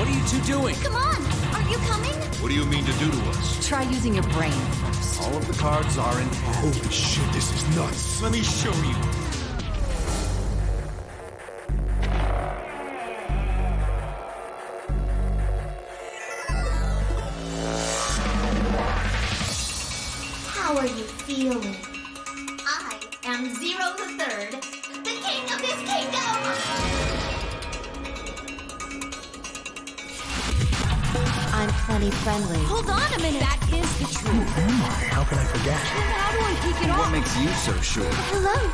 What are you two doing? Come on! Aren't you coming? What do you mean to do to us? Try using your brain first. All of the cards are in hand. Holy shit, this is nuts. Let me show you. How are you feeling? I am Zero the Third, the king of this kingdom! I'm plenty friendly. Hold on a minute! That is the truth. Who am I? How can I forget? Then how do I kick it What off? makes you so sure? Hello?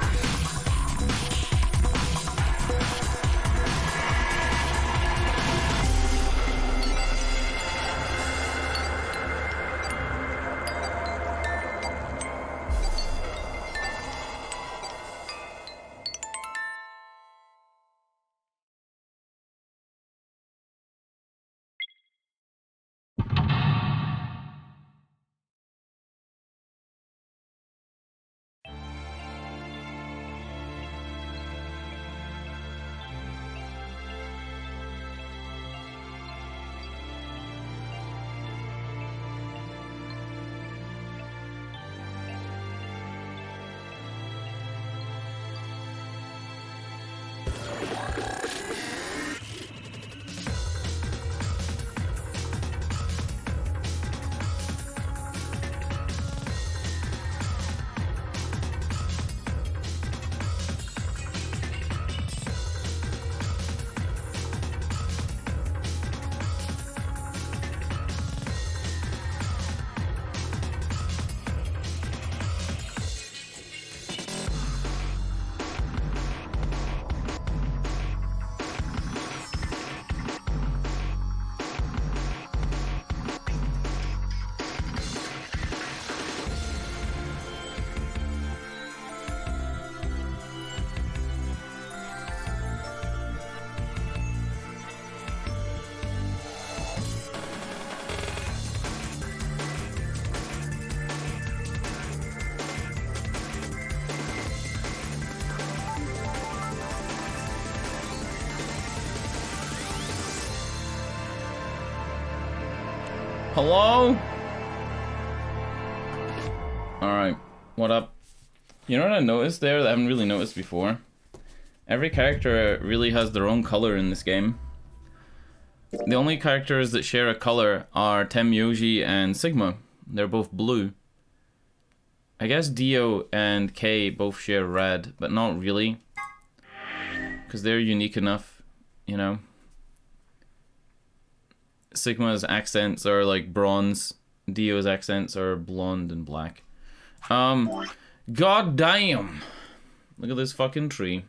Hello? Alright, what up? You know what I noticed there that I haven't really noticed before? Every character really has their own color in this game. The only characters that share a color are Temyoji and Sigma. They're both blue. I guess Dio and Kei both share red, but not really. Because they're unique enough, you know? Sigma's accents are like bronze. Dio's accents are blonde and black. God damn! Look at this fucking tree.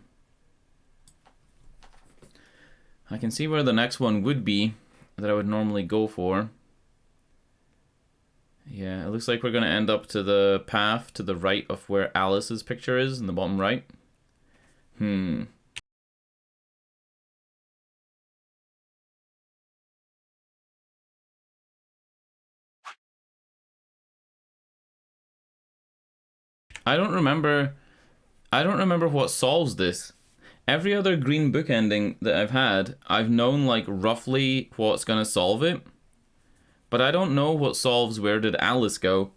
I can see where the next one would be that I would normally go for. Yeah, it looks like we're gonna end up to the path to the right of where Alice's picture is in the bottom right. I don't remember what solves this. Every other green book ending that I've had, I've known like roughly what's gonna solve it. But I don't know what solves where did Alice go.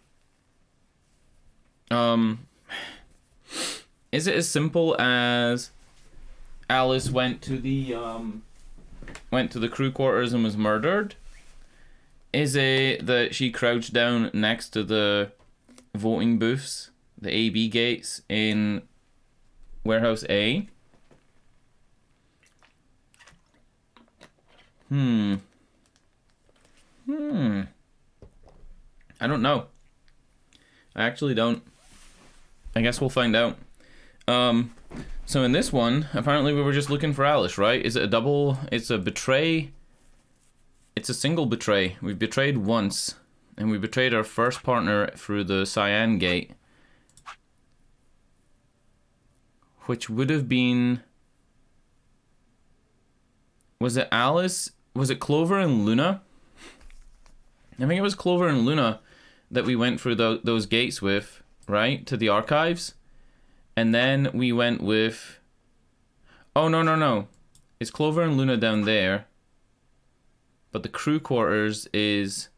Is it as simple as Alice went to the crew quarters and was murdered? Is it that she crouched down next to the voting booths, the AB gates in Warehouse A? I don't know. I actually don't. I guess we'll find out. So in this one, apparently we were just looking for Alice, right? Is it a double? It's a betray. It's a single betray. We've betrayed once, and we betrayed our first partner through the Cyan Gate, which would have been... Was it Alice? Was it Clover and Luna? I think it was Clover and Luna that we went through those gates with, right? To the archives. And then we went with... Oh, no. It's Clover and Luna down there. but the crew quarters is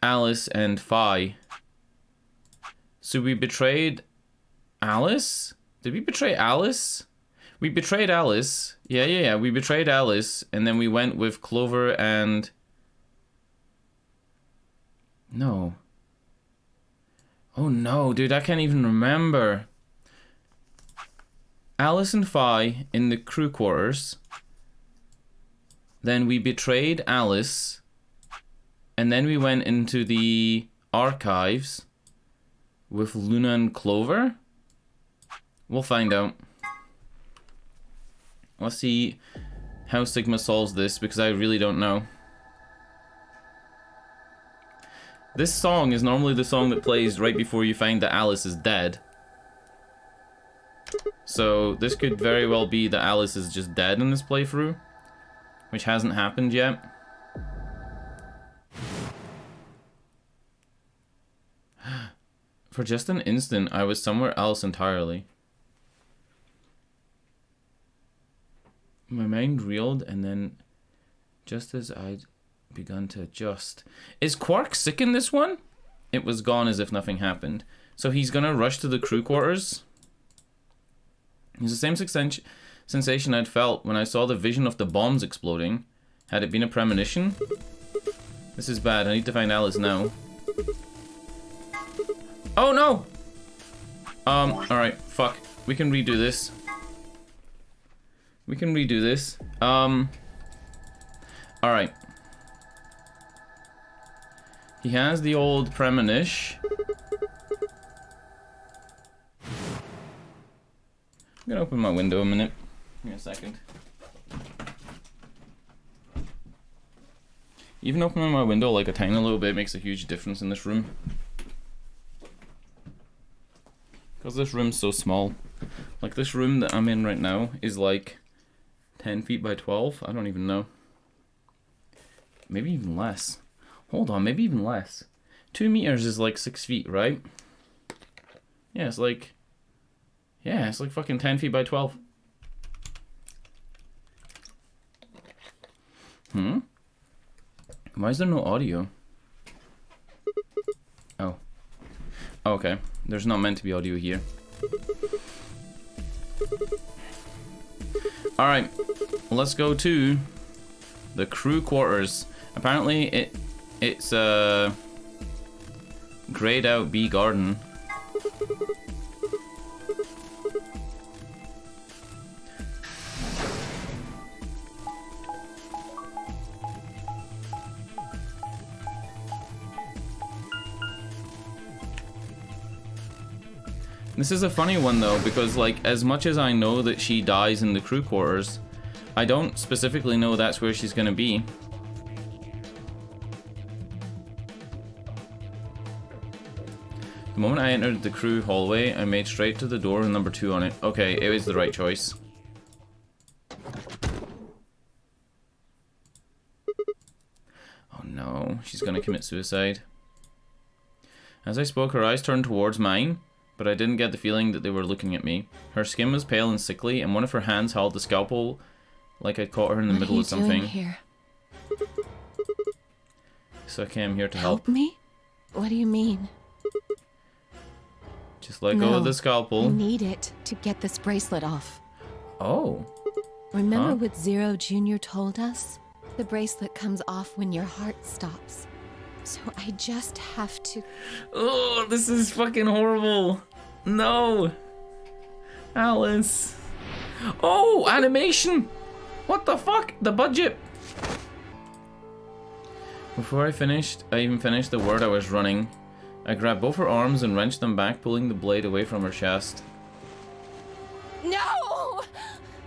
Alice and Phi. So we betrayed Alice? Did we betray Alice? We betrayed Alice. Yeah. We betrayed Alice, and then we went with Clover and... No. Oh no, dude, I can't even remember. Alice and Phi in the crew quarters. Then we betrayed Alice. And then we went into the archives with Luna and Clover. We'll find out. Let's see how Sigma solves this, because I really don't know. This song is normally the song that plays right before you find that Alice is dead. So this could very well be that Alice is just dead in this playthrough, which hasn't happened yet. For just an instant, I was somewhere else entirely. My mind reeled, and then, just as I'd begun to adjust... Is Quark sick in this one? It was gone as if nothing happened. So he's gonna rush to the crew quarters? It's the same sensation I'd felt when I saw the vision of the bombs exploding. Had it been a premonition? This is bad. I need to find Alice now. Oh no! Alright, fuck. We can redo this. We can redo this. Alright. He has the old premonition. I'm gonna open my window a minute. Give me a second. Even opening my window like a tiny little bit makes a huge difference in this room. Because this room's so small. Like this room that I'm in right now is like 10 feet by 12. I don't even know. Maybe even less. Hold on, maybe even less. 2 meters is like 6 feet, right? Yeah, it's like... Yeah, it's like fucking 10 feet by 12. Why is there no audio? Oh. Okay. There's not meant to be audio here. Alright. Let's go to the crew quarters. Apparently it's a grayed out bee garden. This is a funny one though, because like as much as I know that she dies in the crew quarters, I don't specifically know that's where she's gonna be. The moment I entered the crew hallway, I made straight to the door with number 2 on it. Okay, it was the right choice. Oh no, she's gonna commit suicide. As I spoke, her eyes turned towards mine, but I didn't get the feeling that they were looking at me. Her skin was pale and sickly, and one of her hands held the scalpel like I'd caught her in the middle of something. What are you doing here? So I came here to help. Help me? What do you mean? Just let go of the scalpel. I need it to get this bracelet off. Oh. Remember Huh? what Zero Jr. told us? The bracelet comes off when your heart stops. So I just have to... Oh, this is fucking horrible. No. Alice. Oh, animation. What the fuck? The budget. Before I even finished the word I was running, I grabbed both her arms and wrenched them back, pulling the blade away from her chest. No!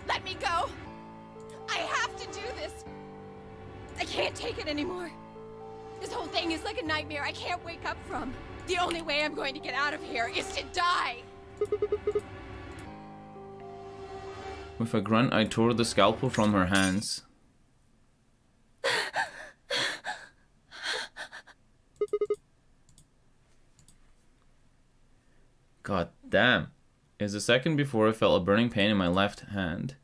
Let me go! I have to do this! I can't take it anymore. This whole thing is like a nightmare I can't wake up from. The only way I'm going to get out of here is to die! With a grunt, I tore the scalpel from her hands. God damn. It was a second before I felt a burning pain in my left hand.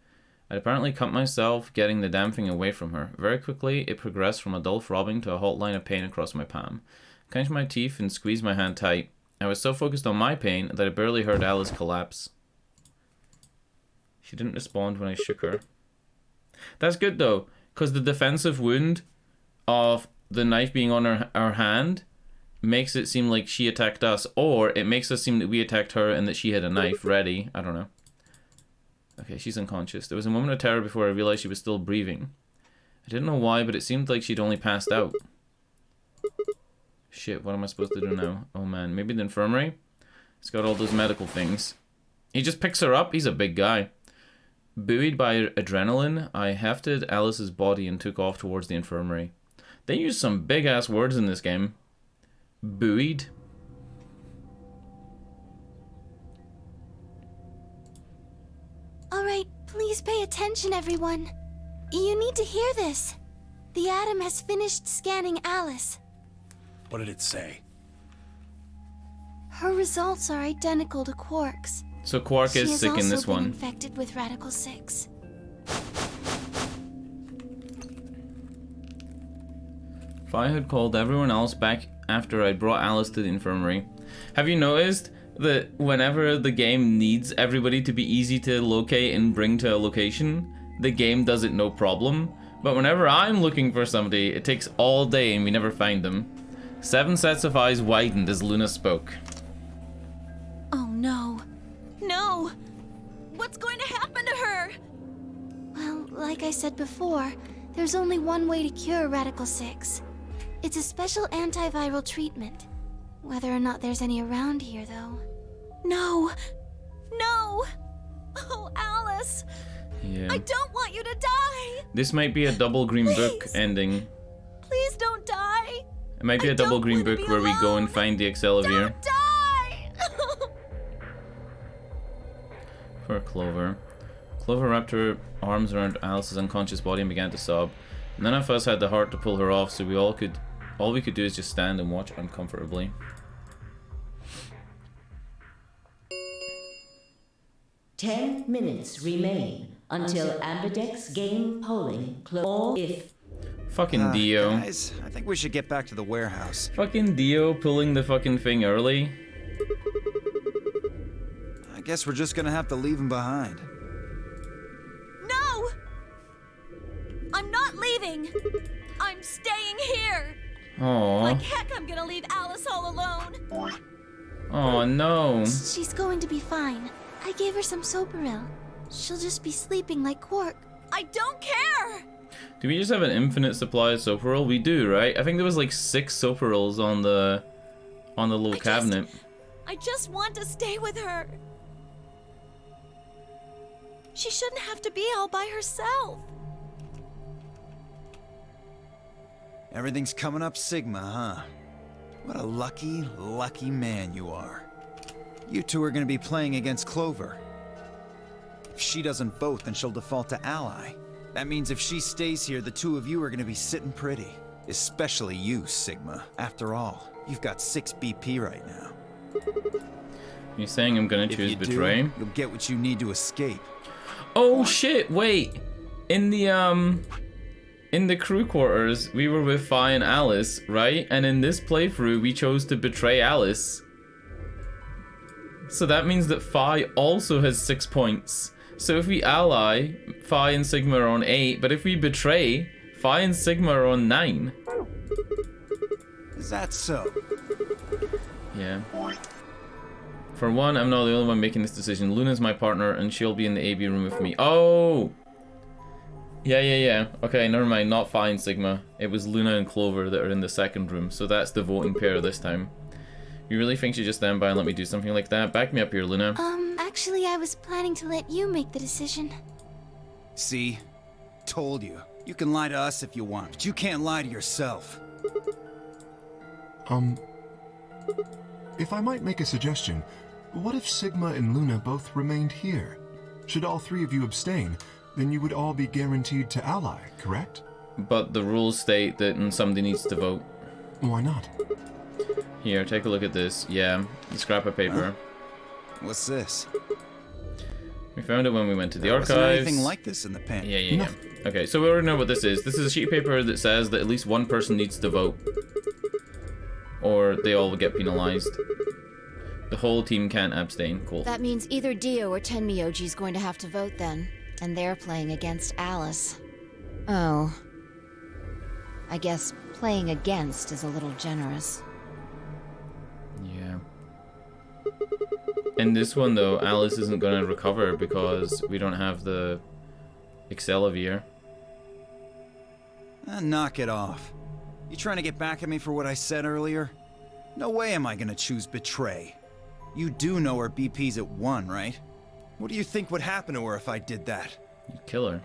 I'd apparently cut myself getting the damn thing away from her. Very quickly, it progressed from a dull throbbing to a hot line of pain across my palm. I clenched my teeth and squeezed my hand tight. I was so focused on my pain that I barely heard Alice collapse. She didn't respond when I shook her. That's good though, because the defensive wound of the knife being on her hand makes it seem like she attacked us, or it makes us seem that we attacked her and that she had a knife ready. I don't know. Okay, she's unconscious. There was a moment of terror before I realized she was still breathing. I didn't know why, but it seemed like she'd only passed out. Shit, what am I supposed to do now? Oh man, maybe the infirmary? It's got all those medical things. He just picks her up. He's a big guy. Buoyed by adrenaline, I hefted Alice's body and took off towards the infirmary. They use some big-ass words in this game. Buoyed. Alright, please pay attention, everyone. You need to hear this. The Atom has finished scanning Alice. What did it say? Her results are identical to Quark's. So Quark is sick in this She has also one. been infected with Radical 6. Phi had called everyone else back after I brought Alice to the infirmary. Have you noticed that whenever the game needs everybody to be easy to locate and bring to a location, the game does it no problem? But whenever I'm looking for somebody, it takes all day and we never find them. 7 sets of eyes widened as Luna spoke. Oh no. No! What's going to happen to her? Well, like I said before, there's only one way to cure Radical 6. It's a special antiviral treatment. Whether or not there's any around here, though. No! No! Oh, Alice! Yeah. I don't want you to die! This might be a double green book Please. ending. Please don't die! It might be I a double don't green wanna book be where we go and alone. find the Accelavir. Don't die! For Clover. Clover wrapped her arms around Alice's unconscious body and began to sob. None of us had the heart to pull her off, so all we could do is just stand and watch uncomfortably. Ten minutes remain until Ambidex game polling or if Fucking Dio. Guys, I think we should get back to the warehouse. Fucking Dio pulling the fucking thing early. I guess we're just gonna have to leave him behind. No! I'm not leaving! I'm staying here! Aww. Like heck, I'm gonna leave Alice all alone! Oh no. She's going to be fine. I gave her some Soparil. She'll just be sleeping like Quark. I don't care! Do we just have an infinite supply of Soparil? We do, right? I think there was like 6 Soparils on the little cabinet. I just want to stay with her. She shouldn't have to be all by herself. Everything's coming up Sigma, huh? What a lucky, lucky man you are. You two are gonna be playing against Clover. If she doesn't vote, then she'll default to ally. That means if she stays here, the two of you are gonna be sitting pretty. Especially you, Sigma. After all, you've got 6 BP right now. You're saying I'm gonna If choose you Betray? do, you'll get what you need to escape. Oh shit, wait. In the crew quarters, we were with Phi and Alice, right? And in this playthrough, we chose to betray Alice. So that means that Phi also has 6 points. So if we ally, Phi and Sigma are on 8, but if we betray, Phi and Sigma are on 9. Is that so? Yeah. For one, I'm not the only one making this decision. Luna's my partner, and she'll be in the AB room with me. Oh! Yeah. Okay, never mind. Not Phi and Sigma. It was Luna and Clover that are in the second room, so that's the voting pair this time. You really think she'd just stand by and let me do something like that? Back me up here, Luna. Actually, I was planning to let you make the decision. See? Told you. You can lie to us if you want, but you can't lie to yourself. If I might make a suggestion, what if Sigma and Luna both remained here? Should all 3 of you abstain, then you would all be guaranteed to ally, correct? But the rules state that somebody needs to vote. Why not? Here, take a look at this. Yeah, the scrap of paper. What's this? We found it when we went to the There wasn't archives. anything like this in the pen. Yeah. Okay, so we already know what this is. This is a sheet of paper that says that at least one person needs to vote, or they all will get penalized. The whole team can't abstain. Cool. That means either Dio or Tenmyoji's going to have to vote then. And they're playing against Alice. Oh. I guess playing against is a little generous. Yeah. In this one, though, Alice isn't going to recover because we don't have the Excellivier. Knock it off. You trying to get back at me for what I said earlier? No way am I gonna choose betray. You do know her BP's at 1, right? What do you think would happen to her if I did that? You kill her.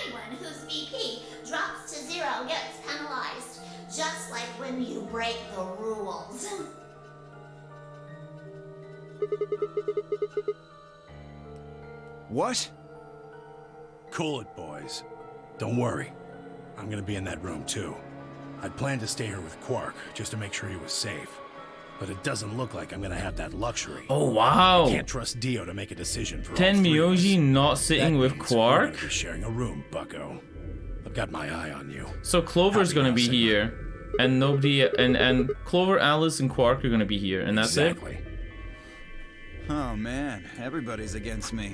Anyone whose BP drops to 0 gets penalized, just like when you break the rules. What? Cool it, boys. Don't worry. I'm gonna be in that room, too. I'd planned to stay here with Quark, just to make sure he was safe. But it doesn't look like I'm gonna have that luxury. Oh, wow. Can't trust Dio to make a decision for all Tenmyoji three of us. not sitting That with means Quark? we're gonna be sharing a room, bucko. I've got my eye on you. So Clover's Happy gonna now, be Sigma. here, and nobody, and Clover, Alice, and Quark are gonna be here, and that's Exactly. it. Oh man, everybody's against me.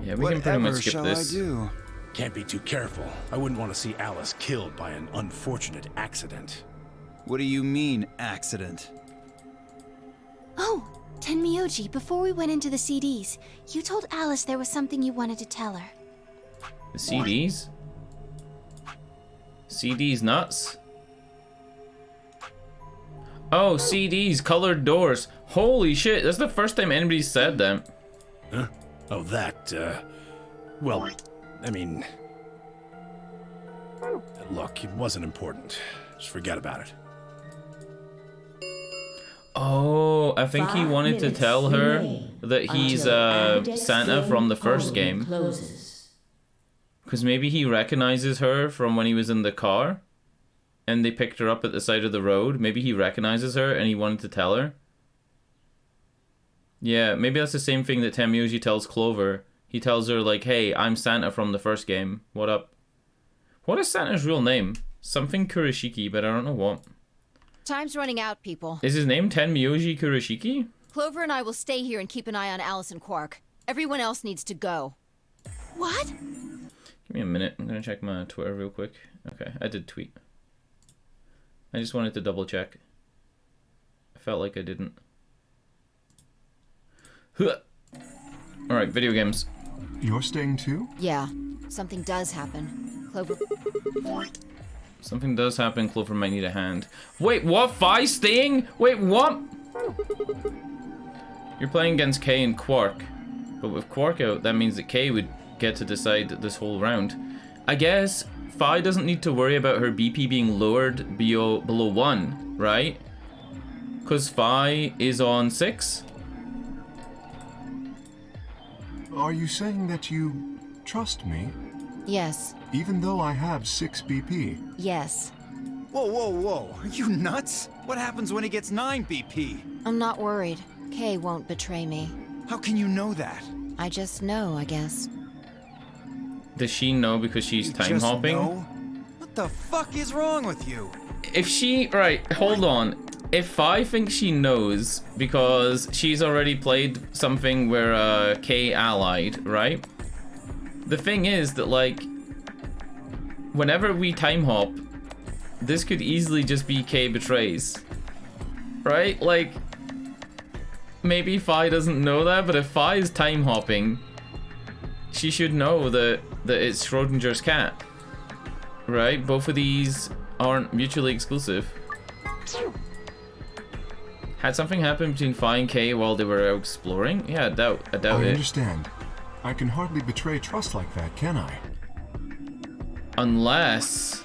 Yeah, we can pretty much Whatever skip shall this. I do? Can't be too careful. I wouldn't want to see Alice killed by an unfortunate accident. What do you mean, accident? Oh, Tenmyoji, before we went into the CDs, you told Alice there was something you wanted to tell her. The CDs? CDs nuts? Oh, CDs, colored doors. Holy shit, that's the first time anybody said that. Huh? Oh, that, well, I mean... Look, it wasn't important. Just forget about it. Oh, I think he 5 wanted to minutes tell her remain that he's until Amdex Santa game from the first polling game. Closes. Because maybe he recognizes her from when he was in the car. And they picked her up at the side of the road. Maybe he recognizes her and he wanted to tell her. Yeah, maybe that's the same thing that Tenmyoji tells Clover. He tells her, like, hey, I'm Santa from the first game. What up? What is Santa's real name? Something Kurashiki, but I don't know what. Time's running out, people. Is his name Tenmyoji Kurashiki? Clover and I will stay here and keep an eye on Alice and Quark. Everyone else needs to go. What? Give me a minute. I'm going to check my Twitter real quick. Okay, I did tweet. I just wanted to double check. I felt like I didn't. Alright, video games. You're staying too? Yeah, something does happen. Clover... Something does happen, Clover might need a hand. Wait, what? Fi staying? Wait, what? You're playing against Kay and Quark. But with Quark out, that means that Kay would get to decide this whole round. I guess Fi doesn't need to worry about her BP being lowered below 1, right? Because Fi is on 6? Are you saying that you trust me, Yes, even though I have 6 BP? yes. Whoa, whoa, whoa. Are you nuts? What happens when he gets 9 BP? I'm not worried. Kay won't betray me. How can you know that? I just know, I guess. Does she know because she's You time just hopping? know? What the fuck is wrong with you? If she... Right, hold on. If I think she knows because she's already played something where Kay allied, right? The thing is that, like, whenever we time hop, this could easily just be Kay betrays. Right? Like, maybe Fi doesn't know that, but if Fi is time hopping, she should know that it's Schrodinger's cat. Right? Both of these aren't mutually exclusive. Had something happened between Fi and Kay while they were out exploring? Yeah, I doubt I it. understand. I can hardly betray trust like that, can I? Unless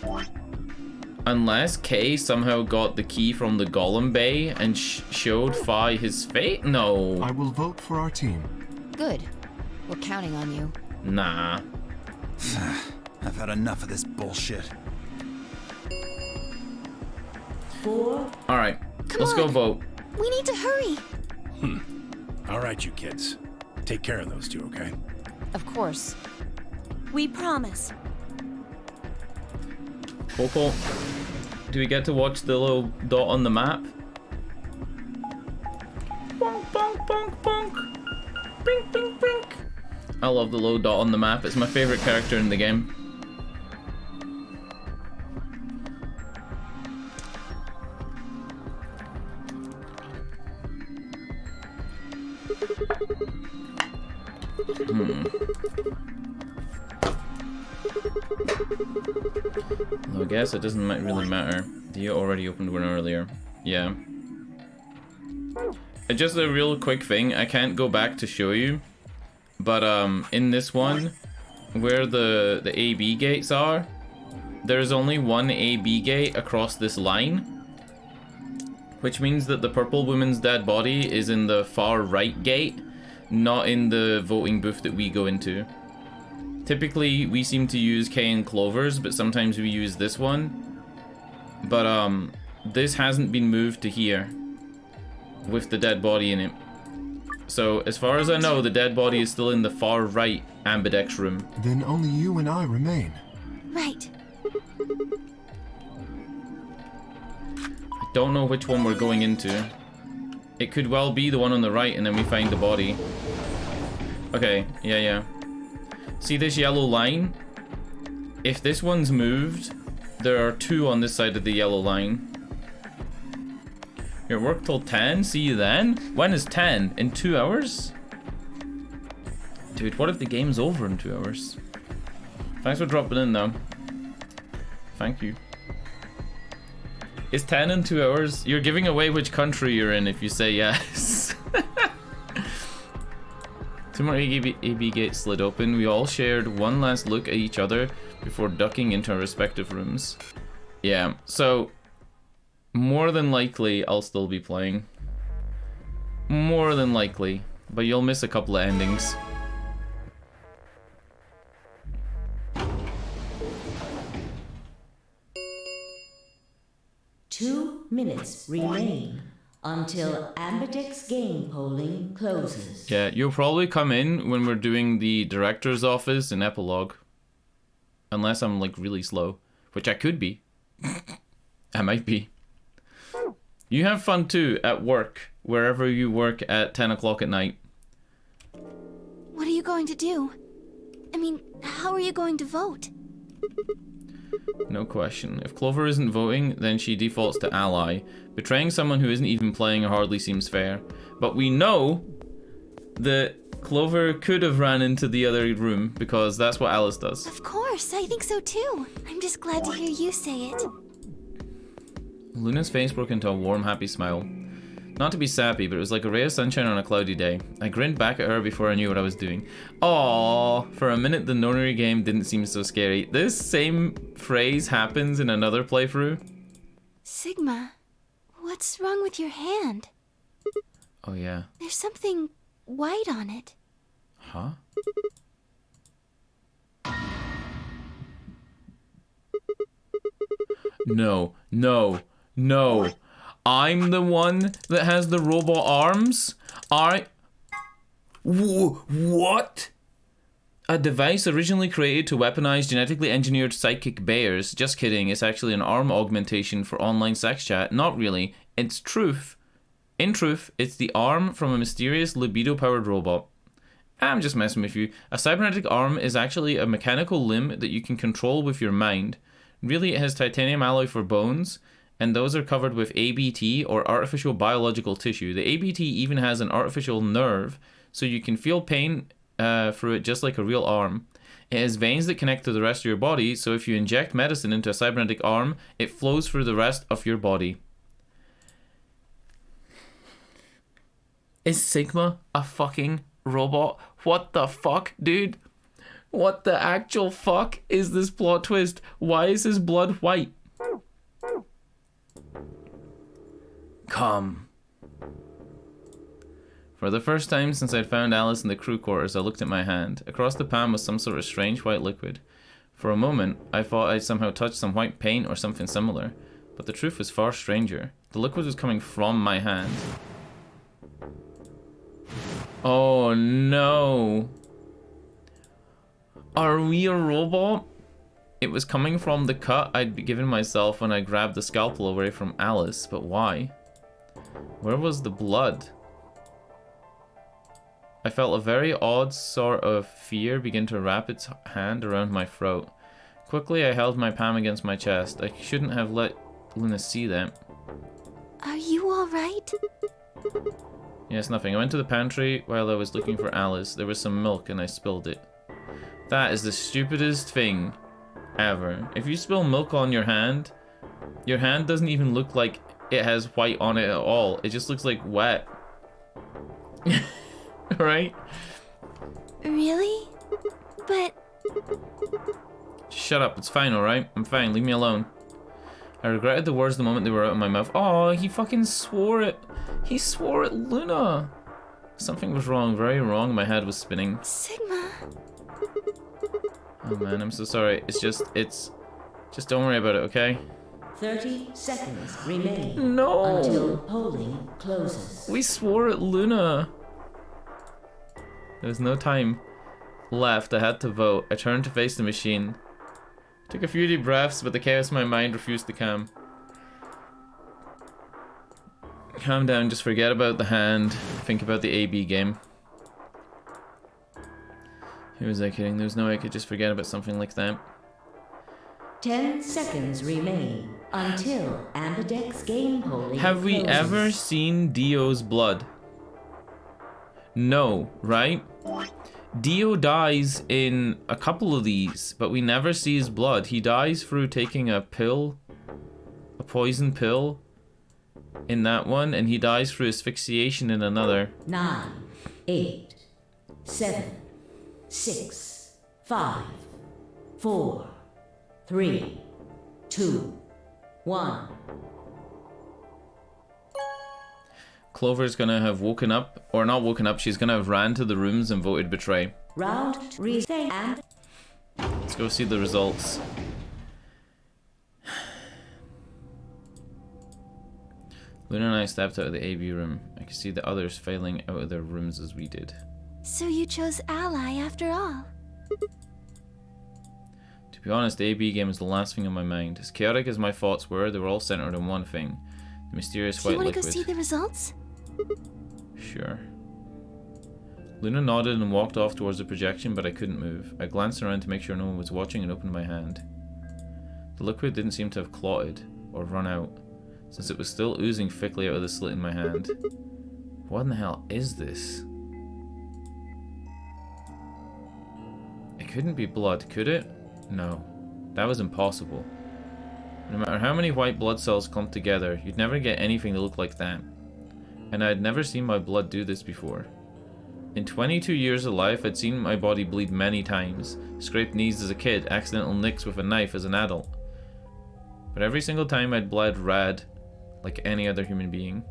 Kay somehow got the key from the Golem Bay and showed Fi his fate? No. I will vote for our team. Good. We're counting on you. Nah. I've had enough of this bullshit. 4. Alright, let's go on. vote. We need to hurry. All right, you kids. Take care of those two, okay? Of course. We promise. Coco, do we get to watch the little dot on the map? Bonk, bonk, bonk, bonk. Bink, bink, bink. I love the little dot on the map. It's my favorite character in the game. Well, I guess it doesn't really matter. You already opened one earlier. Yeah. Just a real quick thing. I can't go back to show you, but in this one, where the AB gates are, there's only one AB gate across this line, which means that the purple woman's dead body is in the far right gate, not in the voting booth that we go into. Typically, we seem to use Kay and Clover's, but sometimes we use this one. But, this hasn't been moved to here, with the dead body in it. So, as far as I know, the dead body is still in the far right ambidex room. Then only you and I remain. Right. I don't know which one we're going into. It could well be the one on the right, and then we find the body. Okay, yeah. See this yellow line? If this one's moved, there are two on this side of the yellow line. Your work till 10? See you then? When is 10? In 2 hours? Dude, what if the game's over in 2 hours? Thanks for dropping in though. Thank you. Is 10 in 2 hours? You're giving away which country you're in if you say yes. Two more AB gates slid open. We all shared one last look at each other before ducking into our respective rooms. Yeah, so more than likely I'll still be playing. More than likely, but you'll miss a couple of endings. Two minutes remain until ambidex game polling closes. Yeah, you'll probably come in when we're doing the director's office and epilogue. Unless I'm like really slow, which I could be. I might be. You have fun too at work, wherever you work at 10 o'clock at night. What are you going to do? I mean, how are you going to vote? No question. If Clover isn't voting, then she defaults to ally. Betraying someone who isn't even playing hardly seems fair. But we know that Clover could have ran into the other room, because that's what Alice does. Of course, I think so too. I'm just glad to hear you say it. Luna's face broke into a warm, happy smile. Not to be sappy, but it was like a ray of sunshine on a cloudy day. I grinned back at her before I knew what I was doing. Aww, for a minute the nonary game didn't seem so scary. This same phrase happens in another playthrough. Sigma, what's wrong with your hand? Oh yeah. There's something white on it. Huh? No. I'm the one that has the robot arms? What? A device originally created to weaponize genetically engineered psychic bears. Just kidding, it's actually an arm augmentation for online sex chat. Not really. It's truth. In truth, it's the arm from a mysterious libido-powered robot. I'm just messing with you. A cybernetic arm is actually a mechanical limb that you can control with your mind. Really, it has titanium alloy for bones, and those are covered with ABT, or artificial biological tissue. The ABT even has an artificial nerve, so you can feel pain through it just like a real arm. It has veins that connect to the rest of your body, so if you inject medicine into a cybernetic arm, it flows through the rest of your body. Is Sigma a fucking robot? What the fuck, dude? What the actual fuck is this plot twist? Why is his blood white? Come. For the first time since I'd found Alice in the crew quarters, I looked at my hand. Across the palm was some sort of strange white liquid. For a moment, I thought I'd somehow touched some white paint or something similar, but the truth was far stranger. The liquid was coming from my hand. Oh no. Are we a robot? It was coming from the cut I'd be given myself when I grabbed the scalpel away from Alice, but why? Where was the blood? I felt a very odd sort of fear begin to wrap its hand around my throat. Quickly, I held my palm against my chest. I shouldn't have let Luna see that. Are you alright? Yes, nothing. I went to the pantry while I was looking for Alice. There was some milk and I spilled it. That is the stupidest thing ever. If you spill milk on your hand doesn't even look like it has white on it at all. It just looks like wet. Right? Really? But... Shut up, it's fine, alright? I'm fine, leave me alone. I regretted the words the moment they were out of my mouth. Oh, he fucking swore it. He swore at Luna. Something was wrong, very wrong. My head was spinning. Sigma... Oh man, I'm so sorry. Just don't worry about it, okay? 30 seconds remain. No! Until polling closes. We swore at Luna. There was no time left. I had to vote. I turned to face the machine. Took a few deep breaths, but the chaos in my mind refused to calm. Calm down, just forget about the hand. Think about the AB game. Who was I kidding? There's no way I could just forget about something like that. 10 seconds remain until Ambidex game polling Have we closes. ever seen Dio's blood? No, right? Dio dies in a couple of these, but we never see his blood. He dies through taking a pill, a poison pill in that one, and he dies through asphyxiation in another. 9, 8, 7, 6, 5, 4, 3, 2, 1. Clover's gonna have woken up, or not woken up, she's gonna have ran to the rooms and voted betray. Round reset and Let's go see the results. Luna and I stepped out of the AB room. I could see the others filing out of their rooms as we did. So you chose Ally after all? To be honest, the AB game is the last thing on my mind. As chaotic as my thoughts were, they were all centered on one thing. The mysterious Do you white want to liquid. go see the results? Sure. Luna nodded and walked off towards the projection, but I couldn't move. I glanced around to make sure no one was watching and opened my hand. The liquid didn't seem to have clotted, or run out, since it was still oozing thickly out of the slit in my hand. What in the hell is this? It couldn't be blood, could it? No. That was impossible. No matter how many white blood cells clumped together, you'd never get anything that looked like that. And I had never seen my blood do this before. In 22 years of life, I'd seen my body bleed many times, scraped knees as a kid, accidental nicks with a knife as an adult. But every single time I'd bled red, like any other human being.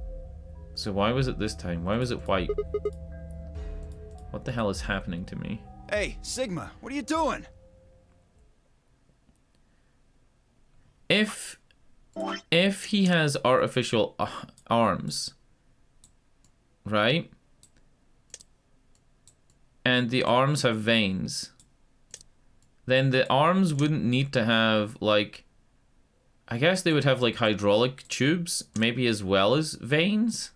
So why was it this time? Why was it white? What the hell is happening to me? Hey, Sigma, what are you doing? If he has artificial arms, right? And the arms have veins, then the arms wouldn't need to have, like, I guess they would have like hydraulic tubes, maybe, as well as veins,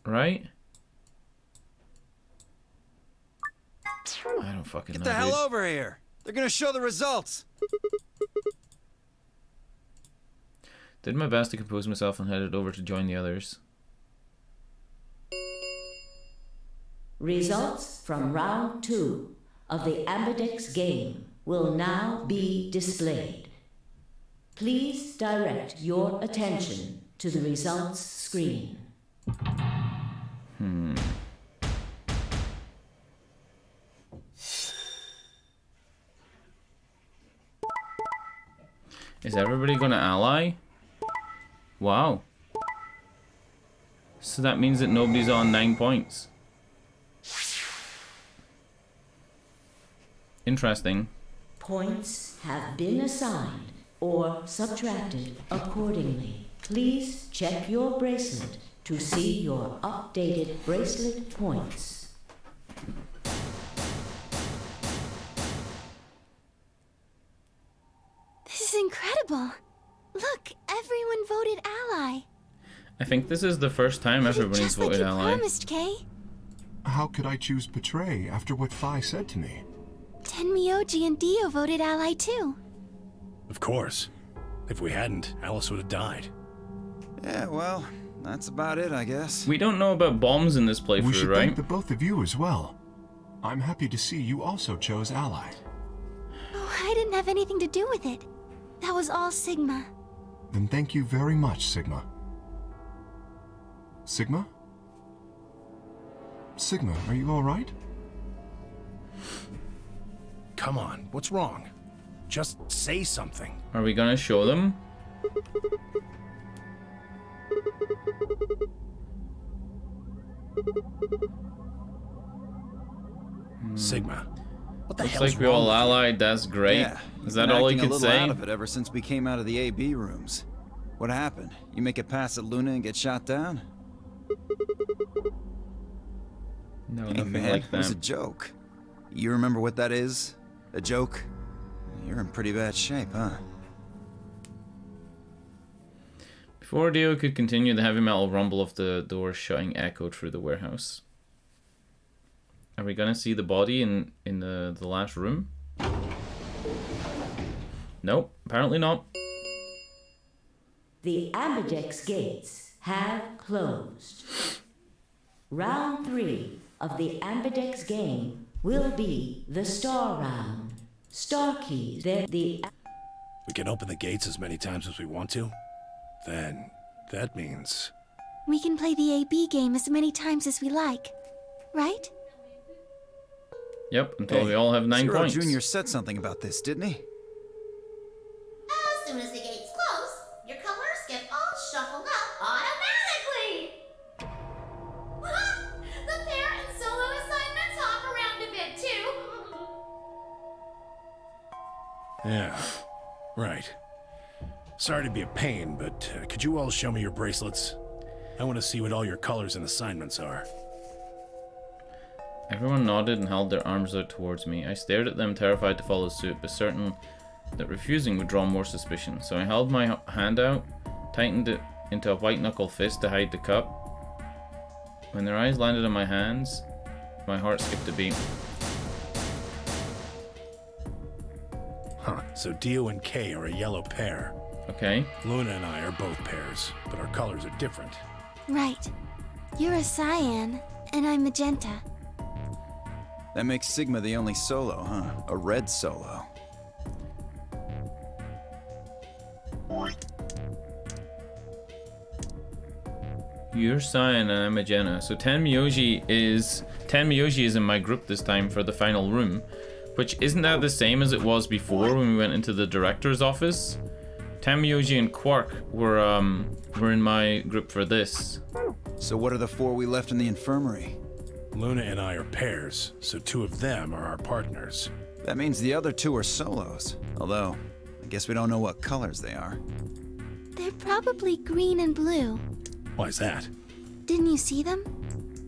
right? I don't fucking know. Get the hell dude. over here. They're gonna show the results. Did my best to compose myself and headed over to join the others. results from round 2 of the Ambidex game will now be displayed. Please direct your attention to the results screen. Is everybody gonna ally? Wow. So that means that nobody's on 9 points. Interesting. Points have been assigned or subtracted accordingly. Please check your bracelet to see your updated bracelet points. This is incredible. Look, everyone voted ally. I think this is the first time everybody's Just like voted you ally. promised, Kay. How could I choose betray after what Phi said to me? Tenmyoji and Dio voted ally too. Of course. If we hadn't, Alice would have died. Yeah, well, that's about it, I guess. We don't know about bombs in this We playthrough, should right? thank the both of you as well. I'm happy to see you also chose ally. Oh, I didn't have anything to do with it. That was all Sigma. Then thank you very much, Sigma. Sigma? Sigma, are you all right? Come on, what's wrong? Just say something. Are we gonna show them? Sigma. What the Looks hell's like we wrong all with you? allied, that's great. Yeah, Is you've that been all you acting could a little say? out of it ever since we came out of the AB rooms. What happened? You make it past at Luna and get shot down? No, Hey nothing man, like it was a that. joke. You remember what that is? A joke? You're in pretty bad shape, huh? Before Dio could continue, the heavy metal rumble of the doors shutting echoed through the warehouse. Are we gonna see the body in the last room? Nope, apparently not. The Ambidex gates have closed. Round 3 of the Ambidex game will be the Star Round. Star keys, they're the... We can open the gates as many times as we want to? Then, that means... We can play the AB game as many times as we like, right? Yep, until Hey, we all have 9 Zero points. Jr. said something about this, didn't he? As soon as the gates close, your colors get all shuffled up automatically. The pair and solo assignments hop around a bit too. Yeah, right. Sorry to be a pain, but could you all show me your bracelets? I want to see what all your colors and assignments are. Everyone nodded and held their arms out towards me. I stared at them, terrified to follow suit, but certain that refusing would draw more suspicion. So I held my hand out, tightened it into a white-knuckle fist to hide the cup. When their eyes landed on my hands, my heart skipped a beat. Huh, so Dio and Kay are a yellow pair. Okay. Luna and I are both pairs, but our colors are different. Right. You're a cyan, and I'm magenta. That makes Sigma the only solo, huh? A red solo. You're cyan and I'm magenta. So Tenmyoji is in my group this time for the final room, which isn't that the same as it was before when we went into the director's office. Tenmyoji and Quark were in my group for this. So what are the 4 we left in the infirmary? Luna and I are pairs, so 2 of them are our partners. That means the other 2 are solos. Although, I guess we don't know what colors they are. They're probably green and blue. Why's that? Didn't you see them?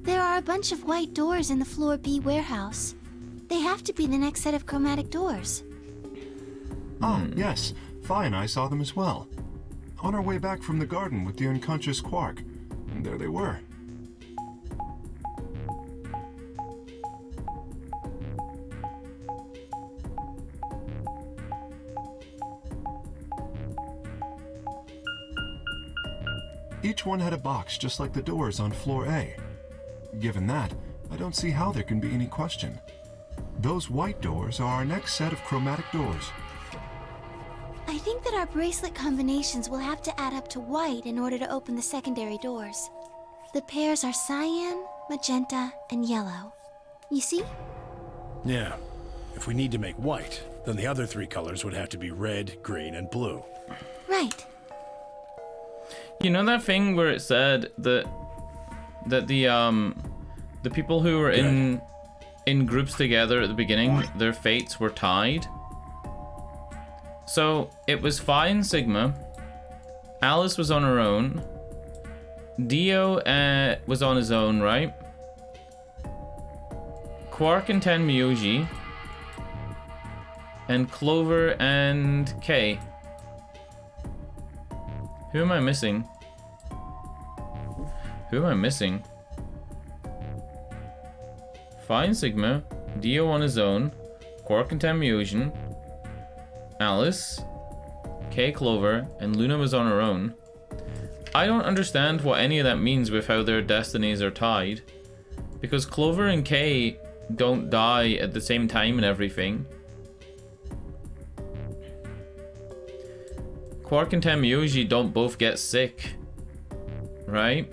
There are a bunch of white doors in the Floor B warehouse. They have to be the next set of chromatic doors. Ah, yes. Phi and I saw them as well. On our way back from the garden with the unconscious Quark. And there they were. Each one had a box just like the doors on floor A. Given that, I don't see how there can be any question. Those white doors are our next set of chromatic doors. I think that our bracelet combinations will have to add up to white in order to open the secondary doors. The pairs are cyan, magenta, and yellow. You see? Yeah. If we need to make white, then the other 3 colors would have to be red, green, and blue. Right. You know that thing where it said that the people who were in groups together at the beginning, their fates were tied? So it was Phi and Sigma, Alice was on her own, Dio was on his own, right? Quark and Tenmyoji. And Clover and Kay. Who am I missing? Who am I missing? Fine Sigma, Dio on his own, Quark and Tenmyoji, Alice, Kay Clover, and Luna was on her own. I don't understand what any of that means with how their destinies are tied. Because Clover and Kay don't die at the same time and everything. Quark and Tenmyoji don't both get sick, right?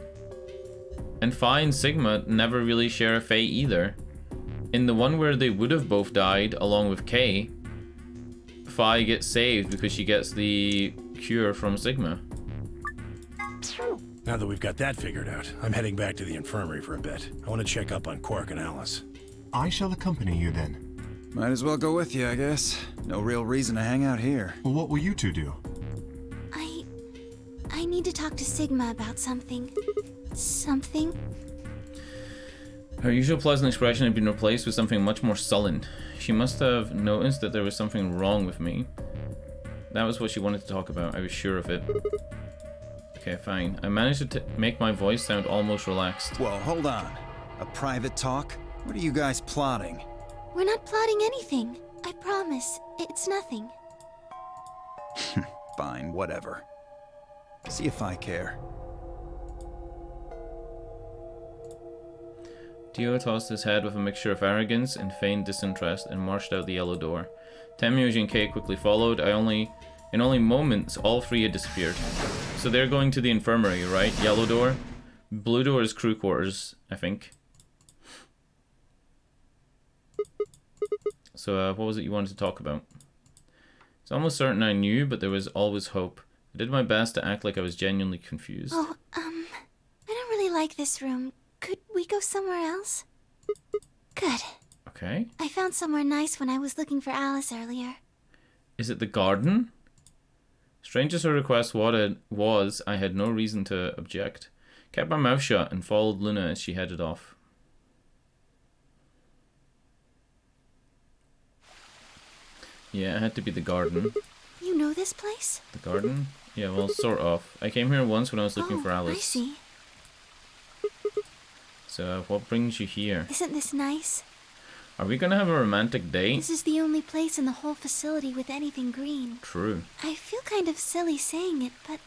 And Phi and Sigma never really share a fate either. In the one where they would have both died, along with Kay, Phi gets saved because she gets the cure from Sigma. Now that we've got that figured out, I'm heading back to the infirmary for a bit. I want to check up on Quark and Alice. I shall accompany you then. Might as well go with you, I guess. No real reason to hang out here. Well, what will you two do? I need to talk to Sigma about something. Something? Her usual pleasant expression had been replaced with something much more sullen. She must have noticed that there was something wrong with me. That was what she wanted to talk about, I was sure of it. Okay, fine. I managed to make my voice sound almost relaxed. Whoa, hold on. A private talk? What are you guys plotting? We're not plotting anything. I promise. It's nothing. Fine, whatever. See if I care. Dio tossed his head with a mixture of arrogance and feigned disinterest and marched out the yellow door. Tenmyoji and Kay quickly followed. In only moments, all three had disappeared. So they're going to the infirmary, right? Yellow door. Blue door is crew quarters, I think. So what was it you wanted to talk about? It's almost certain I knew, but there was always hope. I did my best to act like I was genuinely confused. Oh, I don't really like this room. Could we go somewhere else? Good. Okay. I found somewhere nice when I was looking for Alice earlier. Is it the garden? Strange as her request was, I had no reason to object. Kept my mouth shut and followed Luna as she headed off. Yeah, it had to be the garden. You know this place? The garden? Yeah, well, sort of. I came here once when I was looking for Alice. I see. So, what brings you here? Isn't this nice? Are we gonna have a romantic date? This is the only place in the whole facility with anything green. True. I feel kind of silly saying it, but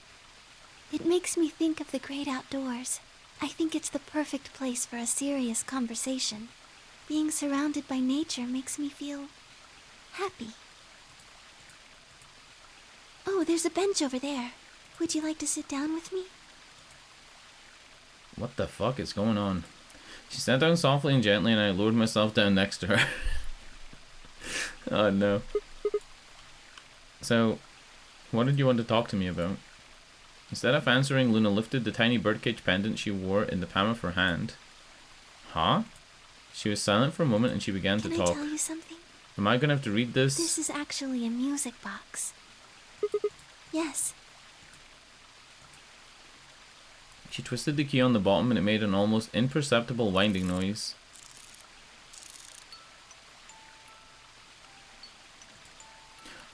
it makes me think of the great outdoors. I think it's the perfect place for a serious conversation. Being surrounded by nature makes me feel happy. Oh, there's a bench over there. Would you like to sit down with me? What the fuck is going on? She sat down softly and gently, and I lowered myself down next to her. Oh no. So, what did you want to talk to me about? Instead of answering, Luna lifted the tiny birdcage pendant she wore in the palm of her hand. Huh? She was silent for a moment and she began to talk. Can I tell you something? Am I gonna have to read this? This is actually a music box. Yes. She twisted the key on the bottom and it made an almost imperceptible winding noise.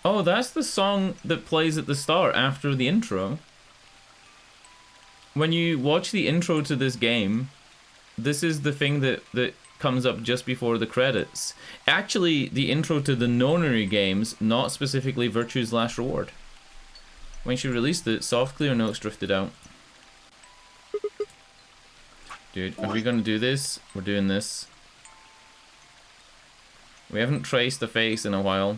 Oh, that's the song that plays at the start after the intro. When you watch the intro to this game, this is the thing that comes up just before the credits. Actually, the intro to the nonary games, not specifically Virtue's Last Reward. When she released it, soft clear notes drifted out. Dude, are we gonna do this? We're doing this. We haven't traced the face in a while.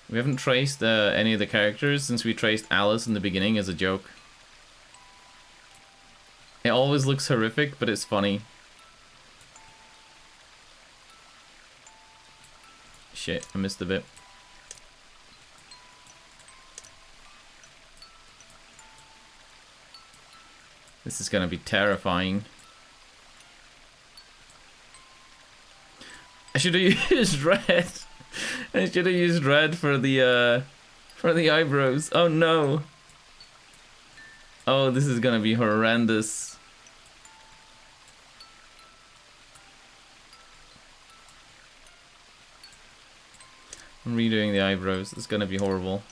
We haven't traced any of the characters since we traced Alice in the beginning as a joke. It always looks horrific, but it's funny. Shit, I missed a bit. This is gonna be terrifying. I should have used red. I should have used red for the For the eyebrows. Oh no. Oh, this is gonna be horrendous. I'm redoing the eyebrows. It's gonna be horrible.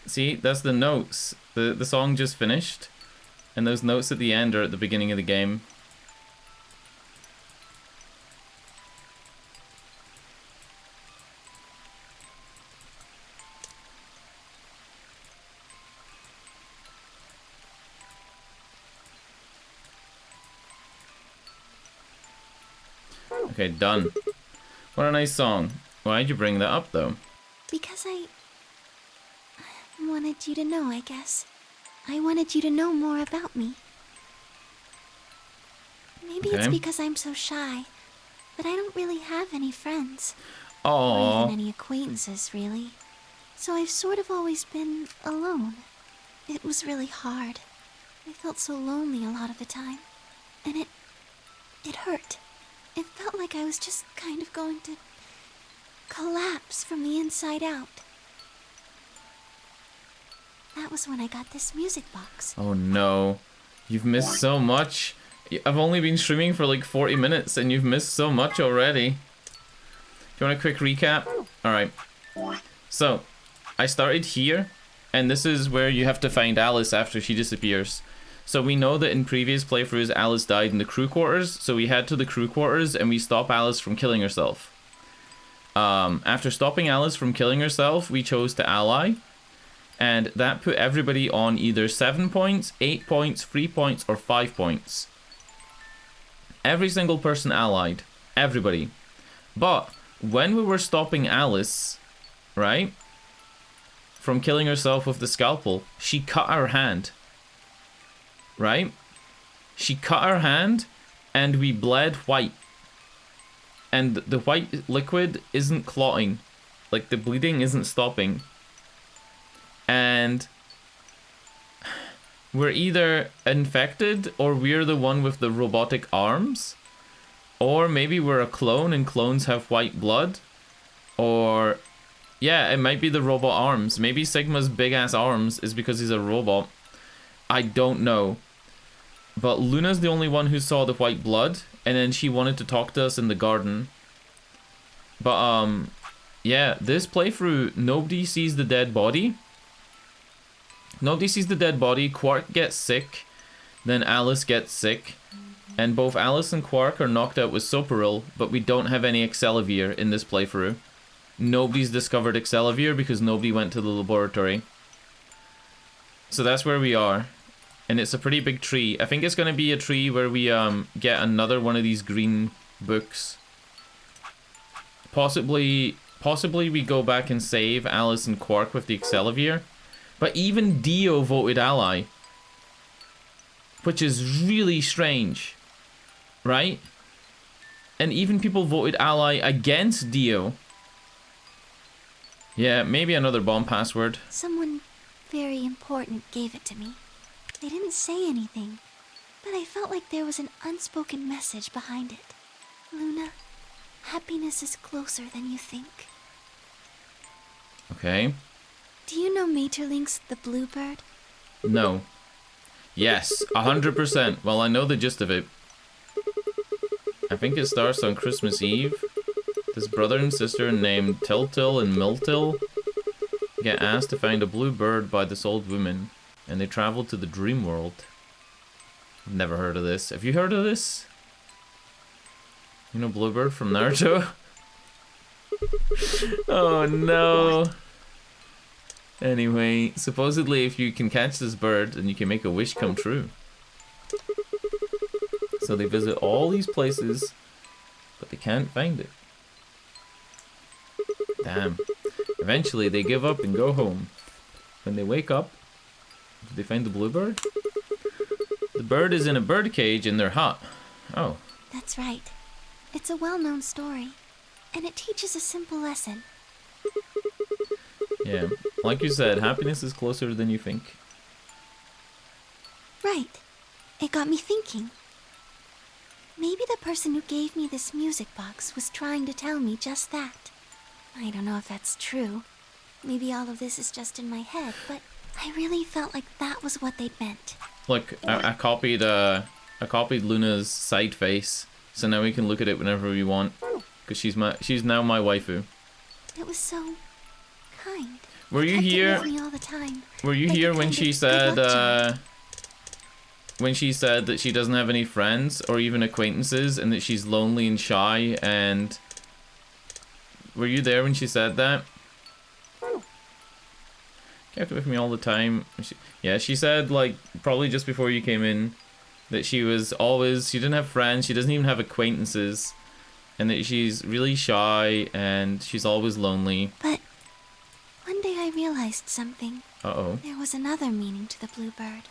See, that's the notes. The song just finished, and those notes at the end are at the beginning of the game. Okay, done. What a nice song. Why'd you bring that up, though? Because I wanted you to know, I guess. I wanted you to know more about me. Maybe it's because I'm so shy, but I don't really have any friends. Or even any acquaintances, really. So I've sort of always been alone. It was really hard. I felt so lonely a lot of the time. And it hurt. It felt like I was just kind of going to collapse from the inside out. That was when I got this music box. Oh no. You've missed so much. I've only been streaming for like 40 minutes and you've missed so much already. Do you want a quick recap? Alright. So, I started here, and this is where you have to find Alice after she disappears. So we know that in previous playthroughs Alice died in the crew quarters, so we head to the crew quarters and we stop Alice from killing herself. After stopping Alice from killing herself, we chose to ally. And that put everybody on either 7 points, 8 points, 3 points, or 5 points. Every single person allied. Everybody. But when we were stopping Alice, right, from killing herself with the scalpel, she cut her hand. Right? She cut her hand and we bled white. And the white liquid isn't clotting. Like, the bleeding isn't stopping. And we're either infected or we're the one with the robotic arms. Or maybe we're a clone and clones have white blood. Or, yeah, it might be the robot arms. Maybe Sigma's big ass arms is because he's a robot. I don't know. But Luna's the only one who saw the white blood. And then she wanted to talk to us in the garden. But, yeah, this playthrough, nobody sees the dead body. Nobody sees the dead body. Quark gets sick. Then Alice gets sick. And both Alice and Quark are knocked out with Soparil, but we don't have any Excelivir in this playthrough. Nobody's discovered Excelivir because nobody went to the laboratory. So that's where we are. And it's a pretty big tree. I think it's going to be a tree where we get another one of these green books. Possibly we go back and save Alice and Quark with the Excelivir. But even Dio voted ally. Which is really strange. Right? And even people voted ally against Dio. Yeah, maybe another bomb password. Someone very important gave it to me. They didn't say anything, but I felt like there was an unspoken message behind it. Luna, happiness is closer than you think. Okay. Do you know Maeterlinck's The Bluebird? No. Yes, 100%. Well, I know the gist of it. I think it starts on Christmas Eve. This brother and sister named Tiltil and Miltil get asked to find a blue bird by this old woman, and they travel to the dream world. I've never heard of this. Have you heard of this? You know Bluebird from Naruto? Oh no. Anyway, supposedly if you can catch this bird, then you can make a wish come true. So they visit all these places, but they can't find it. Damn. Eventually they give up and go home. When they wake up, do they find the bluebird? The bird is in a bird cage in their hut. Oh. That's right. It's a well-known story, and it teaches a simple lesson. Yeah, like you said, happiness is closer than you think. Right. It got me thinking. Maybe the person who gave me this music box was trying to tell me just that. I don't know if that's true. Maybe all of this is just in my head, but I really felt like that was what they meant. Look, I copied Luna's side face, so now we can look at it whenever we want, because she's now my waifu. It was so kind. Were you here? With me all the time. Were you Like here a when kind she of said good luck when she said that she doesn't have any friends or even acquaintances and that she's lonely and shy? And were you there when she said that? Kept it with me all the time. She said, like, probably just before you came in, that she didn't have friends, she doesn't even have acquaintances, and that she's really shy and she's always lonely. But one day I realized something. Uh-oh. There was another meaning to the bluebird.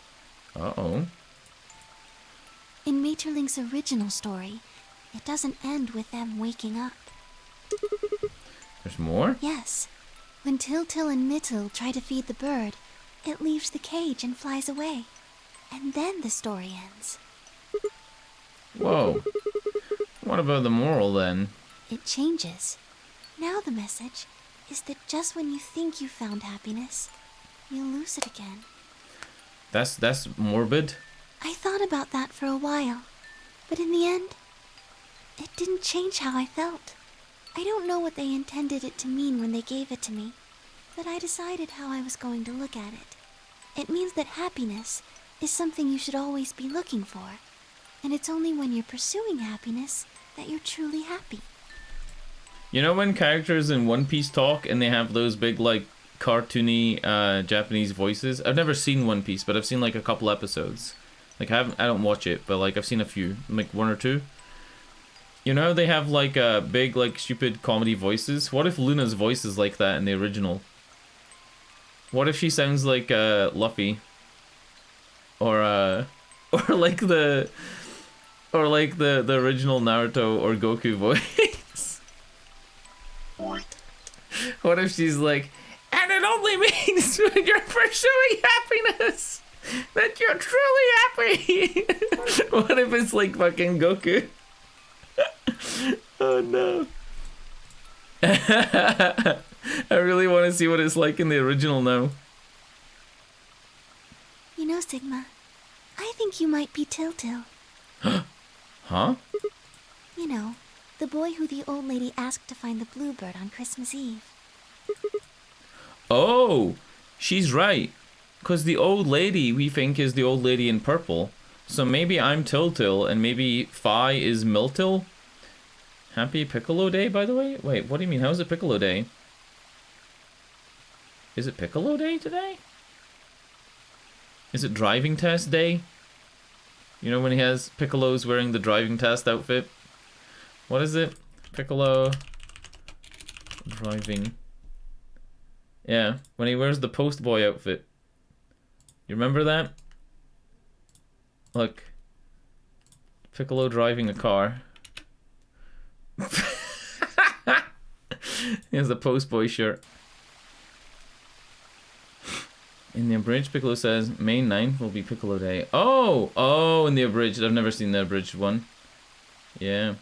Uh-oh. In Maeterlinck's original story, it doesn't end with them waking up. There's more? Yes. When Til and Mittel try to feed the bird, it leaves the cage and flies away. And then the story ends. Whoa. What about the moral then? It changes. Now the message is that just when you think you found happiness, you'll lose it again. That's morbid. I thought about that for a while, but in the end, it didn't change how I felt. I don't know what they intended it to mean when they gave it to me, but I decided how I was going to look at it. It means that happiness is something you should always be looking for, and it's only when you're pursuing happiness that you're truly happy. You know when characters in One Piece talk and they have those big, like, cartoony Japanese voices? I've never seen One Piece, but I've seen, like, a couple episodes. Like, I don't watch it, but, like, I've seen a few, like, one or two. You know, they have, like, big, like, stupid comedy voices. What if Luna's voice is like that in the original? What if she sounds like, Luffy? Or like the original Naruto or Goku voice? What if she's like, and it only means when you're pursuing happiness that you're truly happy? What if it's like fucking Goku? Oh no. I really want to see what it's like in the original now. You know, Sigma, I think you might be Til. Huh? You know, the boy who the old lady asked to find the bluebird on Christmas Eve. Oh, she's right. Because the old lady we think is the old lady in purple. So maybe I'm Til and maybe Phi is Miltil. Happy Piccolo Day, by the way? Wait, what do you mean? How is it Piccolo Day? Is it Piccolo Day today? Is it driving test day? You know when he has Piccolo's wearing the driving test outfit? What is it? Piccolo driving. Yeah, when he wears the post boy outfit. You remember that? Look. Piccolo driving a car. He has the post boy shirt. In the abridged, Piccolo says May 9th will be Piccolo Day. Oh, in the abridged. I've never seen the abridged one. Yeah.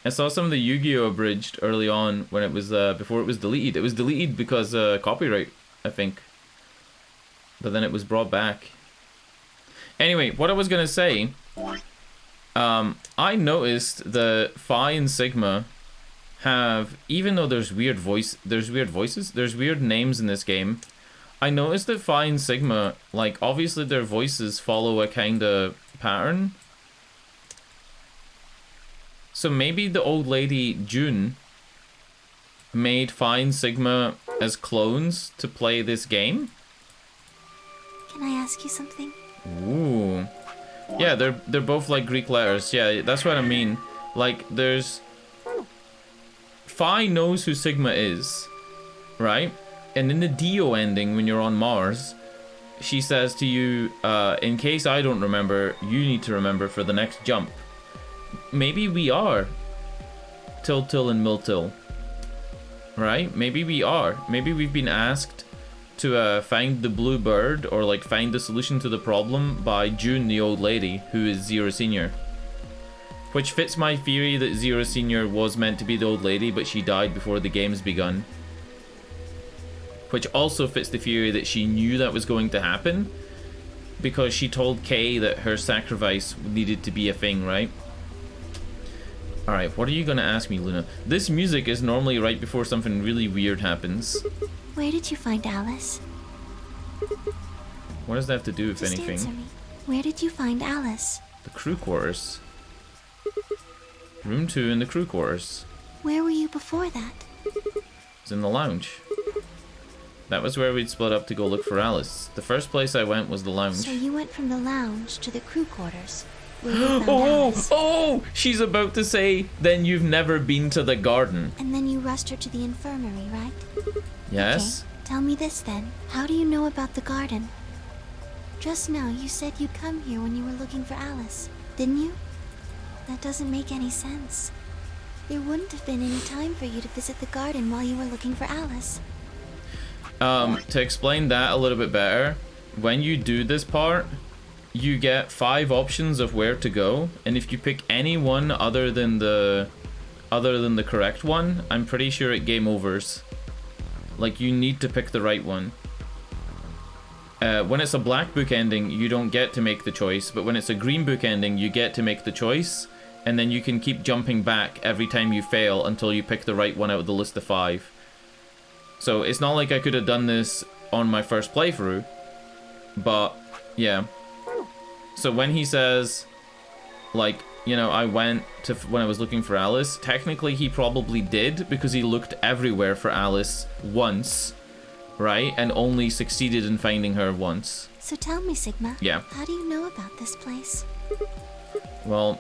I saw some of the Yu-Gi-Oh! Abridged early on when it was, before it was deleted. It was deleted because, copyright, I think. But then it was brought back. Anyway, what I was gonna say, I noticed that Phi and Sigma have, even though there's weird names in this game, I noticed that Phi and Sigma, like, obviously their voices follow a kind of pattern. So maybe the old lady, June, made Phi and Sigma as clones to play this game? Can I ask you something? Ooh. Yeah, they're both like Greek letters. Yeah, that's what I mean. Like, there's... Phi knows who Sigma is, right? And in the Dio ending, when you're on Mars, she says to you, in case I don't remember, you need to remember for the next jump. Maybe we are Til and Miltil, right? Maybe we are. Maybe we've been asked to find the blue bird, or like find the solution to the problem by June, the old lady, who is Zero Senior. Which fits my theory that Zero Senior was meant to be the old lady, but she died before the game's begun. Which also fits the theory that she knew that was going to happen, because she told Kay that her sacrifice needed to be a thing, right? Alright, what are you gonna ask me, Luna? This music is normally right before something really weird happens. Where did you find Alice? What does that have to do with Just anything? answer me. Where did you find Alice? The crew quarters. Room 2 in the crew quarters. Where were you before that? It's in the lounge. That was where we'd split up to go look for Alice. The first place I went was the lounge. So you went from the lounge to the crew quarters, where you found Oh! Alice. Oh! She's about to say, then you've never been to the garden. And then you rushed her to the infirmary, right? Yes? Okay, tell me this then. How do you know about the garden? Just now you said you'd come here when you were looking for Alice, didn't you? That doesn't make any sense. There wouldn't have been any time for you to visit the garden while you were looking for Alice. To explain that a little bit better, when you do this part, you get 5 options of where to go, and if you pick any one other than the correct one, I'm pretty sure it game overs. Like, you need to pick the right one. When it's a black book ending, you don't get to make the choice, but when it's a green book ending, you get to make the choice, and then you can keep jumping back every time you fail until you pick the right one out of the list of 5. So it's not like I could have done this on my first playthrough, but yeah. So when he says, like, you know, I went to when I was looking for Alice, technically he probably did, because he looked everywhere for Alice once, right? And only succeeded in finding her once. So tell me, Sigma. Yeah. How do you know about this place? Well,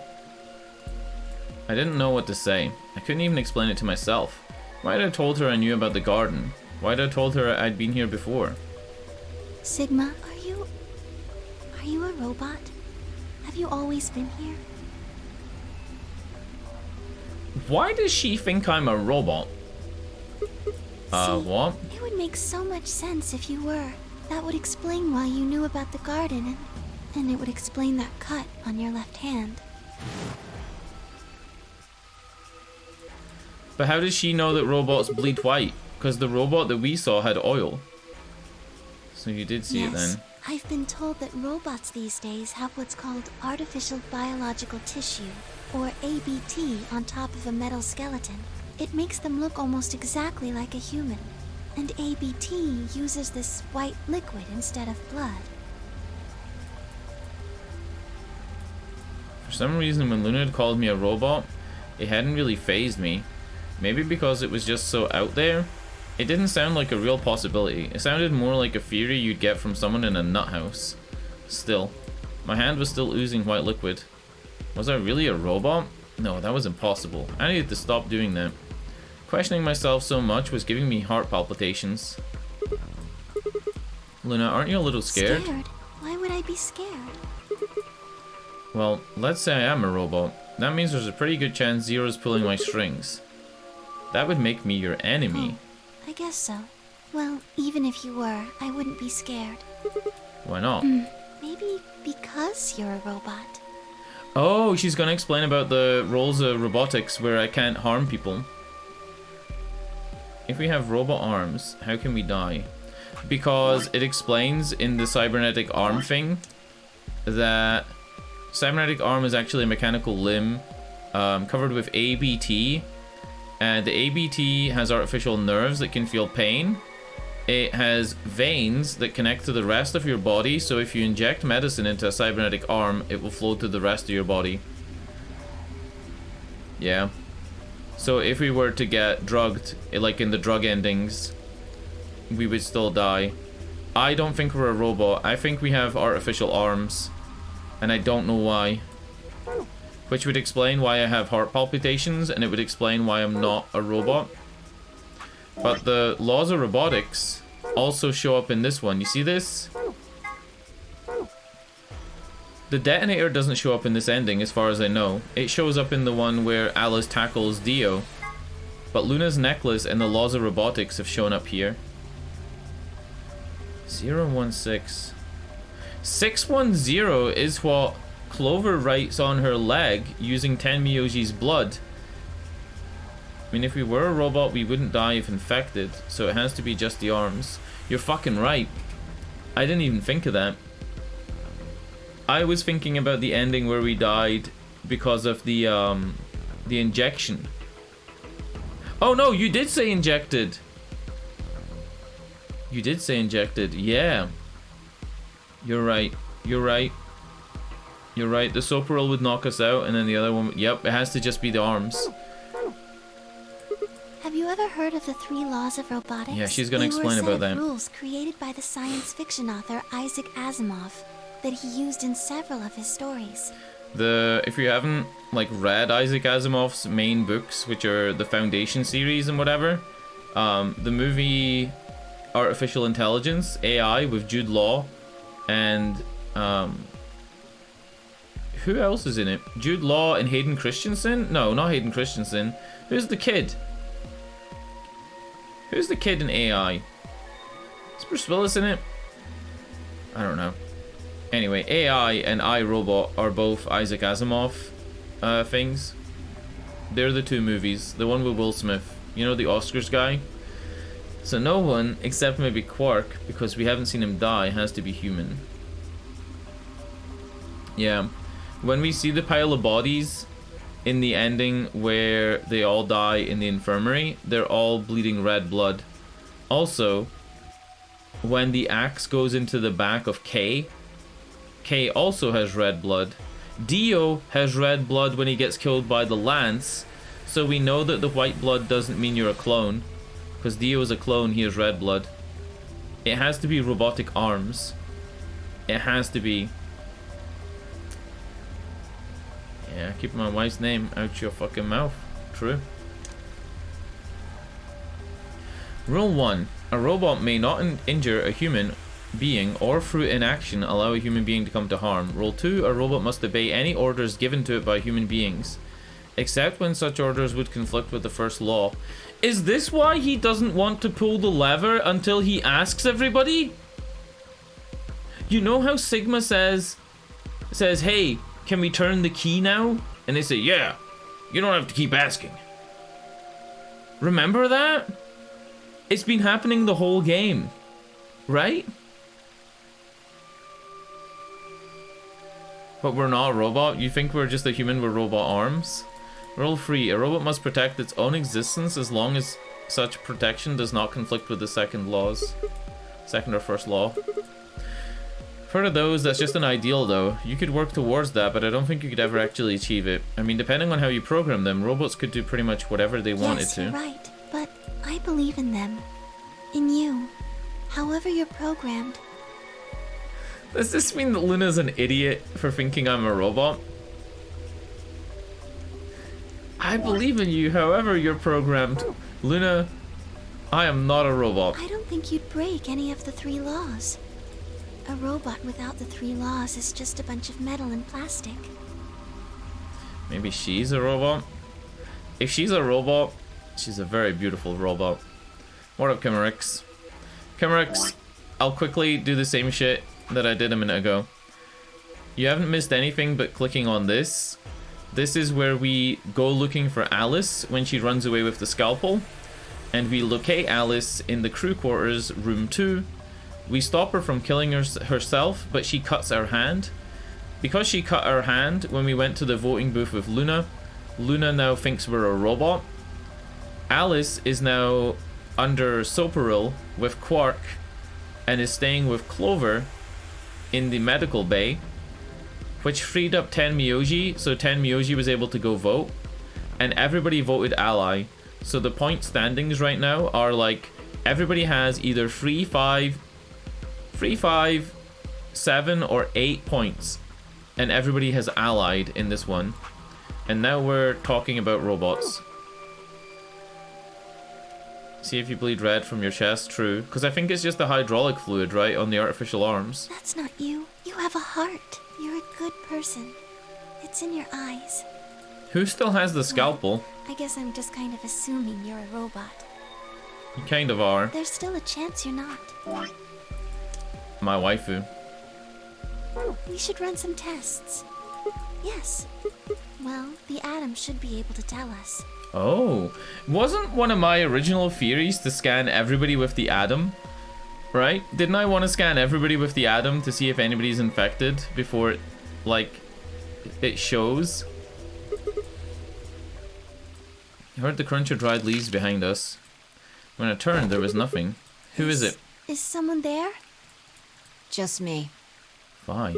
I didn't know what to say. I couldn't even explain it to myself. Why had I told her I knew about the garden? Why had I told her I'd been here before? Sigma, are you a robot? Have you always been here? Why does she think I'm a robot? What? It would make so much sense if you were. That would explain why you knew about the garden, and it would explain that cut on your left hand. But how does she know that robots bleed white? Because the robot that we saw had oil. So you did see it then. I've been told that robots these days have what's called artificial biological tissue, or ABT, on top of a metal skeleton. It makes them look almost exactly like a human. And ABT uses this white liquid instead of blood. For some reason, when Luna had called me a robot, it hadn't really fazed me. Maybe because it was just so out there. It didn't sound like a real possibility. It sounded more like a theory you'd get from someone in a nut house. Still, my hand was still oozing white liquid. Was I really a robot? No, that was impossible. I needed to stop doing that. Questioning myself so much was giving me heart palpitations. Luna, aren't you a little scared? Scared? Why would I be scared? Well, let's say I am a robot. That means there's a pretty good chance Zero's pulling my strings. That would make me your enemy. I guess so. Well, even if you were, I wouldn't be scared. Why not? Maybe because you're a robot. Oh, she's gonna explain about the roles of robotics where I can't harm people. If we have robot arms, how can we die? Because it explains in the cybernetic arm thing that cybernetic arm is actually a mechanical limb covered with ABT, and the ABT has artificial nerves that can feel pain. It has veins that connect to the rest of your body, so if you inject medicine into a cybernetic arm, it will flow to the rest of your body. Yeah. So if we were to get drugged, like in the drug endings, we would still die. I don't think we're a robot. I think we have artificial arms, and I don't know why. Which would explain why I have heart palpitations, and it would explain why I'm not a robot. But the laws of robotics also show up in this one. You see this? The detonator doesn't show up in this ending, as far as I know. It shows up in the one where Alice tackles Dio. But Luna's necklace and the laws of robotics have shown up here. 016. 610 is what Clover writes on her leg using Tenmyoji's blood. I mean, if we were a robot, we wouldn't die if infected, so it has to be just the arms. You're fucking right. I didn't even think of that. I was thinking about the ending where we died because of the injection. Oh no, you did say injected. You did say injected, yeah. You're right, you're right. You're right, the Soparil would knock us out, and then the other one, yep, it has to just be the arms. Have you ever heard of the 3 laws of robotics? Yeah, she's gonna explain about that. They were a set of rules created by the science fiction author Isaac Asimov that he used in several of his stories. If you haven't like read Isaac Asimov's main books, which are the Foundation series and whatever, the movie Artificial Intelligence, AI, with Jude Law, and who else is in it? Jude Law and Hayden Christensen? No, not Hayden Christensen. Who's the kid? Who's the kid in AI? Is Bruce Willis in it? I don't know. Anyway, AI and iRobot are both Isaac Asimov things. They're the 2 movies. The one with Will Smith. You know, the Oscars guy? So no one, except maybe Quark, because we haven't seen him die, has to be human. Yeah. When we see the pile of bodies in the ending where they all die in the infirmary, they're all bleeding red blood. Also, when the axe goes into the back of Kay also has red blood. Dio has red blood when he gets killed by the lance, so we know that the white blood doesn't mean you're a clone, because Dio is a clone, he has red blood. It has to be robotic arms. It has to be. Yeah, keep my wife's name out your fucking mouth. True. Rule 1. A robot may not injure a human being or through inaction allow a human being to come to harm. Rule 2. A robot must obey any orders given to it by human beings, except when such orders would conflict with the first law. Is this why he doesn't want to pull the lever until he asks everybody? You know how Sigma says, hey, can we turn the key now? And they say, yeah, you don't have to keep asking. Remember that? It's been happening the whole game, right? But we're not a robot? You think we're just a human with robot arms? Rule 3. A robot must protect its own existence as long as such protection does not conflict with the second or first law. For those, that's just an ideal though. You could work towards that, but I don't think you could ever actually achieve it. I mean, depending on how you program them, robots could do pretty much whatever they wanted to. Yes, you're right, but I believe in them. In you. However you're programmed. Does this mean that Luna's an idiot for thinking I'm a robot? I believe in you, however you're programmed. Luna, I am not a robot. I don't think you'd break any of the 3 laws. A robot without the 3 laws is just a bunch of metal and plastic. Maybe she's a robot? If she's a robot, she's a very beautiful robot. What up, Chimerix? Chimerix, I'll quickly do the same shit that I did a minute ago. You haven't missed anything but clicking on this. This is where we go looking for Alice when she runs away with the scalpel. And we locate Alice in the crew quarters, room 2. We stop her from killing herself, but she cuts our hand. Because she cut our hand when we went to the voting booth with Luna, Luna now thinks we're a robot. Alice is now under Soparil with Quark and is staying with Clover in the medical bay, which freed up Tenmyoji, so Tenmyoji was able to go vote, and everybody voted ally. So the point standings right now are like, everybody has either 3, 5, 7, or 8 points, and everybody has allied in this one. And now we're talking about robots. See if you bleed red from your chest, true. Because I think it's just the hydraulic fluid, right, on the artificial arms. That's not you. You have a heart. You're a good person. It's in your eyes. Who still has the scalpel? Well, I guess I'm just kind of assuming you're a robot. You kind of are. There's still a chance you're not. my waifu. We should run some tests. Yes. Well, the atom should be able to tell us. Oh, wasn't one of my original theories to scan everybody with the atom? Right? Didn't I want to scan everybody with the atom to see if anybody's infected before it, like, it shows? I heard the crunch of dried leaves behind us. When I turned, there was nothing. Who is it? Is someone there? Just me. Fine.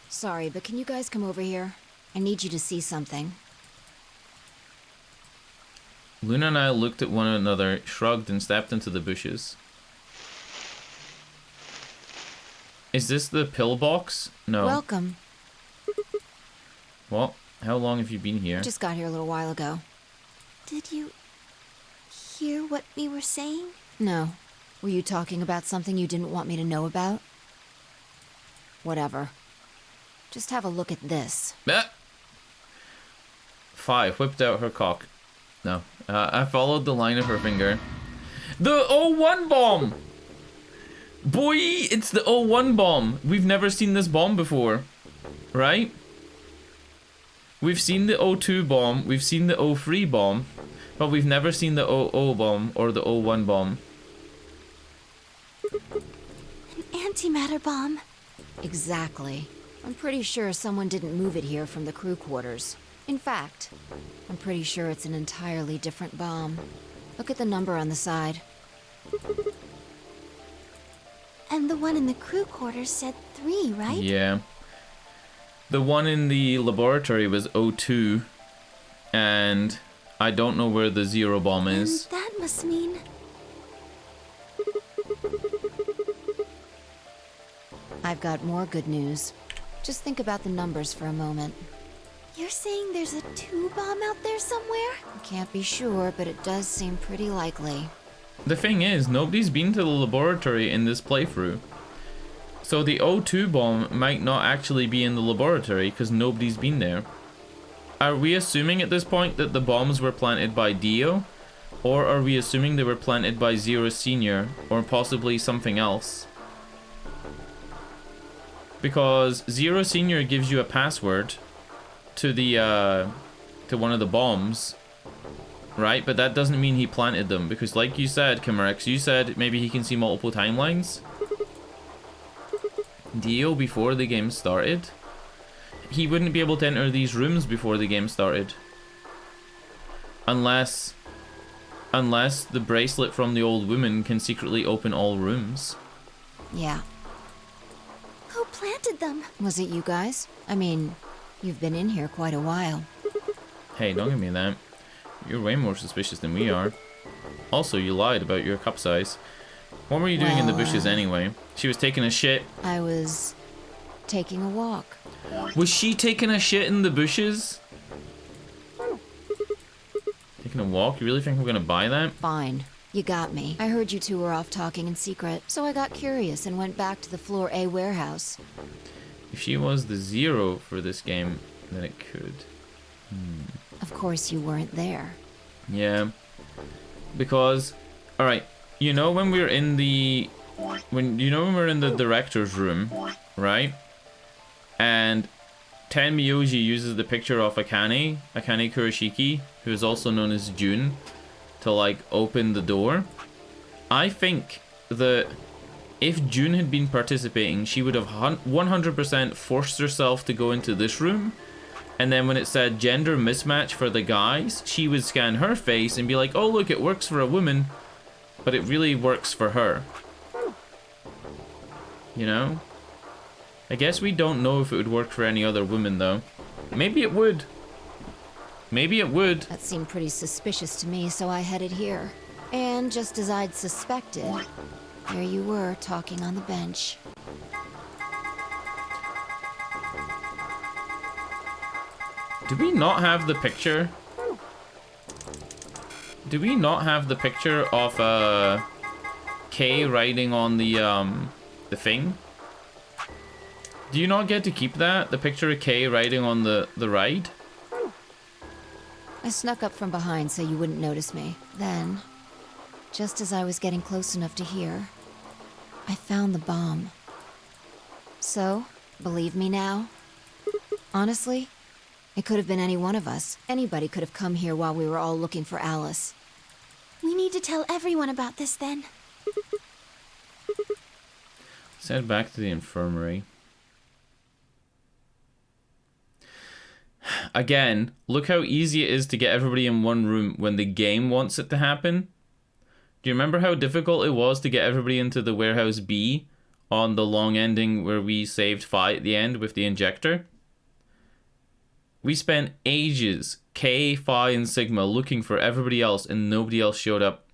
Sorry, but can you guys come over here? I need you to see something. Luna and I looked at one another, shrugged, and stepped into the bushes. Is this the pillbox? No. Welcome. What? How long have you been here? Just got here a little while ago. Did you hear what we were saying? No. Were you talking about something you didn't want me to know about? Whatever. Just have a look at this. Ah! Five whipped out her cock. No. I followed the line of her finger. The O1 bomb! Boy, it's the O1 bomb. We've never seen this bomb before. Right? We've seen the O2 bomb, we've seen the O3 bomb, but we've never seen the OO bomb or the O1 bomb. An antimatter bomb. Exactly. I'm pretty sure someone didn't move it here from the crew quarters. In fact, I'm pretty sure it's an entirely different bomb. Look at the number on the side. And the one in the crew quarters said 3, right? Yeah. The one in the laboratory was O2, and I don't know where the 0 bomb is. And that must mean... I've got more good news. Just think about the numbers for a moment. You're saying there's a 2 bomb out there somewhere? I can't be sure, but it does seem pretty likely. The thing is, nobody's been to the laboratory in this playthrough. So the O2 bomb might not actually be in the laboratory because nobody's been there. Are we assuming at this point that the bombs were planted by Dio? Or are we assuming they were planted by Zero Senior or possibly something else? Because Zero Senior gives you a password to the to one of the bombs, right? But that doesn't mean he planted them, because like you said, Chimerix, you said maybe he can see multiple timelines. Dio, before the game started, he wouldn't be able to enter these rooms before the game started. Unless the bracelet from the old woman can secretly open all rooms. Yeah. Who planted them? Was it you guys? I mean, you've been in here quite a while. Hey, don't give me that. You're way more suspicious than we are. Also, you lied about your cup size. What were you doing in the bushes anyway? She was taking a shit. I was taking a walk. Was she taking a shit in the bushes? Taking a walk? You really think I'm gonna buy that? Fine. You got me. I heard you two were off talking in secret, so I got curious and went back to the Floor A warehouse. If she was the 0 for this game, then it could. Of course you weren't there. Yeah. Because, alright, you know when we're in the... when we're in the director's room, right? And Tenmyoji uses the picture of Akane Kurashiki, who is also known as June, to like open the door. I think that if June had been participating, she would have 100% forced herself to go into this room, and then when it said gender mismatch for the guys, she would scan her face and be like, oh look, it works for a woman, but it really works for her. You know? I guess we don't know if it would work for any other woman though. Maybe it would. Maybe it would. That seemed pretty suspicious to me, so I headed here. And just as I'd suspected, there you were, talking on the bench. Do we not have the picture? Do we not have the picture of Kay riding on the thing? Do you not get to keep that? The picture of Kay riding on the ride? I snuck up from behind so you wouldn't notice me. Then, just as I was getting close enough to hear, I found the bomb. So, believe me now? Honestly, it could have been any one of us. Anybody could have come here while we were all looking for Alice. We need to tell everyone about this then. Let's head back to the infirmary. Again, look how easy it is to get everybody in one room when the game wants it to happen. Do you remember how difficult it was to get everybody into the warehouse B on the long ending where we saved Phi at the end with the injector? We spent ages, K, Phi, and Sigma, looking for everybody else, and nobody else showed up.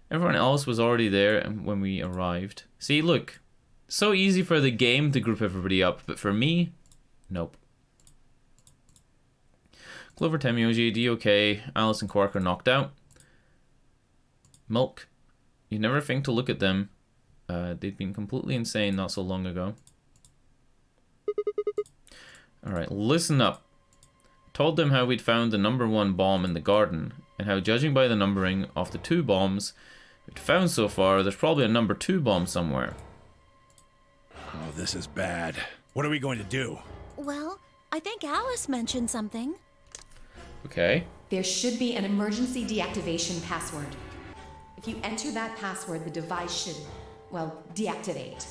Everyone else was already there when we arrived. See, look. So easy for the game to group everybody up, but for me, nope. Clover, Temioji, DOK, Alice and Quark are knocked out. Milk. You never think to look at them. They'd been completely insane not so long ago. Alright, listen up. Told them how we'd found the #1 bomb in the garden, and how judging by the numbering of the 2 bombs we'd found so far, there's probably a #2 bomb somewhere. Oh, this is bad. What are we going to do? Well, I think Alice mentioned something. Okay. There should be an emergency deactivation password. If you enter that password, the device should, well, deactivate.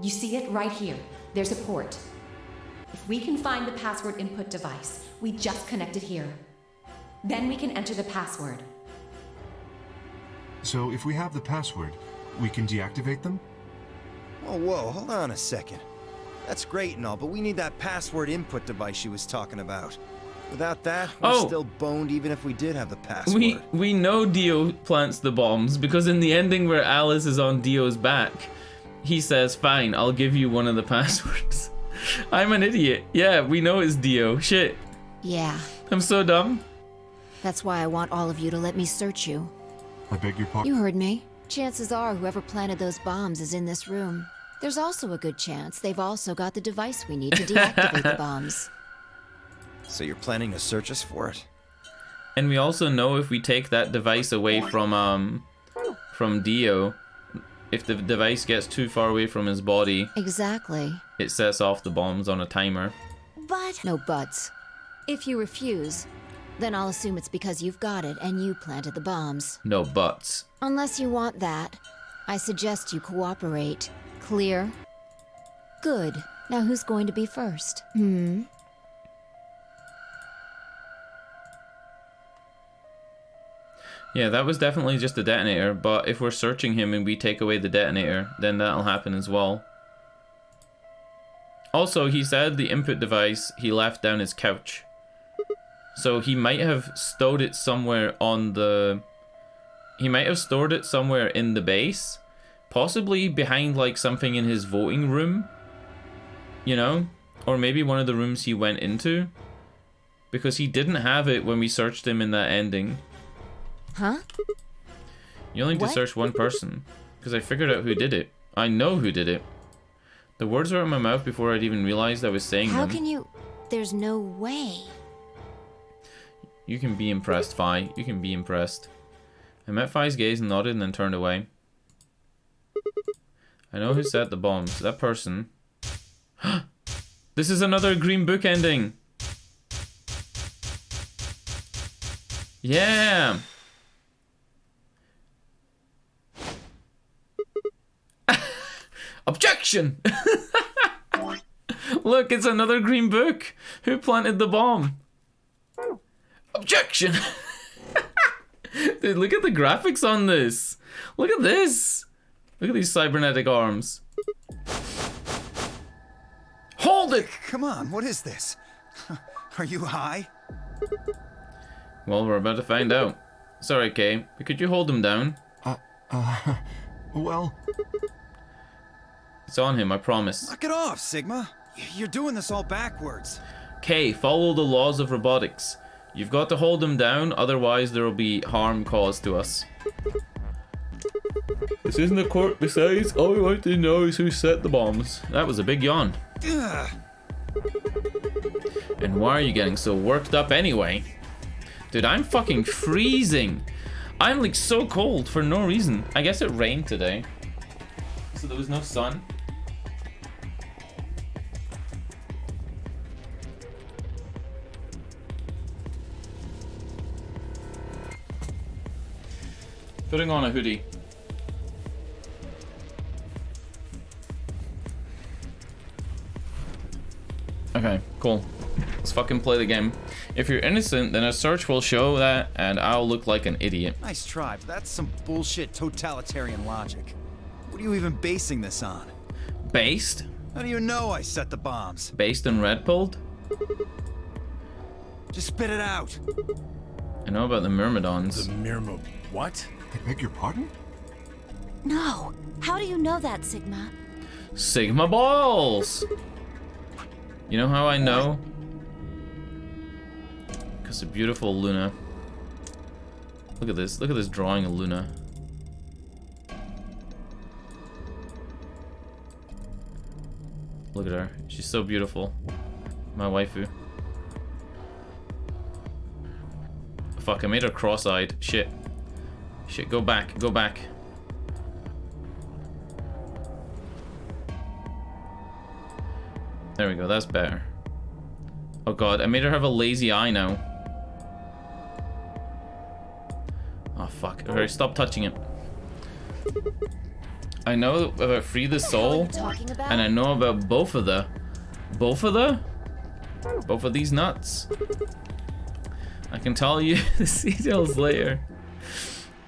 You see it right here. There's a port. If we can find the password input device, we just connect it here. Then we can enter the password. So if we have the password, we can deactivate them? Oh, whoa, hold on a second. That's great and all, but we need that password input device she was talking about. Without that, we're still boned even if we did have the password. We know Dio plants the bombs, because in the ending where Alice is on Dio's back, he says, fine, I'll give you one of the passwords. I'm an idiot. Yeah, we know it's Dio. Shit. Yeah. I'm so dumb. That's why I want all of you to let me search you. I beg your pardon? You heard me. Chances are whoever planted those bombs is in this room. There's also a good chance they've also got the device we need to deactivate the bombs. So you're planning to search us for it? And we also know if we take that device away from Dio, if the device gets too far away from his body, exactly, it sets off the bombs on a timer. But no buts. If you refuse, then I'll assume it's because you've got it and you planted the bombs. No buts. Unless you want that, I suggest you cooperate. Clear? Good. Now who's going to be first? Yeah, that was definitely just a detonator, but if we're searching him and we take away the detonator, then that'll happen as well. Also, he said the input device he left down his couch. So he might have stowed it somewhere on the... He might have stored it somewhere in the base. Possibly behind like something in his voting room. You know? Or maybe one of the rooms he went into. Because he didn't have it when we searched him in that ending. Huh? You only need to search one person. Because I figured out who did it. I know who did it. The words were in my mouth before I'd even realized I was saying them. How can you... There's no way. You can be impressed, Phi. You can be impressed. I met Phi's gaze and nodded and then turned away. I know who set the bombs. That person. This is another Green Book ending. Yeah. Objection! Look, it's another Green Book. Who planted the bomb? Objection! Dude, look at the graphics on this. Look at this. Look at these cybernetic arms. Hold it! Come on, what is this? Are you high? Well, we're about to find out. Sorry, Kay, but could you hold him down? Well... It's on him, I promise. Knock it off, Sigma. You're doing this all backwards. Kay, follow the laws of robotics. You've got to hold him down, otherwise there will be harm caused to us. This isn't a court, besides, all we want to know is who set the bombs. That was a big yawn. Ugh. And why are you getting so worked up anyway? Dude, I'm fucking freezing. I'm like so cold for no reason. I guess it rained today, so there was no sun. Putting on a hoodie. Okay, cool. Let's fucking play the game. If you're innocent, then a search will show that, and I'll look like an idiot. Nice try, but that's some bullshit totalitarian logic. What are you even basing this on? Based? How do you know I set the bombs? Based and red pilled? Just spit it out. I know about the Myrmidons. The Myrmo... what? I beg your pardon? No. How do you know that, Sigma? Sigma balls! You know how I know? Because of beautiful Luna. Look at this. Look at this drawing of Luna. Look at her. She's so beautiful. My waifu. Fuck, I made her cross-eyed. Shit. Shit, go back. Go back. There we go, that's better. Oh god, I made her have a lazy eye now. Oh fuck, alright, stop touching it. I know about Free the Soul, and I know about both of these nuts. I can tell you the details later.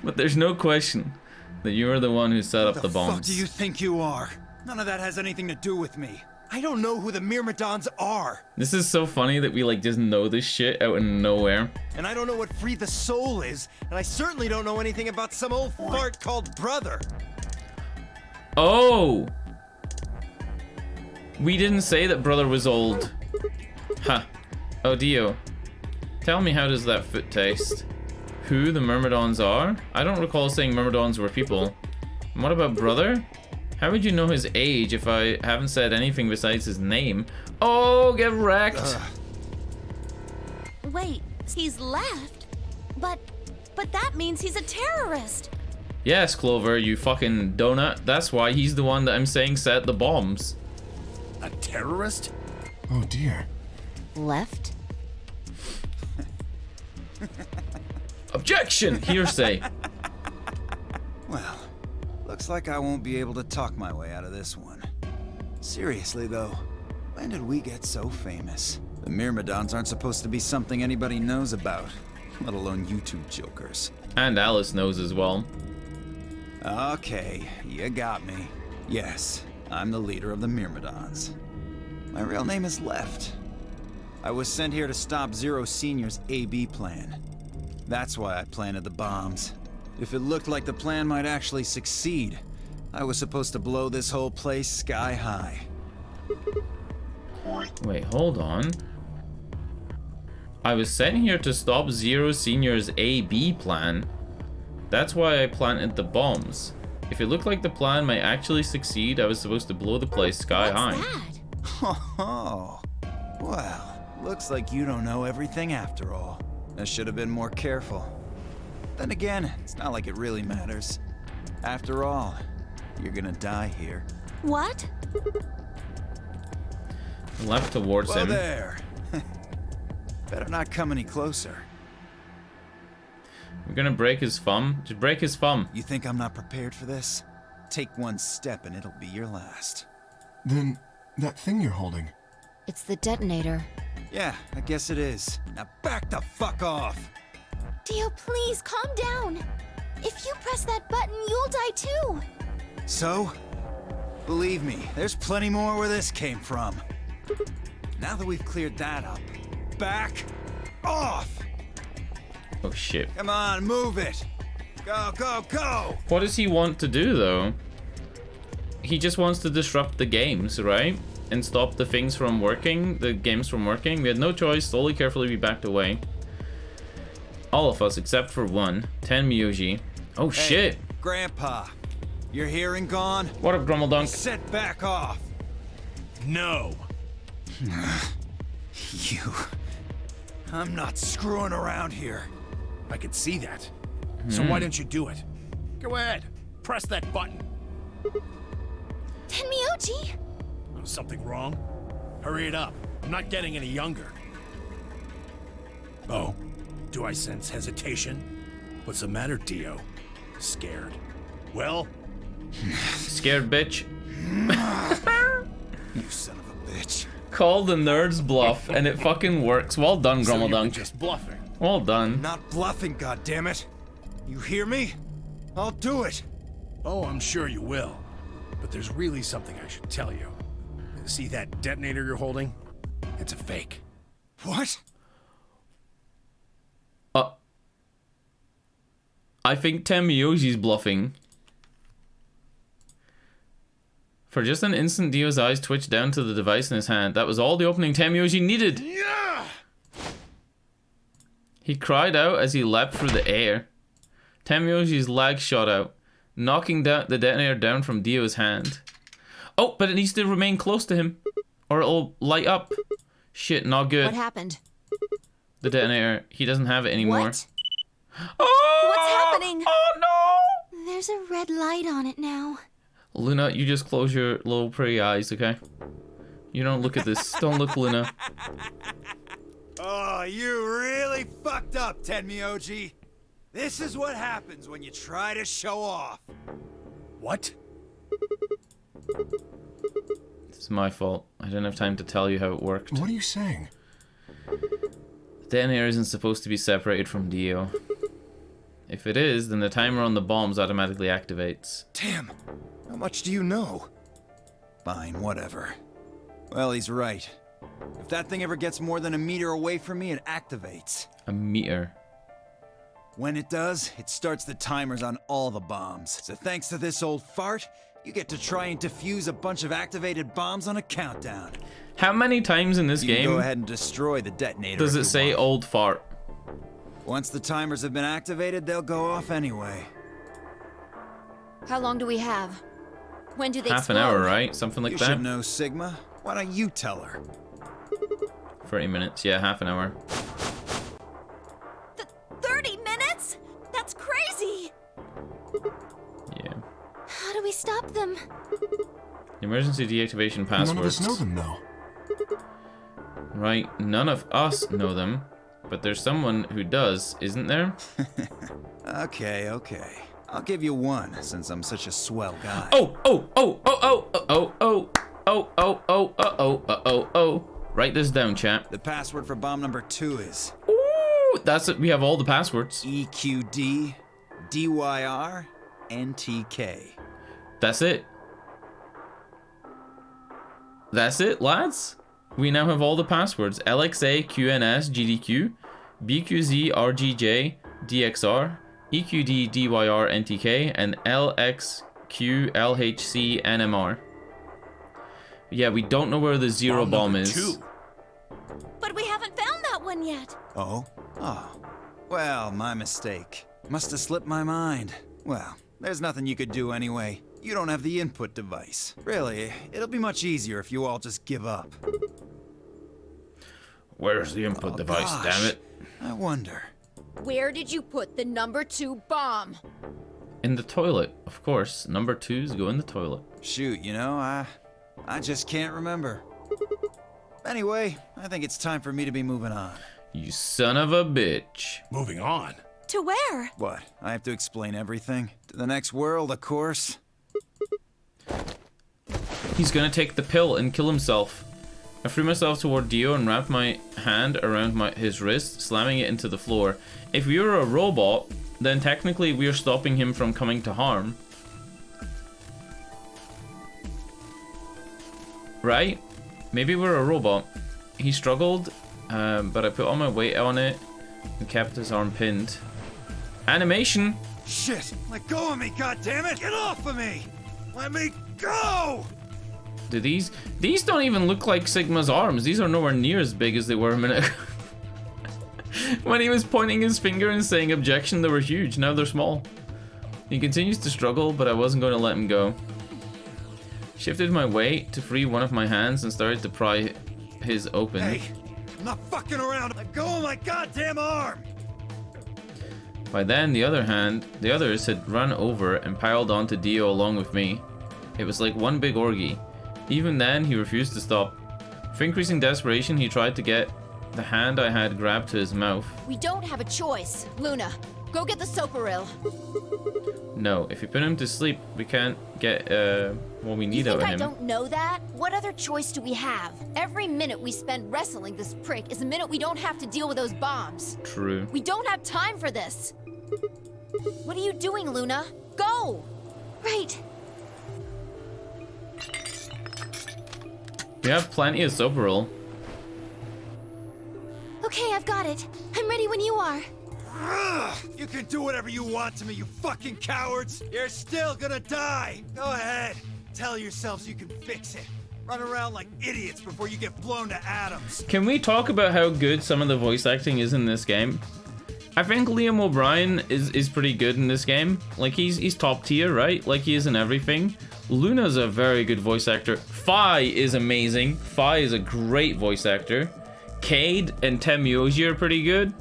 But there's no question that you are the one who set up the bombs. Who the fuck do you think you are? None of that has anything to do with me. I don't know who the Myrmidons are. This is so funny that we like just know this shit out of nowhere. And I don't know what Free the Soul is, and I certainly don't know anything about some old fart called Brother. Oh! We didn't say that Brother was old. Huh. Oh, Dio. Tell me, how does that foot taste? Who the Myrmidons are? I don't recall saying Myrmidons were people. And what about Brother? How would you know his age if I haven't said anything besides his name? Oh, get wrecked! Wait, he's left? But that means he's a terrorist. Yes, Clover, you fucking donut. That's why he's the one that I'm saying set the bombs. A terrorist? Oh dear. Left? Objection! Hearsay. Well, looks like I won't be able to talk my way out of this one. Seriously though, when did we get so famous? The Myrmidons aren't supposed to be something anybody knows about, let alone you two jokers. And Alice knows as well. Okay, you got me. Yes, I'm the leader of the Myrmidons. My real name is Left. I was sent here to stop Zero Senior's AB plan. That's why I planted the bombs. If it looked like the plan might actually succeed, I was supposed to blow this whole place sky high. Wait, hold on. I was sent here to stop Zero Senior's AB plan. That's why I planted the bombs. If it looked like the plan might actually succeed, I was supposed to blow the place sky high. Oh, well, looks like you don't know everything after all. I should have been more careful. Then again, it's not like it really matters. After all, you're gonna die here. What? Left towards him. There. Better not come any closer. We're gonna break his thumb. Just break his thumb. You think I'm not prepared for this? Take one step and it'll be your last. Then, that thing you're holding. It's the detonator. Yeah, I guess it is. Now back the fuck off! Dio, please, calm down. If you press that button, you'll die too. So? Believe me, there's plenty more where this came from. Now that we've cleared that up, back off! Oh shit. Come on, move it! Go, go, go! What does he want to do though? He just wants to disrupt the games, right? And stop the things from working, the games from working. We had no choice, slowly, carefully we backed away. All of us, except for one, Ten Miyoji. Oh hey, shit! Grandpa, you're here and gone? What up, Grummeldunk? Set back off! No! You... I'm not screwing around here. I could see that. So why don't you do it? Go ahead. Press that button. Tenmyoji! Oh, something wrong? Hurry it up. I'm not getting any younger. Oh, do I sense hesitation? What's the matter, Dio? Scared. Well, Scared bitch. You son of a bitch. Call the nerd's bluff, and it fucking works. Well done, so you were Grummeldunk. just bluffing. Well done. Not bluffing, goddammit. You hear me? I'll do it. Oh, I'm sure you will. But there's really something I should tell you. See that detonator you're holding? It's a fake. What? I think Tenmyoji's bluffing. For just an instant, Dio's eyes twitched down to the device in his hand. That was all the opening Tenmyoji needed. Yeah! He cried out as he leapt through the air. Tenmyoji's leg shot out, knocking the detonator down from Dio's hand. Oh, but it needs to remain close to him, or it'll light up. Shit, not good. What happened? The detonator, he doesn't have it anymore. What? Oh! What's happening? Oh no! There's a red light on it now. Luna, you just close your little pretty eyes, okay? You don't look at this. Don't look, Luna. Oh, you really fucked up, Tenmyoji. This is what happens when you try to show off. What? It's my fault. I didn't have time to tell you how it worked. What are you saying? The detonator isn't supposed to be separated from Dio. If it is, then the timer on the bombs automatically activates. Damn. How much do you know? Fine, whatever. Well, he's right. If that thing ever gets more than a meter away from me, it activates. A meter. When it does, it starts the timers on all the bombs. So thanks to this old fart, you get to try and defuse a bunch of activated bombs on a countdown. How many times in this You can game go ahead and destroy the detonator. does if it you say want. old fart? Once the timers have been activated, they'll go off anyway. How long do we have? When do they Half an explode? hour, right? Something like You that? should know, Sigma. Why don't you tell her? 30 minutes. Yeah, half an hour. 30 minutes? That's crazy! Yeah. How do we stop them? Emergency deactivation None of passwords. us know them, though. Right, none of us know them. But there's someone who does, isn't there? Okay. I'll give you one, since I'm such a swell guy. Oh. Write this down, chat. The password for bomb number 2 is Ooh, that's it. We have all the passwords. EQD DYR NTK. That's it. That's it, lads. We now have all the passwords. LXA, QNS, GDQ, BQZ, RGJ, DXR, EQD, DYR, NTK, and LXQ, LHC, NMR. Yeah, we don't know where the zero bomb is. 2. But we haven't found that one yet. Oh? Well, my mistake. Must have slipped my mind. Well, there's nothing you could do anyway. You don't have the input device. Really, it'll be much easier if you all just give up. Where's the input device, gosh. damn it? I wonder. Where did you put the number 2 bomb? In the toilet, of course. Number 2s go in the toilet. Shoot, you know, I just can't remember. Anyway, I think it's time for me to be moving on. You son of a bitch. Moving on. To where? What? I have to explain everything? To the next world, of course. He's gonna take the pill and kill himself. I threw myself toward Dio and wrapped my hand around his wrist, slamming it into the floor. If we were a robot, then technically we are stopping him from coming to harm. Right? Maybe we're a robot. He struggled, but I put all my weight on it and kept his arm pinned. Animation! Shit! Let go of me, goddammit! Get off of me! Let me go! Do these don't even look like Sigma's arms. These are nowhere near as big as they were a minute ago. When he was pointing his finger and saying objection, they were huge. Now they're small. He continues to struggle, but I wasn't going to let him go. Shifted my weight to free one of my hands and started to pry his open. Hey, I'm not fucking around. Let go of my goddamn arm! By then, the others had run over and piled onto Dio along with me. It was like one big orgy. Even then, he refused to stop. With increasing desperation, he tried to get the hand I had grabbed to his mouth. We don't have a choice. Luna, Go get the soparil. No, if you put him to sleep, we can't get what we need You out think of I him. don't know that? What other choice do we have? Every minute we spend wrestling this prick is a minute we don't have to deal with those bombs. True. We don't have time for this. What are you doing, Luna? Go! Right. We have plenty of soparil. Okay, I've got it. I'm ready when you are. You can do whatever you want to me, you fucking cowards! You're still gonna die! Go ahead! Tell yourselves you can fix it. Run around like idiots before you get blown to atoms. Can we talk about how good some of the voice acting is in this game? I think Liam O'Brien is pretty good in this game. Like, he's top tier, right? Like, he is in everything. Luna's a very good voice actor. Fi is amazing. Fi is a great voice actor. Cade and Temyoji are pretty good.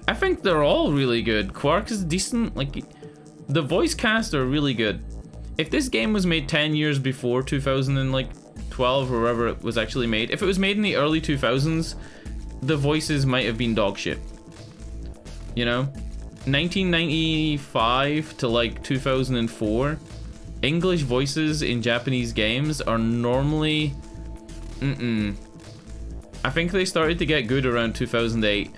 I think they're all really good. Quark is decent. Like, the voice cast are really good. If this game was made 10 years before 2012 or wherever it was actually made, if it was made in the early 2000s, the voices might have been dog shit. You know? 1995 to like 2004, English voices in Japanese games are normally... I think they started to get good around 2008.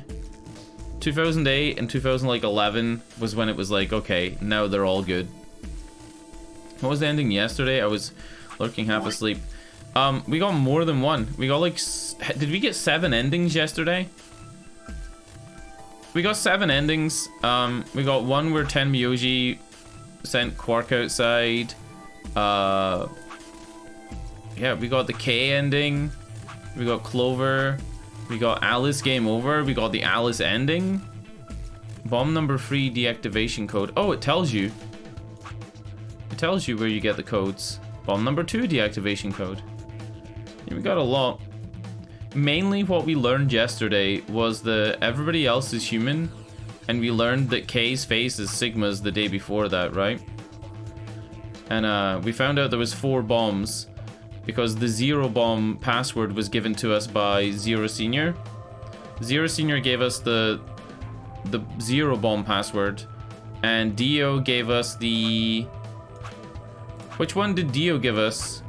2008 and 2011 was when it was like, okay, now they're all good. What was the ending yesterday? I was lurking half asleep. We got more than one. We got like... Did we get 7 endings yesterday? We got 7 endings. We got one where Tenmyoji sent Quark outside. Yeah, we got the K ending. We got Clover. We got Alice game over. We got the Alice ending. Bomb number 3 deactivation code. Oh, it tells you. It tells you where you get the codes. Bomb number 2 deactivation code. Yeah, we got a lot. Mainly what we learned yesterday was that everybody else is human, and we learned that K's face is Sigma's the day before that, right? And we found out there was 4 bombs because the Zero Bomb password was given to us by Zero Senior. Zero Senior gave us the Zero Bomb password, and Dio gave us the... Which one did Dio give us?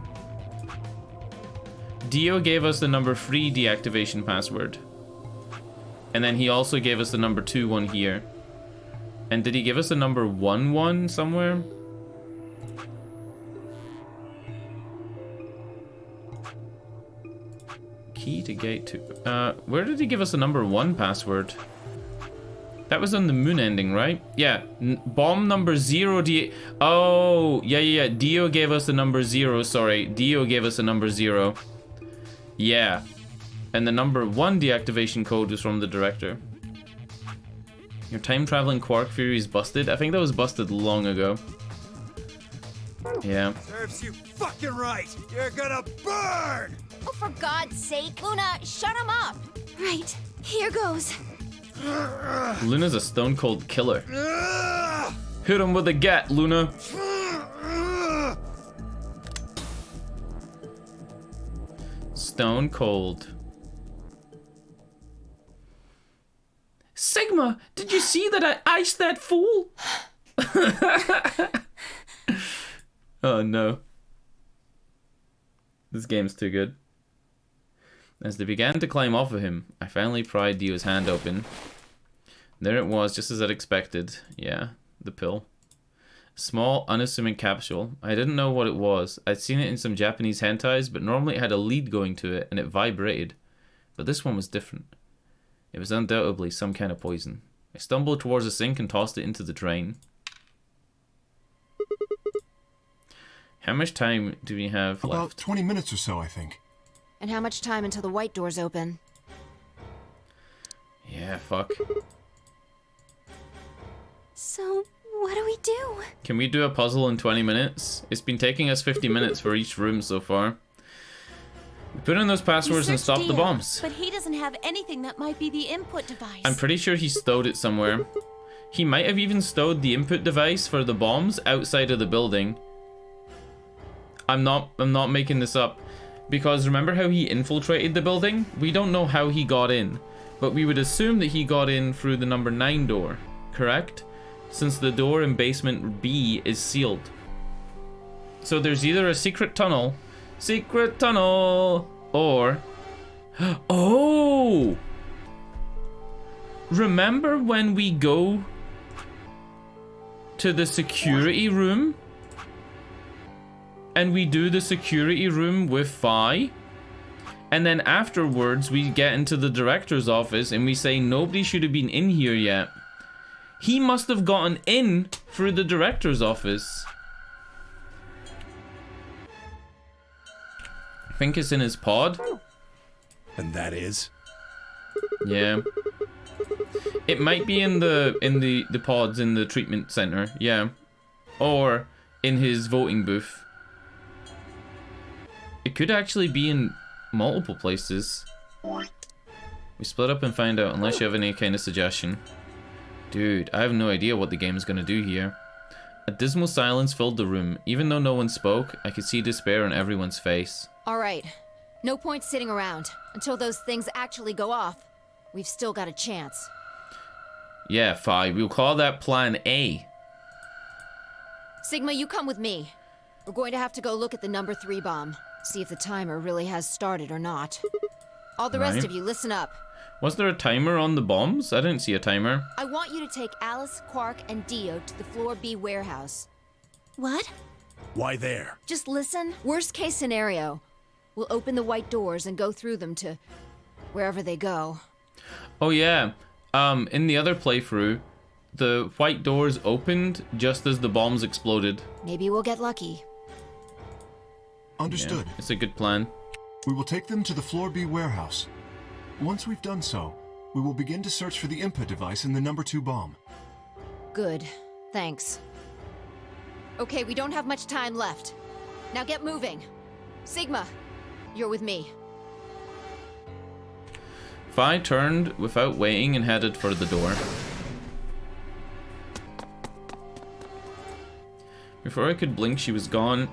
Dio gave us the number 3 deactivation password. And then he also gave us the number 2 one here. And did he give us the number 1 one somewhere? Key to gate 2. Where did he give us the number 1 password? That was on the moon ending, right? Yeah, bomb number 0 Oh, yeah. Dio gave us the number 0, sorry. Dio gave us the number 0. Yeah. And the number 1 deactivation code was from the director. Your time-traveling Quark theory is busted? I think that was busted long ago. Yeah. Serves you fucking right! You're gonna burn! Oh, for God's sake, Luna, shut him up! Right. Here goes. Luna's a stone-cold killer. Hit him with a gat, Luna. Stone cold. Sigma, did you see that I iced that fool? Oh no. This game's too good. As they began to climb off of him, I finally pried Dio's hand open. There it was, just as I'd expected. Yeah, the pill. Small, unassuming capsule. I didn't know what it was. I'd seen it in some Japanese hentais, but normally it had a lead going to it, and it vibrated. But this one was different. It was undoubtedly some kind of poison. I stumbled towards the sink and tossed it into the drain. How much time do we have left? About 20 minutes or so, I think. And how much time until the white doors open? Yeah, fuck. So, what do we do? Can we do a puzzle in 20 minutes? It's been taking us 50 minutes for each room so far. Put in those passwords and stop the bombs. But he doesn't have anything that might be the input device. I'm pretty sure he stowed it somewhere. He might have even stowed the input device for the bombs outside of the building. I'm not making this up. Because remember how he infiltrated the building? We don't know how he got in. But we would assume that he got in through the number 9 door. correct? Since the door in basement B is sealed. So there's either a secret tunnel, or... Oh! Remember when we go to the security room? And we do the security room with Phi? And then afterwards we get into the director's office and we say nobody should have been in here yet. He must have gotten in through the director's office. I think it's in his pod. And that is? Yeah. It might be in the pods in the treatment center, yeah. Or in his voting booth. It could actually be in multiple places. We split up and find out unless you have any kind of suggestion. Dude, I have no idea what the game is gonna do here. A dismal silence filled the room. Even though no one spoke, I could see despair on everyone's face. All right. No point sitting around. Until those things actually go off, we've still got a chance. Yeah, Phi, we'll call that Plan A. Sigma, you come with me. We're going to have to go look at the number 3 bomb. See if the timer really has started or not. All the rest of you, listen up. Was there a timer on the bombs? I didn't see a timer. I want you to take Alice, Quark, and Dio to the Floor B warehouse. What? Why there? Just listen. Worst case scenario. We'll open the white doors and go through them to wherever they go. Oh yeah. In the other playthrough, the white doors opened just as the bombs exploded. Maybe we'll get lucky. Understood. Yeah, it's a good plan. We will take them to the Floor B warehouse. Once we've done so, we will begin to search for the input device in the number 2 bomb. Good. Thanks. Okay, we don't have much time left. Now get moving. Sigma, you're with me. Phi turned without waiting and headed for the door. Before I could blink, she was gone.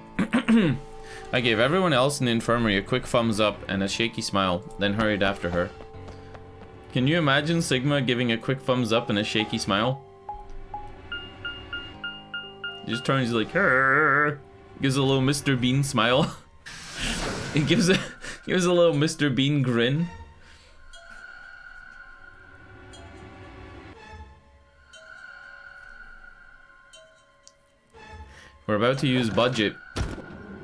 I gave everyone else in the infirmary a quick thumbs up and a shaky smile, then hurried after her. Can you imagine Sigma giving a quick thumbs up and a shaky smile? He just turns like, "Arr!" Gives a little Mr. Bean smile. He gives a little Mr. Bean grin. We're about to use budget,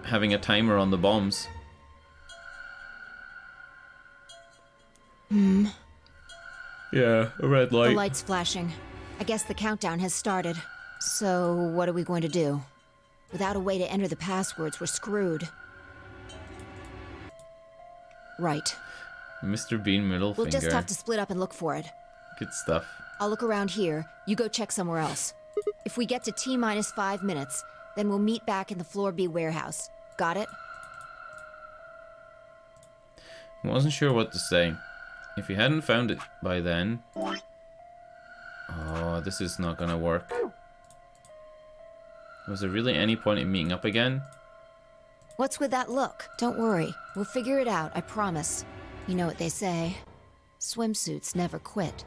having a timer on the bombs. Yeah, a red light. The light's flashing. I guess the countdown has started. So, what are we going to do? Without a way to enter the passwords, we're screwed. Right. Mr. Bean middle We'll finger. just have to split up and look for it. Good stuff. I'll look around here. You go check somewhere else. If we get to T-minus 5 minutes, then we'll meet back in the Floor B warehouse. Got it? I wasn't sure what to say. If you hadn't found it by then... Oh, this is not gonna work. Was there really any point in meeting up again? What's with that look? Don't worry. We'll figure it out, I promise. You know what they say. Swimsuits never quit.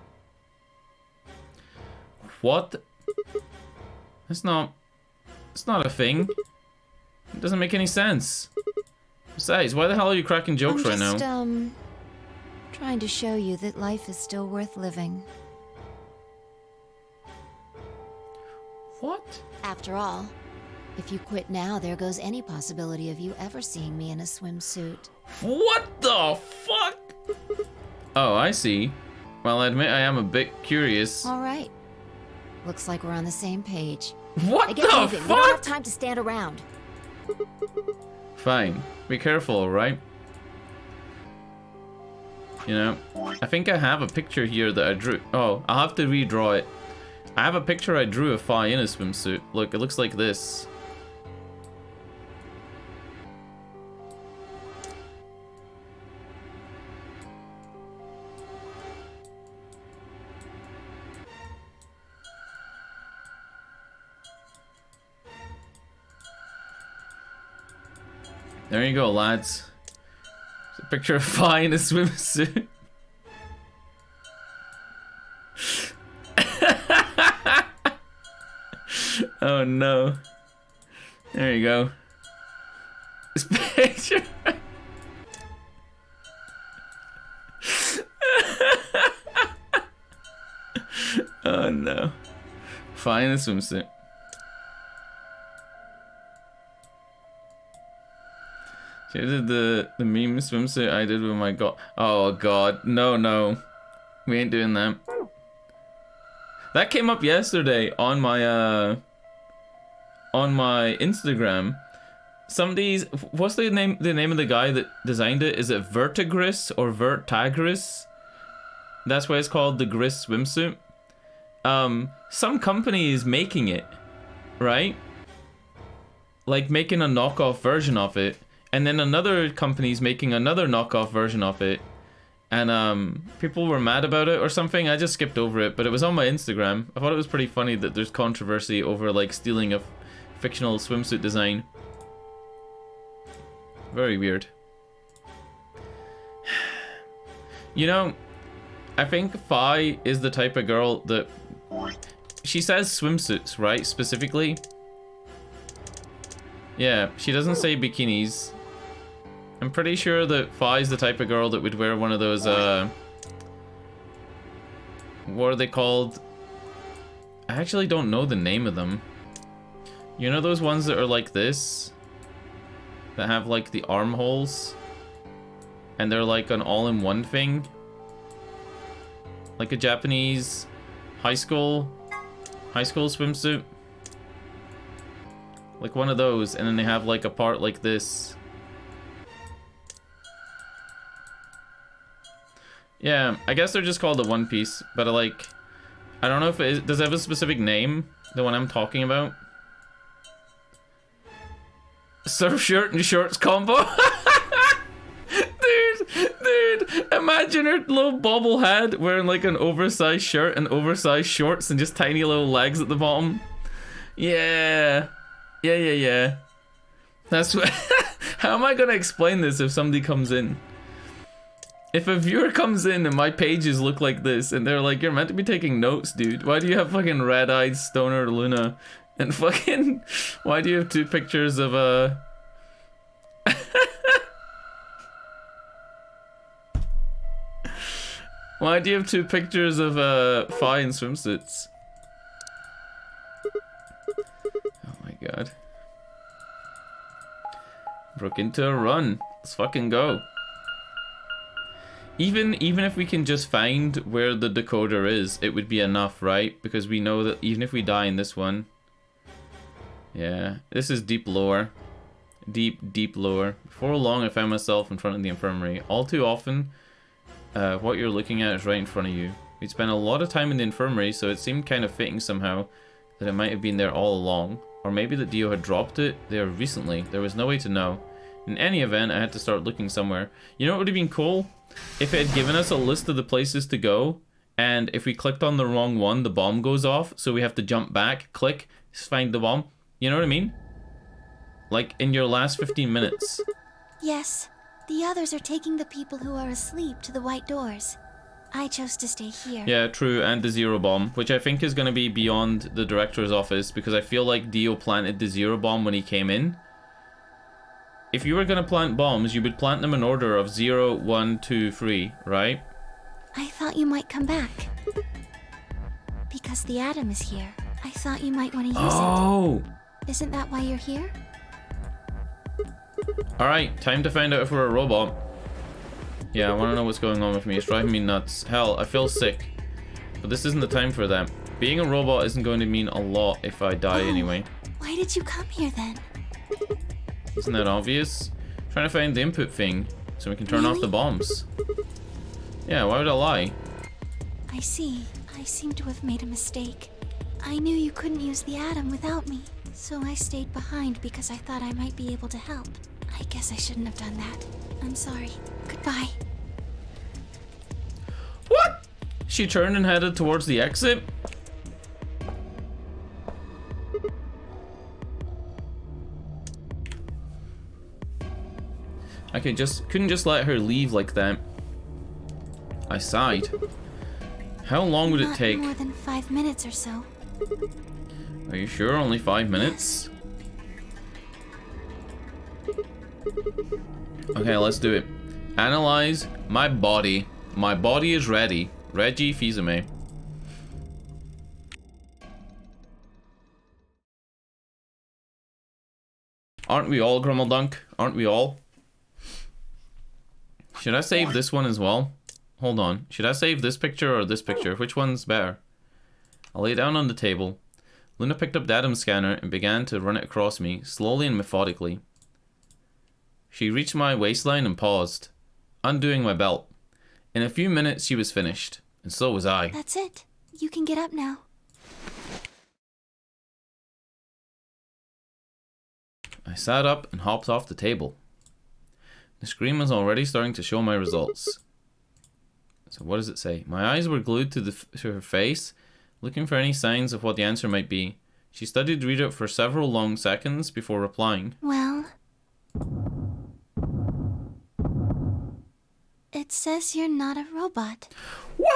What? It's not a thing. It doesn't make any sense. Besides, why the hell are you cracking jokes right now? Trying to show you that life is still worth living. What? After all, if you quit now, there goes any possibility of you ever seeing me in a swimsuit. What the fuck? Oh, I see. Well, I admit I am a bit curious. All right. Looks like we're on the same page. What the fuck? We don't have time to stand around. Fine. Be careful, alright? You know, I think I have a picture here that I drew. Oh, I'll have to redraw it. I have a picture I drew of Phi in a swimsuit. Look, it looks like this. There you go, lads. It's a picture of Phi in a swimsuit. Oh no. There you go. This picture. Oh no. Fine, a swimsuit. She did the meme swimsuit I did with my god. Oh god, no. We ain't doing that. That came up yesterday on my Instagram. Somebody's, what's the name of the guy that designed it? Is it Vertigris or Vertagris? That's why it's called the Gris swimsuit. Some company is making it, right? Like making a knockoff version of it, and then another company's making another knockoff version of it, and people were mad about it or something. I just skipped over it, but it was on my Instagram. I thought it was pretty funny that there's controversy over like stealing a fictional swimsuit design. Very weird. You know, I think Fi is the type of girl that she says swimsuits, right? Specifically. Yeah, she doesn't say bikinis. I'm pretty sure that Fi is the type of girl that would wear one of those, what are they called? I actually don't know the name of them. You know those ones that are like this? That have like the armholes? And they're like an all-in-one thing? Like a Japanese high school swimsuit? Like one of those, and then they have like a part like this. Yeah, I guess they're just called a one piece, but I don't know if it is, does it have a specific name? The one I'm talking about? Surf shirt and shorts combo? Dude, imagine her little bobble head wearing like an oversized shirt and oversized shorts and just tiny little legs at the bottom. Yeah. That's what. How am I gonna explain this if somebody comes in? If a viewer comes in and my pages look like this and they're like, you're meant to be taking notes, dude. Why do you have fucking red-eyed stoner Luna? And fucking, why do you have two pictures of why do you have two pictures of Fi in swimsuits? Oh my god. Broke into a run. Let's fucking go. Even if we can just find where the decoder is, it would be enough, right? Because we know that even if we die in this one. Yeah, this is deep lore. Deep lore. Before long, I found myself in front of the infirmary. All too often, what you're looking at is right in front of you. We'd spent a lot of time in the infirmary, so it seemed kind of fitting somehow that it might have been there all along. Or maybe that Dio had dropped it there recently. There was no way to know. In any event, I had to start looking somewhere. You know what would have been cool? If it had given us a list of the places to go, and if we clicked on the wrong one, the bomb goes off, so we have to jump back, click, find the bomb. You know what I mean? Like in your last 15 minutes. Yes, the others are taking the people who are asleep to the white doors. I chose to stay here. Yeah, true, and the zero bomb, which I think is going to be beyond the director's office, because I feel like Dio planted the zero bomb when he came in. If you were going to plant bombs, you would plant them in order of 0, 1, 2, 3, right? I thought you might come back. Because the atom is here. I thought you might want to use it. Isn't that why you're here? Alright, time to find out if we're a robot. Yeah, I want to know what's going on with me. It's driving me nuts. Hell, I feel sick. But this isn't the time for that. Being a robot isn't going to mean a lot if I die anyway. Why did you come here then? Isn't that obvious? Trying to find the input thing so we can turn off the bombs. Yeah, why would I lie? I see. I seem to have made a mistake. I knew you couldn't use the atom without me, so I stayed behind because I thought I might be able to help. I guess I shouldn't have done that. I'm sorry. Goodbye. What? She turned and headed towards the exit? I couldn't just let her leave like that. I sighed. How long would it take? Not more than 5 minutes or so. Are you sure? Only 5 minutes? Okay, let's do it. Analyze my body. My body is ready. Reggie Fils-Aimé. Aren't we all, Grummeldunk? Aren't we all? Should I save this one as well? Hold on. Should I save this picture or this picture? Which one's better? I lay down on the table. Luna picked up the Atom scanner and began to run it across me, slowly and methodically. She reached my waistline and paused, undoing my belt. In a few minutes, she was finished, and so was I. That's it. You can get up now. I sat up and hopped off the table. The screen was already starting to show my results. So what does it say? My eyes were glued to her face, looking for any signs of what the answer might be. She studied the readout for several long seconds before replying. Well, it says you're not a robot. Wow!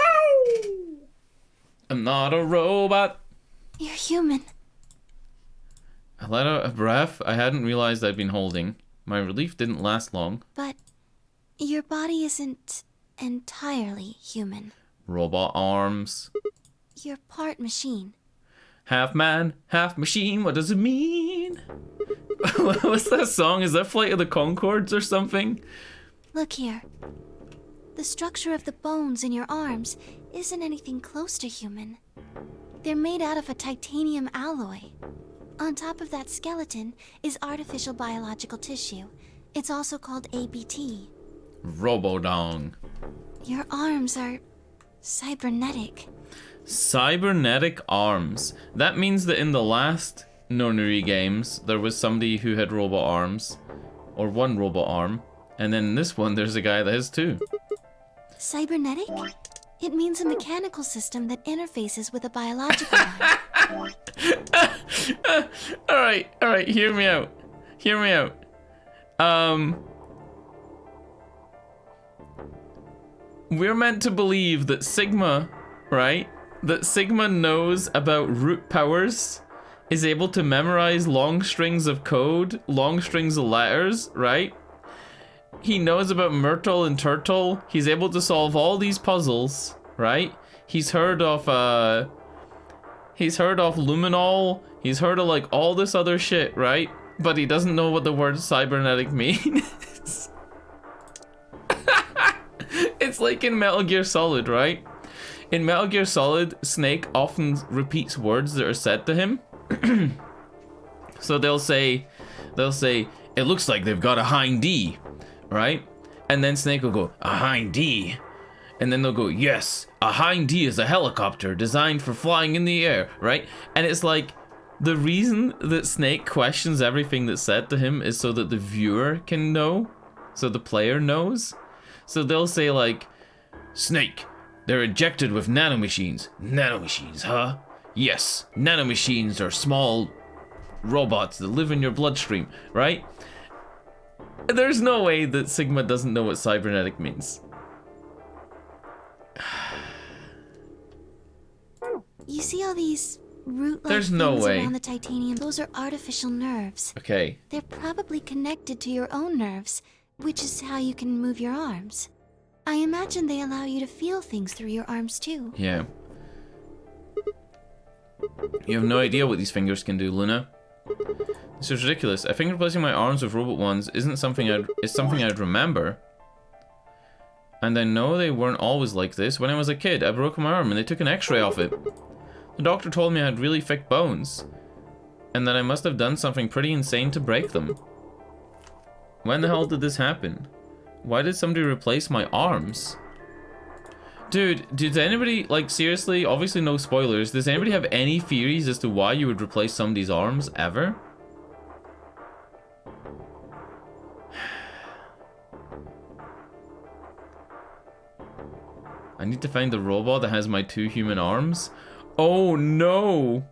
I'm not a robot. You're human. I let out a breath I hadn't realized I'd been holding. My relief didn't last long. But your body isn't entirely human. Robot arms. You're part machine. Half man, half machine, what does it mean? What's that song? Is that Flight of the Conchords or something? Look here. The structure of the bones in your arms isn't anything close to human. They're made out of a titanium alloy. On top of that skeleton is artificial biological tissue. It's also called ABT. Robodong. Your arms are cybernetic. Cybernetic arms. That means that in the last nonary games, there was somebody who had robot arms. Or one robot arm. And then in this one, there's a guy that has two. Cybernetic? It means a mechanical system that interfaces with a biological one. Alright, hear me out. Hear me out. We're meant to believe that Sigma, right? That Sigma knows about root powers, is able to memorize long strings of code, long strings of letters, right? He knows about Myrtle and Turtle. He's able to solve all these puzzles, right? He's heard of luminol. He's heard of like all this other shit, right? But he doesn't know what the word cybernetic means. It's like in Metal Gear Solid, right? In Metal Gear Solid, Snake often repeats words that are said to him. So they'll say, it looks like they've got a hind D, right? And then Snake will go, a hind D. And then they'll go, yes, a hind D is a helicopter designed for flying in the air, right? And it's like, the reason that Snake questions everything that's said to him is so that the viewer can know, so the player knows. So they'll say like, Snake, they're injected with nanomachines. Nanomachines, huh? Yes, nanomachines are small robots that live in your bloodstream, right? There's no way that Sigma doesn't know what cybernetic means. You see all these root-like There's no things way. around the titanium? Those are artificial nerves. Okay. They're probably connected to your own nerves, which is how you can move your arms. I imagine they allow you to feel things through your arms too. Yeah. You have no idea what these fingers can do, Luna. This is ridiculous. I think replacing my arms with robot ones isn't something I'd remember. And I know they weren't always like this. When I was a kid, I broke my arm and they took an x-ray off it. The doctor told me I had really thick bones. And that I must have done something pretty insane to break them. When the hell did this happen? Why did somebody replace my arms? Dude, does anybody, like, seriously, obviously no spoilers, does anybody have any theories as to why you would replace somebody's arms, ever? I need to find the robot that has my 2 human arms. Oh no!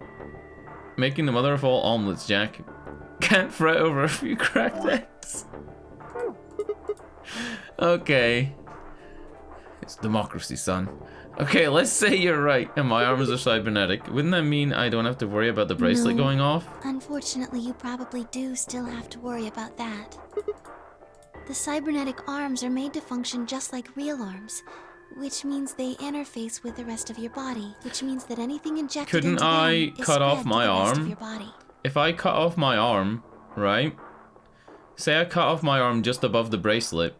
Making the mother of all omelets, Jack. Can't fret over a few cracked eggs. Okay. It's democracy, son. Okay, let's say you're right and my arms are cybernetic. Wouldn't that mean I don't have to worry about the bracelet No. going off? Unfortunately, you probably do still have to worry about that. The cybernetic arms are made to function just like real arms, which means they interface with the rest of your body, which means that anything injected Couldn't into them I is cut off spread to my the rest of arm? your body. If I cut off my arm, right? Say I cut off my arm just above the bracelet.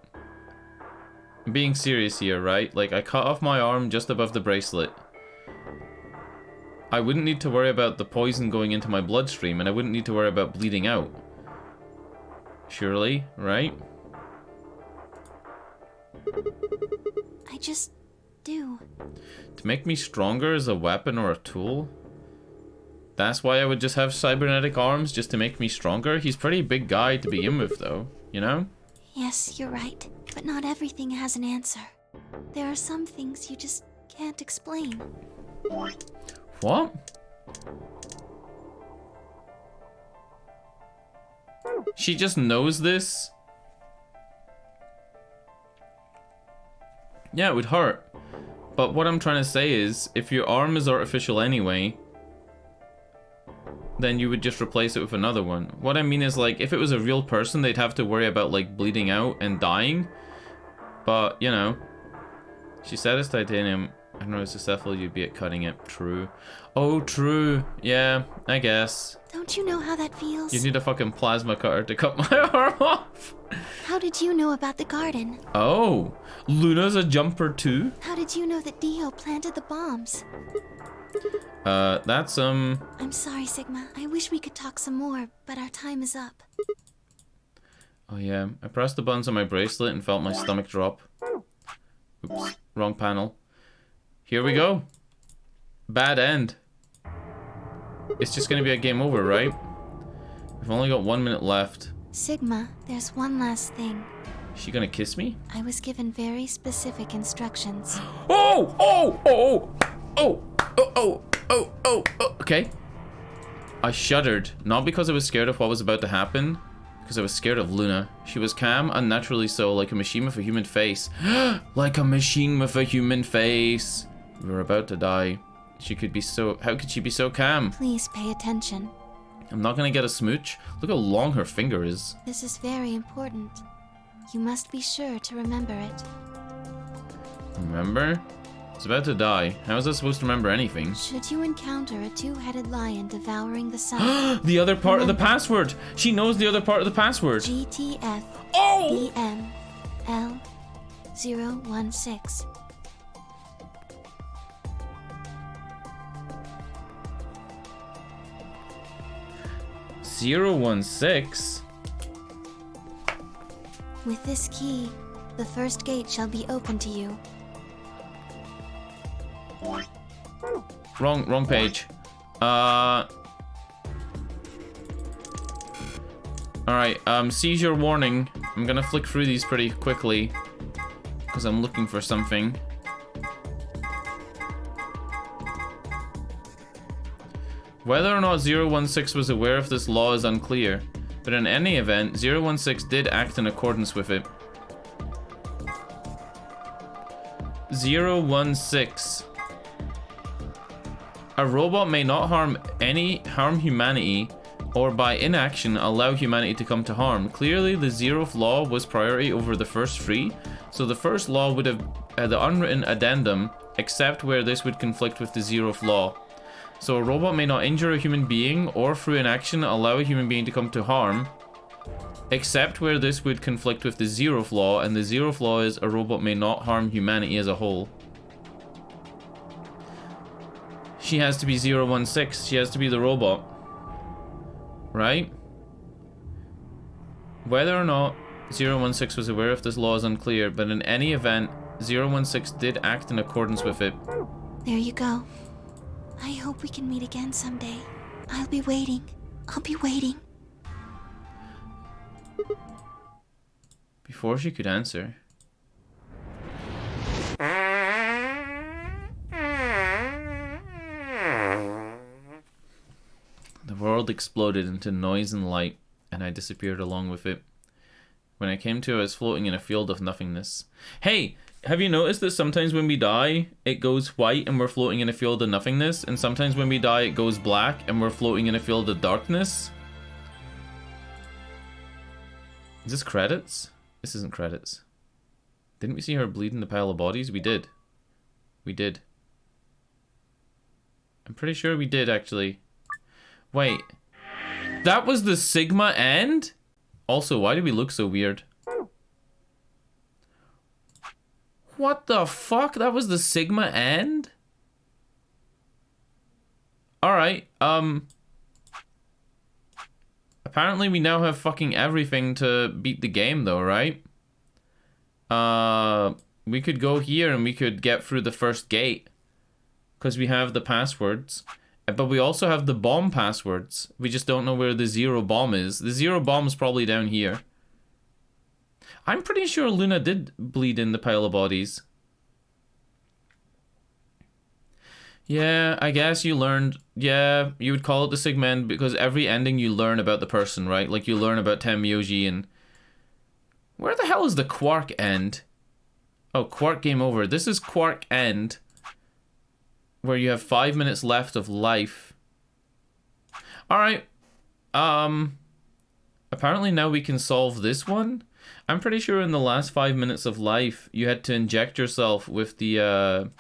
I'm being serious here, right? Like, I cut off my arm just above the bracelet. I wouldn't need to worry about the poison going into my bloodstream, and I wouldn't need to worry about bleeding out. Surely, right? I just do. To make me stronger as a weapon or a tool? That's why I would just have cybernetic arms, just to make me stronger? He's a pretty big guy to begin with, though, you know? Yes, you're right. But not everything has an answer. There are some things you just can't explain. What? She just knows this? Yeah, it would hurt. But what I'm trying to say is, if your arm is artificial anyway, then you would just replace it with another one. What I mean is, like, if it was a real person, they'd have to worry about, like, bleeding out and dying. But, you know, she said it's titanium. I don't know, it's successful, you'd be at cutting it. True. Oh, true. Yeah, I guess. Don't you know how that feels? You need a fucking plasma cutter to cut my arm off. How did you know about the garden? Oh, Luna's a jumper too? How did you know that Dio planted the bombs? That's, I'm sorry, Sigma. I wish we could talk some more, but our time is up. Oh yeah, I pressed the buttons on my bracelet and felt my stomach drop. Oops, wrong panel. Here we go. Bad end. It's just gonna be a game over, right? We've only got 1 minute left. Sigma, there's one last thing. Is she gonna kiss me? I was given very specific instructions. Oh! Oh! Oh! Oh! Oh! Oh! Oh! Oh! Oh! Okay. I shuddered, not because I was scared of what was about to happen, because I was scared of Luna. She was calm, unnaturally so, like a machine with a human face. Like a machine with a human face. We were about to die. She could be so... How could she be so calm? Please pay attention. I'm not gonna get a smooch. Look how long her finger is. This is very important. You must be sure to remember it. Remember? It's about to die. How is I supposed to remember anything? Should you encounter a two-headed lion devouring the sun... The other part of the password! She knows the other part of the password! GTF Oh! BM L016. .016? With this key, the first gate shall be open to you. Wrong page. Alright, seizure warning. I'm gonna flick through these pretty quickly, because I'm looking for something. Whether or not 016 was aware of this law is unclear, but in any event, 016 did act in accordance with it. 016. A robot may not harm humanity, or by inaction allow humanity to come to harm. Clearly, the 0th law was priority over the first 3, so the first law would have the unwritten addendum, except where this would conflict with the 0th law. So a robot may not injure a human being, or through inaction allow a human being to come to harm, except where this would conflict with the 0th law, and the 0th law is a robot may not harm humanity as a whole. She has to be 016. She has to be the robot. Right? Whether or not 016 was aware of this law is unclear, but in any event, 016 did act in accordance with it. There you go. I hope we can meet again someday. I'll be waiting. I'll be waiting. Before she could answer. The world exploded into noise and light, and I disappeared along with it. When I came to, I was floating in a field of nothingness. Hey, Have you noticed that sometimes when we die, it goes white and we're floating in a field of nothingness, and sometimes when we die, it goes black and we're floating in a field of darkness? Is this credits? This isn't credits. Didn't we see her bleed in the pile of bodies? We did. We did. I'm pretty sure we did, actually. Wait. That was the Sigma end? Also, why do we look so weird? What the fuck? That was the Sigma end? Alright, apparently we now have fucking everything to beat the game though, right? We could go here and we could get through the first gate. Because we have the passwords. But we also have the bomb passwords. We just don't know where the 0 bomb is. The 0 bomb is probably down here. I'm pretty sure Luna did bleed in the pile of bodies. Yeah, I guess you learned... Yeah, you would call it the Sigma end because every ending you learn about the person, right? Like you learn about Tenmyoji and... Where the hell is the Quark end? Oh, Quark game over. This is Quark end. Where you have 5 minutes left of life. Alright. Apparently now we can solve this one. I'm pretty sure in the last 5 minutes of life, you had to inject yourself with the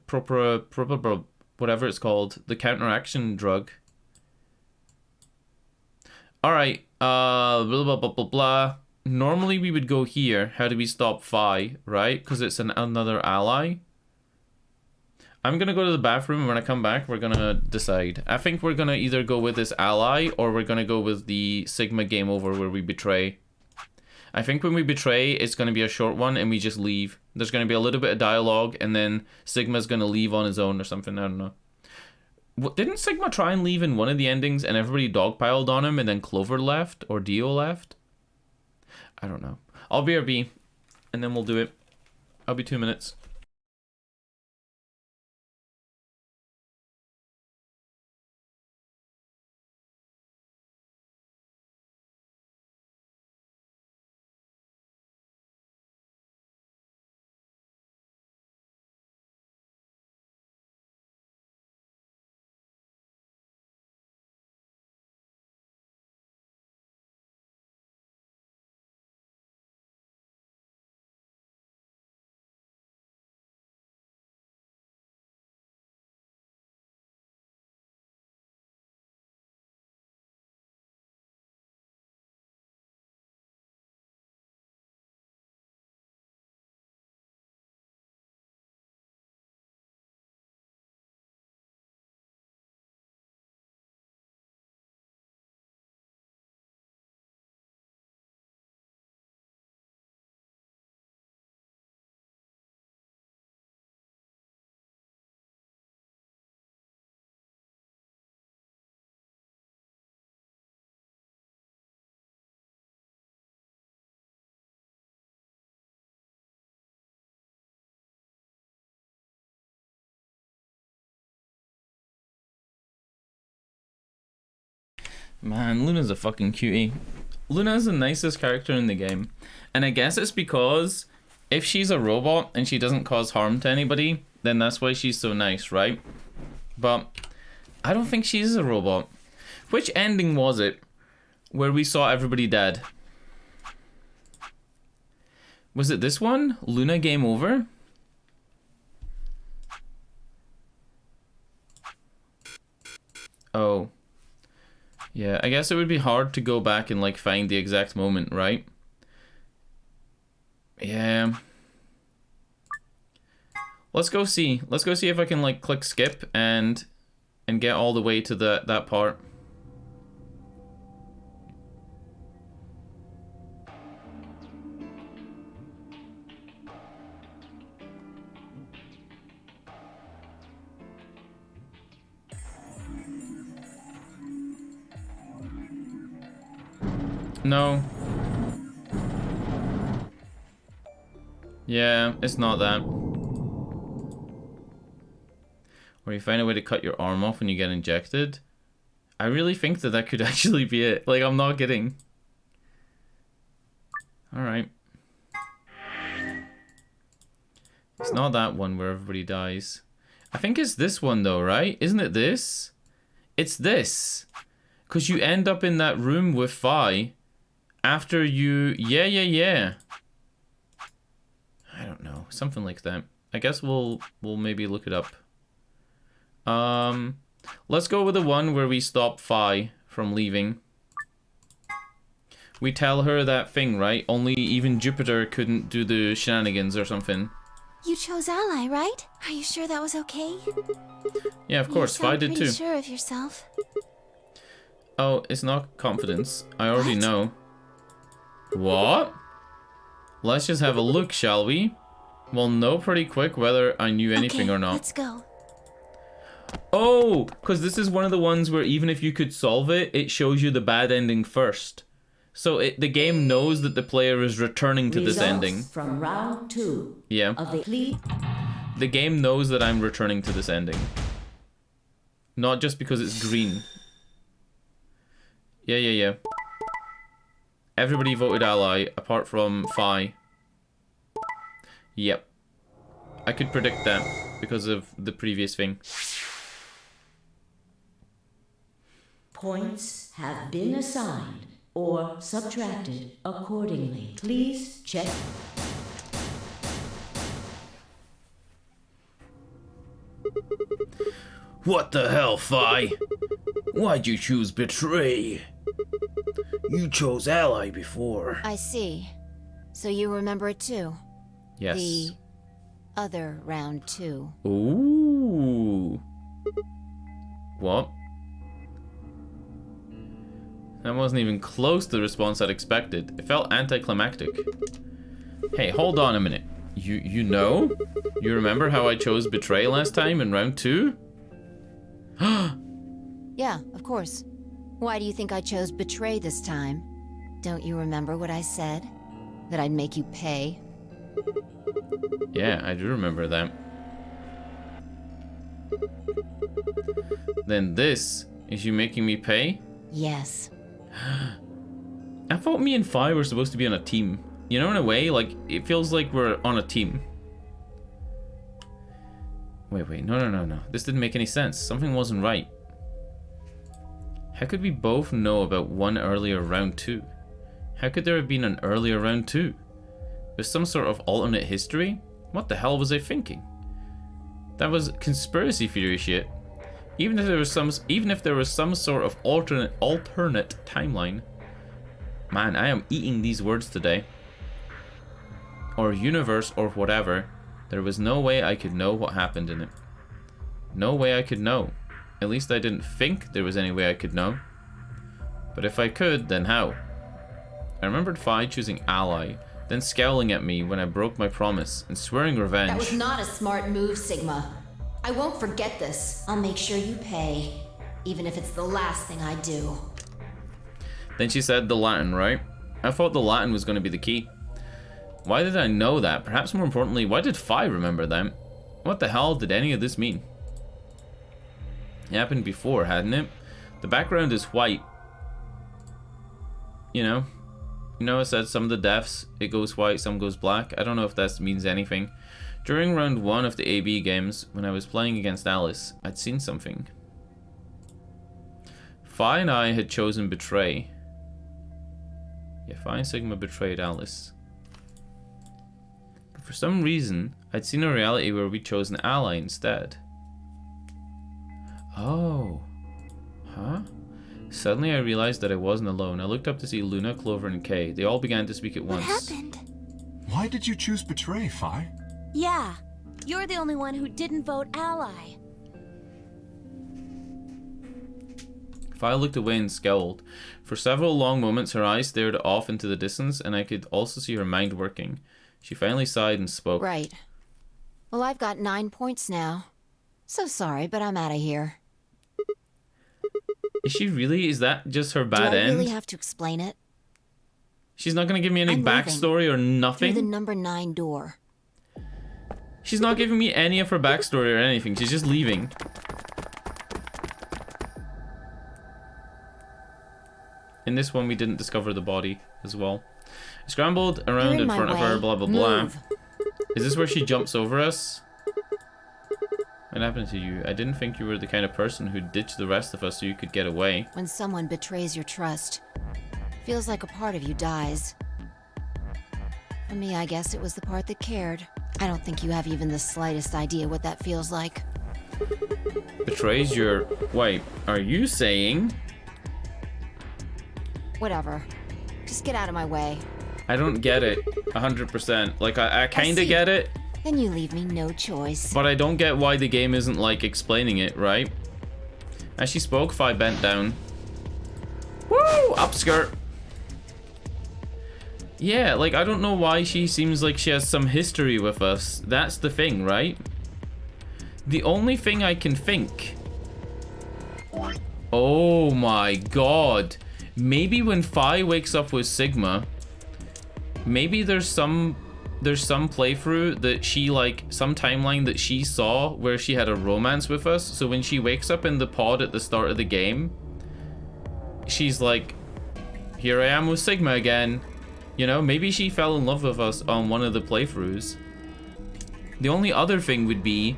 proper, whatever it's called, the counteraction drug. Alright, blah, blah, blah, blah, blah. Normally we would go here. How do we stop Phi, right? Because it's another ally. I'm gonna go to the bathroom, and when I come back, we're gonna decide. I think we're gonna either go with this ally, or we're gonna go with the Sigma game over where we betray. I think when we betray, it's gonna be a short one, and we just leave. There's gonna be a little bit of dialogue, and then Sigma's gonna leave on his own or something, I don't know. Didn't Sigma try and leave in one of the endings, and everybody dogpiled on him, and then Clover left, or Dio left? I don't know. I'll BRB, and then we'll do it. I'll be 2 minutes. Man, Luna's a fucking cutie. Luna's the nicest character in the game. And I guess it's because if she's a robot and she doesn't cause harm to anybody, then that's why she's so nice, right? But I don't think she's a robot. Which ending was it where we saw everybody dead? Was it this one? Luna game over? Oh. Yeah, I guess it would be hard to go back and like find the exact moment, right? Yeah. Let's go see. Let's go see if I can like click skip and get all the way to that part. No. Yeah, it's not that. Or you find a way to cut your arm off when you get injected. I really think that that could actually be it. Like, I'm not kidding. Alright. It's not that one where everybody dies. I think it's this one though, right? Isn't it this? It's this. Because you end up in that room with Fi after you... Yeah. I don't know. Something like that. I guess we'll maybe look it up. Let's go with the one where we stop Fi from leaving. We tell her that thing, right? Only even Jupiter couldn't do the shenanigans or something. You chose ally, right? Are you sure that was okay? Yeah, of course. Fi did too. You sound pretty sure of yourself. Oh, it's not confidence. I already know. What? Let's just have a look, shall we? We'll know pretty quick whether I knew anything or not. Let's go. Oh, because this is one of the ones where even if you could solve it, it shows you the bad ending first. So the game knows that the player is returning to this ending. From round 2. Yeah. Of the game knows that I'm returning to this ending. Not just because it's green. Yeah. Everybody voted ally, apart from Fi. Yep. I could predict that because of the previous thing. Points have been assigned or subtracted accordingly. Please check. What the hell, Fi? Why'd you choose betray? You chose ally before. I see. So you remember it too? Yes. The other round 2. Ooh. What? That wasn't even close to the response I'd expected. It felt anticlimactic. Hey, hold on a minute. You know? You remember how I chose betray last time in round 2? Yeah, of course. Why do you think I chose betray this time? Don't you remember what I said? That I'd make you pay? Yeah, I do remember that. Then this is you making me pay? Yes. I thought me and Fi were supposed to be on a team. You know, in a way, like, it feels like we're on a team. Wait, no. This didn't make any sense. Something wasn't right. How could we both know about one earlier round 2? How could there have been an earlier round 2? There's some sort of alternate history? What the hell was I thinking? That was conspiracy theory shit. Even if there was some sort of alternate timeline. Man, I am eating these words today. Or universe or whatever. There was no way I could know what happened in it. No way I could know. At least I didn't think there was any way I could know. But if I could, then how? I remembered Fi choosing ally, then scowling at me when I broke my promise and swearing revenge. That was not a smart move, Sigma. I won't forget this. I'll make sure you pay, even if it's the last thing I do. Then she said the Latin, right? I thought the Latin was going to be the key. Why did I know that? Perhaps more importantly, why did Fi remember that? What the hell did any of this mean? It happened before, hadn't it? The background is white. You know, it said some of the deaths, it goes white, some goes black. I don't know if that means anything. During round 1 of the AB games, when I was playing against Alice, I'd seen something. Fi and I had chosen betray. Yeah, Fi and Sigma betrayed Alice. But for some reason, I'd seen a reality where we chose an ally instead. Oh. Huh? Suddenly I realized that I wasn't alone. I looked up to see Luna, Clover, and Kay. They all began to speak at once. What happened? Why did you choose betray, Fi? Yeah, you're the only one who didn't vote ally. Fi looked away and scowled. For several long moments her eyes stared off into the distance, and I could also see her mind working. She finally sighed and spoke. Right. Well, I've got 9 points now. So sorry, but I'm out of here. Is she really? Is that just her bad Do I end? really have to explain it? She's not going to give me any I'm backstory or nothing? Through the number 9 door. She's not giving me any of her backstory or anything. She's just leaving. In this one, we didn't discover the body as well. I scrambled around in front of her, blah, blah, blah. Move. Is this where she jumps over us? What happened to you? I didn't think you were the kind of person who'd ditch the rest of us so you could get away. When someone betrays your trust, feels like a part of you dies. For me, I guess it was the part that cared. I don't think you have even the slightest idea what that feels like. Betrays your... Wait, are you saying... Whatever. Just get out of my way. I don't get it 100%. Like, I kind of get it. Then you leave me no choice. But I don't get why the game isn't, like, explaining it, right? As she spoke, Fi bent down. Woo! Upskirt! Yeah, like, I don't know why she seems like she has some history with us. That's the thing, right? The only thing I can think... Oh my god. Maybe when Fi wakes up with Sigma, maybe there's some playthrough that she, like, some timeline that she saw where she had a romance with us. So when she wakes up in the pod at the start of the game, she's like, here I am with Sigma again. You know, maybe she fell in love with us on one of the playthroughs. The only other thing would be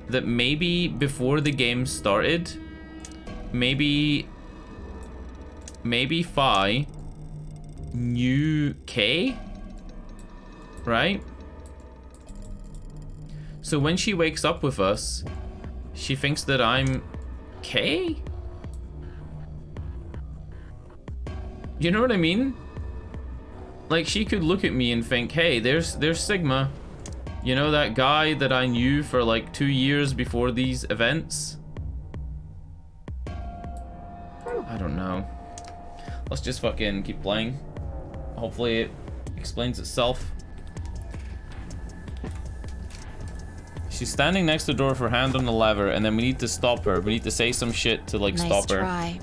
that maybe before the game started, maybe Fi knew Kay, right? So when she wakes up with us, she thinks that I'm Kay? You know what I mean? Like, she could look at me and think, hey, there's Sigma. You know, that guy that I knew for like 2 years before these events? I don't know. Let's just fucking keep playing. Hopefully it explains itself. She's standing next to the door with her hand on the lever, and then we need to stop her. We need to say some shit to, like, stop her. Nice try.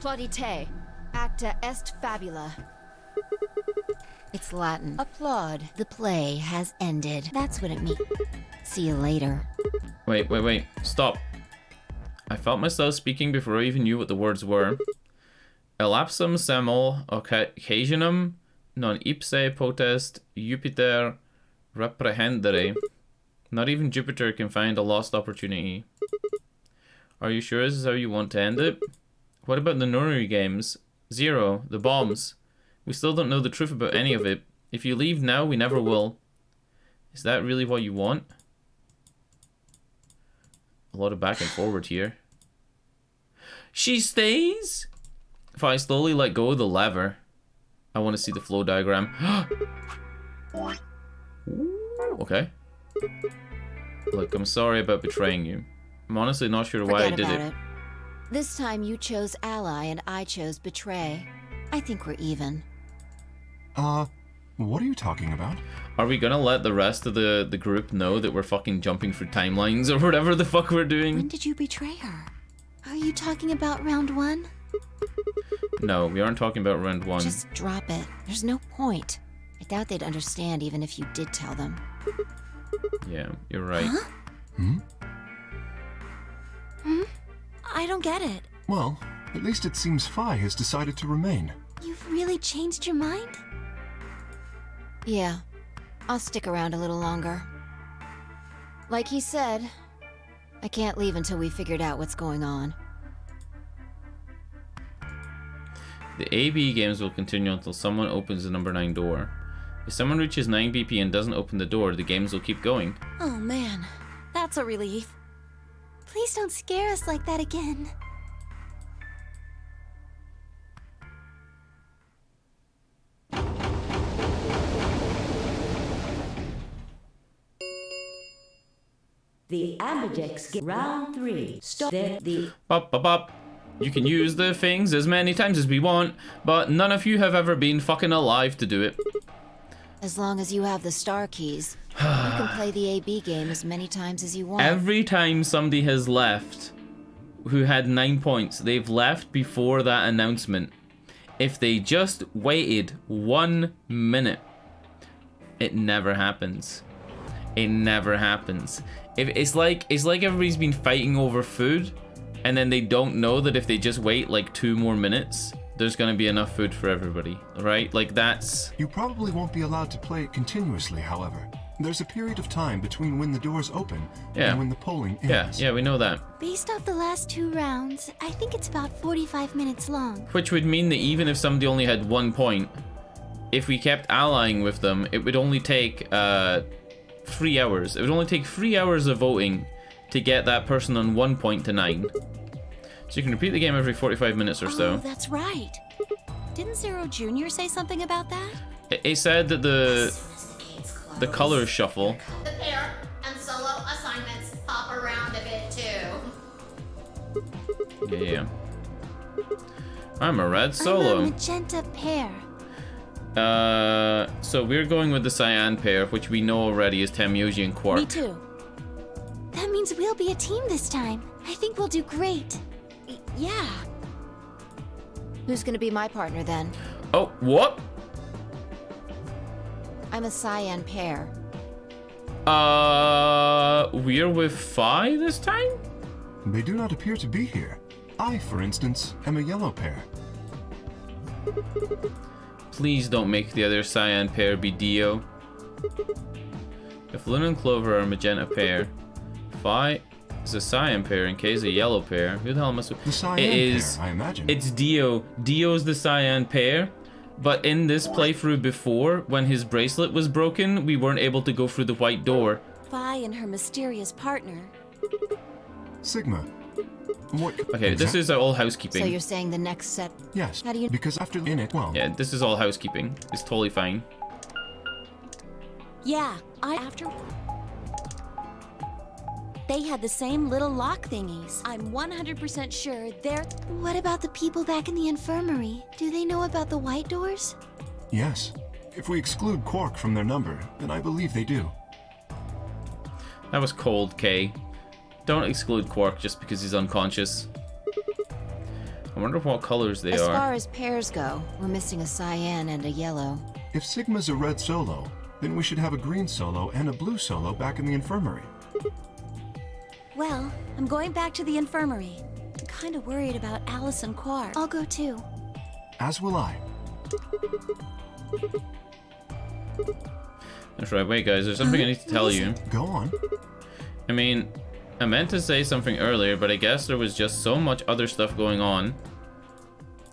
Plaudite, acta est fabula. It's Latin. Applaud. The play has ended. That's what it means. See you later. Wait. Stop. I felt myself speaking before I even knew what the words were. Elapsum semel occasionum non ipse potest Jupiter reprehendere. Not even Jupiter can find a lost opportunity. Are you sure this is how you want to end it? What about the nonary games? Zero, the bombs. We still don't know the truth about any of it. If you leave now, we never will. Is that really what you want? A lot of back and forward here. She stays? If I slowly let go of the lever, I want to see the flow diagram. Okay. Look, I'm sorry about betraying you. I'm honestly not sure why I did it. This time you chose ally and I chose betray. I think we're even. What are you talking about? Are we gonna let the rest of the group know that we're fucking jumping through timelines or whatever the fuck we're doing? When did you betray her? Are you talking about round 1? No, we aren't talking about round 1. Just drop it. There's no point. I doubt they'd understand even if you did tell them. Yeah, you're right. Huh? I don't get it. Well, at least it seems Fi has decided to remain. You've really changed your mind? Yeah. I'll stick around a little longer. Like he said, I can't leave until we figured out what's going on. The AB games will continue until someone opens the number 9 door. If someone reaches 9 BP and doesn't open the door, the games will keep going. Oh man, that's a relief. Please don't scare us like that again. The Ambidex round 3. Stop the Bop, bop, bop. You can use the things as many times as we want, but none of you have ever been fucking alive to do it. As long as you have the star keys, you can play the AB game as many times as you want. Every time somebody has left who had 9 points, they've left before that announcement. If they just waited 1 minute, it never happens. It never happens. It's like everybody's been fighting over food, and then they don't know that if they just wait like 2 more minutes, there's gonna be enough food for everybody, right? Like, that's... You probably won't be allowed to play it continuously, however. There's a period of time between when the doors open and when the polling ends. Yeah, we know that. Based off the last 2 rounds, I think it's about 45 minutes long. Which would mean that even if somebody only had 1 point, if we kept allying with them, it would only take 3 hours. It would only take 3 hours of voting to get that person on 1 point to 9. So you can repeat the game every 45 minutes or so. Oh, that's right. Didn't Zero Jr. say something about that? It said that the colors shuffle. The pair and solo assignments hop around a bit too. Yeah. I'm a red I'm solo. a magenta pair. So we're going with the cyan pair, which we know already is Temyoji and Quark. Me too. That means we'll be a team this time. I think we'll do great. Yeah. Who's gonna be my partner then? Oh, what? I'm a cyan pair. We're with Phi this time? They do not appear to be here. I, for instance, am a yellow pair. Please don't make the other cyan pair be Dio. If Luna and Clover are a magenta pair, Phi is a cyan pair and Kay's a yellow pair. Who the hell must The cyan it is, pair, I imagine. It's Dio. Dio's the cyan pair. But in this playthrough before, when his bracelet was broken, we weren't able to go through the white door. Phi and her mysterious partner. Sigma. What? Okay, this is all housekeeping. So you're saying the next set? Yes. How do you? Because after in it, well. Yeah, this is all housekeeping. It's totally fine. Yeah, after... They had the same little lock thingies. I'm 100% sure they're... What about the people back in the infirmary? Do they know about the white doors? Yes. If we exclude Quark from their number, then I believe they do. That was cold, Kay. Don't exclude Quark just because he's unconscious. I wonder what colors they As are. far as pairs go, we're missing a cyan and a yellow. If Sigma's a red solo, then we should have a green solo and a blue solo back in the infirmary. Well, I'm going back to the infirmary. I'm kind of worried about Alice and Quark. I'll go too. As will I. That's right. Wait, guys, there's something I need to tell you. Go on. I mean, I meant to say something earlier, but I guess there was just so much other stuff going on.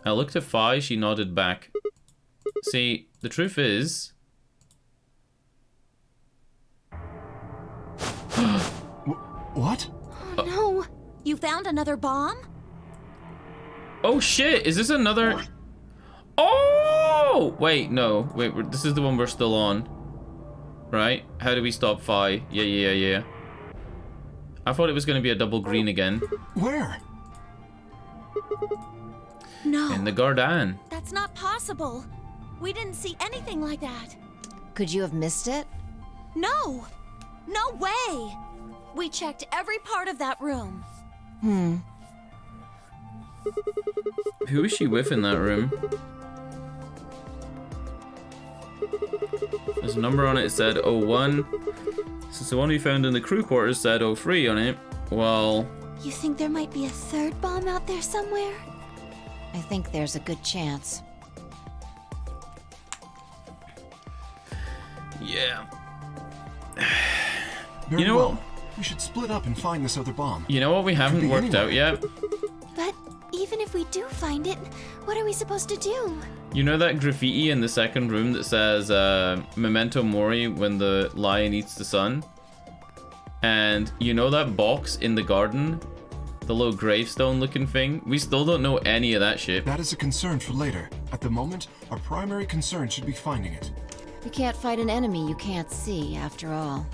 I looked at Phi, she nodded back. See, the truth is... What? Oh no! You found another bomb? Oh shit, is this another... Oh! Wait, no. Wait, this is the one we're still on. Right? How do we stop Phi? Yeah. I thought it was going to be a double green again. Where? No. In the garden. That's not possible. We didn't see anything like that. Could you have missed it? No! No way! We checked every part of that room. Who is she with in that room? There's a number on it, it said 01. Since the one we found in the crew quarters said 03 on it, well... You think there might be a third bomb out there somewhere? I think there's a good chance. Yeah. Very You know well. what? We should split up and find this other bomb. You know what we haven't be worked out yet? But even if we do find it, what are we supposed to do? You know that graffiti in the second room that says Memento Mori when the lion eats the sun? And you know that box in the garden? The little gravestone looking thing? We still don't know any of that shit. That is a concern for later. At the moment, our primary concern should be finding it. You can't fight an enemy you can't see, after all.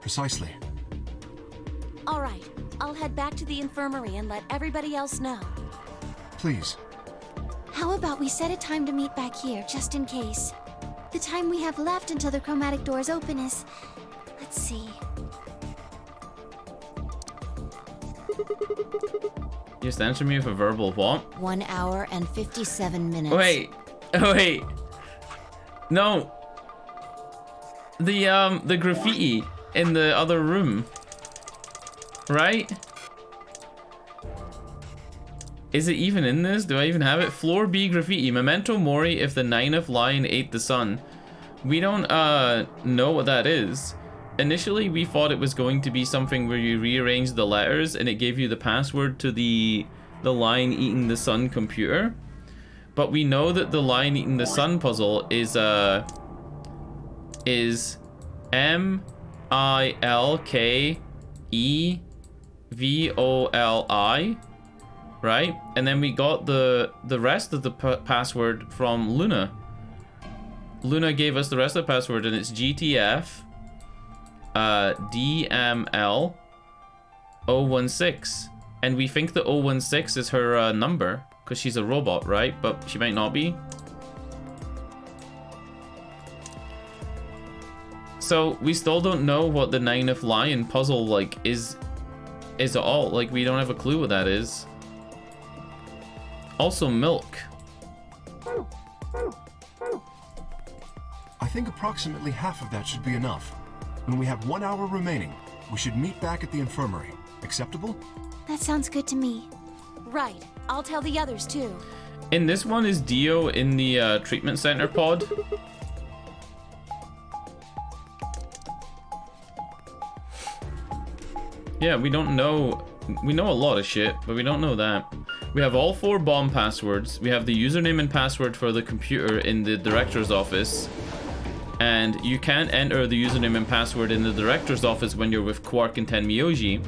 Precisely. All right, I'll head back to the infirmary and let everybody else know. Please. How about we set a time to meet back here, just in case? The time we have left until the chromatic doors open is... Let's see... Just answer me with a verbal what? 1 hour and 57 minutes. Wait. No. The graffiti in the other room. Right? Is it even in this? Do I even have it? Floor B graffiti. Memento mori if the 9th lion ate the sun. We don't know what that is. Initially, we thought it was going to be something where you rearrange the letters and it gave you the password to the lion eating the sun computer. But we know that the lion eating the sun puzzle is MILKEVOLI, right? And then we got the rest of the password from Luna. Luna gave us the rest of the password, and it's GTF DML 016, and we think the 016 is her number because she's a robot, right? But she might not be. So we still don't know what the 9th lion puzzle like is at all. Like, we don't have a clue what that is. Also, milk. I think approximately half of that should be enough. When we have 1 hour remaining, we should meet back at the infirmary. Acceptable? That sounds good to me. Right. I'll tell the others too. In this one, is Dio in the treatment center pod? Yeah, we don't know. We know a lot of shit, but we don't know that. We have all 4 bomb passwords. We have the username and password for the computer in the director's office. And you can't enter the username and password in the director's office when you're with Quark and Tenmyoji.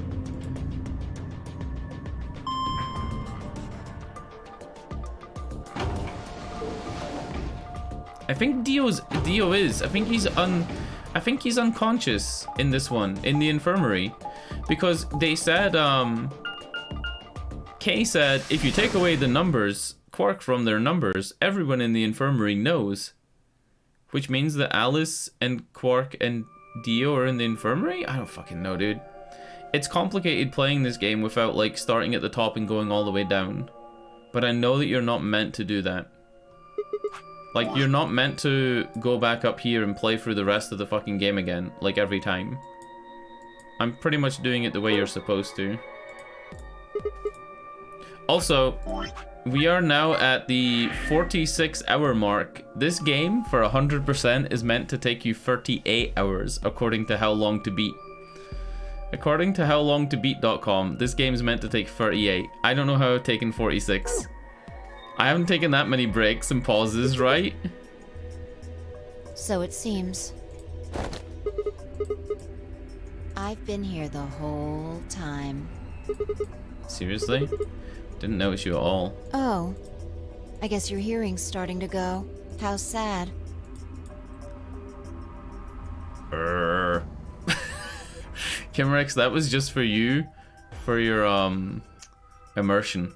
I think Dio is. I think he's unconscious in this one, in the infirmary. Because they said, Kay said, if you take away the numbers, Quark from their numbers, everyone in the infirmary knows. Which means that Alice and Quark and Dio are in the infirmary? I don't fucking know, dude. It's complicated playing this game without, like, starting at the top and going all the way down. But I know that you're not meant to do that. Like, you're not meant to go back up here and play through the rest of the fucking game again, like, every time. I'm pretty much doing it the way you're supposed to. Also, we are now at the 46-hour mark. This game, for 100%, is meant to take you 38 hours, according to How Long to Beat. According to howlongtobeat.com, this game is meant to take 38. I don't know how I've taken 46. I haven't taken that many breaks and pauses, right? So it seems. I've been here the whole time. Seriously? Didn't notice you at all. Oh. I guess your hearing's starting to go. How sad. Kimrex, that was just for you. For your, immersion.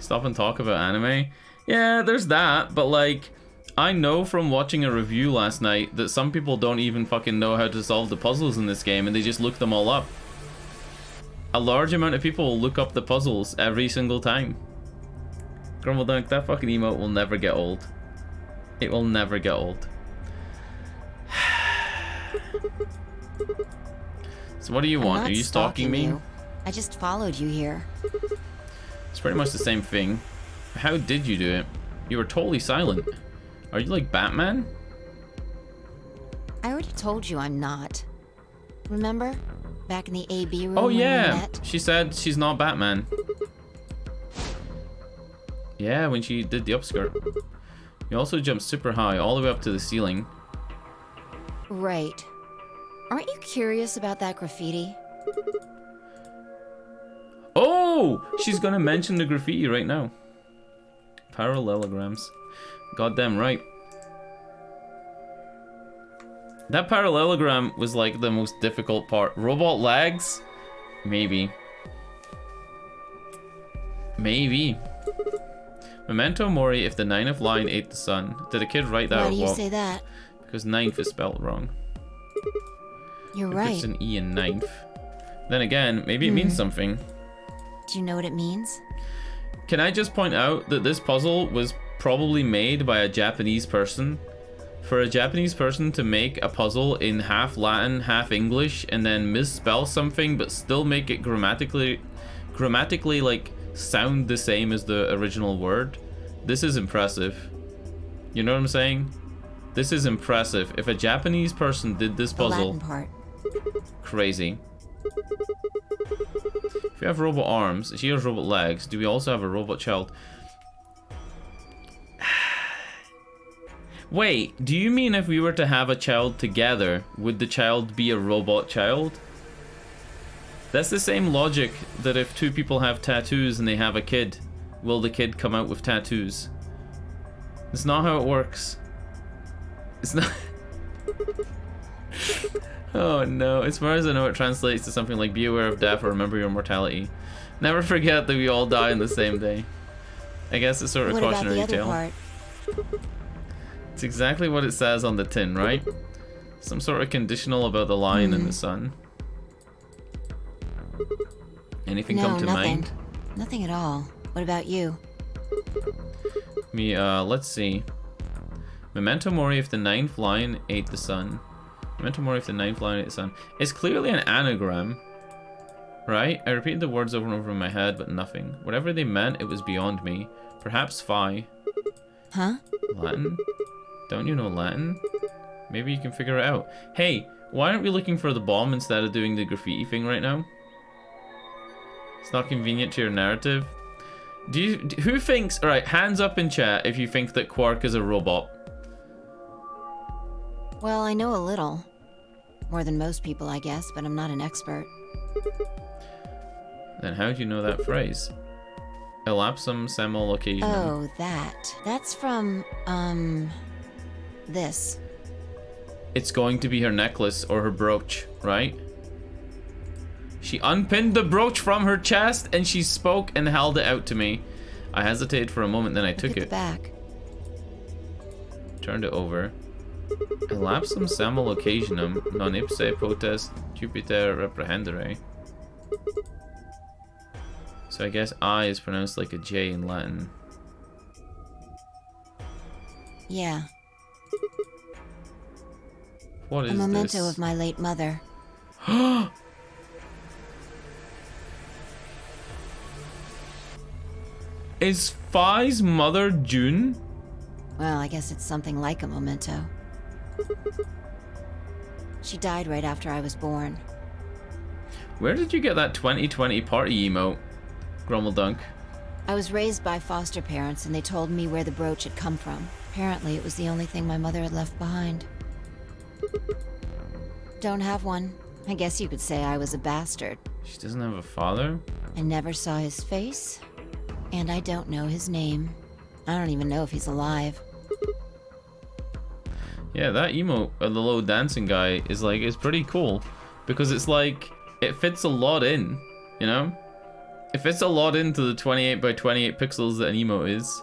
Stop and talk about anime. Yeah, there's that, but like, I know from watching a review last night that some people don't even fucking know how to solve the puzzles in this game and they just look them all up. A large amount of people will look up the puzzles every single time. Grumbledunk, that fucking emote will never get old. It will never get old. So what do you want? Are you stalking me? I just followed you here. It's pretty much the same thing. How did you do it? You were totally silent. Are you like Batman? I already told you I'm not. Remember? Back in the AB room. Oh when yeah, we met? she said she's not Batman. Yeah, when she did the upskirt. You also jumped super high, all the way up to the ceiling. Right. Aren't you curious about that graffiti? Oh! She's gonna mention the graffiti right now. Parallelograms. Goddamn right. That parallelogram was like the most difficult part. Robot legs? Maybe. Maybe. Memento mori if the 9th line ate the sun. Did a kid write that? Why do you say that? Because 9th is spelled wrong. You're It right. puts an E in 9th. Then again, maybe it means something. Do you know what it means? Can I just point out that this puzzle was probably made by a Japanese person? For a Japanese person to make a puzzle in half Latin, half English, and then misspell something but still make it grammatically grammatically like sound the same as the original word, this is impressive. You know what I'm saying? This is impressive. If a Japanese person did this puzzle, the Latin part. Crazy. If we have robot arms, she has robot legs, do we also have a robot child? Wait, do you mean if we were to have a child together, would the child be a robot child? That's the same logic that if two people have tattoos and they have a kid, will the kid come out with tattoos? It's not how it works. It's not... Oh no, as far as I know it translates to something like be aware of death or remember your mortality. Never forget that we all die on the same day. I guess it's sort of cautionary tale. Part? It's exactly what it says on the tin, right? Some sort of conditional about the lion and the sun. Anything come to mind? Nothing at all. What about you? Let's see. Memento mori if the ninth lion ate the sun. Memento mori if the ninth lion ate the sun. It's clearly an anagram, right? I repeated the words over and over in my head, but nothing. Whatever they meant, it was beyond me. Perhaps phi. Huh? Latin? Don't you know Latin? Maybe you can figure it out. Hey, why aren't we looking for the bomb instead of doing the graffiti thing right now? It's not convenient to your narrative. Who thinks, alright, hands up in chat if you think that Quark is a robot. Well, I know a little. More than most people, I guess, but I'm not an expert. Then how do you know that phrase? Elapsum semel occasionum. Oh, that. That's from, this. It's going to be her necklace or her brooch, right? She unpinned the brooch from her chest and she spoke and held it out to me. I hesitated for a moment, then I took it. Back. Turned it over. Elapsum semel occasionum non ipse potest Jupiter reprehendere. So I guess I is pronounced like a J in Latin. Yeah. What is this? A memento this? of my late mother. Is Phi's mother June? Well, I guess it's something like a memento. She died right after I was born. Where did you get that 2020 party emote, Grummeldunk? I was raised by foster parents and they told me where the brooch had come from. Apparently it was the only thing my mother had left behind. Don't have one. I guess you could say I was a bastard. She doesn't have a father? I never saw his face, and I don't know his name. I don't even know if he's alive. Yeah, that emote, the little dancing guy, is pretty cool. Because it's like, it fits a lot in, you know? It fits a lot into the 28 by 28 pixels that an emote is.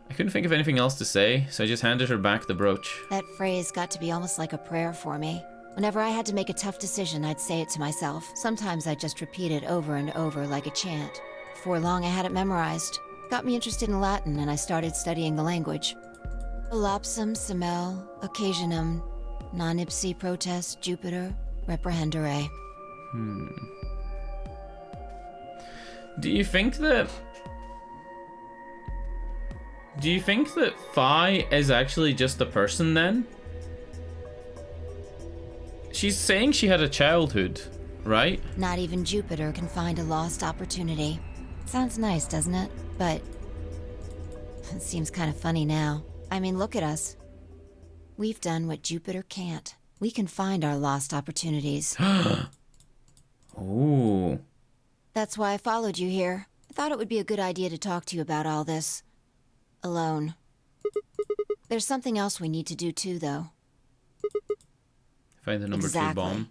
I couldn't think of anything else to say, so I just handed her back the brooch. That phrase got to be almost like a prayer for me. Whenever I had to make a tough decision, I'd say it to myself. Sometimes I'd just repeat it over and over like a chant. Before long, I had it memorized. Got me interested in Latin, and I started studying the language. Elapsum semel occasionum non ipse potest Jupiter reprehendere. Do you think that Phi is actually just a person then? She's saying she had a childhood, right? Not even Jupiter can find a lost opportunity. Sounds nice, doesn't it? But it seems kind of funny now. I mean, look at us. We've done what Jupiter can't. We can find our lost opportunities. Ooh. That's why I followed you here. I thought it would be a good idea to talk to you about all this. Alone. There's something else we need to do too, though. Find the number 2 bomb.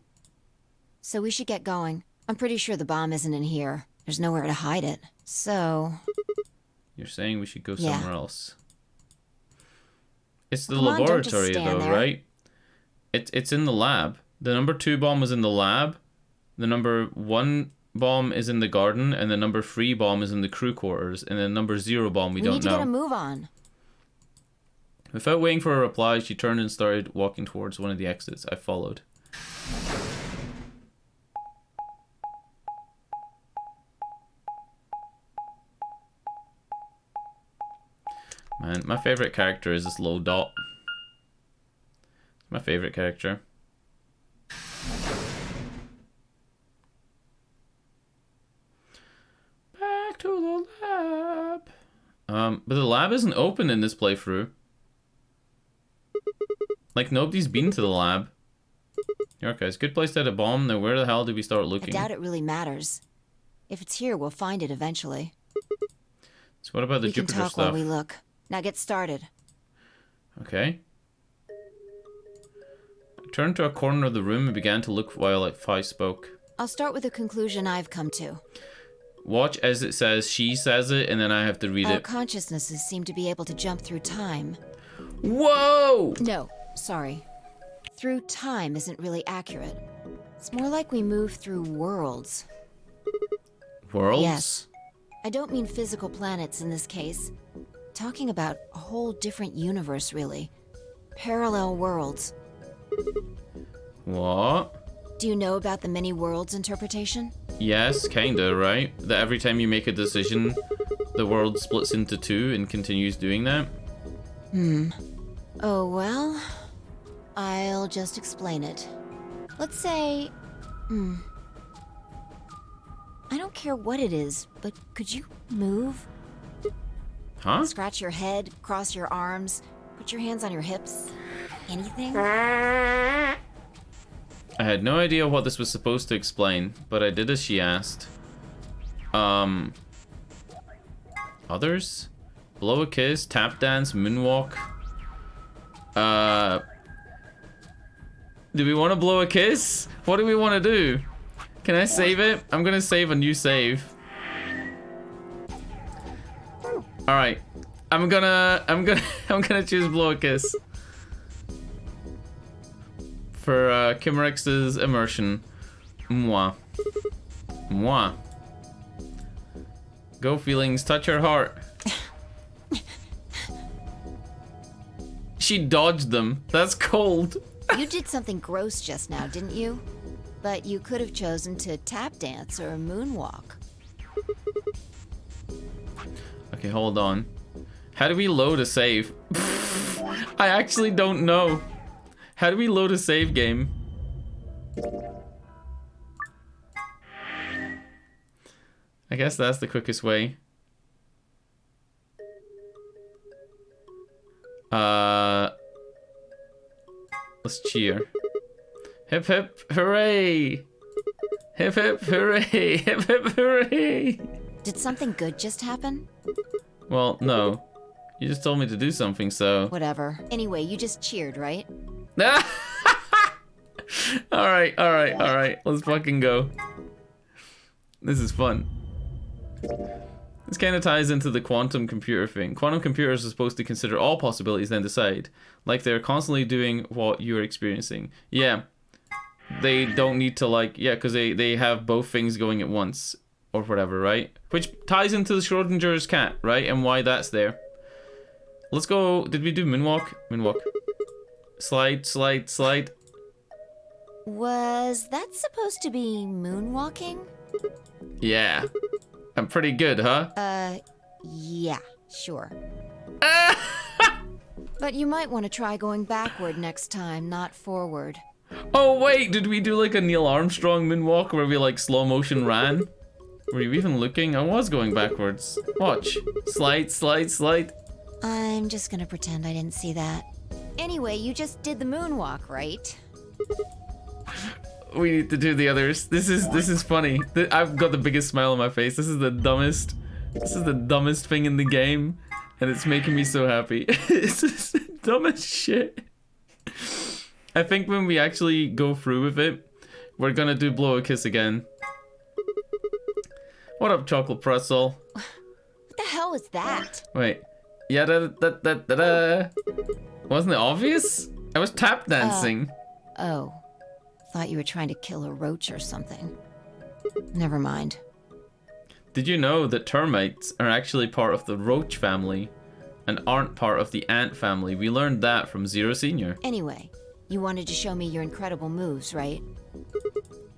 So we should get going. I'm pretty sure the bomb isn't in here. There's nowhere to hide it. So... You're saying we should go somewhere else. It's the Come on, don't just laboratory stand though, there. right? It's in the lab. The number 2 bomb is in the lab. The number 1 bomb is in the garden, and the number 3 bomb is in the crew quarters, and the number 0 bomb we don't need to know. get a move on. Without waiting for a reply, she turned and started walking towards one of the exits. I followed. Man, my favorite character is this little dot. It's my favorite character. Back to the lab. But the lab isn't open in this playthrough. Like, nobody's been to the lab. Okay, it's a good place to hit a bomb. Now, where the hell do we start looking? I doubt it really matters. If it's here, we'll find it eventually. So what about the Jupiter Jupiter we can talk stuff? while we look. Now get started. Okay. I turned to a corner of the room and began to look while Fi spoke. I'll start with a conclusion I've come to. Watch as it says she says it, and then I have to read Our it. consciousnesses seem to be able to jump through time. Whoa! No, sorry. Through time isn't really accurate. It's more like we move through worlds. Worlds? Yes. I don't mean physical planets in this case. Talking about a whole different universe, really. Parallel worlds. What? Do you know about the many worlds interpretation? Yes, kinda, right? That every time you make a decision, the world splits into two and continues doing that? Oh, well, I'll just explain it. Let's say, I don't care what it is, but could you move? Huh? Scratch your head, cross your arms, put your hands on your hips. Anything? I had no idea what this was supposed to explain, but I did as she asked. Others? Blow a kiss, tap dance, moonwalk. Do we want to blow a kiss? What do we want to do? Can I save it? I'm gonna save a new save. All right, I'm gonna choose blow a kiss for Kimrex's immersion. Mwah. Mwah. Go feelings, touch her heart. She dodged them. That's cold. You did something gross just now, didn't you? But you could have chosen to tap dance or moonwalk. Okay, hold on. How do we load a save? I actually don't know. How do we load a save game? I guess that's the quickest way. Let's cheer. Hip hip hooray! Hip hip hooray! Hip hip hooray! Did something good just happen? Well, no. You just told me to do something, so... Whatever. Anyway, you just cheered, right? Alright. Let's fucking go. This is fun. This kind of ties into the quantum computer thing. Quantum computers are supposed to consider all possibilities, then decide. Like they're constantly doing what you're experiencing. Yeah. They don't need to because they have both things going at once. Or whatever, right? Which ties into the Schrodinger's cat, right? And why that's there. Let's go. Did we do moonwalk? Moonwalk. Slide. Was that supposed to be moonwalking? Yeah. I'm pretty good, huh? Yeah, sure. But you might want to try going backward next time, not forward. Oh, wait. Did we do like a Neil Armstrong moonwalk where we like slow motion ran? Were you even looking? I was going backwards. Watch. Slide. I'm just gonna pretend I didn't see that. Anyway, you just did the moonwalk, right? We need to do the others. This is funny. I've got the biggest smile on my face. This is the dumbest thing in the game, and it's making me so happy. It's just the dumbest shit. I think when we actually go through with it, we're gonna do blow a kiss again. What up, chocolate pretzel? What the hell was that? Wait. Yeah, da. Wasn't it obvious? I was tap dancing. Oh. Thought you were trying to kill a roach or something. Never mind. Did you know that termites are actually part of the roach family and aren't part of the ant family? We learned that from Zero Senior. Anyway, you wanted to show me your incredible moves, right?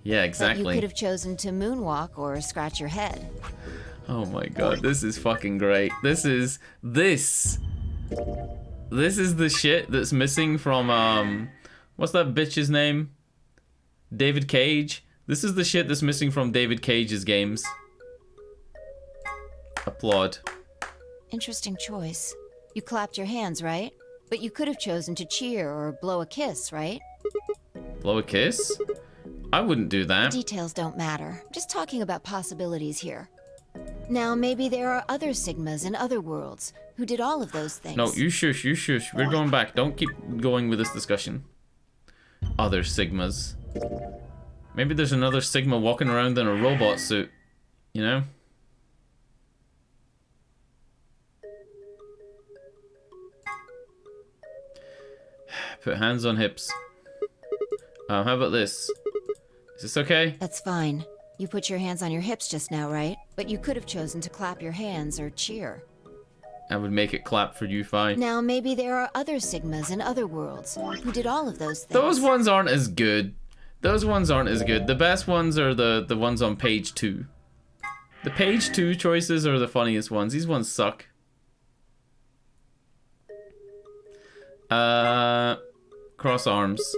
Yeah, exactly. But you could have chosen to moonwalk or scratch your head. Oh my god, this is fucking great. This This is the shit that's missing from, what's that bitch's name? David Cage. This is the shit that's missing from David Cage's games. Applaud. Interesting choice. You clapped your hands, right? But you could have chosen to cheer or blow a kiss, right? Blow a kiss? I wouldn't do that. Details don't matter. I'm just talking about possibilities here. Now, maybe there are other Sigmas in other worlds who did all of those things. No, you shush, you shush. We're going back. Don't keep going with this discussion. Other Sigmas. Maybe there's another Sigma walking around in a robot suit. You know? Put hands on hips. How about this? Is this okay? That's fine. You put your hands on your hips just now, right? But you could have chosen to clap your hands or cheer. I would make it clap for you, fine. Now, maybe there are other Sigmas in other worlds who did all of those things. Those ones aren't as good. Those ones aren't as good. The best ones are the ones on page 2. The page 2 choices are the funniest ones. These ones suck. Cross arms.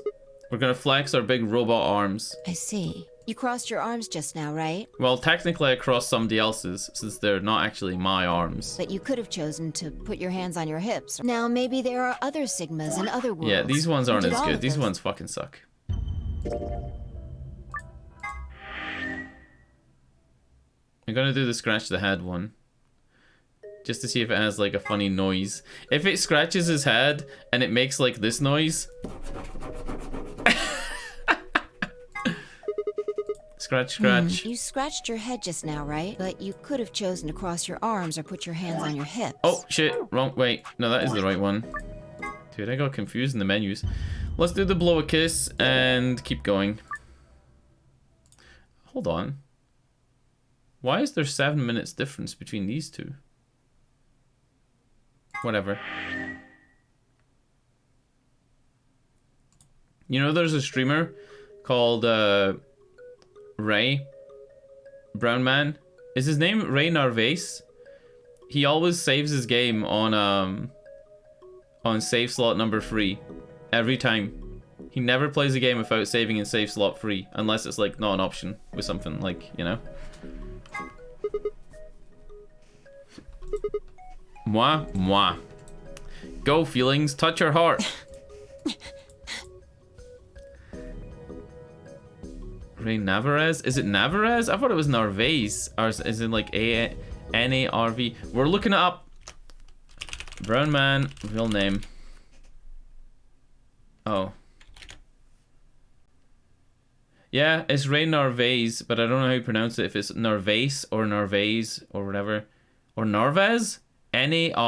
We're gonna flex our big robot arms. I see. You crossed your arms just now, right? Well, technically I crossed somebody else's, since they're not actually my arms. But you could have chosen to put your hands on your hips. Now, maybe there are other Sigmas in other worlds. Yeah, these ones aren't who did as all good. of These those. ones fucking suck. I'm gonna do the scratch the head one. Just to see if it has like a funny noise. If it scratches his head and it makes like this noise. Scratch, scratch. You scratched your head just now, right? But you could have chosen to cross your arms or put your hands on your hips. Oh, shit. Wrong. Wait. No, that is the right one. Dude, I got confused in the menus. Let's do the blow a kiss and keep going. Hold on. Why is there 7 minutes difference between these two? Whatever. You know, there's a streamer called Ray Brown Man. Is his name Ray Narvaez? He always saves his game on save slot number 3 every time. He never plays a game without saving in save slot 3 unless it's like not an option with something like, you know. Moi, moi. Go, feelings, touch your heart. Ray Navarez? Is it Navarez? I thought it was Narvaez. Or is it like N-A-R-V? We're looking it up. Brown man, real name. Oh. Yeah, it's Ray Narvaez, but I don't know how you pronounce it. If it's Narvaez or Narvaez or whatever. Or Narvez? N-A-R-V-A-E-Z.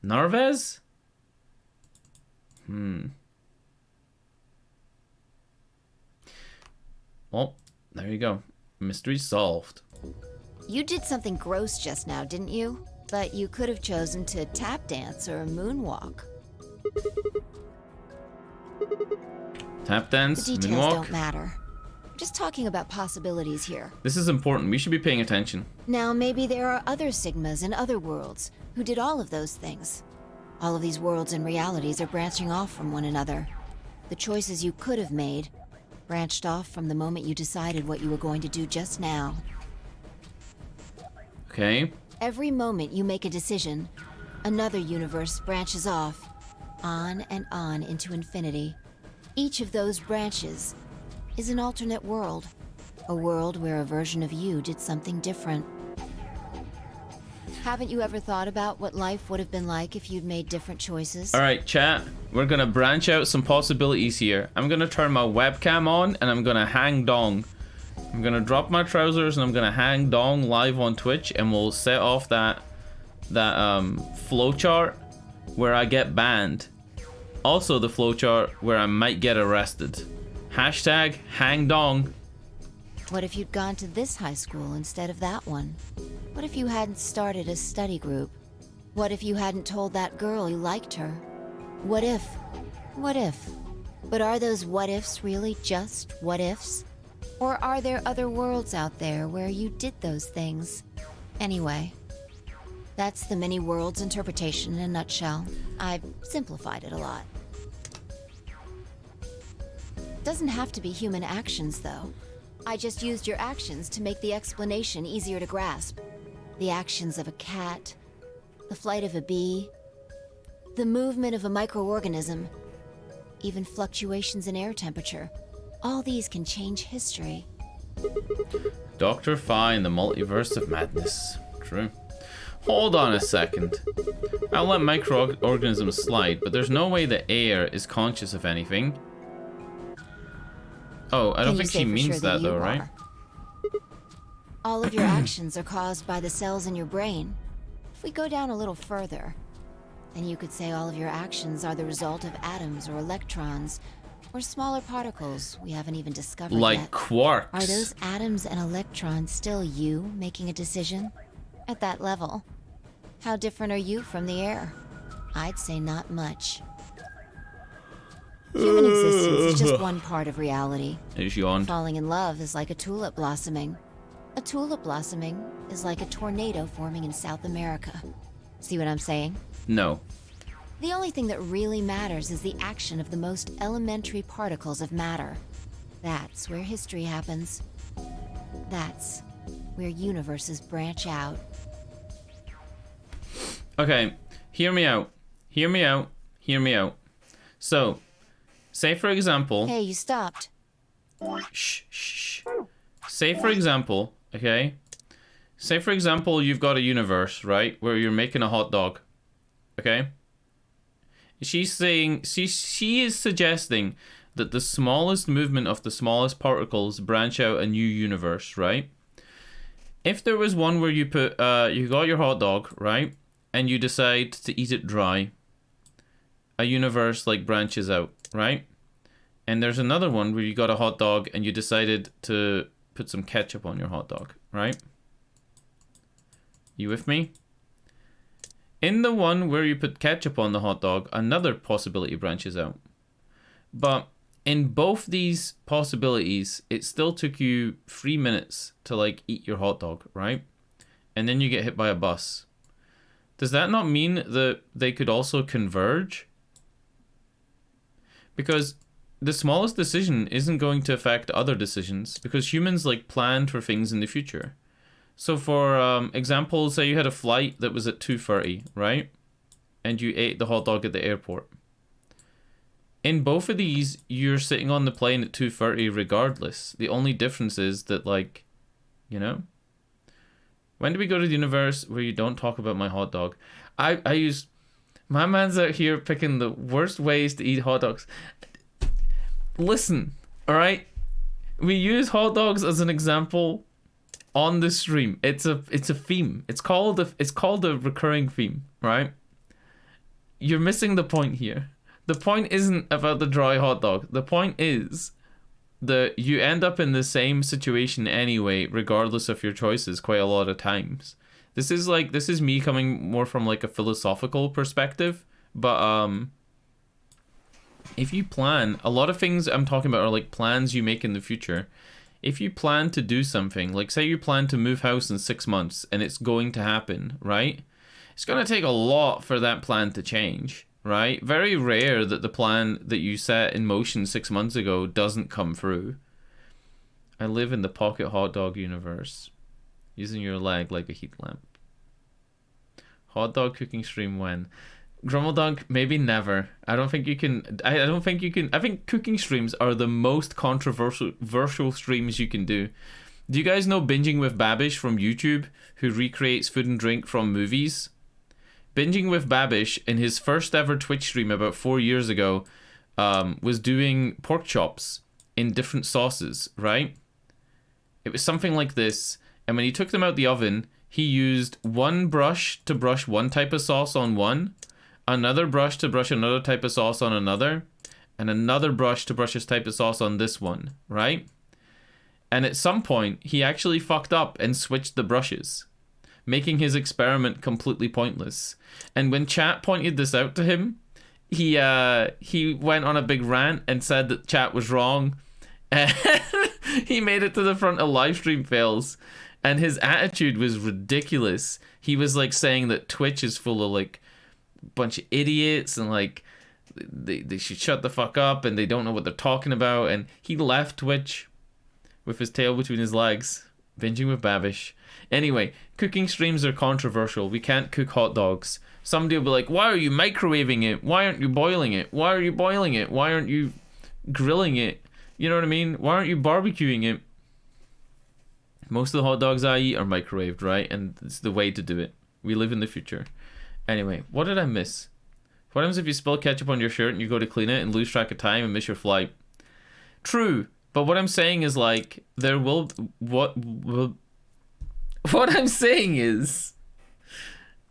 Narvez? Well, there you go. Mystery solved. You did something gross just now, didn't you? But you could have chosen to tap dance or moonwalk. Tap dance, The details moonwalk. don't matter. I'm just talking about possibilities here. This is important. We should be paying attention. Now, maybe there are other Sigmas in other worlds who did all of those things. All of these worlds and realities are branching off from one another. The choices you could have made branched off from the moment you decided what you were going to do just now. Okay. Every moment you make a decision, another universe branches off, on and on into infinity. Each of those branches is an alternate world. A world where a version of you did something different. Haven't you ever thought about what life would have been like if you'd made different choices? Alright, chat. We're gonna branch out some possibilities here. I'm gonna turn my webcam on and I'm gonna hang dong. I'm gonna drop my trousers and I'm gonna hang dong live on Twitch, and we'll set off that flowchart where I get banned. Also the flowchart where I might get arrested. Hashtag hang dong. What if you'd gone to this high school instead of that one? What if you hadn't started a study group? What if you hadn't told that girl you liked her? What if? What if? But are those what ifs really just what ifs? Or are there other worlds out there where you did those things? Anyway, That's the many worlds interpretation in a nutshell. I've simplified it a lot. Doesn't have to be human actions, though. I just used your actions to make the explanation easier to grasp. The actions of a cat, the flight of a bee, the movement of a microorganism, even fluctuations in air temperature. All these can change history. Dr. Phi and the Multiverse of Madness. True. Hold on a second. I'll let microorganisms slide, but there's no way the air is conscious of anything. Oh, I don't think she means that though, right? All of your actions are caused by the cells in your brain. If we go down a little further, then you could say all of your actions are the result of atoms or electrons, or smaller particles we haven't even discovered yet. Like quarks. Are those atoms and electrons still you making a decision? At that level, how different are you from the air? I'd say not much. Human existence is just one part of reality. Is yawned. Falling in love is like a tulip blossoming. A tulip blossoming is like a tornado forming in South America. See what I'm saying? No. The only thing that really matters is the action of the most elementary particles of matter. That's where history happens. That's where universes branch out. Okay, hear me out. Hear me out. Hear me out. So, say for example... Hey, you stopped. Shh, shh. Say for example, okay? Say for example you've got a universe, right? Where you're making a hot dog. Okay? She's saying... She is suggesting that the smallest movement of the smallest particles branch out a new universe, right? If there was one where you put... you got your hot dog, right? And you decide to eat it dry, a universe like branches out, right? And there's another one where you got a hot dog and you decided to put some ketchup on your hot dog, right? You with me? In the one where you put ketchup on the hot dog, another possibility branches out. But in both these possibilities, it still took you 3 minutes to like eat your hot dog, right? And then you get hit by a bus. Does that not mean that they could also converge? Because the smallest decision isn't going to affect other decisions, because humans like planned for things in the future. So for example, say you had a flight that was at 2:30, right? And you ate the hot dog at the airport. In both of these, you're sitting on the plane at 2:30 regardless. The only difference is that, like, you know? When do we go to the universe where you don't talk about my hot dog? I use... My man's out here picking the worst ways to eat hot dogs. Listen, alright? We use hot dogs as an example on the stream. It's a theme. It's called a recurring theme, right? You're missing the point here. The point isn't about the dry hot dog. The point is that you end up in the same situation anyway, regardless of your choices, quite a lot of times. This is me coming more from like a philosophical perspective, but if you plan, a lot of things I'm talking about are like plans you make in the future. If you plan to do something, like say you plan to move house in 6 months and it's going to happen, right? It's going to take a lot for that plan to change. Right? Very rare that the plan that you set in motion 6 months ago doesn't come through. I live in the pocket hot dog universe. Using your leg like a heat lamp. Hot dog cooking stream when? Grummeldunk, maybe never. I don't think you can... I think cooking streams are the most controversial streams you can do. Do you guys know Binging with Babish from YouTube, who recreates food and drink from movies? Binging with Babish, in his first ever Twitch stream about 4 years ago, was doing pork chops in different sauces, right? It was something like this, and when he took them out the oven, he used one brush to brush one type of sauce on one, another brush to brush another type of sauce on another, and another brush to brush his type of sauce on this one, right? And at some point, he actually fucked up and switched the brushes, making his experiment completely pointless. And when chat pointed this out to him, he went on a big rant and said that chat was wrong. And he made it to the front of Livestream fails. And his attitude was ridiculous. He was like saying that Twitch is full of like a bunch of idiots and like they should shut the fuck up and they don't know what they're talking about. And he left Twitch with his tail between his legs, binging with Babish. Anyway, cooking streams are controversial. We can't cook hot dogs. Somebody will be like, why are you microwaving it? Why aren't you boiling it? Why are you boiling it? Why aren't you grilling it? You know what I mean? Why aren't you barbecuing it? Most of the hot dogs I eat are microwaved, right? And it's the way to do it. We live in the future. Anyway, what did I miss? What happens if you spill ketchup on your shirt and you go to clean it and lose track of time and miss your flight? True, but what I'm saying is like there will what I'm saying is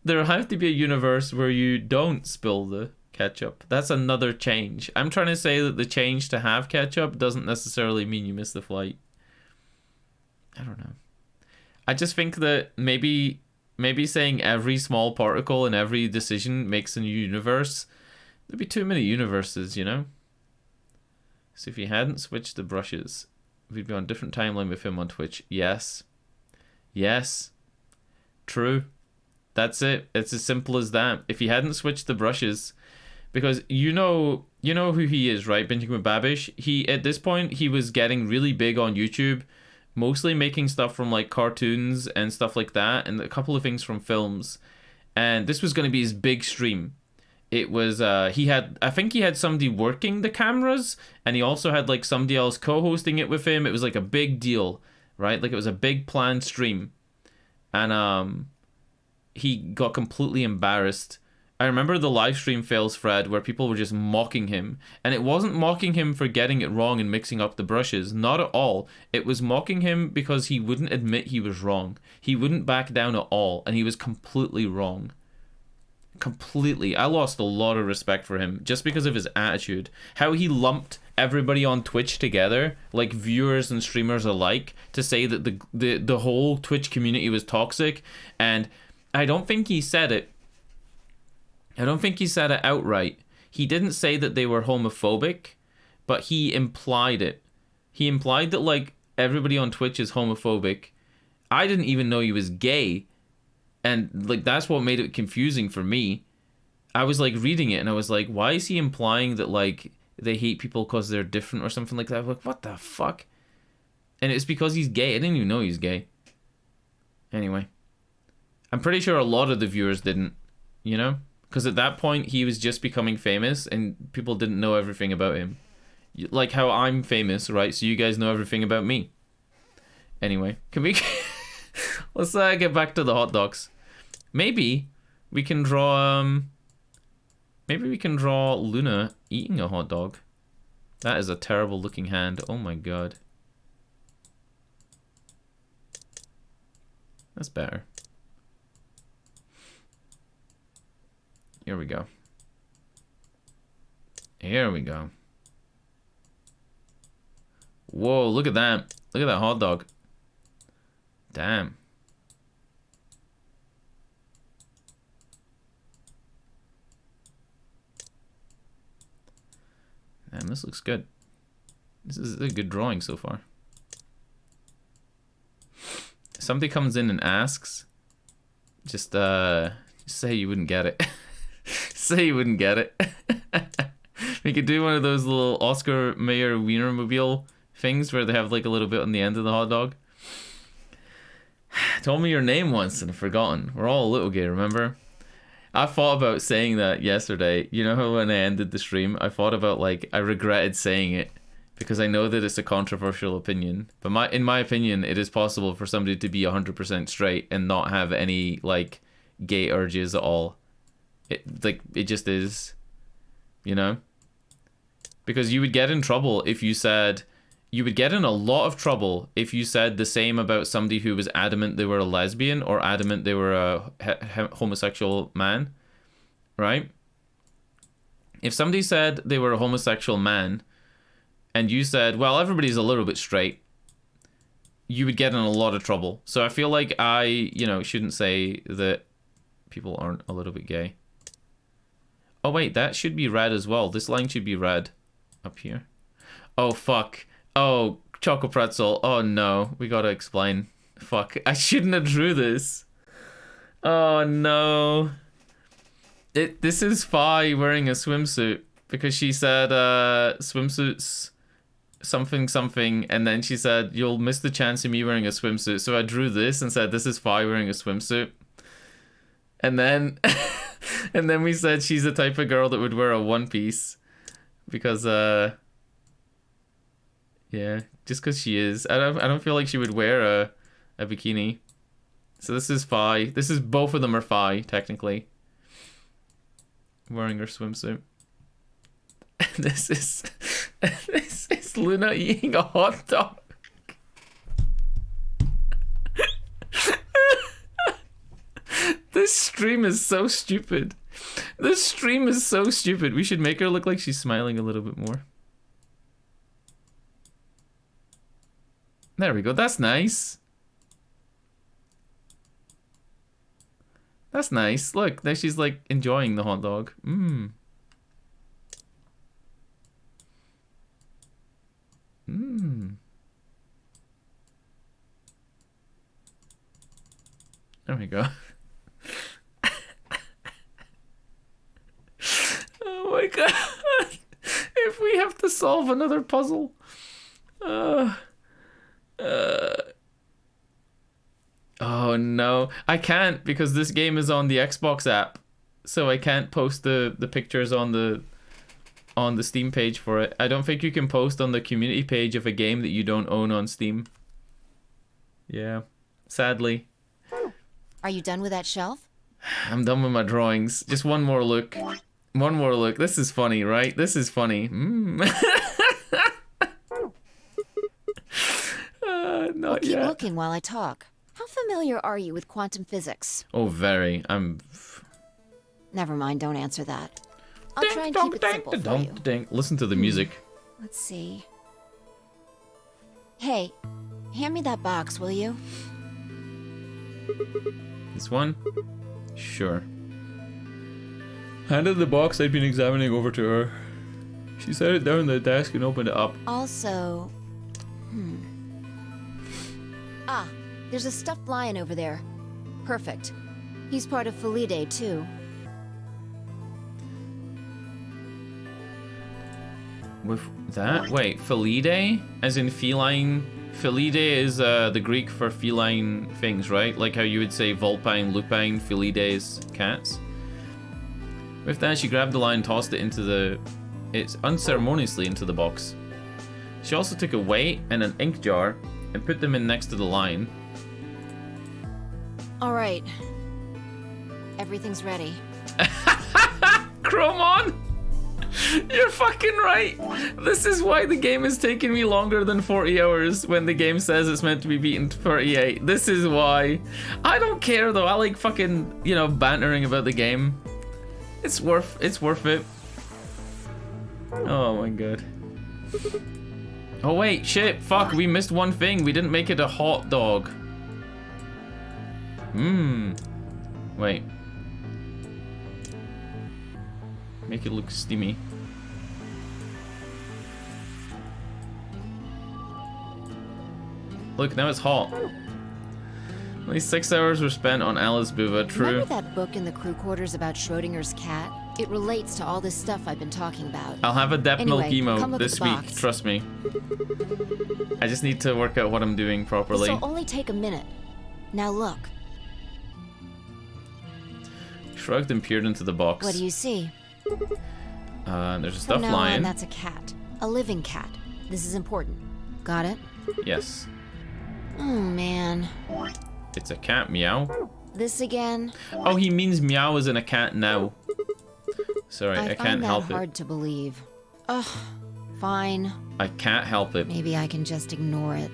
there have to be a universe where you don't spill the ketchup. That's another change. I'm trying to say that the change to have ketchup doesn't necessarily mean you miss the flight. I don't know. I just think that maybe saying every small particle in every decision makes a new universe. There'd be too many universes, you know? So if you hadn't switched the brushes, we'd be on a different timeline with him on Twitch. Yes. Yes. True. That's it. It's as simple as that. If he hadn't switched the brushes, because you know who he is, right? Binging with Babish. He, at this point, he was getting really big on YouTube, mostly making stuff from like cartoons and stuff like that, and a couple of things from films. And this was going to be his big stream. It was I think he had somebody working the cameras, and he also had like somebody else co-hosting it with him. It was like a big deal, right? Like it was a big planned stream. And he got completely embarrassed. I remember the live stream fails thread where people were just mocking him. And it wasn't mocking him for getting it wrong and mixing up the brushes. Not at all. It was mocking him because he wouldn't admit he was wrong. He wouldn't back down at all. And he was completely wrong. Completely. I lost a lot of respect for him just because of his attitude. How he lumped everybody on Twitch together, like viewers and streamers alike, to say that the whole Twitch community was toxic. And I don't think he said it. I don't think he said it outright. He didn't say that they were homophobic, but he implied it. He implied that, like, everybody on Twitch is homophobic. I didn't even know he was gay. And, like, that's what made it confusing for me. I was, like, reading it, and I was like, why is he implying that, like, they hate people because they're different or something like that? I was like, what the fuck? And it's because he's gay. I didn't even know he's gay. Anyway. I'm pretty sure a lot of the viewers didn't, you know? Because at that point, he was just becoming famous and people didn't know everything about him. Like how I'm famous, right? So you guys know everything about me. Anyway, can we... Let's get back to the hot dogs. Maybe we can draw... Maybe we can draw Luna eating a hot dog. That is a terrible looking hand. Oh my god. That's better. Here we go. Here we go. Whoa, look at that. Look at that hot dog. Damn. Man, this looks good. This is a good drawing so far. If somebody comes in and asks, just say you wouldn't get it. Say you wouldn't get it. We could do one of those little Oscar Mayer Wienermobile things where they have like a little bit on the end of the hot dog. Told me your name once and I've forgotten. We're all a little gay, remember? I thought about saying that yesterday. You know how when I ended the stream, I thought about like, I regretted saying it because I know that it's a controversial opinion. But in my opinion, it is possible for somebody to be 100% straight and not have any like gay urges at all. It just is, you know? Because you would get in trouble if you said... You would get in a lot of trouble if you said the same about somebody who was adamant they were a lesbian or adamant they were a homosexual man, right? If somebody said they were a homosexual man and you said, well, everybody's a little bit straight, you would get in a lot of trouble. So I feel like I, shouldn't say that people aren't a little bit gay. Oh wait, that should be red as well. This line should be red up here. Oh fuck. Oh, Choco Pretzel. Oh no, we gotta explain. Fuck, I shouldn't have drew this. Oh no. This is Fi wearing a swimsuit because she said swimsuits something something, and then she said you'll miss the chance of me wearing a swimsuit. So I drew this and said this is Fi wearing a swimsuit. And then and then we said she's the type of girl that would wear a one piece because yeah, just because she is. I don't feel like she would wear a bikini. So this is Fi. This is both of them are Fi technically. Wearing her swimsuit. This is Luna eating a hot dog. This stream is so stupid. This stream is so stupid. We should make her look like she's smiling a little bit more. There we go. That's nice. That's nice. Look, there she's like enjoying the hot dog. Mmm. Mmm. There we go. Oh my god. If we have to solve another puzzle. Oh no, I can't because this game is on the Xbox app, so I can't post the pictures on the Steam page for it. I don't think you can post on the community page of a game that you don't own on Steam. Yeah, sadly. Are you done with that shelf? I'm done with my drawings. Just one more look. One more look. This is funny, right? This is funny. Not Keep yet. looking while I talk. How familiar are you with quantum physics? Oh, very. Never mind, don't answer that. I'll try and keep it simple for you. Listen to the music. Let's see. Hey, hand me that box, will you? This one? Sure. Handed the box I'd been examining over to her. She set it down on the desk and opened it up. Also... Ah, there's a stuffed lion over there. Perfect. He's part of Felidae, too. With that? Wait, Felidae? As in feline? Felidae is the Greek for feline things, right? Like how you would say vulpine, lupine, Felidae is cats. With that, she grabbed the lion and tossed it unceremoniously into the box. She also took a weight and an ink jar and put them in next to the lion. All right. Everything's ready. Chromon! You're fucking right! This is why the game is taking me longer than 40 hours when the game says it's meant to be beaten 38. This is why. I don't care though, I like fucking, you know, bantering about the game. It's worth it. Oh my god. Oh wait, shit, fuck, we missed one thing. We didn't make it a hot dog. Wait. Make it look steamy. Look, now it's hot. At least 6 hours were spent on Alice Buva, true. Remember that book in the crew quarters about Schrodinger's cat? It relates to all this stuff I've been talking about. I'll have a Dep Milk Anyway, emo this week, box. trust me. I just need to work out what I'm doing properly. This'll only take a minute. Now look. Shrugged and peered into the box. What do you see? There's a stuffed From now lion. on, that's a cat. A living cat. This is important. Got it? Yes. Oh, man. It's a cat, meow. This again? Oh, he means meow as in a cat now. Sorry, I can't help find that hard to believe. Ugh, fine. I can't help it. Maybe I can just ignore it.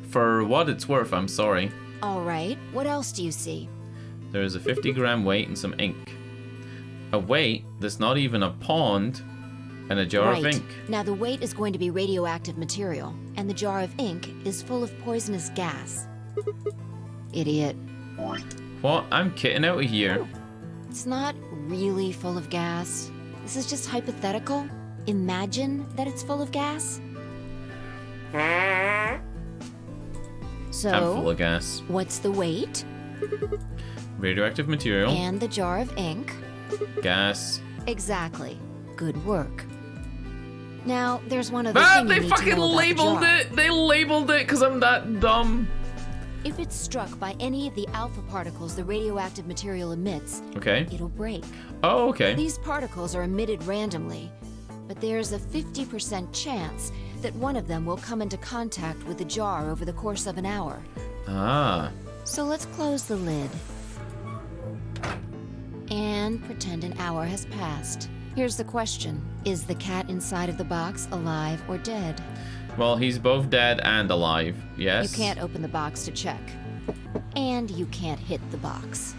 For what it's worth, I'm sorry. All right, what else do you see? There is a 50-gram weight and some ink. A weight that's not even a pond, and a jar of ink. Now the weight is going to be radioactive material, and the jar of ink is full of poisonous gas. Idiot. What? I'm kidding out of here. It's not really full of gas. This is just hypothetical. Imagine that it's full of gas. So, Handful of gas. what's the weight? Radioactive material. And the jar of ink? Gas. Exactly. Good work. Now, there's one other Ah, thing you they need to fucking know about labeled the jar. it! They labeled it because I'm that dumb. If it's struck by any of the alpha particles the radioactive material emits, Okay. it'll break. Oh, okay. These particles are emitted randomly, but there's a 50% chance that one of them will come into contact with the jar over the course of an hour. Ah. So let's close the lid. And pretend an hour has passed. Here's the question. Is the cat inside of the box alive or dead? Well, he's both dead and alive. Yes. You can't open the box to check. And you can't hit the box.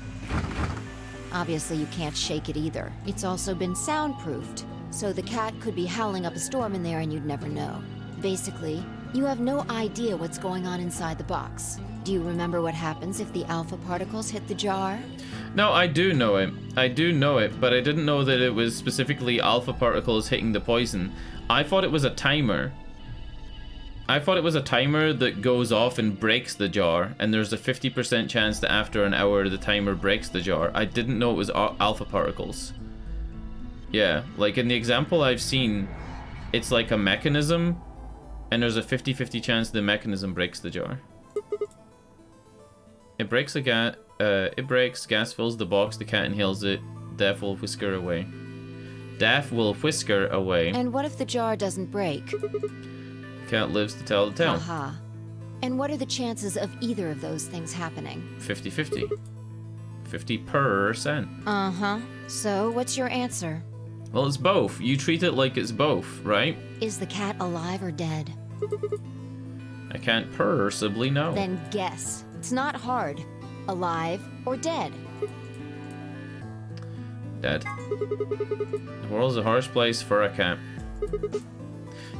Obviously, you can't shake it either. It's also been soundproofed, so the cat could be howling up a storm in there and you'd never know. Basically, you have no idea what's going on inside the box. Do you remember what happens if the alpha particles hit the jar? No, I do know it. I do know it, but I didn't know that it was specifically alpha particles hitting the poison. I thought it was a timer. I thought it was a timer that goes off and breaks the jar, and there's a 50% chance that after an hour the timer breaks the jar. I didn't know it was alpha particles. Yeah, like in the example I've seen, it's like a mechanism, and there's a 50-50 chance the mechanism breaks the jar. It breaks a gas fills the box, the cat inhales it, Death will whisker away. Death will whisker away. And what if the jar doesn't break? Cat lives to tell the tale. Aha. And what are the chances of either of those things happening? 50-50. 50%. Uh-huh. So, what's your answer? Well, it's both. You treat it like it's both, right? Is the cat alive or dead? I can't possibly know. Then guess. It's not hard. Alive or dead? Dead. The world's a harsh place for a cat. The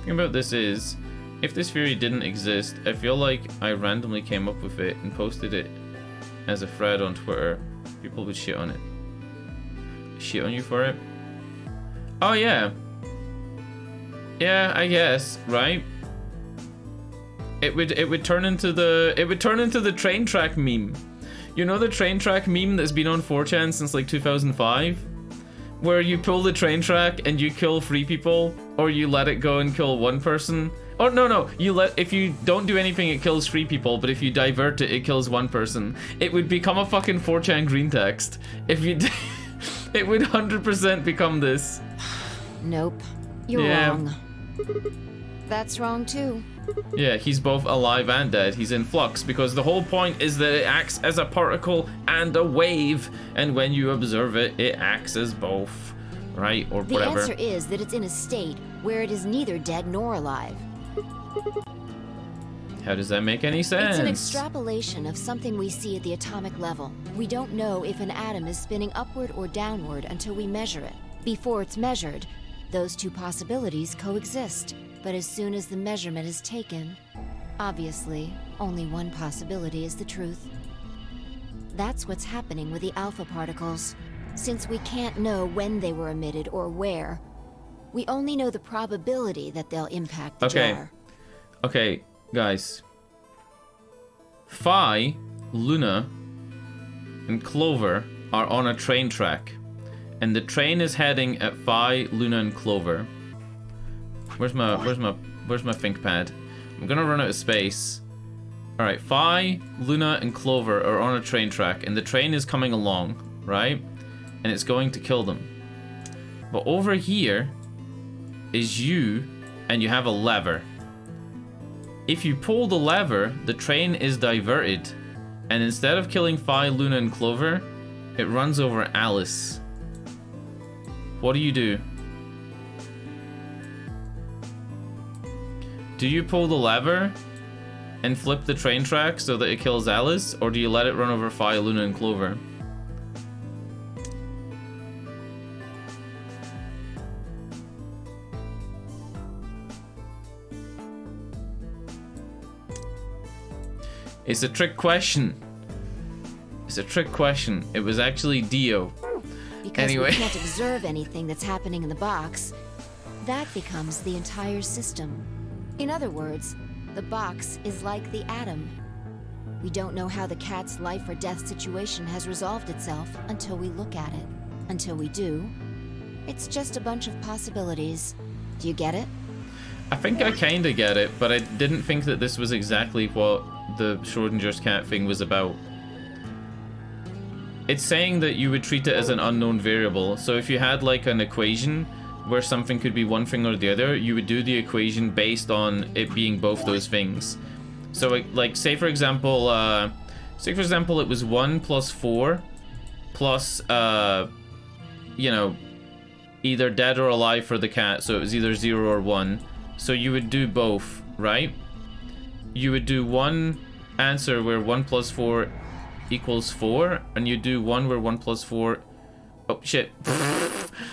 thing about this is, if this theory didn't exist, I feel like I randomly came up with it and posted it as a thread on Twitter. People would shit on it. Shit on you for it? Oh yeah. Yeah, I guess, right? It would turn into the train track meme. You know the train track meme that's been on 4chan since like 2005? Where you pull the train track and you kill 3 people, or you let it go and kill 1 person. Oh no, if you don't do anything it kills 3 people, but if you divert it, it kills 1 person. It would become a fucking 4chan green text. If you it would 100% become this. Nope. You're wrong. That's wrong too. Yeah, he's both alive and dead. He's in flux because the whole point is that it acts as a particle and a wave, and when you observe it, it acts as both, right? Or whatever. The answer is that it's in a state where it is neither dead nor alive. How does that make any sense? It's an extrapolation of something we see at the atomic level. We don't know if an atom is spinning upward or downward until we measure it. Before it's measured, those 2 possibilities coexist. But as soon as the measurement is taken, obviously, only one possibility is the truth. That's what's happening with the alpha particles. Since we can't know when they were emitted or where, we only know the probability that they'll impact the jar. Okay, guys. Phi, Luna, and Clover are on a train track, and the train is heading at Phi, Luna, and Clover. Where's my think pad? I'm gonna run out of space. Alright, Phi, Luna, and Clover are on a train track, and the train is coming along, right? And it's going to kill them. But over here is you, and you have a lever. If you pull the lever, the train is diverted, and instead of killing Phi, Luna, and Clover, it runs over Alice. What do you do? Do you pull the lever and flip the train track so that it kills Alice, or do you let it run over Phi, Luna, and Clover? It's a trick question. It's a trick question. It was actually Dio. Because anyway. we can't observe anything that's happening in the box, that becomes the entire system. In other words, the box is like the atom. We don't know how the cat's life or death situation has resolved itself until we look at it. Until we do, it's just a bunch of possibilities. Do you get it? I think I kinda get it, but I didn't think that this was exactly what the Schrodinger's cat thing was about. It's saying that you would treat it as an unknown variable, so if you had like an equation where something could be one thing or the other, you would do the equation based on it being both those things. So like say for example it was 1 plus 4 plus you know, either dead or alive for the cat, so it was either 0 or 1. So you would do both, right? You would do one answer where 1 plus 4 equals 4, and you do one where 1 plus 4... Oh, shit.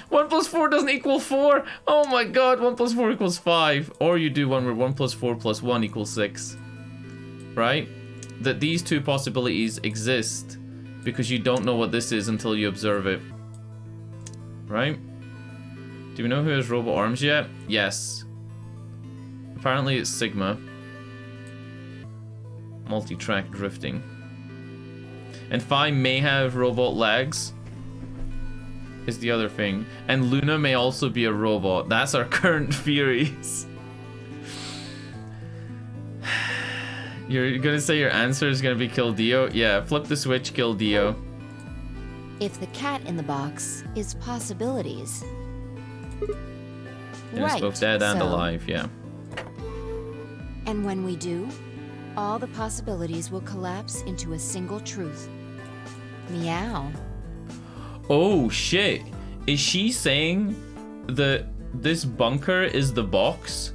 1 plus 4 doesn't equal 4! Oh my god, 1 plus 4 equals 5. Or you do one where 1 plus 4 plus 1 equals 6. Right? That these two possibilities exist because you don't know what this is until you observe it. Right? Do we know who has robot arms yet? Yes. Apparently it's Sigma. Multi-track drifting. And Phi may have robot legs. Is the other thing. And Luna may also be a robot. That's our current theories. You're gonna say your answer is gonna be kill Dio? Yeah, flip the switch, kill Dio. If the cat in the box is possibilities. And it's both dead and alive, yeah. And when we do, all the possibilities will collapse into a single truth. Meow. Oh shit. Is she saying that this bunker is the box?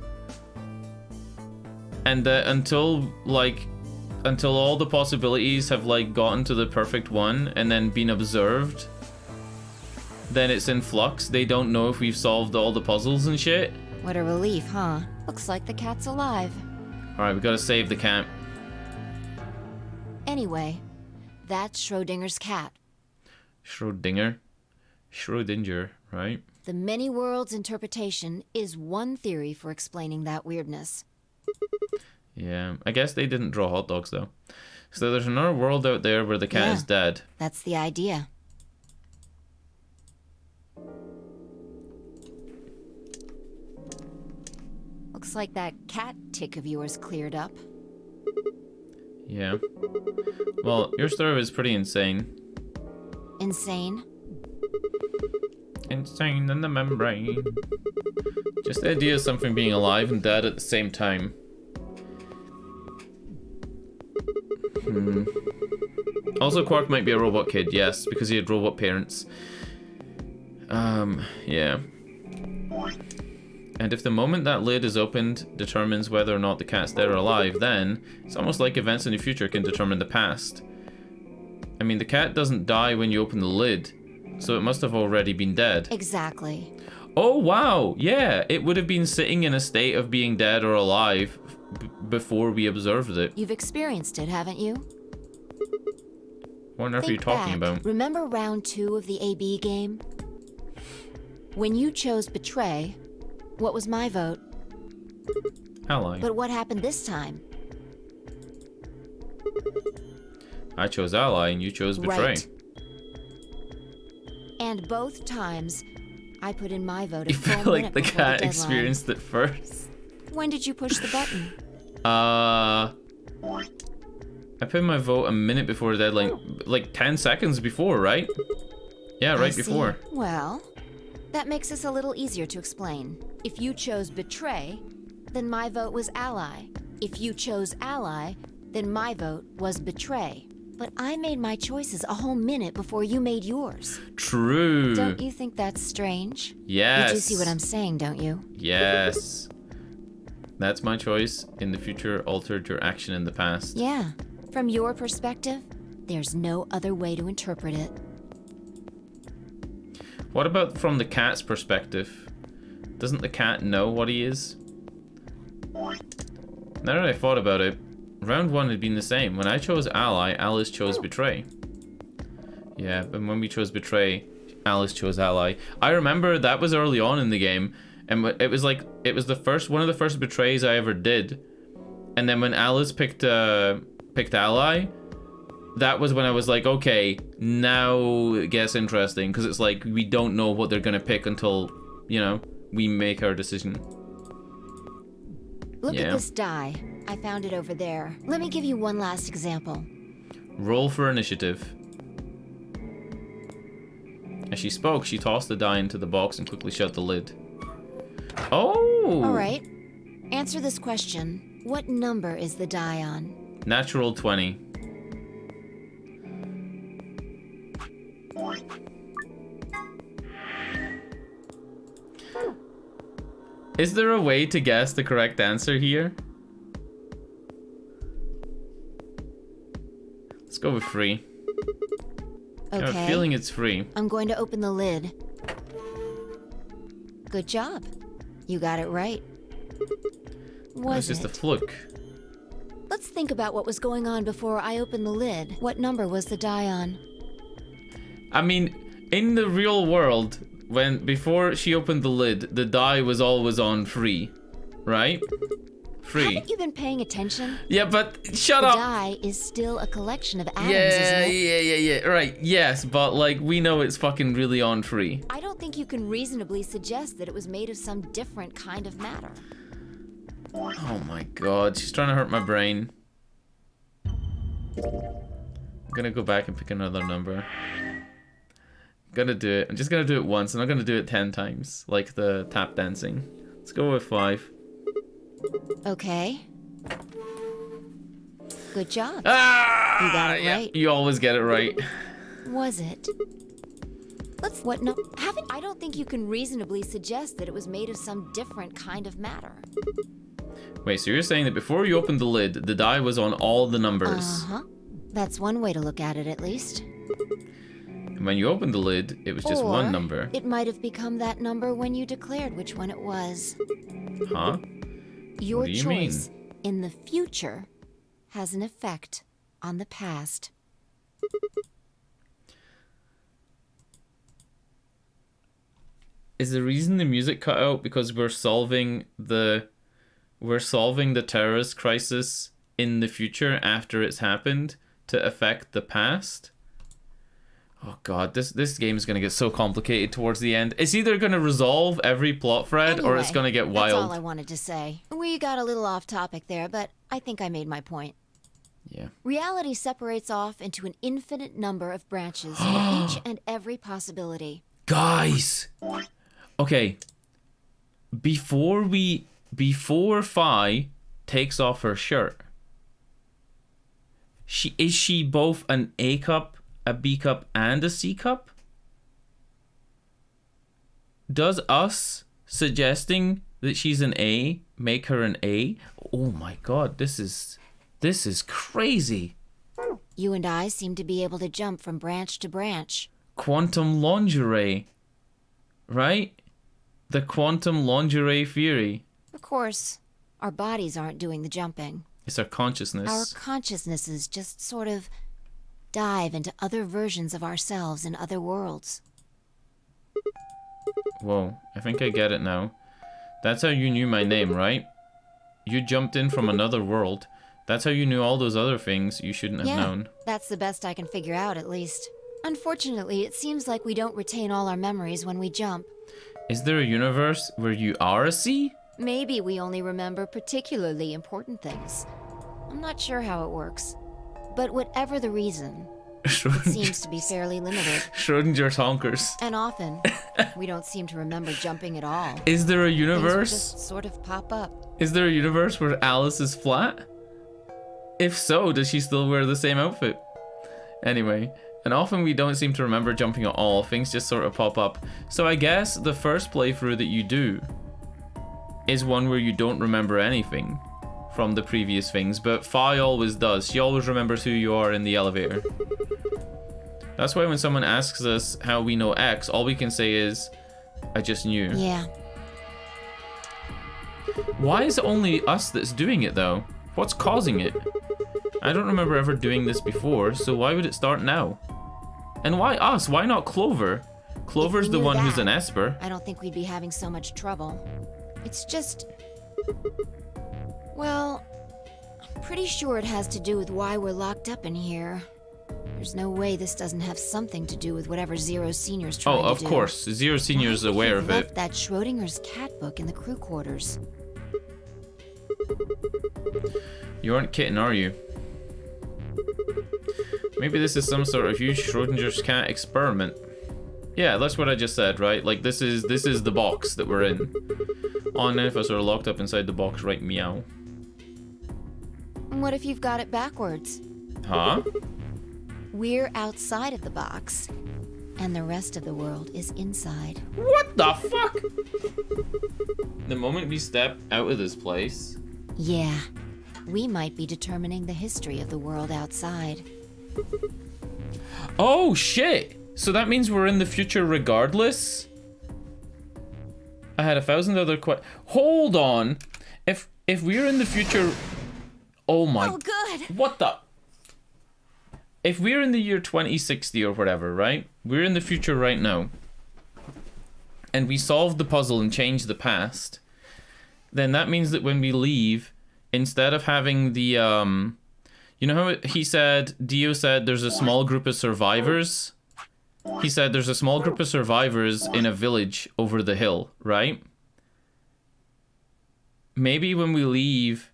And that until all the possibilities have like gotten to the perfect one and then been observed, then it's in flux. They don't know if we've solved all the puzzles and shit. What a relief, huh? Looks like the cat's alive. Alright, we gotta save the cat. Anyway, that's Schrodinger's cat. Schrodinger, right? The many worlds interpretation is one theory for explaining that weirdness. Yeah, I guess they didn't draw hot dogs though. So there's another world out there where the cat is dead. That's the idea. Looks like that cat tick of yours cleared up. Yeah. Well, your story is pretty insane. Insane? Insane in the membrane. Just the idea of something being alive and dead at the same time. Also, Quark might be a robot kid, yes, because he had robot parents. Yeah. And if the moment that lid is opened determines whether or not the cat's dead or alive, then it's almost like events in the future can determine the past. I mean, the cat doesn't die when you open the lid, so it must have already been dead. Exactly. Oh, wow. Yeah, it would have been sitting in a state of being dead or alive before we observed it. You've experienced it, haven't you? What on earth are you talking about? Remember round 2 of the AB game? When you chose Betray, what was my vote? Ally. But what happened this time? I chose Ally and you chose Betray. Right. And both times, I put in my vote. You feel like the cat experienced it first. When did you push the button? I put in my vote a minute before the deadline, like 10 seconds before, right? Yeah, right before. Well, that makes this a little easier to explain. If you chose Betray, then my vote was Ally. If you chose Ally, then my vote was Betray. But I made my choices a whole minute before you made yours. True. Don't you think that's strange? Yes. You do see what I'm saying, don't you? Yes. That's my choice in the future altered your action in the past. Yeah. From your perspective, there's no other way to interpret it. What about from the cat's perspective? Doesn't the cat know what he is? Now that I thought about it, round 1 had been the same. When I chose Ally, Alice chose Betray. Yeah, but when we chose Betray, Alice chose Ally. I remember that was early on in the game, and it was like, it was one of the first Betrays I ever did. And then when Alice picked picked ally, that was when I was like, okay, now it gets interesting, because it's like we don't know what they're gonna pick until, you know, we make our decision. Look at this die. I found it over there. Let me give you one last example. Roll for initiative. As she spoke, she tossed the die into the box and quickly shut the lid. Oh! Alright. Answer this question. What number is the die on? Natural 20. Is there a way to guess the correct answer here? Let's go with 3. Okay. I have a feeling it's 3. I'm going to open the lid. Good job. You got it right. It's just a fluke. Let's think about what was going on before I opened the lid. What number was the die on? I mean, in the real world, before she opened the lid, the die was always on 3, right? 3. Haven't you been paying attention? Yeah, but shut the up. The die is still a collection of atoms, isn't it? Yeah. Right, yes, but like we know it's fucking really on 3. I don't think you can reasonably suggest that it was made of some different kind of matter. Oh my god, she's trying to hurt my brain. I'm gonna go back and pick another number. I'm gonna do it. I'm just gonna do it once. I'm not gonna do it 10 times, like the tap dancing. Let's go with 5. Okay. Good job. Ah! You got it right. You always get it right. Was it? I don't think you can reasonably suggest that it was made of some different kind of matter. Wait, so you're saying that before you opened the lid, the die was on all the numbers? Uh-huh. That's one way to look at it, at least. And when you opened the lid, it was just one number. It might have become that number when you declared which one it was. Huh? Your What do you choice mean? in the future has an effect on the past. Is the reason the music cut out because we're solving the terrorist crisis in the future after it's happened to affect the past? Oh god, this game is gonna get so complicated towards the end. It's either gonna resolve every plot thread or it's gonna get wild. That's all I wanted to say. We got a little off topic there, but I think I made my point. Yeah. Reality separates off into an infinite number of branches for each and every possibility. Guys! Okay. Before Fi takes off her shirt, is she both an A cup, a B cup, and a C cup? Does us suggesting that she's an A make her an A? Oh my god, this is crazy. You and I seem to be able to jump from branch to branch. Quantum lingerie, right? The quantum lingerie theory. Of course, our bodies aren't doing the jumping. It's our consciousness. Our consciousnesses just sort of dive into other versions of ourselves in other worlds. Whoa, I think I get it now. That's how you knew my name, right? You jumped in from another world. That's how you knew all those other things you shouldn't have known. That's the best I can figure out, at least. Unfortunately, it seems like we don't retain all our memories when we jump. Is there a universe where you are a C? Maybe we only remember particularly important things. I'm not sure how it works. But whatever the reason, it seems to be fairly limited. Schrödinger tonkers. And often, we don't seem to remember jumping at all. Is there a universe? Things just sort of pop up. Is there a universe where Alice is flat? If so, does she still wear the same outfit? Anyway, and often we don't seem to remember jumping at all. Things just sort of pop up. So I guess the first playthrough that you do is one where you don't remember anything from the previous things, but Fi always does. She always remembers who you are in the elevator. That's why when someone asks us how we know X, all we can say is, I just knew. Yeah. Why is it only us that's doing it though? What's causing it? I don't remember ever doing this before, so why would it start now? And why us? Why not Clover? Clover's the one who's an Esper. I don't think we'd be having so much trouble. It's just... Well, Pretty sure it has to do with why we're locked up in here. There's no way this doesn't have something to do with whatever Zero Senior's trying to do. Oh, of course. Zero Senior's aware of left it. that Schrodinger's cat book in the crew quarters. You aren't kidding, are you? Maybe this is some sort of huge Schrodinger's cat experiment. Yeah, that's what I just said, right? Like, this is the box that we're in. All 9 of us are locked up inside the box, right? Meow. What if you've got it backwards? Huh? We're outside of the box, and the rest of the world is inside. What the fuck? The moment we step out of this place... Yeah, we might be determining the history of the world outside. Oh, shit! So that means we're in the future regardless? I had 1,000 other Hold on! If we're in the future... Oh my... Oh, good! What the... If we're in the year 2060 or whatever, right? We're in the future right now. And we solve the puzzle and change the past. Then that means that when we leave, instead of having the, you know how he said, Dio said there's a small group of survivors? He said there's a small group of survivors in a village over the hill, right? Maybe when we leave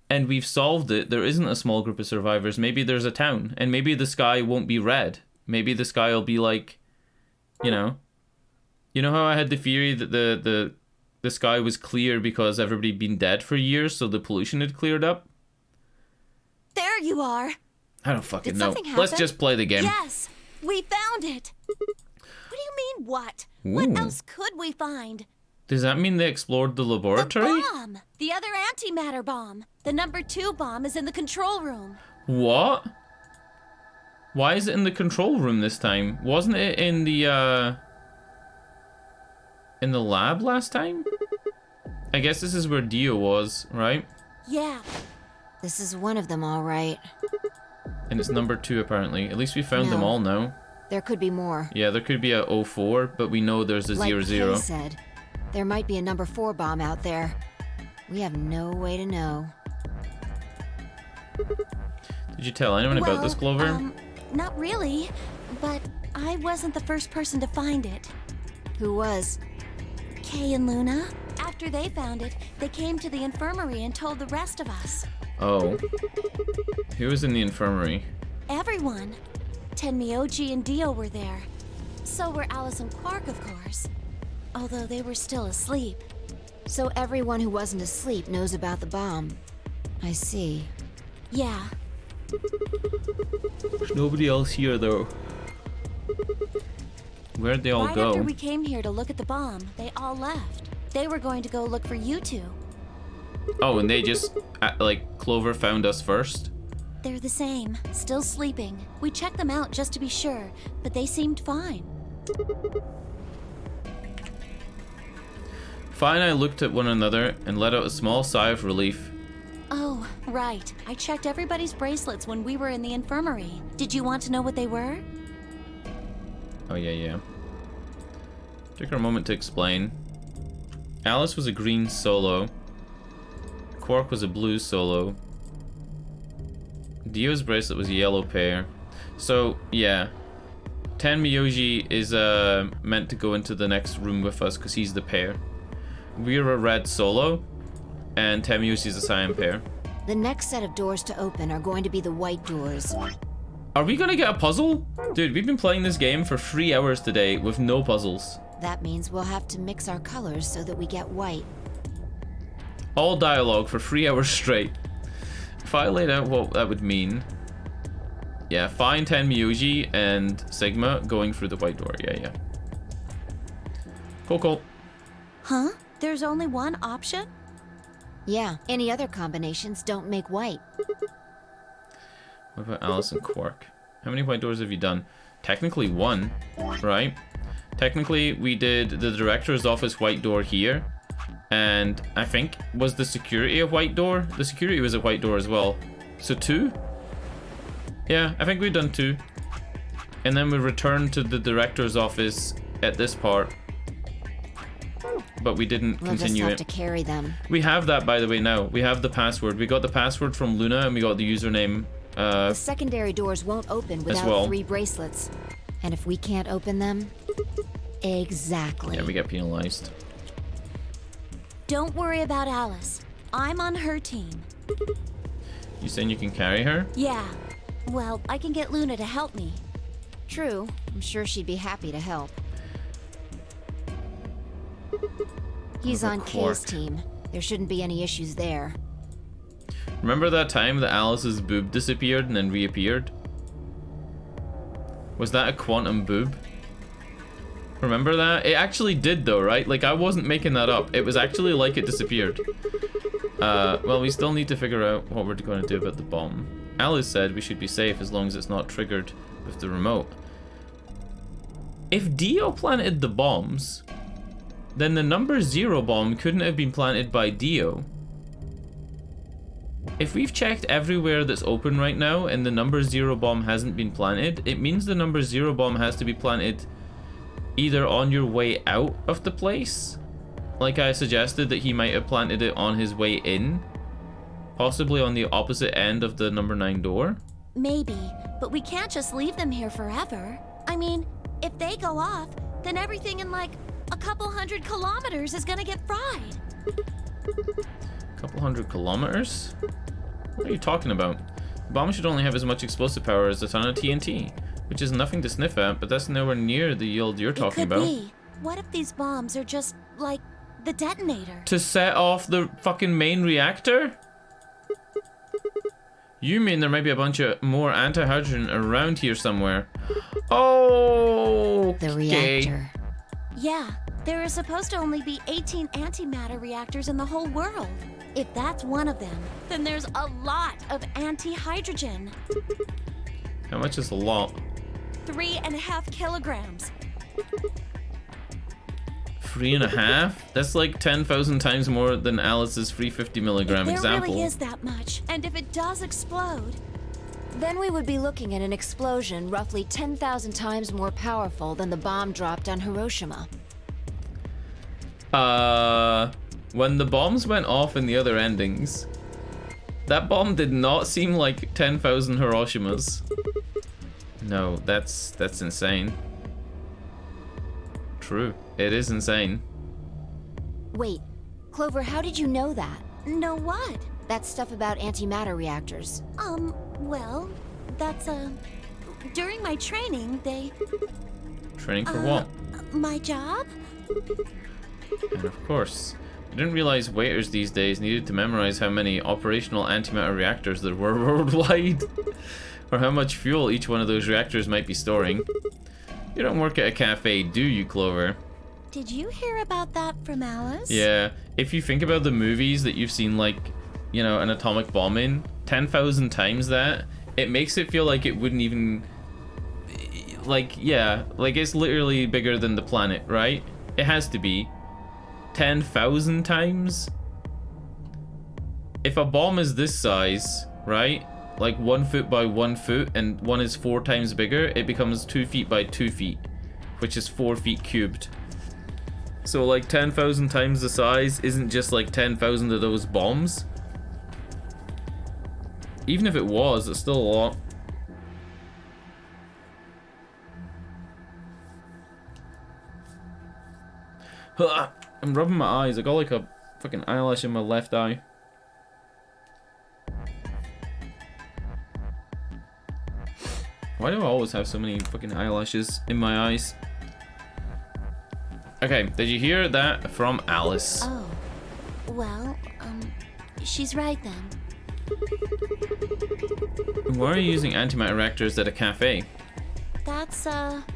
and we've solved it, there isn't a small group of survivors. Maybe there's a town, and maybe the sky won't be red. Maybe the sky will be like, you know how I had the theory that the sky was clear because everybody had been dead for years, so the pollution had cleared up? There you are. I don't fucking Did know. something Let's happen? just play the game. Yes, we found it. What do you mean, what? Ooh. What else could we find? Does that mean they explored the laboratory? The bomb! The other antimatter bomb. The number 2 bomb is in the control room. What? Why is it in the control room this time? Wasn't it in the lab last time? I guess this is where Dio was, right? Yeah. This is one of them, all right. And it's number 2 apparently. At least we found them No. all now. There could be more. Yeah, there could be a 04, but we know there's a Like 00. Kay said, there might be a number 4 bomb out there. We have no way to know. Did you tell anyone about this, Clover? Not really, but I wasn't the first person to find it. Who was? Kay and Luna. After they found it, they came to the infirmary and told the rest of us. Oh. Who was in the infirmary? Everyone. Tenmyoji and Dio were there. So were Alice and Quark, of course. Although they were still asleep. So everyone who wasn't asleep knows about the bomb. I see. Yeah. There's nobody else here, though. Where'd they all Right go? after we came here to look at the bomb, they all left. They were going to go look for you two. Oh, and they just, like, Clover found us first? They're the same, still sleeping. We checked them out just to be sure, but they seemed fine. Fi and I looked at one another and let out a small sigh of relief. Oh, right. I checked everybody's bracelets when we were in the infirmary. Did you want to know what they were? Oh, yeah. Took her a moment to explain. Alice was a green solo. Quark was a blue solo. Dio's bracelet was a yellow pair. So, yeah. Tenmyoji is meant to go into the next room with us because he's the pair. We're a red solo, and Tenmyoji's a cyan pair. The next set of doors to open are going to be the white doors. Are we gonna get a puzzle? Dude, we've been playing this game for 3 hours today with no puzzles. That means we'll have to mix our colors so that we get white. All dialogue for 3 hours straight. If I laid out what that would mean... Yeah, find Tenmyoji and Sigma going through the white door. Yeah. Cool. Huh? There's only one option? Yeah, any other combinations don't make white. What about Alice and Quark? How many white doors have you done? Technically 1, right? Technically, we did the director's office white door here. And I think, was the security a white door? The security was a white door as well. So 2? Yeah, I think we've done 2. And then we returned to the director's office at this part. but we didn't We'll just continue have it. to carry them. We have that, by the way, now. We have the password. We got the password from Luna, and we got the username. The secondary doors won't open without well. 3 bracelets. And if we can't open them... Exactly. Yeah, we get penalized. Don't worry about Alice. I'm on her team. You saying you can carry her? Yeah. Well, I can get Luna to help me. True. I'm sure she'd be happy to help. He's on Kay's team. There shouldn't be any issues there. Remember that time that Alice's boob disappeared and then reappeared? Was that a quantum boob? Remember that? It actually did though, right? Like, I wasn't making that up. It was actually like it disappeared. Well, we still need to figure out what we're going to do about the bomb. Alice said we should be safe as long as it's not triggered with the remote. If Dio planted the bombs, then the number 0 bomb couldn't have been planted by Dio. If we've checked everywhere that's open right now and the number 0 bomb hasn't been planted, it means the number 0 bomb has to be planted either on your way out of the place, like I suggested that he might have planted it on his way in, possibly on the opposite end of the number 9 door. Maybe, but we can't just leave them here forever. I mean, if they go off, then everything in like a couple 100 kilometers is gonna get fried. A couple 100 kilometers? What are you talking about? The bomb should only have as much explosive power as a ton of TNT, which is nothing to sniff at, but that's nowhere near the yield you're talking It could about. be. What if these bombs are just like the detonator? To set off the fucking main reactor? You mean there might be a bunch of more anti-hydrogen around here somewhere? Oh, The reactor. Yeah, there are supposed to only be 18 antimatter reactors in the whole world. If that's one of them, then there's a lot of anti-hydrogen. How much is a lot? 3.5 kilograms. 3.5? That's like 10,000 times more than Alice's 350 milligram There example. really is that much. And if it does explode, Then we would be looking at an explosion roughly 10,000 times more powerful than the bomb dropped on Hiroshima. When the bombs went off in the other endings, that bomb did not seem like 10,000 Hiroshimas. No, that's insane. True, it is insane. Wait, Clover, how did you know that? know what? That stuff about antimatter reactors. Well, that's, during my training, they... Training for what? My job? And of course, I didn't realize waiters these days needed to memorize how many operational antimatter reactors there were worldwide, or how much fuel each one of those reactors might be storing. You don't work at a cafe, do you, Clover? Did you hear about that from Alice? Yeah, if you think about the movies that you've seen, like, you know, an atomic bomb in, 10,000 times that, it makes it feel like it wouldn't even, like, yeah, like it's literally bigger than the planet, right? It has to be. 10,000 times? If a bomb is this size, right? Like 1 foot by 1 foot, and one is 4 times bigger, it becomes 2 feet by 2 feet, which is 4 feet cubed. So like 10,000 times the size isn't just like 10,000 of those bombs. Even if it was, it's still a lot. I'm rubbing my eyes. I got like a fucking eyelash in my left eye. Why do I always have so many fucking eyelashes in my eyes? Okay, did you hear that from Alice? Oh, well, she's right then. Why are you using antimatter reactors at a cafe? That's,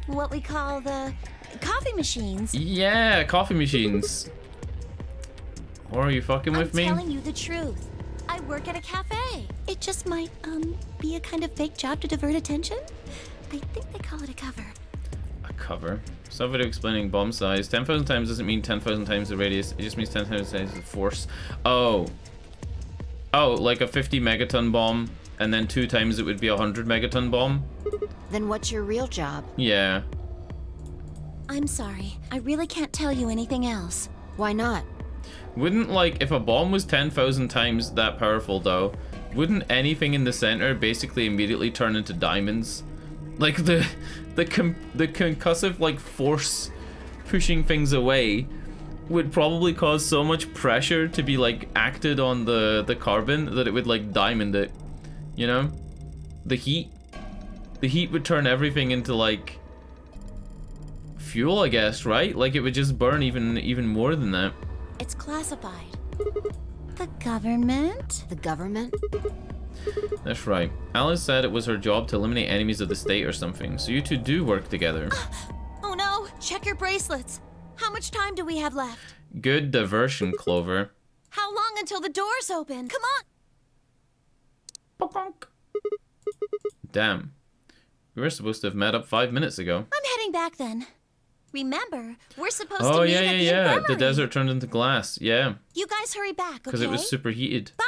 what we call the coffee machines. Yeah, coffee machines. Or are you fucking with me? I'm telling you the truth. I work at a cafe. It just might, be a kind of fake job to divert attention. I think they call it a cover. A cover? Some video explaining bomb size. 10,000 times doesn't mean 10,000 times the radius. It just means 10,000 times the force. Oh. Oh, like a 50 megaton bomb, and then 2 times it would be a 100 megaton bomb? Then what's your real job? Yeah. I'm sorry. I really can't tell you anything else. Why not? Wouldn't, like, if a bomb was 10,000 times that powerful, though, wouldn't anything in the center basically immediately turn into diamonds? Like, the concussive, like, force pushing things away would probably cause so much pressure to be, like, acted on the carbon that it would, like, diamond it. You know? The heat would turn everything into, like, fuel, I guess, right? Like, it would just burn even more than that. It's classified. The government? The government? That's right. Alice said it was her job to eliminate enemies of the state or something, so you two do work together. Oh no! Check your bracelets! How much time do we have left? Good diversion, Clover. How long until the doors open? Come on! Damn. We were supposed to have met up 5 minutes ago. I'm heading back then. Remember, we're supposed to Oh, meet yeah, at yeah, the yeah. The infirmary. desert turned into glass. Yeah. You guys hurry back, okay? Because it was superheated. Bye!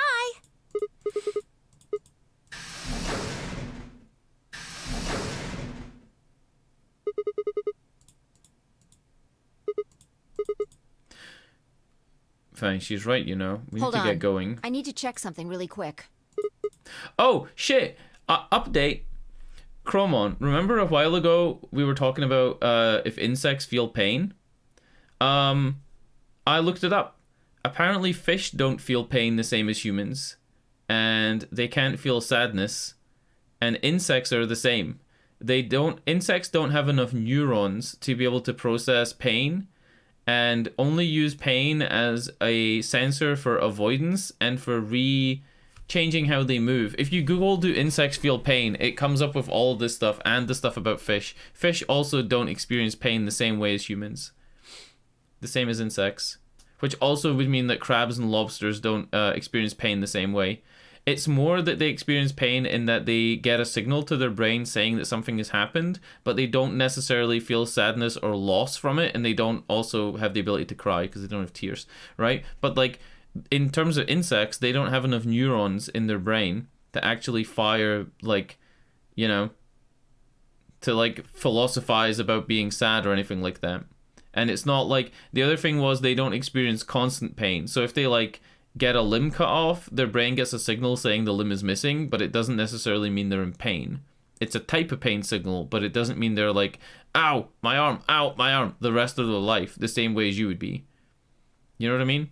Fine, she's right, you know. We Hold need to on. get going. I need to check something really quick. Oh, shit! Update. Chromon, remember a while ago we were talking about if insects feel pain? I looked it up. Apparently fish don't feel pain the same as humans. And they can't feel sadness. And insects are the same. Insects don't have enough neurons to be able to process pain, and only use pain as a sensor for avoidance and for changing how they move. If you Google "do insects feel pain," it comes up with all this stuff and the stuff about fish. Fish also don't experience pain the same way as humans. The same as insects. Which also would mean that crabs and lobsters don't experience pain the same way. It's more that they experience pain in that they get a signal to their brain saying that something has happened, but they don't necessarily feel sadness or loss from it, and they don't also have the ability to cry because they don't have tears, right? But like, in terms of insects, they don't have enough neurons in their brain to actually fire, like, you know, to like philosophize about being sad or anything like that. And it's not like, the other thing was they don't experience constant pain. So if they like get a limb cut off, their brain gets a signal saying the limb is missing, but it doesn't necessarily mean they're in pain. It's a type of pain signal, but it doesn't mean they're like, ow, my arm, the rest of their life, the same way as you would be. You know what I mean?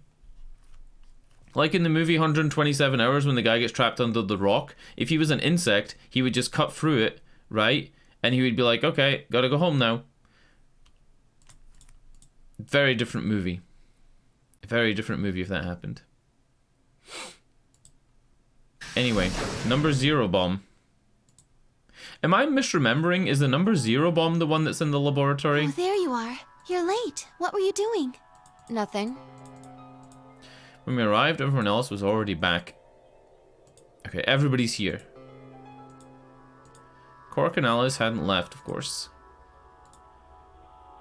Like in the movie 127 Hours, when the guy gets trapped under the rock, if he was an insect, he would just cut through it, right? And he would be like, okay, gotta go home now. Very different movie. Very different movie if that happened. Anyway, number 0 bomb. Am I misremembering? Is the number 0 bomb the one that's in the laboratory? Oh, there you are. You're late. What were you doing? Nothing. When we arrived, everyone else was already back. Okay, everybody's here. Cork and Alice hadn't left, of course.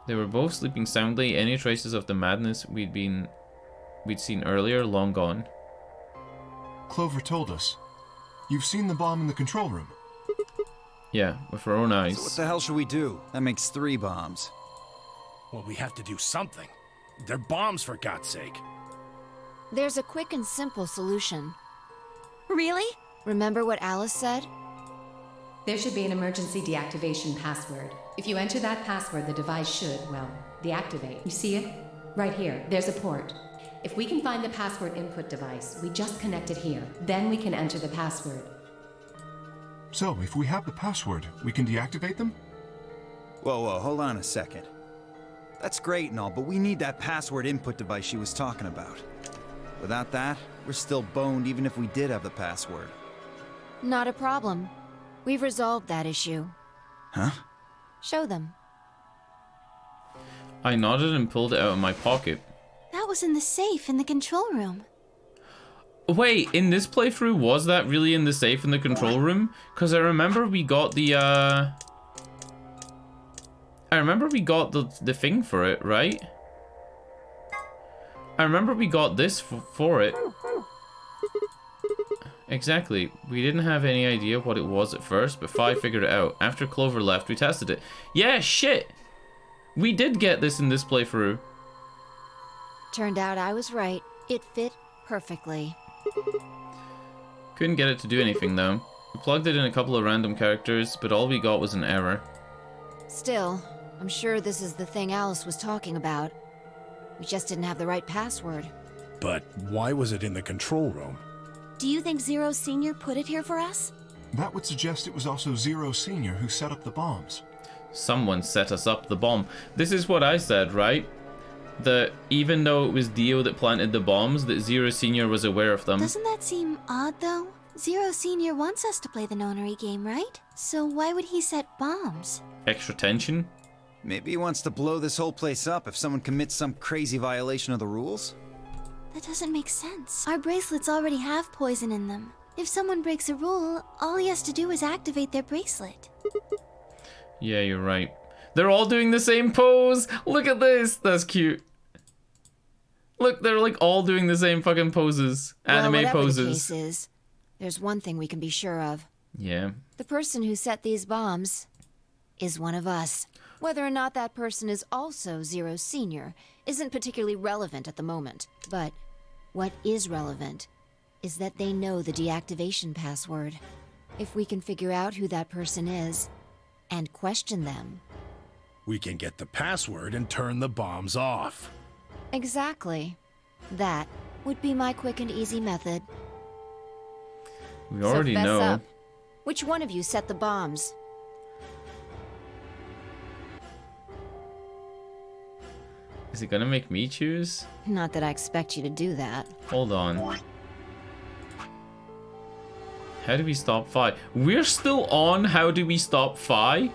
They were both sleeping soundly. Any traces of the madness we'd seen earlier, long gone. Clover told us. You've seen the bomb in the control room. Yeah, with our own eyes. So what the hell should we do? That makes 3 bombs. Well, we have to do something. They're bombs, for God's sake. There's a quick and simple solution. Really? Remember what Alice said? There should be an emergency deactivation password. If you enter that password, the device should, well, deactivate. You see it? Right here. There's a port. If we can find the password input device, we just connect it here. Then we can enter the password. So, if we have the password, we can deactivate them? Whoa, hold on a second. That's great and all, but we need that password input device she was talking about. Without that, we're still boned even if we did have the password. Not a problem. We've resolved that issue. Huh? Show them. I nodded and pulled it out of my pocket. That was in the safe in the control room. Wait, in this playthrough, was that really in the safe in the control room? Because I remember we got the, the thing for it, right? I remember we got this for it. Exactly. We didn't have any idea what it was at first, but Fi figured it out. After Clover left, we tested it. Yeah, shit! We did get this in this playthrough. Turned out I was right. It fit perfectly. Couldn't get it to do anything though. We plugged it in a couple of random characters, but all we got was an error. Still, I'm sure this is the thing Alice was talking about. We just didn't have the right password. But why was it in the control room? Do you think Zero Senior put it here for us? That would suggest it was also Zero Senior who set up the bombs. Someone set us up the bomb. This is what I said, right? That even though it was Dio that planted the bombs, that Zero Senior was aware of them. Doesn't that seem odd, though? Zero Senior wants us to play the nonary game, right? So why would he set bombs? Extra tension? Maybe he wants to blow this whole place up if someone commits some crazy violation of the rules? That doesn't make sense. Our bracelets already have poison in them. If someone breaks a rule, all he has to do is activate their bracelet. Yeah, you're right. They're all doing the same pose! Look at this! That's cute. Look, they're like all doing the same fucking poses. Anime whatever poses. The case is, there's one thing we can be sure of. Yeah. The person who set these bombs is one of us. Whether or not that person is also Zero Senior isn't particularly relevant at the moment. But what is relevant is that they know the deactivation password. If we can figure out who that person is and question them. We can get the password and turn the bombs off. Exactly. That would be my quick and easy method. We already so fess know. up. Which one of you set the bombs? Is it gonna make me choose? Not that I expect you to do that. Hold on. How do we stop Phi? We're still on How Do We Stop Phi?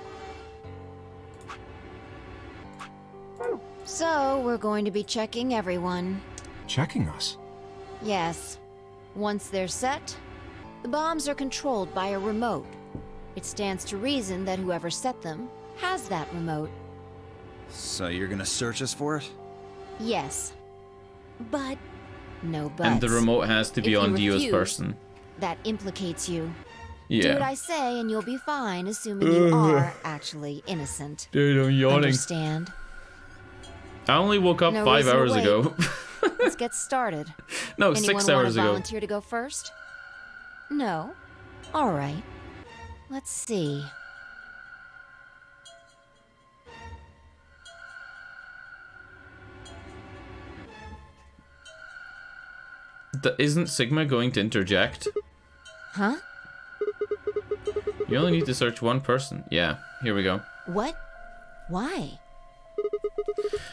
So, we're going to be checking everyone. Checking us? Yes. Once they're set, the bombs are controlled by a remote. It stands to reason that whoever set them has that remote. So you're gonna search us for it? Yes. But... No buts. And the remote has to be If on you Dio's refuse, person. That implicates you. Yeah. Do what I say and you'll be fine, assuming you are actually innocent. Dude, I'm yawning. Understand? I only woke up No 5 reason to hours wait. ago. Let's get started. No, Anyone 6 hours wanna ago. volunteer to go first? No? All right. Let's see. Isn't Sigma going to interject? Huh? You only need to search one person. Yeah, here we go. What? Why?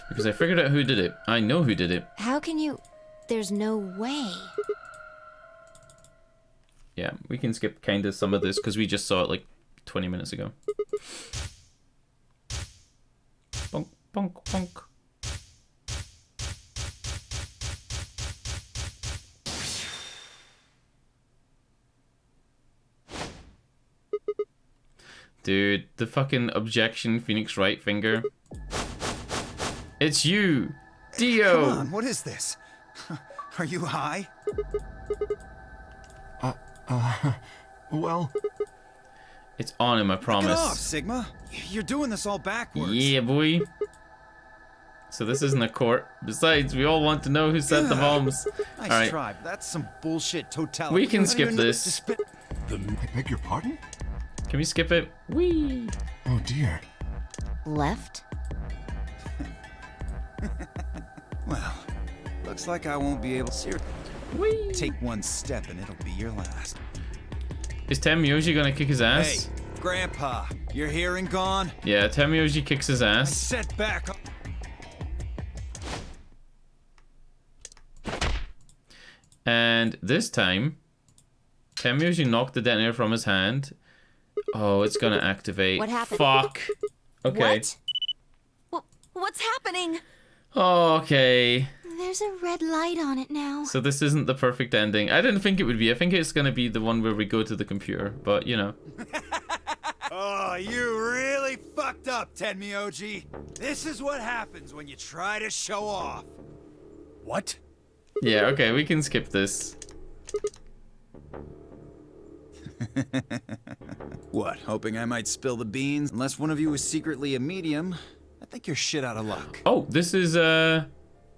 Because I figured out who did it. I know who did it. How can you... There's no way. Yeah, we can skip kind of some of this because we just saw it like 20 minutes ago. Bonk, bonk, bonk. Dude, the fucking objection Phoenix Wright finger. It's you, Dio. Come on, what is this? Are you high? Well... It's on him, I promise. Get off, Sigma. You're doing this all backwards. Yeah, boy. So this isn't a court. Besides, we all want to know who set the bombs. Nice All right. try. That's some bullshit totality. We can You don't skip even know this. to spit- I beg your pardon? Can we skip it? Whee! Oh dear. Left? Well, looks like I won't be able to Whee! take one step and it'll be your last. Is Temyoji gonna kick his Hey, ass? Grandpa, you're here and gone? Yeah, Temyoji kicks his I ass. set back. And this time, Temyoji knocked the detonator from his hand. Oh, it's gonna activate. What happened? Fuck. Okay. What? What's happening? Okay. There's a red light on it now. So this isn't the perfect ending. I didn't think it would be. I think it's gonna be the one where we go to the computer, but you know. Oh, you really fucked up, Tenmyoji. This is what happens when you try to show off. What? Yeah, okay, we can skip this. What, hoping I might spill the beans? Unless one of you is secretly a medium, I think you're shit out of luck. Oh, this is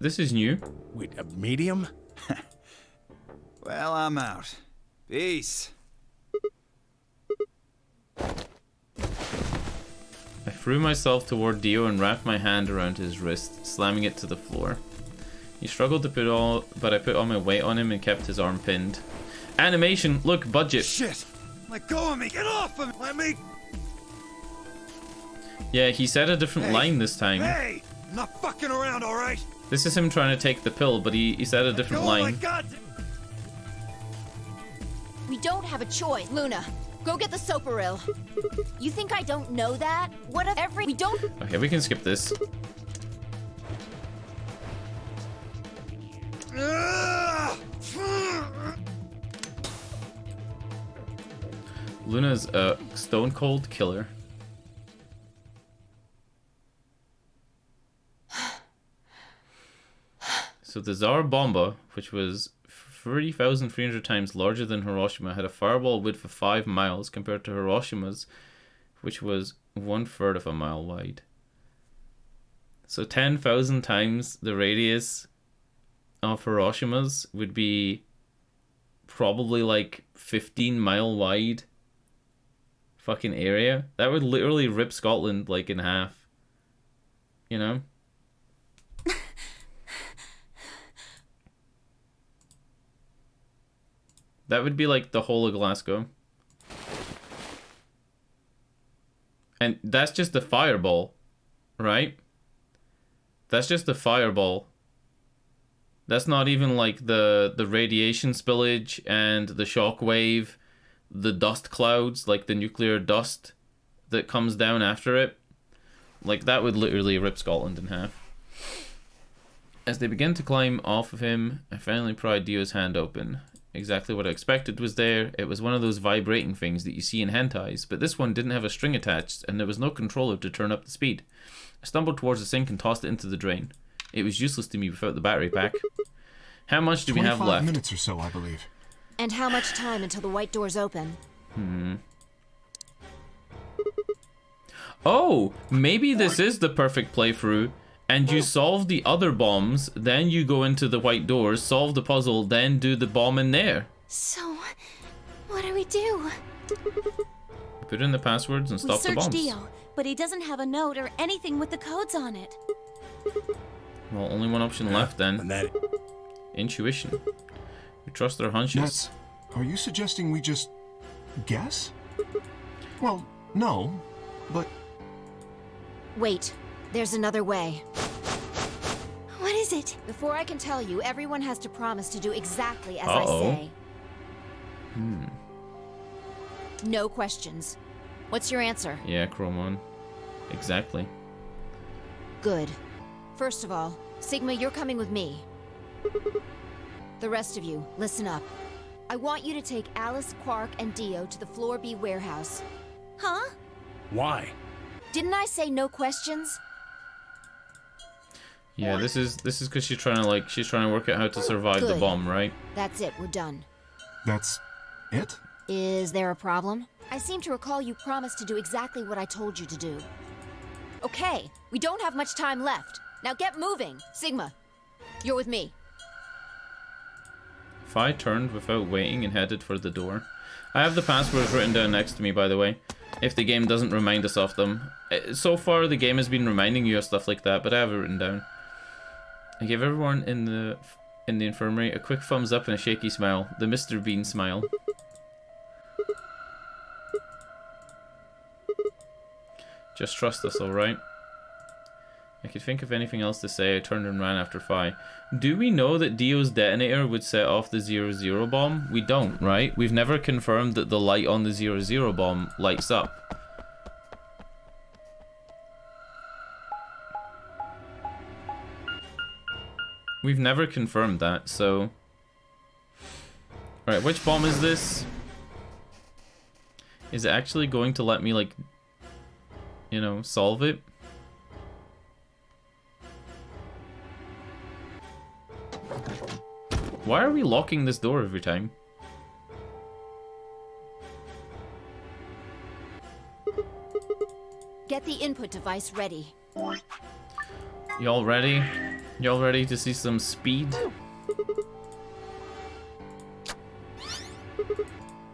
This is new. Wait, a medium? Well, I'm out. Peace. I threw myself toward Dio and wrapped my hand around his wrist, slamming it to the floor. He struggled to but I put all my weight on him and kept his arm pinned. Animation, look, budget. Shit! Let go of me! Get off of me! Let me... Yeah, he said a different line this time. Hey! I'm not fucking around, alright? This is him trying to take the pill, but he said a different line. We don't have a choice. Luna, go get the soparil. You think I don't know that? What if we don't... Okay, we can skip this. Luna's a stone cold killer. So the Tsar Bomba, which was 30,300 times larger than Hiroshima, had a fireball width of 5 miles compared to Hiroshima's, which was 1/3 of a mile wide. So 10,000 times the radius of Hiroshima's would be probably like 15-mile wide fucking area. That would literally rip Scotland like in half. You know? That would be like the whole of Glasgow. And that's just the fireball, right? That's just the fireball. That's not even like the radiation spillage and the shock wave, the dust clouds, like the nuclear dust that comes down after it. Like that would literally rip Scotland in half. As they began to climb off of him, I finally pried Dio's hand open. Exactly what I expected was there. It was one of those vibrating things that you see in hentais, but this one didn't have a string attached, and there was no controller to turn up the speed. I stumbled towards the sink and tossed it into the drain. It was useless to me without the battery pack. How much do we have 25 left? minutes or so, I believe. And how much time until the white doors open? Oh, maybe this is the perfect playthrough, and you solve the other bombs, then you go into the white doors, solve the puzzle, then do the bomb in there. So, what do we do? Put in the passwords and stop the We bombs. searched Dio, but he doesn't have a note or anything with the codes on it. Well, only one option left then. And that... Intuition. We trust our hunches. Nets, are you suggesting we just guess? Well, no, but... Wait, there's another way. What is it? Before I can tell you, everyone has to promise to do exactly as Uh-oh. I say. No questions. What's your answer? Yeah, Chromon. Exactly. Good. First of all, Sigma, you're coming with me. The rest of you, listen up. I want you to take Alice, Quark, and Dio to the Floor B warehouse. Huh? Why? Didn't I say no questions? Yeah, this is because she's trying to work out how to survive the Good. bomb, right? That's it, we're done. That's it? Is there a problem? I seem to recall you promised to do exactly what I told you to do. Okay, we don't have much time left. Now get moving. Sigma, you're with me. If I turned without waiting and headed for the door. I have the passwords written down next to me, by the way, if the game doesn't remind us of them. So far, the game has been reminding you of stuff like that, but I have it written down. I gave everyone in the infirmary a quick thumbs up and a shaky smile. The Mr. Bean smile. Just trust us, alright? I could think of anything else to say. I turned and ran after Phi. Do we know that Dio's detonator would set off the 00 bomb? We don't, right? We've never confirmed that the light on the 00 bomb lights up. We've never confirmed that, so... Alright, which bomb is this? Is it actually going to let me, like, you know, solve it? Why are we locking this door every time? Get the input device ready. Y'all ready? Y'all ready to see some speed?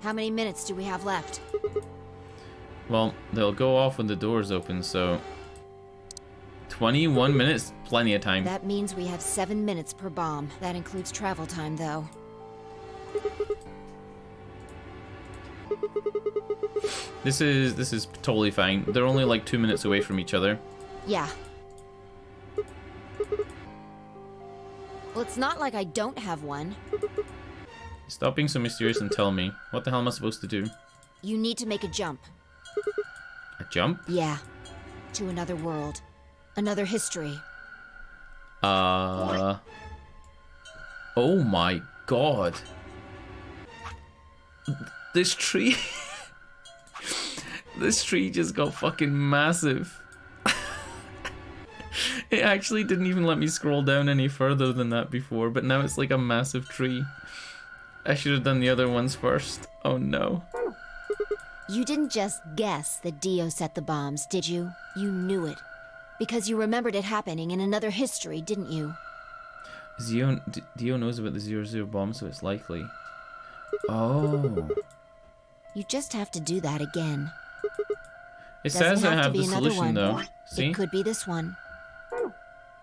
How many minutes do we have left? Well, they'll go off when the doors open, so 21 minutes, plenty of time. That means we have 7 minutes per bomb. That includes travel time, though. This is totally fine. They're only like 2 minutes away from each other. Yeah. Well, it's not like I don't have one. Stop being so mysterious and tell me. What the hell am I supposed to do? You need to make a jump. A jump? Yeah. To another world. Another history. Oh my god. This tree... This tree just got fucking massive. It actually didn't even let me scroll down any further than that before, but now it's like a massive tree. I should have done the other ones first. Oh no. You didn't just guess that Dio set the bombs, did you? You knew it. Because you remembered it happening in another history, didn't you? Dio knows about the 00 bomb, so it's likely. Oh. You just have to do that again. It says I have the solution, one. though. See? It could be this one.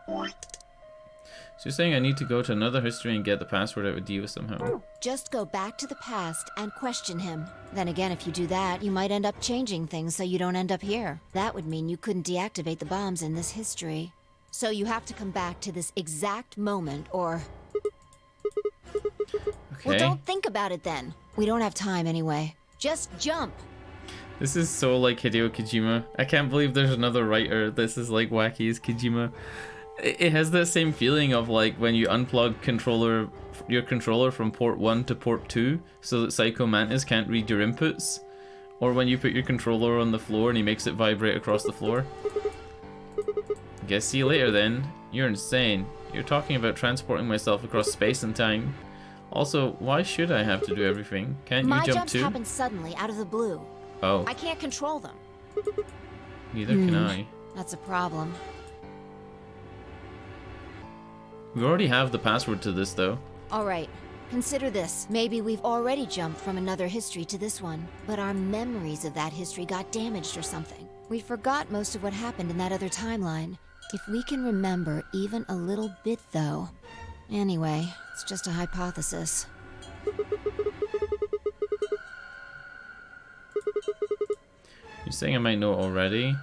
So you're saying I need to go to another history and get the password out of Dio somehow? Just go back to the past and question him. Then again, if you do that, you might end up changing things so you don't end up here. That would mean you couldn't deactivate the bombs in this history. So you have to come back to this exact moment, or... Okay. Well, don't think about it then. We don't have time anyway. Just jump. This is so like Hideo Kojima. I can't believe there's another writer. This is like wacky as Kojima. It has that same feeling of like when you unplug your controller from port 1 to port 2 so that Psycho Mantis can't read your inputs. Or when you put your controller on the floor and he makes it vibrate across the floor. Guess see you later then. You're insane. You're talking about transporting myself across space and time. Also, why should I have to do everything? Can't you My jump jumps too? happen suddenly, out of the blue. Oh. I can't control them. Neither can I. That's a problem. We already have the password to this though. Alright, consider this. Maybe we've already jumped from another history to this one, but our memories of that history got damaged or something. We forgot most of what happened in that other timeline. If we can remember even a little bit though. Anyway, it's just a hypothesis. You're saying I might know it already?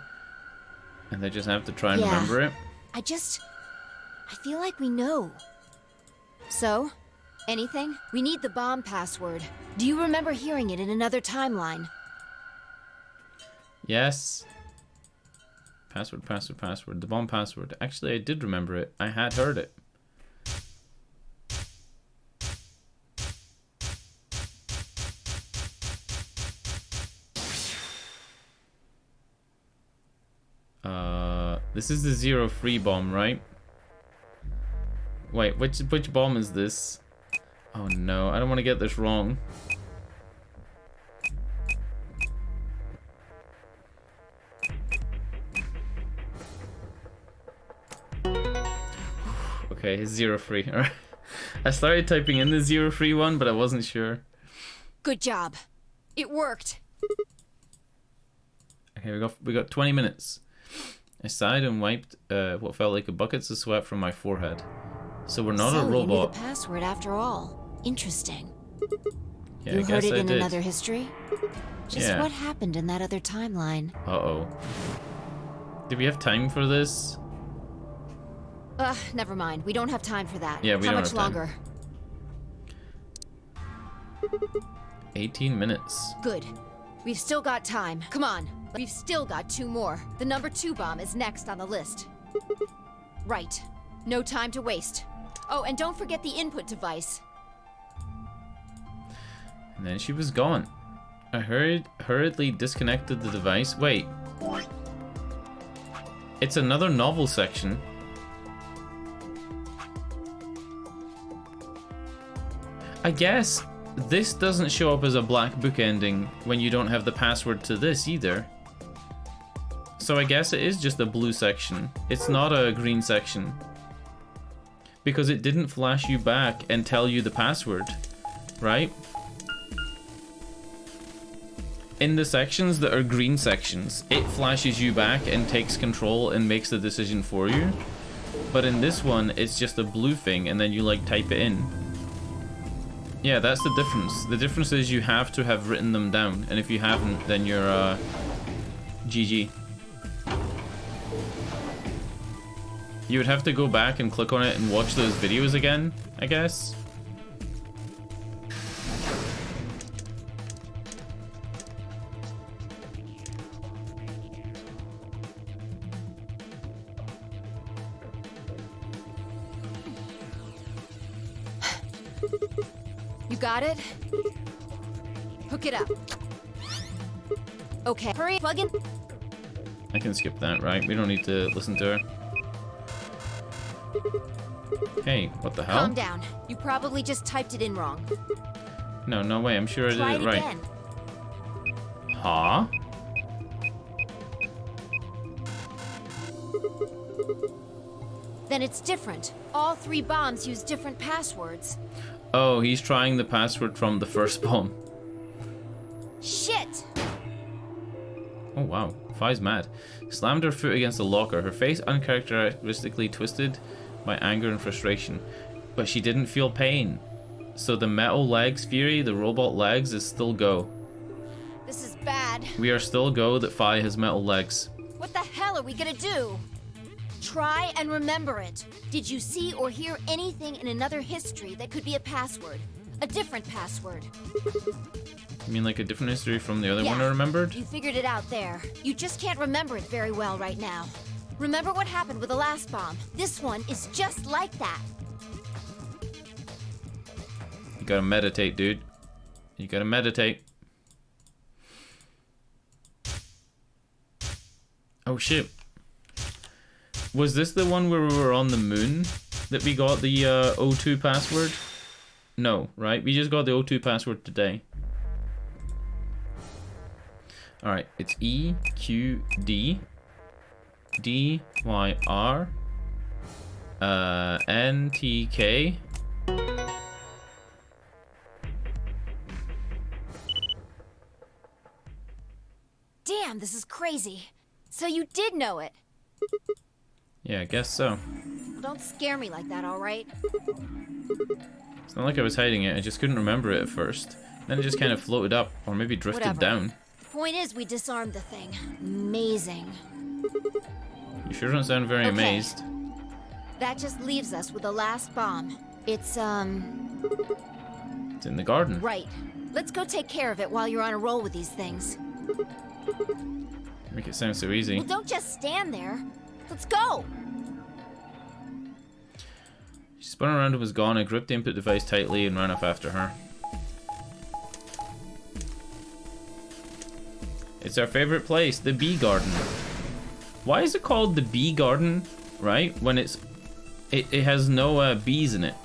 And I just have to try and remember it? I feel like we know. So? Anything? We need the bomb password. Do you remember hearing it in another timeline? Yes. Password, password, password. The bomb password. Actually, I did remember it. I had heard it. This is the 0 free bomb, right? Wait, which bomb is this? Oh no, I don't want to get this wrong. Okay, it's 0 free. Alright. I started typing in the 0 free one, but I wasn't sure. Good job. It worked. Okay, we got 20 minutes. I sighed and wiped what felt like buckets of sweat from my forehead. So we're not a So you knew robot. the password after all. Interesting. Yeah, You I heard guess it I in did. another history? Just Yeah. what happened in that other timeline? Uh-oh. Do we have time for this? Never mind. We don't have time for that. Yeah, we How don't much have time. longer? 18 minutes. Good. We've still got time. Come on. We've still got 2 more. The number 2 bomb is next on the list. Right. No time to waste. Oh, and don't forget the input device. And then she was gone. I hurriedly disconnected the device. Wait. It's another novel section. I guess this doesn't show up as a black book ending when you don't have the password to this either. So I guess it is just a blue section. It's not a green section. because it didn't flash you back and tell you the password, right? In the sections that are green sections, it flashes you back and takes control and makes the decision for you. But in this one, it's just a blue thing and then you like type it in. Yeah, that's the difference. The difference is you have to have written them down, and if you haven't, then you're GG. You would have to go back and click on it and watch those videos again, I guess. You got it? Hook it up. Okay, hurry, plug in. I can skip that, right? We don't need to listen to her. Hey, what the hell? Calm down. You probably just typed it in wrong. No way. I'm sure I did Try it right. again. Huh? Then it's different. All 3 bombs use different passwords. Oh, he's trying the password from the first bomb. Shit! Oh wow, Fi's mad. Slammed her foot against the locker, her face uncharacteristically twisted by anger and frustration. But she didn't feel pain. So the metal legs theory, the robot legs, is still go. This is bad. We are still go that Fi has metal legs. What the hell are we gonna do? Try and remember it. Did you see or hear anything in another history that could be a password? A different password? You mean like a different history from the other Yeah, one I remembered? You figured it out there. You just can't remember it very well right now. Remember what happened with the last bomb? This one is just like that. You gotta meditate, dude. You gotta meditate. Oh shit. Was this the one where we were on the moon that we got the O2 password? No, right? We just got the O2 password today. Alright, it's E, Q, D, D, Y, R, N, T, K. Damn, this is crazy. So you did know it. Yeah, I guess so. Well, don't scare me like that, alright? It's not like I was hiding it, I just couldn't remember it at first. Then it just kind of floated up, or maybe drifted Whatever. down. The point is, we disarmed the thing. Amazing. You sure don't sound very Okay. amazed. That just leaves us with the last bomb. It's, It's in the garden. right. Let's go take care of it while you're on a roll with these things. Make it sound so easy. Well, don't just stand there. Let's go! She spun around and was gone. I gripped the input device tightly and ran up after her. It's our favorite place, the bee garden. Why is it called the bee garden, right? When it has no bees in it.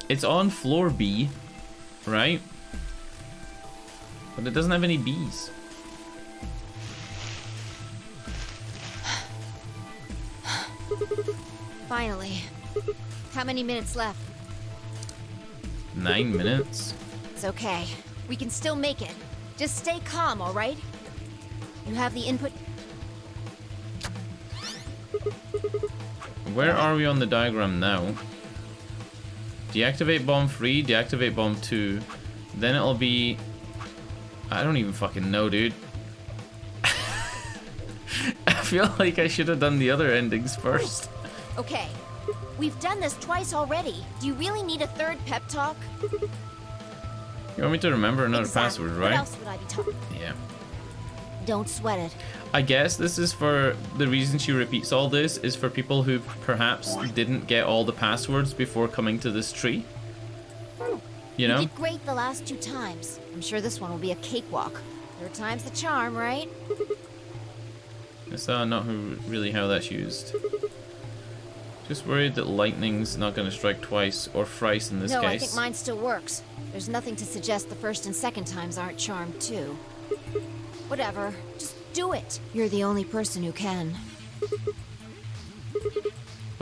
It's on floor B, right? But it doesn't have any bees. Finally. How many minutes left? 9 minutes. It's okay. We can still make it. Just stay calm, alright? You have the input. Where are we on the diagram now? Deactivate bomb 3, deactivate bomb 2. Then it'll be... I don't even fucking know, dude. I feel like I should have done the other endings first. Okay. We've done this twice already. Do you really need a third pep talk? You want me to remember another Exactly. password, What right? else would I be talking? Yeah. Don't sweat it. I guess this is for the reason she repeats all this is for people who perhaps didn't get all the passwords before coming to this tree. You know? You did great the last 2 times. I'm sure this one will be a cakewalk. 3rd time's the charm, right? That's not really how that's used. Just worried that lightning's not going to strike twice or thrice in this no, case. I think mine still works. There's nothing to suggest the 1st and 2nd times aren't charmed too. Whatever. Just do it. You're the only person who can.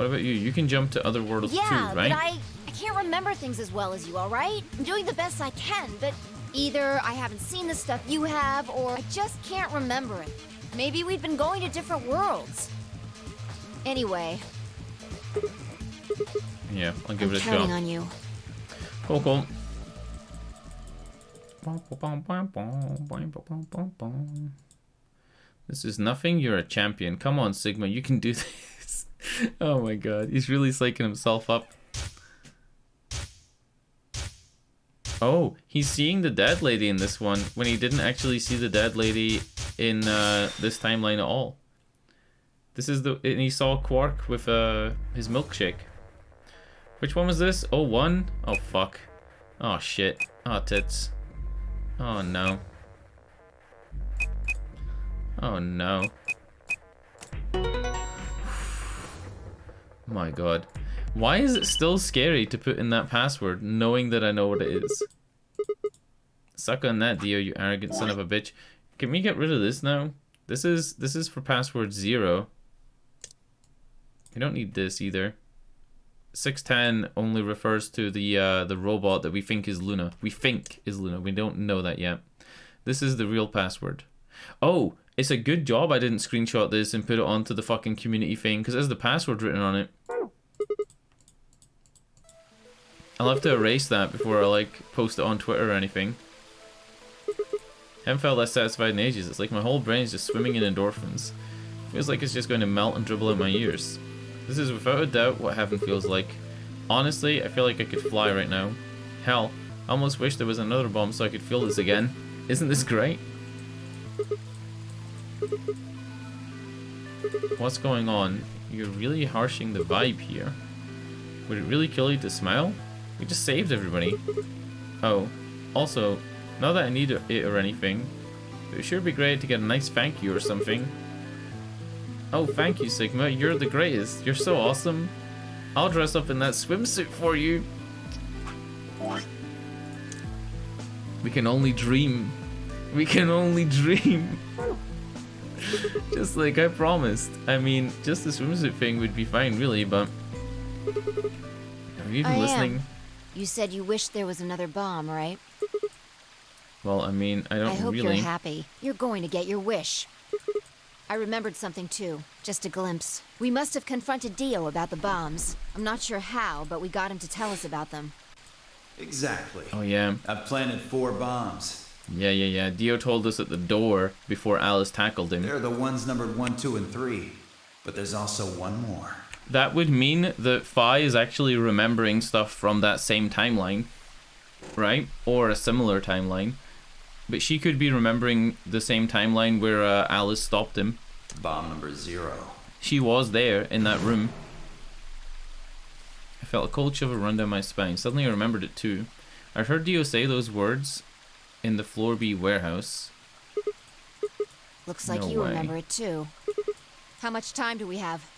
What about you? You can jump to other worlds Yeah, too, right? but I can't remember things as well as you, alright? I'm doing the best I can, but either I haven't seen the stuff you have, or I just can't remember it. Maybe we've been going to different worlds. Anyway. Yeah, I'll give it a counting shot. on you. Cool, cool. This is nothing, you're a champion. Come on, Sigma, you can do this. Oh my god, he's really psyching himself up. Oh, he's seeing the dead lady in this one when he didn't actually see the dead lady in this timeline at all. This is the, and he saw Quark with his milkshake. Which one was this? Oh, 01? Oh, fuck. Oh, shit. Oh, tits. Oh, no. Oh, no. My god. Why is it still scary to put in that password, knowing that I know what it is? Suck on that, Dio, you arrogant son of a bitch. Can we get rid of this now? This is for password 0. We don't need this either. 610 only refers to the robot that we think is Luna. We think is Luna. We don't know that yet. This is the real password. Oh, it's a good job I didn't screenshot this and put it onto the fucking community thing, because there's the password written on it. I'll have to erase that before I like post it on Twitter or anything. Haven't felt less satisfied in ages. It's like my whole brain's just swimming in endorphins. Feels like it's just going to melt and dribble out my ears. This is without a doubt what heaven feels like. Honestly, I feel like I could fly right now. Hell, I almost wish there was another bomb so I could feel this again. Isn't this great? What's going on? You're really harshing the vibe here. Would it really kill you to smile? We just saved everybody. Oh, also, not that I need it or anything, but it would sure be great to get a nice thank you or something. Oh, thank you, Sigma. You're the greatest. You're so awesome. I'll dress up in that swimsuit for you. We can only dream. We can only dream. Just like I promised. I mean, just the swimsuit thing would be fine, really, but... Are you even listening? You said you wished there was another bomb, right? Well, I mean, I hope really... you're happy. You're going to get your wish. I remembered something too. Just a glimpse. We must have confronted Dio about the bombs. I'm not sure how, but we got him to tell us about them. Exactly. Oh, yeah. I've planted 4 bombs. Yeah. Dio told us at the door before Alice tackled him. They're the ones numbered 1, 2, and 3. But there's also one more. That would mean that Phi is actually remembering stuff from that same timeline, right? Or a similar timeline. But she could be remembering the same timeline where Alice stopped him. Bomb number 0. She was there in that room. I felt a cold shiver run down my spine. Suddenly I remembered it too. I heard Dio say those words in the Floor B warehouse. Looks like you remember it too. How much time do we have?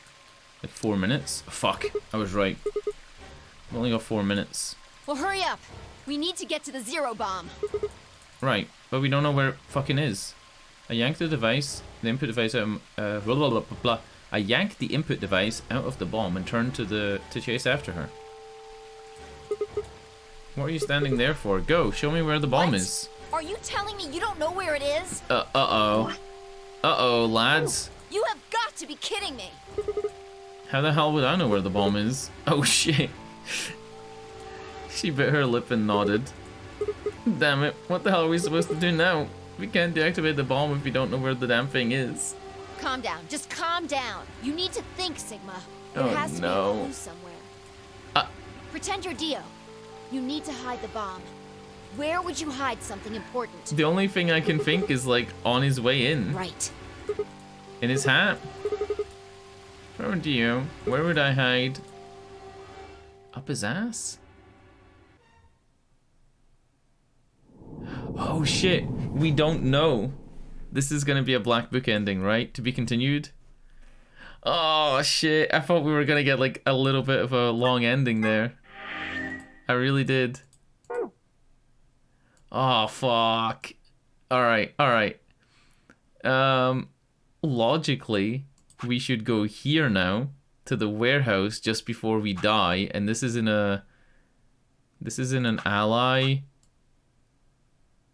Like 4 minutes? Fuck, I was right. We've only got 4 minutes. Well, hurry up! We need to get to the 0 bomb. Right, but we don't know where it fucking is. I yanked the device, the input device out of, blah, blah, blah, blah, blah. I yanked the input device out of the bomb and turned to chase after her. What are you standing there for? Go, show me where the bomb is. Are you telling me you don't know where it is? Uh-oh. Uh-oh, lads. You have got to be kidding me! How the hell would I know where the bomb is? Oh shit. She bit her lip and nodded. Damn it, what the hell are we supposed to do now? We can't deactivate the bomb if we don't know where the damn thing is. Calm down, just calm down. You need to think, Sigma. There Oh, has to no. be a clue somewhere. Pretend you're Dio. You need to hide the bomb. Where would you hide something important? The only thing I can think is like on his way in. Right. In his hat. Oh Dio, where would I hide? Up his ass? Oh shit, we don't know. This is gonna be a black book ending, right? To be continued? Oh shit, I thought we were gonna get like a little bit of a long ending there. I really did. Oh fuck. Alright. Logically, we should go here now to to the warehouse just before we die, and this is in a... This is in an ally.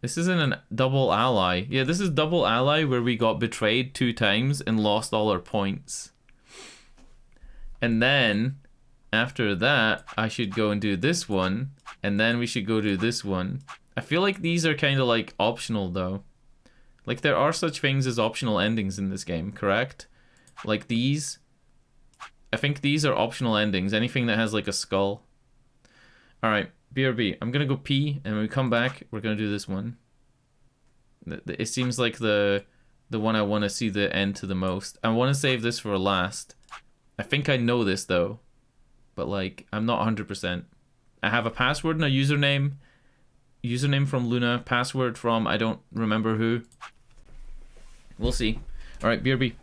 This isn't a double ally. Yeah, this is double ally where we got betrayed 2 times and lost all our points. And then, after that, I should go and do this one, and then we should go do this one. I feel like these are kind of like optional though. Like there are such things as optional endings in this game, correct? Like these. I think these are optional endings. Anything that has like a skull. Alright, BRB. I'm gonna go pee, and when we come back, we're gonna do this one. It seems like the one I want to see the end to the most. I want to save this for last. I think I know this though, but like I'm not 100%. I have a password and a username. Username from Luna, password from I don't remember who. We'll see. Alright, BRB.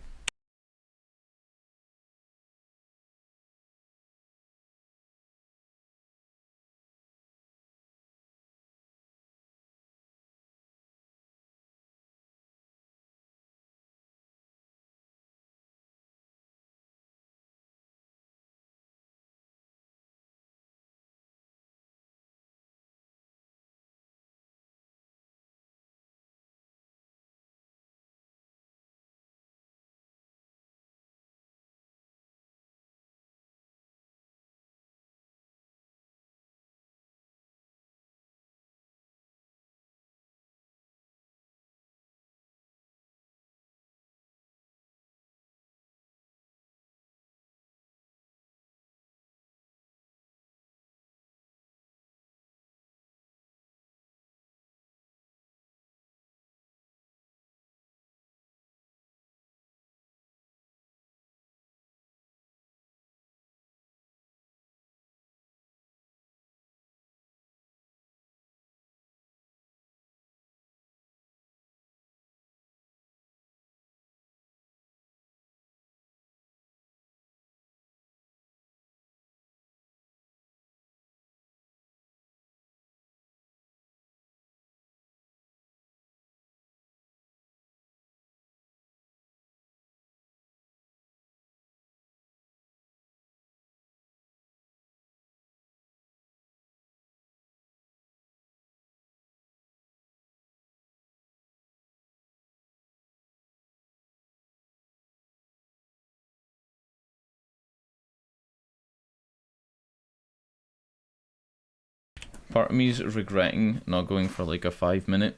Part of me is regretting not going for like a 5-minute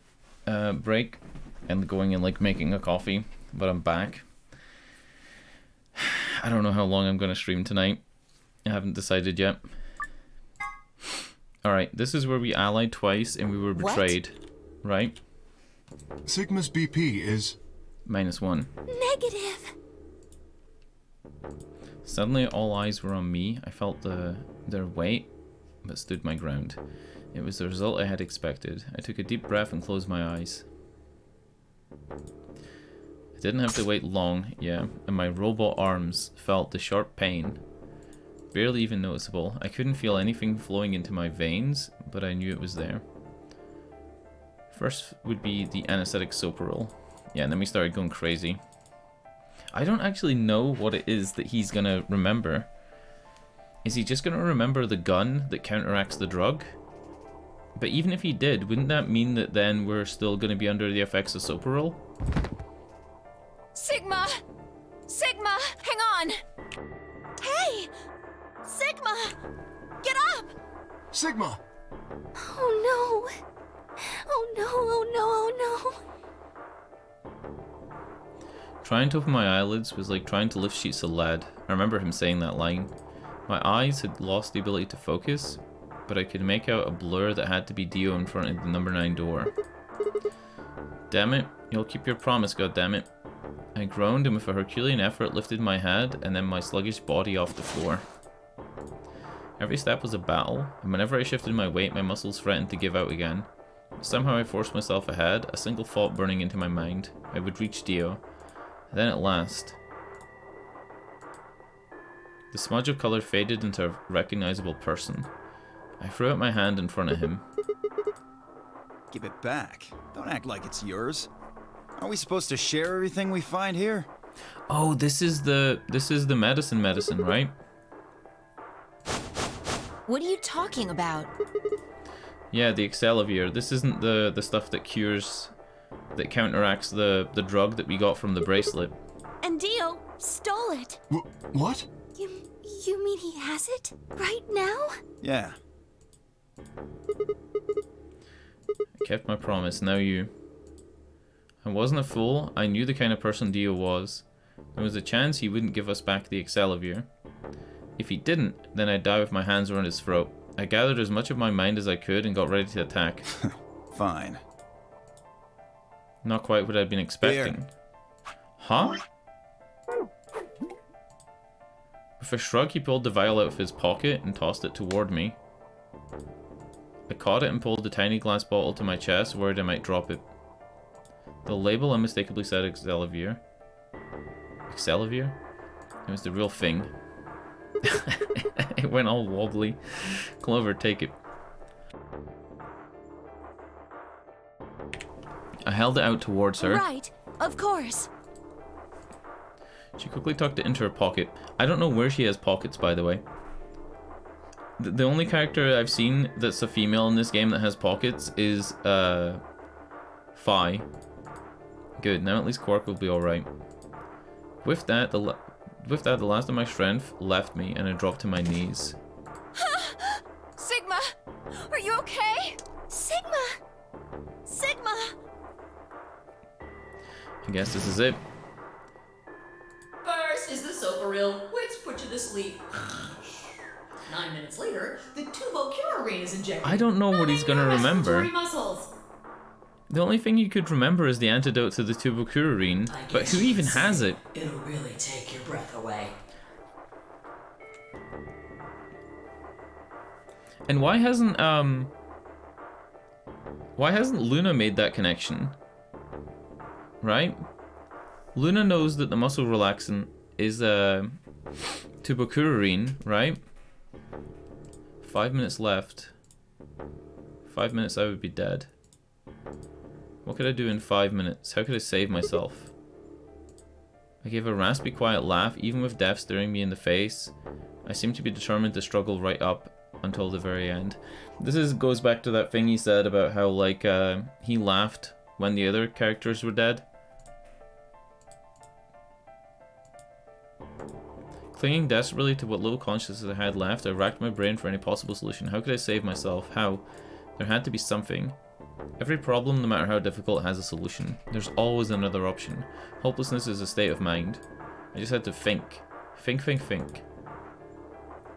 break and going and like making a coffee, but I'm back. I don't know how long I'm going to stream tonight. I haven't decided yet. Alright, this is where we allied twice and we were betrayed. What? Right? Sigma's BP is... Negative. -1. Suddenly all eyes were on me. I felt their weight, but stood my ground. It was the result I had expected. I took a deep breath and closed my eyes. I didn't have to wait long, yeah, and my robot arms felt the sharp pain. Barely even noticeable. I couldn't feel anything flowing into my veins, but I knew it was there. First would be the anesthetic soapuril. Yeah, and then we started going crazy. I don't actually know what it is that he's gonna remember. Is he just gonna remember the gun that counteracts the drug? But even if he did, wouldn't that mean that then we're still gonna be under the effects of soapuril? Sigma! Sigma! Hang on! Hey! Sigma! Get up! Sigma! Oh no! Oh no, oh no, oh no! Trying to open my eyelids was like trying to lift sheets of lead. I remember him saying that line. My eyes had lost the ability to focus, but I could make out a blur that had to be Dio in front of the number 9 door. Damn it, you'll keep your promise, goddammit. I groaned and with a Herculean effort lifted my head and then my sluggish body off the floor. Every step was a battle, and whenever I shifted my weight, my muscles threatened to give out again. Somehow I forced myself ahead, a single thought burning into my mind. I would reach Dio. Then at last... The smudge of color faded into a recognizable person. I threw out my hand in front of him. Give it back. Don't act like it's yours. Aren't we supposed to share everything we find here? Oh, this is the medicine, right? What are you talking about? Yeah, the Excelivir. This isn't the stuff that cures, that counteracts the drug that we got from the bracelet. And Dio stole it. What? You mean he has it? Right now? Yeah. I kept my promise, now you. I wasn't a fool. I knew the kind of person Dio was. There was a chance he wouldn't give us back the Excelivir. If he didn't, then I'd die with my hands around his throat. I gathered as much of my mind as I could and got ready to attack. Fine. Not quite what I'd been expecting. Here. Huh? With a shrug, he pulled the vial out of his pocket and tossed it toward me. I caught it and pulled the tiny glass bottle to my chest, worried I might drop it. The label unmistakably said Excelivir. Excelivir? It was the real thing. It went all wobbly. Clover, take it. I held it out towards her. Right, of course. She quickly tucked it into her pocket. I don't know where she has pockets, by the way. The only character I've seen that's a female in this game that has pockets is Phi. Good, now at least Quark will be alright. With that, the last of my strength left me and I dropped to my knees. Sigma, are you okay? Sigma! Sigma! I guess this is it. First, is the sofa real? Which put you to sleep. 9 minutes later, the tubo-curarine is injected. I don't know what he's gonna remember. Muscles. The only thing you could remember is the antidote to the tubo-curarine, but who even has it? It'll really take your breath away. And why hasn't Luna made that connection? Right? Luna knows that the muscle relaxant is tubo-curarine, right? 5 minutes left. 5 minutes I would be dead. What could I do in 5 minutes? How could I save myself? I gave a raspy, quiet laugh, even with death staring me in the face. I seemed to be determined to struggle right up until the very end. This goes back to that thing he said about how, like, he laughed when the other characters were dead. Clinging desperately to what little consciousness I had left, I racked my brain for any possible solution. How could I save myself? How? There had to be something. Every problem, no matter how difficult, has a solution. There's always another option. Hopelessness is a state of mind. I just had to think. Think.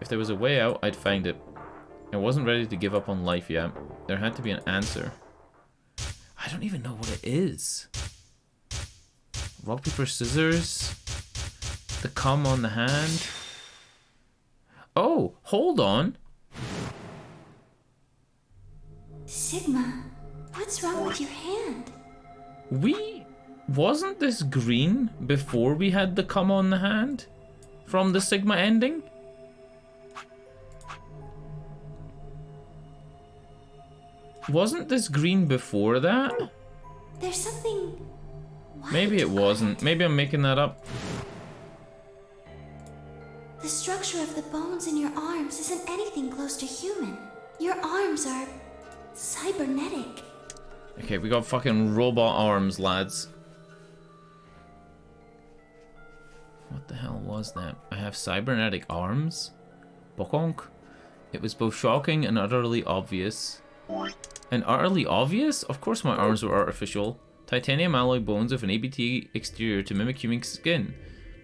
If there was a way out, I'd find it. I wasn't ready to give up on life yet. There had to be an answer. I don't even know what it is. Rock, paper, scissors. The cum on the hand. Oh, hold on. Sigma, what's wrong with your hand? Wasn't this green before we had the cum on the hand? From the Sigma ending? Wasn't this green before that? There's something... Maybe it wasn't. Maybe I'm making that up. The structure of the bones in your arms isn't anything close to human. Your arms are cybernetic. Okay, we got fucking robot arms, lads. What the hell was that? I have cybernetic arms? Bokonk. It was both shocking and utterly obvious. And utterly obvious? Of course my arms were artificial. Titanium alloy bones with an ABT exterior to mimic human skin.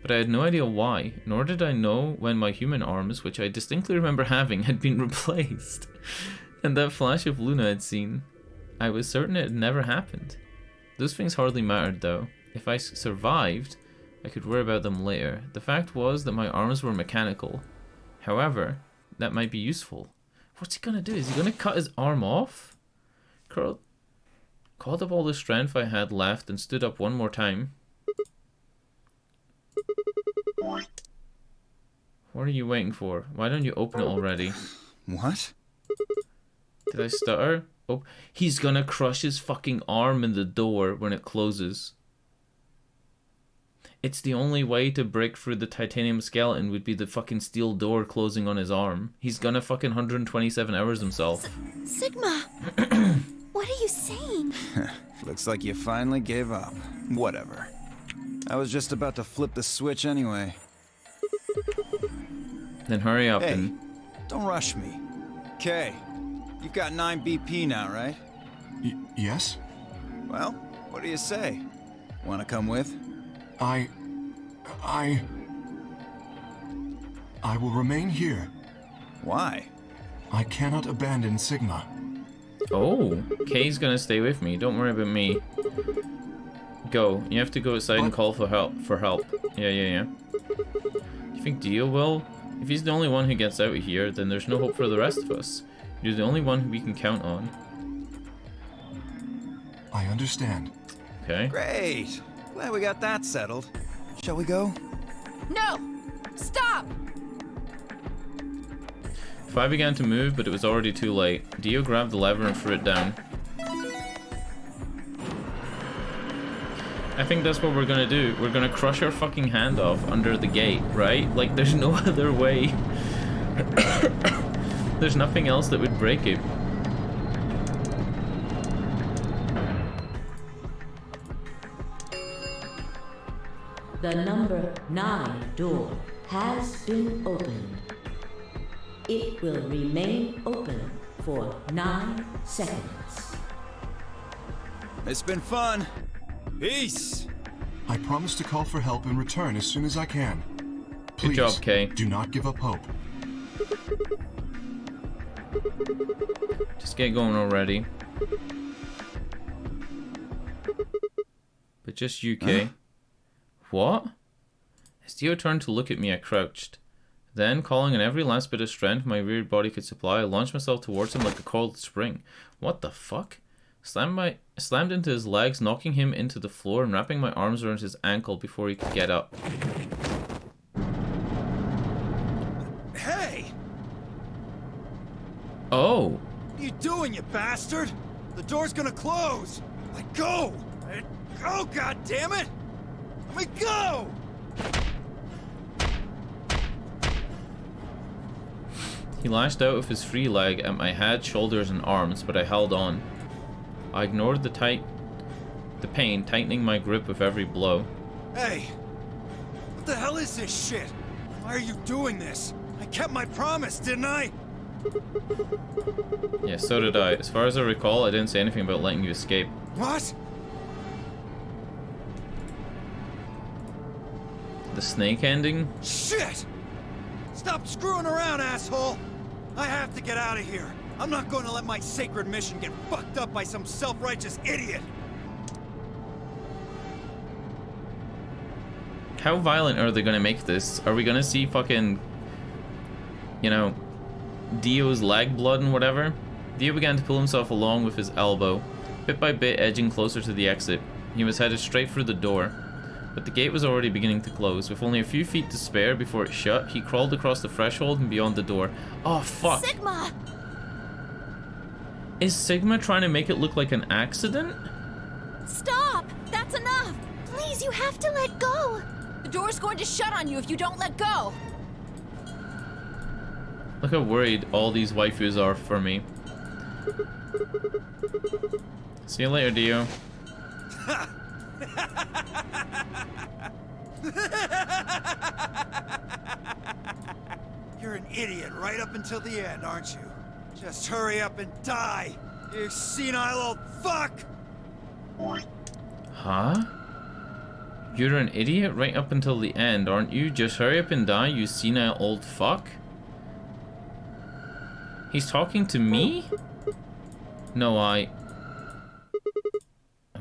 But I had no idea why, nor did I know when my human arms, which I distinctly remember having, had been replaced. And that flash of Luna I'd seen. I was certain it had never happened. Those things hardly mattered though. If I survived, I could worry about them later. The fact was that my arms were mechanical. However, that might be useful. What's he gonna do? Is he gonna cut his arm off? Called up all the strength I had left and stood up one more time. What are you waiting for? Why don't you open it already? What? Did I stutter? Oh, he's gonna crush his fucking arm in the door when it closes. It's the only way to break through the titanium skeleton would be the fucking steel door closing on his arm. He's gonna fucking 127 hours himself. Sigma! What are you saying? Looks like you finally gave up. Whatever. I was just about to flip the switch anyway. Then hurry up Hey, and... don't rush me. Okay, you've got 9 BP now, right? Yes? Well, what do you say? Want to come with? I will remain here. Why? I cannot abandon Sigma. Oh, Kay's gonna stay with me. Don't worry about me. Go. You have to go outside and call for help. Yeah. You think Dio will? If he's the only one who gets out of here, then there's no hope for the rest of us. You're the only one who we can count on. I understand. Okay. Great. Glad we got that settled. Shall we go? No! Stop! If I began to move, but it was already too late. Dio grabbed the lever and threw it down. I think that's what we're gonna do. We're gonna crush our fucking hand off under the gate, right? Like, there's no other way. There's nothing else that would break it. The number 9 door has been opened. It will remain open for 9 seconds. It's been fun. Peace. I promise to call for help and return as soon as I can. Please, Good job, Kay. do not give up hope. Just get going already. But just you, Kay. Huh? What? As Dio turned to look at me, I crouched. Then, calling on every last bit of strength my weird body could supply, I launched myself towards him like a coiled spring. What the fuck? Slammed into his legs, knocking him into the floor and wrapping my arms around his ankle before he could get up. Hey! Oh! What are you doing, you bastard? The door's gonna close! Let go! Let go, goddammit! Let me go! He lashed out with his free leg at my head, shoulders, and arms, but I held on. I ignored the pain, tightening my grip with every blow. Hey! What the hell is this shit? Why are you doing this? I kept my promise, didn't I? Yeah, so did I. As far as I recall, I didn't say anything about letting you escape. What? The snake ending? Shit! Stop screwing around, asshole! I have to get out of here. I'm not going to let my sacred mission get fucked up by some self-righteous idiot. How violent are they gonna make this? Are we gonna see fucking, you know, Dio's leg blood and whatever? Dio began to pull himself along with his elbow, bit by bit edging closer to the exit. He was headed straight through the door, but the gate was already beginning to close. With only a few feet to spare before it shut, he crawled across the threshold and beyond the door. Oh, fuck. Sigma! Is Sigma trying to make it look like an accident? Stop! That's enough! Please, you have to let go! The door's going to shut on you if you don't let go! Look how worried all these waifus are for me. See you later, Dio. You're an idiot right up until the end, aren't you? Just hurry up and die, you senile old fuck! Huh? You're an idiot right up until the end, aren't you? Just hurry up and die, you senile old fuck? He's talking to me? No, I'm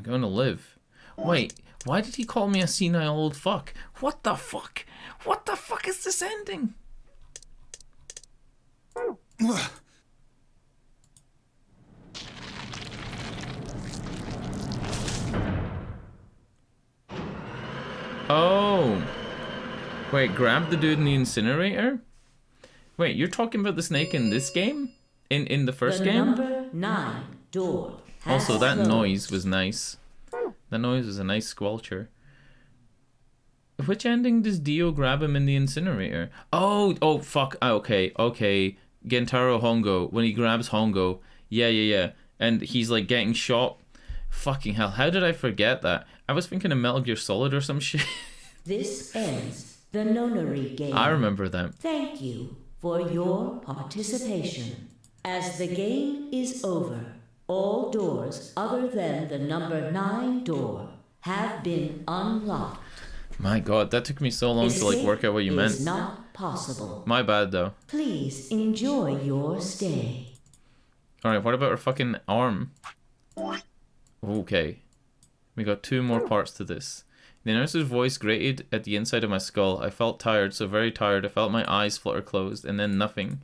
going to live. Wait, why did he call me a senile old fuck? What the fuck? What the fuck is this ending? Oh. Wait, grab the dude in the incinerator? Wait, you're talking about the snake in this game? In the first game? Number 9 door. Also, that noise was nice. That noise was a nice squelcher. Which ending does Dio grab him in the incinerator? Oh, fuck. Okay. Gentaro Hongo. When he grabs Hongo. Yeah. And he's like getting shot. Fucking hell. How did I forget that? I was thinking of Metal Gear Solid or some shit. This ends the nonary game. I remember that. Thank you for your participation. As the game is over, all doors other than the number 9 door have been unlocked. My god, that took me so long to like work out what you meant. It's not possible. My bad though. Please enjoy your stay. Alright, what about her fucking arm? Okay. We got 2 more parts to this. The nurse's voice grated at the inside of my skull. I felt tired, so very tired. I felt my eyes flutter closed, and then nothing.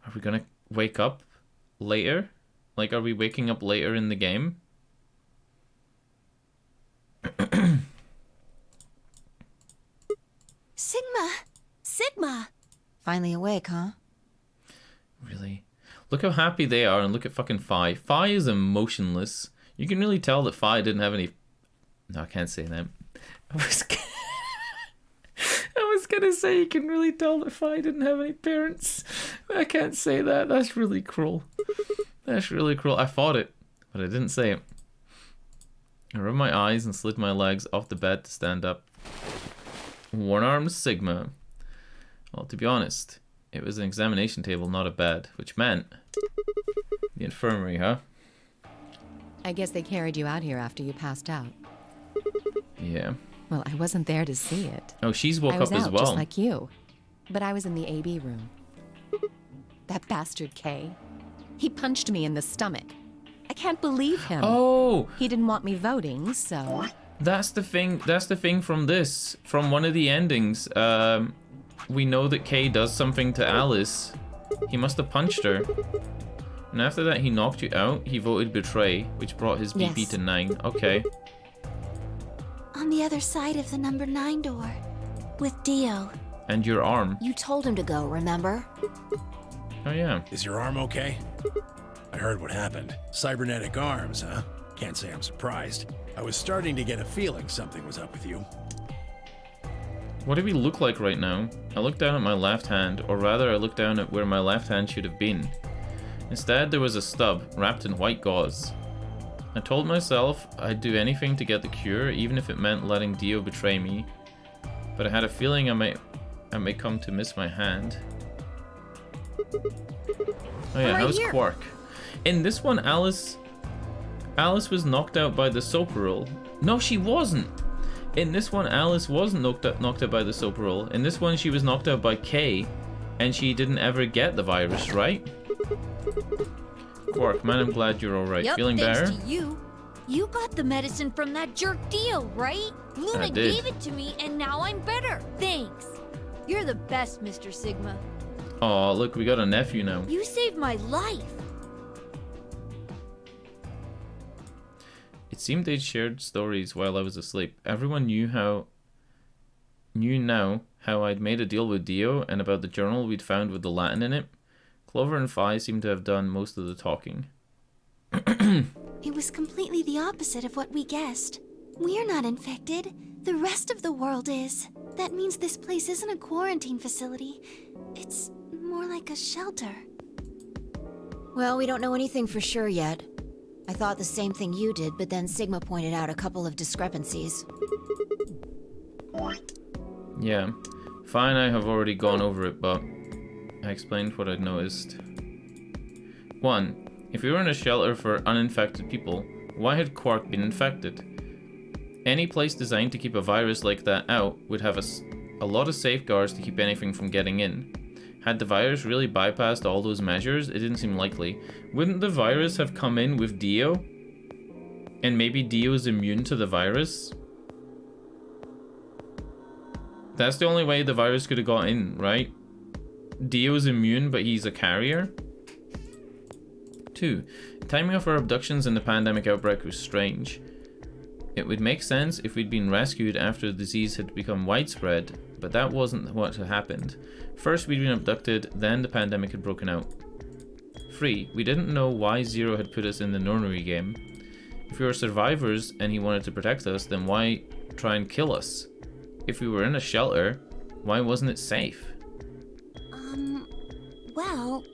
Are we gonna wake up later? Like, are we waking up later in the game? Sigma! Finally awake, huh? Really? Look how happy they are, and look at fucking Fi. Fi is emotionless. You can really tell that Fi didn't have any... No, I can't say that. I was gonna say you can really tell that Fi didn't have any parents. I can't say that. That's really cruel. That's really cruel. I fought it, but I didn't say it. I rubbed my eyes and slid my legs off the bed to stand up. One-armed Sigma. Well, to be honest, it was an examination table, not a bed, which meant the infirmary, huh? I guess they carried you out here after you passed out. Yeah. Well, I wasn't there to see it. Oh, she's woke I was up as out, well. just like you. But I was in the AB room. That bastard Kay. He punched me in the stomach. I can't believe him. Oh! He didn't want me voting, so... That's the thing from this. From one of the endings. We know that Kay does something to Alice. He must have punched her. And after that, he knocked you out. He voted betray, which brought his BP Yes. to 9. Okay. On the other side of the number 9 door. With Dio. And your arm. You told him to go, remember? Oh, yeah. Is your arm okay? I heard what happened. Cybernetic arms, huh? Can't say I'm surprised. I was starting to get a feeling something was up with you. What do we look like right now? I looked down at my left hand, or rather I looked down at where my left hand should have been. Instead, there was a stub, wrapped in white gauze. I told myself I'd do anything to get the cure, even if it meant letting Dio betray me. But I had a feeling I may come to miss my hand. Oh yeah, how's Quark? In this one, Alice was knocked out by the Soparil. No, she wasn't! In this one, Alice wasn't knocked out by the Soparil. In this one, she was knocked out by Kay, and she didn't ever get the virus, right? Quark, man, I'm glad you're alright. Yep, Feeling thanks better? to you. You got the medicine from that jerk Dio, right? Luna did. gave it to me, and now I'm better. Thanks. You're the best, Mr. Sigma. Aw, look, we got a nephew now. You saved my life. It seemed they'd shared stories while I was asleep. Everyone knew now how I'd made a deal with Dio and about the journal we'd found with the Latin in it. Clover and Fi seemed to have done most of the talking. It was completely the opposite of what we guessed. We're not infected. The rest of the world is. That means this place isn't a quarantine facility. It's more like a shelter. Well, we don't know anything for sure yet. I thought the same thing you did, but then Sigma pointed out a couple of discrepancies. Yeah. Fi and I have already gone over it, but I explained what I'd noticed. 1. If we were in a shelter for uninfected people, why had Quark been infected? Any place designed to keep a virus like that out would have a lot of safeguards to keep anything from getting in. Had the virus really bypassed all those measures? It didn't seem likely. Wouldn't the virus have come in with Dio? And maybe Dio's immune to the virus? That's the only way the virus could have got in, right? Dio's immune, but he's a carrier? 2. Timing of our abductions in the pandemic outbreak was strange. It would make sense if we'd been rescued after the disease had become widespread, but that wasn't what had happened. First we'd been abducted, then the pandemic had broken out. 3. We didn't know why Zero had put us in the nonary game. If we were survivors and he wanted to protect us, then why try and kill us? If we were in a shelter, why wasn't it safe? Well,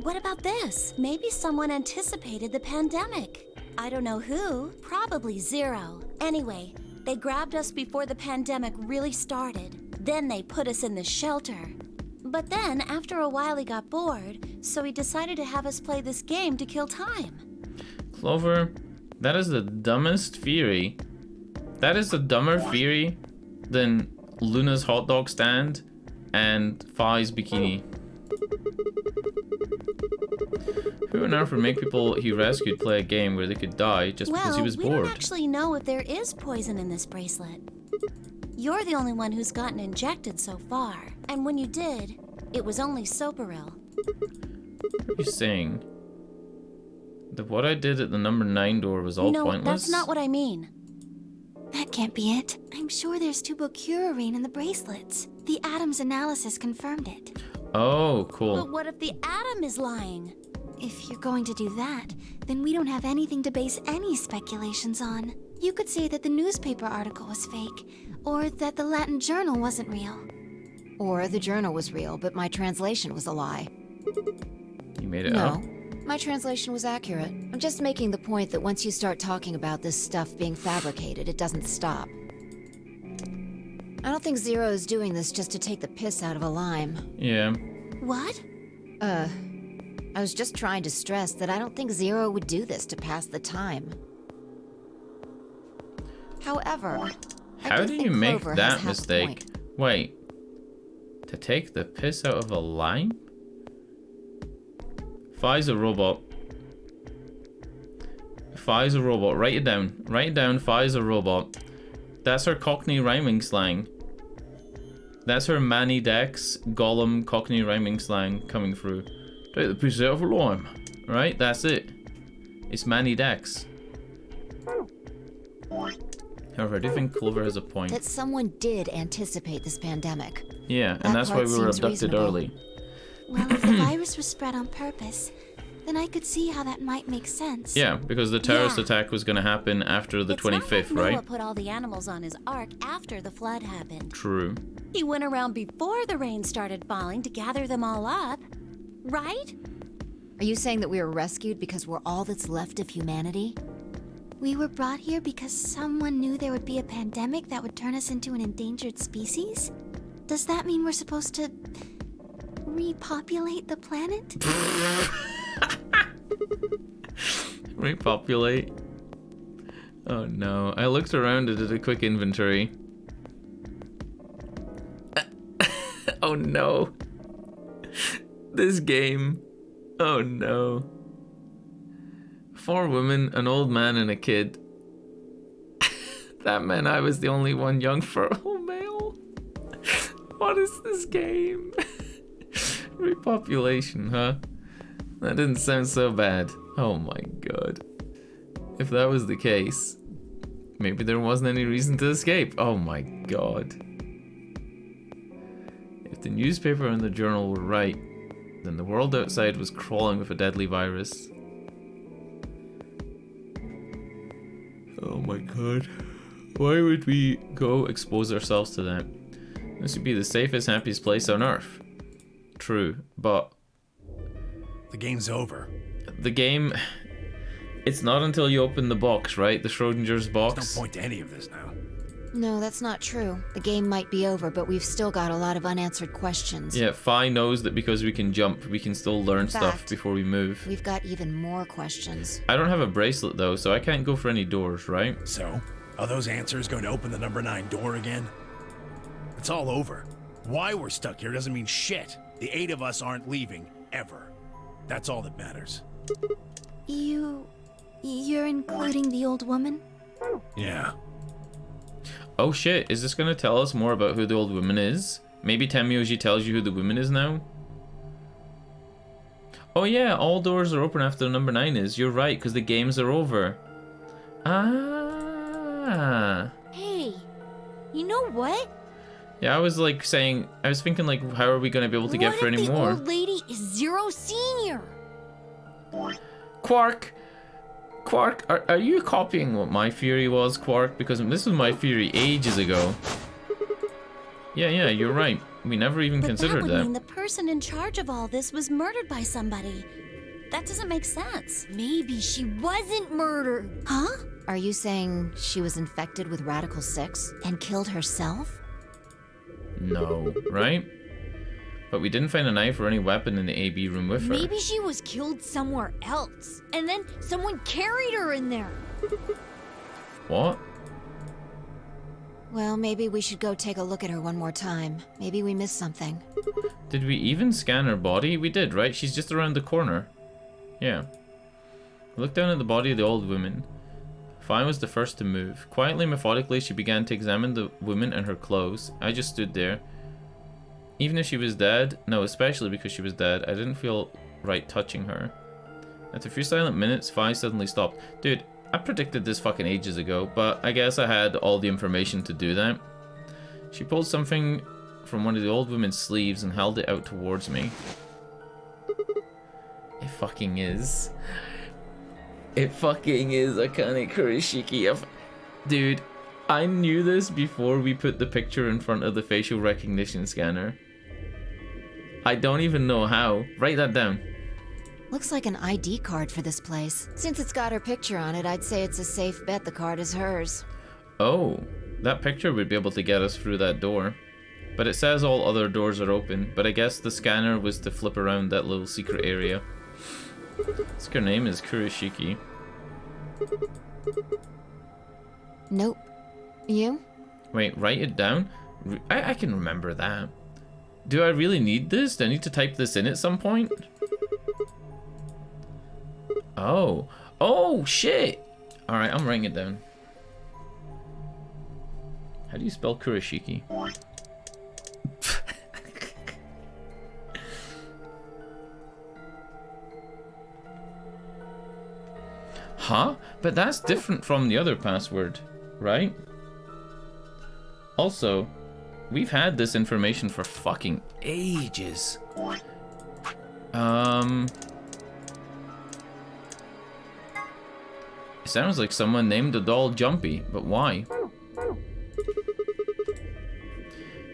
what about this? Maybe someone anticipated the pandemic. I don't know who, probably Zero. Anyway, they grabbed us before the pandemic really started. Then they put us in the shelter. But then, after a while, he got bored, so he decided to have us play this game to kill time. Clover, that is the dumbest theory. That is a dumber theory than Luna's hot dog stand and Fi's bikini. Who on earth would make people he rescued play a game where they could die just because he was bored? We don't actually know if there is poison in this bracelet. You're the only one who's gotten injected so far. And when you did, it was only Soparil. What are you saying? That what I did at the number 9 door was all pointless? No, that's not what I mean. That can't be it. I'm sure there's tubocurarine in the bracelets. The Adam's analysis confirmed it. Oh, cool. But what if the Atom is lying? If you're going to do that, then we don't have anything to base any speculations on. You could say that the newspaper article was fake, or that the Latin journal wasn't real. Or the journal was real, but my translation was a lie. You made it up? No, my translation was accurate. I'm just making the point that once you start talking about this stuff being fabricated, it doesn't stop. I don't think Zero is doing this just to take the piss out of a lime. Yeah. What? I was just trying to stress that I don't think Zero would do this to pass the time. However, how do you make that mistake? Wait. To take the piss out of a lime? Fi's a robot. Fi's a robot. Write it down. Write it down. Fi's a robot. That's her Cockney rhyming slang. That's her Manny Dex Gollum Cockney rhyming slang coming through. Take the piss out of a lime. Right? That's it. It's Manny Dex. However, I do think Clover has a point. That someone did anticipate this pandemic. Yeah, and that's why we were abducted early. Well, if the virus was spread on purpose, then I could see how that might make sense. Yeah, because the terrorist attack was going to happen after the 25th, right? Noah put all the animals on his ark after the flood happened. True. He went around before the rain started falling to gather them all up, right? Are you saying that we were rescued because we're all that's left of humanity? We were brought here because someone knew there would be a pandemic that would turn us into an endangered species? Does that mean we're supposed to repopulate the planet? Repopulate? Oh no. I looked around and did a quick inventory. Oh no. This game. Oh no. 4 women, an old man, and a kid. That meant I was the only one young fertile male. What is this game? Repopulation, huh? That didn't sound so bad. Oh my god. If that was the case, maybe there wasn't any reason to escape. Oh my god. If the newspaper and the journal were right, then the world outside was crawling with a deadly virus. Oh my god. Why would we go expose ourselves to that? This would be the safest, happiest place on Earth. True, but... The game's over. The game... It's not until you open the box, right? The Schrodinger's box. There's no point to any of this now. No, that's not true. The game might be over, but we've still got a lot of unanswered questions. Yeah, Fi knows that because we can jump, we can still learn stuff before we move. We've got even more questions. I don't have a bracelet though, so I can't go for any doors, right? So, are those answers going to open the number 9 door again? It's all over. Why we're stuck here doesn't mean shit. The 8 of us aren't leaving, ever. That's all that matters. You're including the old woman? Yeah. Oh shit, is this gonna tell us more about who the old woman is? Maybe Tenmyoji tells you who the woman is now? Oh yeah, all doors are open after number 9 is. You're right, because the games are over. Ah. Hey, you know what? Yeah, I was like saying, I was thinking like, how are we gonna be able to get for any more? What if the old lady is Zero Senior? Quark! Quark, are you copying what my theory was, Quark? Because this was my theory ages ago. Yeah, you're right. We never even considered that. that. Would mean the person in charge of all this was murdered by somebody. That doesn't make sense. Maybe she wasn't murdered. Huh? Are you saying she was infected with Radical 6 and killed herself? No, right? But we didn't find a knife or any weapon in the AB room with her. Maybe she was killed somewhere else, and then someone carried her in there. What? Well, maybe we should go take a look at her one more time. Maybe we missed something. Did we even scan her body? We did, right? She's just around the corner. Yeah. Look down at the body of the old woman. Fine was the first to move. Quietly, methodically, she began to examine the woman and her clothes. I just stood there. Even if she was dead, no, especially because she was dead, I didn't feel right touching her. After a few silent minutes, Fi suddenly stopped. Dude, I predicted this fucking ages ago, but I guess I had all the information to do that. She pulled something from one of the old woman's sleeves and held it out towards me. It fucking is. It fucking is Akane Kurishiki. Dude, I knew this before we put the picture in front of the facial recognition scanner. I don't even know how. Write that down. Looks like an ID card for this place. Since it's got her picture on it, I'd say it's a safe bet the card is hers. Oh, that picture would be able to get us through that door. But it says all other doors are open, but I guess the scanner was to flip around that little secret area. This her name is Kurishiki. Nope. You? Wait, write it down? I can remember that. Do I really need this? Do I need to type this in at some point? Oh. Oh, shit! Alright, I'm writing it down. How do you spell Kurishiki? Huh? But that's different from the other password, right? Also, we've had this information for fucking ages. It sounds like someone named the doll Jumpy, but why?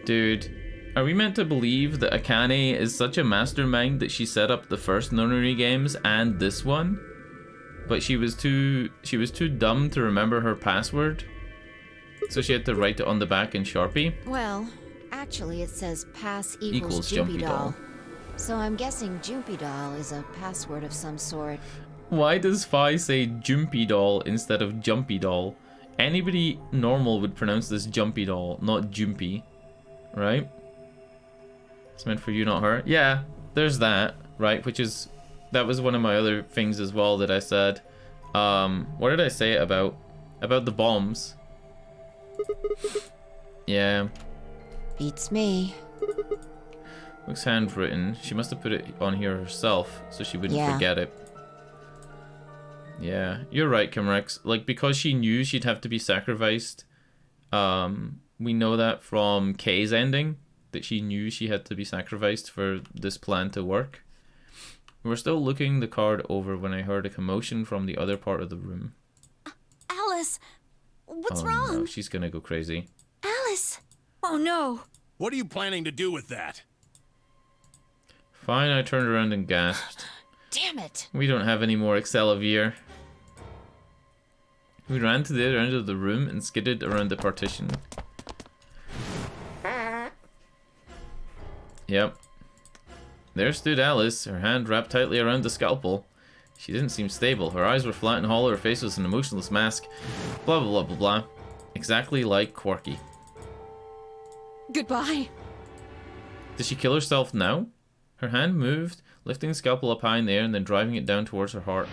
Dude, are we meant to believe that Akane is such a mastermind that she set up the first nonary games and this one? But she was too dumb to remember her password? So she had to write it on the back in Sharpie? Well, actually it says pass equals Jumpy doll. So I'm guessing Jumpy doll is a password of some sort. Why does Fi say Jumpy doll instead of Jumpy doll? Anybody normal would pronounce this Jumpy doll, not Jumpy. Right? It's meant for you, not her. Yeah, there's that, right? That was one of my other things as well that I said. What did I say about the bombs? Yeah. Beats me. Looks handwritten. She must have put it on here herself so she wouldn't forget it. Yeah, you're right, Kimrex. Like, because she knew she'd have to be sacrificed. We know that from Kay's ending, that she knew she had to be sacrificed for this plan to work. We're still looking the card over when I heard a commotion from the other part of the room. Alice, what's Oh, wrong? no, she's gonna go crazy. Alice! Oh no! What are you planning to do with that? Fine, I turned around and gasped. Damn it! We don't have any more Excelavir. We ran to the other end of the room and skidded around the partition. Yep. There stood Alice, her hand wrapped tightly around the scalpel. She didn't seem stable. Her eyes were flat and hollow, her face was an emotionless mask. Blah, blah, blah, blah, blah. Exactly like Quarky. Goodbye. Did she kill herself now? Her hand moved, lifting the scalpel up high in the air and then driving it down towards her heart.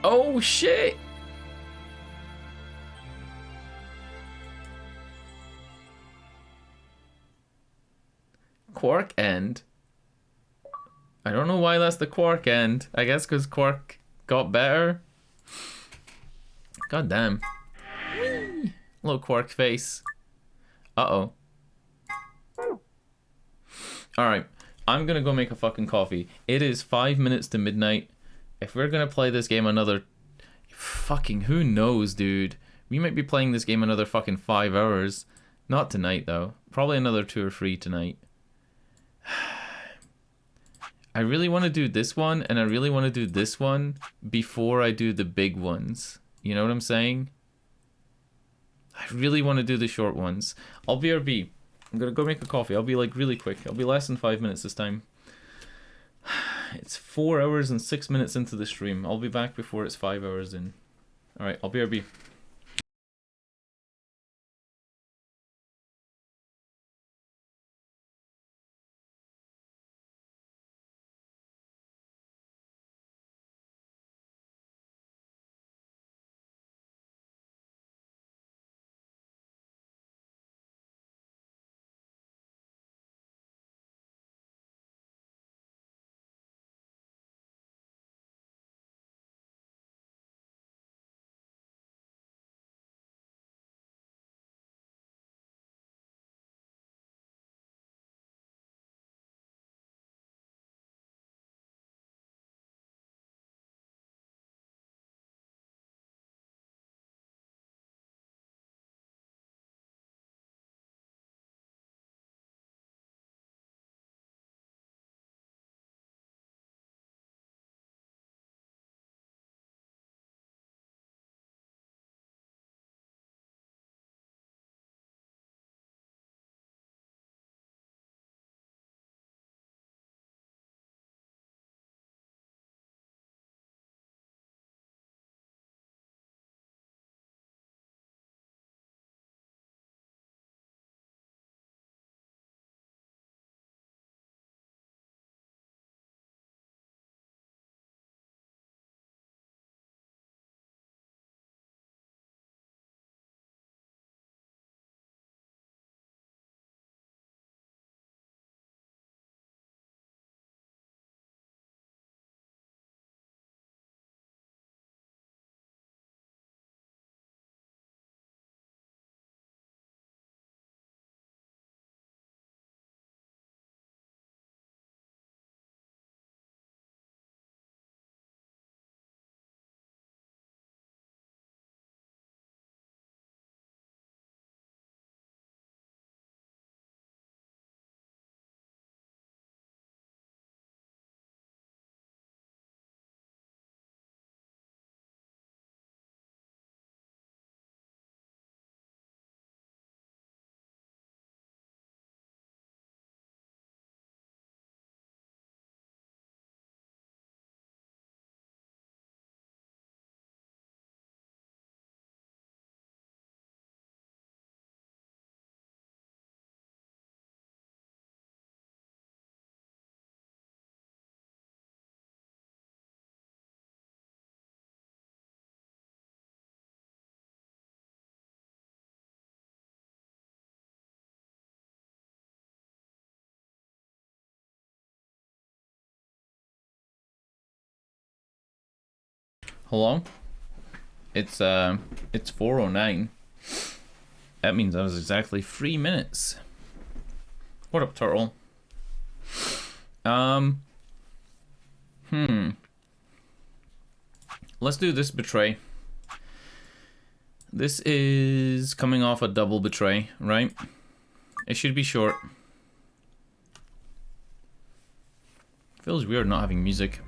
Oh shit! Quark end. I don't know why that's the Quark end. I guess because Quark got better. God damn. Whee! Little Quark face. Uh-oh. Alright, I'm gonna go make a fucking coffee. It is 5 minutes to midnight. If we're gonna play this game another... Fucking who knows, dude. We might be playing this game another fucking 5 hours. Not tonight, though. Probably another 2 or 3 tonight. I really want to do this one, and I really want to do this one before I do the big ones. You know what I'm saying? I really want to do the short ones. I'll BRB. I'm gonna go make a coffee. I'll be like really quick. I'll be less than 5 minutes this time. It's 4 hours and 6 minutes into the stream. I'll be back before it's 5 hours in. Alright, I'll BRB. Hello? It's 4:09. That means that was exactly 3 minutes. What up, turtle? Let's do this betray. This is coming off a double betray, right? It should be short. Feels weird not having music.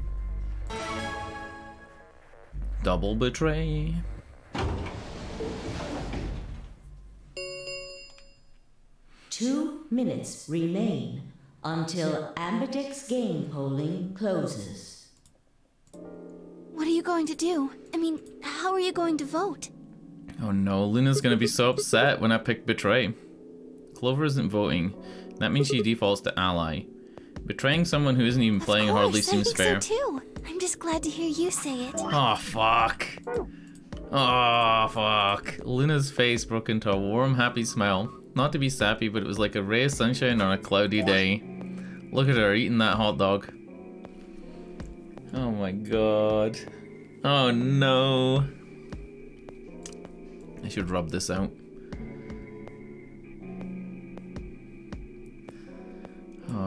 Double betray. Two minutes remain until Ambidex game polling closes. What are you going to do? I mean, how are you going to vote? Oh no, Luna's gonna be so upset when I pick betray. Clover isn't voting. That means she defaults to ally. Betraying someone who isn't even playing hardly seems fair. I think so too. I'm just glad to hear you say it. Oh fuck. Oh fuck. Luna's face broke into a warm, happy smile. Not to be sappy, but it was like a ray of sunshine on a cloudy day. Look at her eating that hot dog. Oh my god. Oh no. I should rub this out.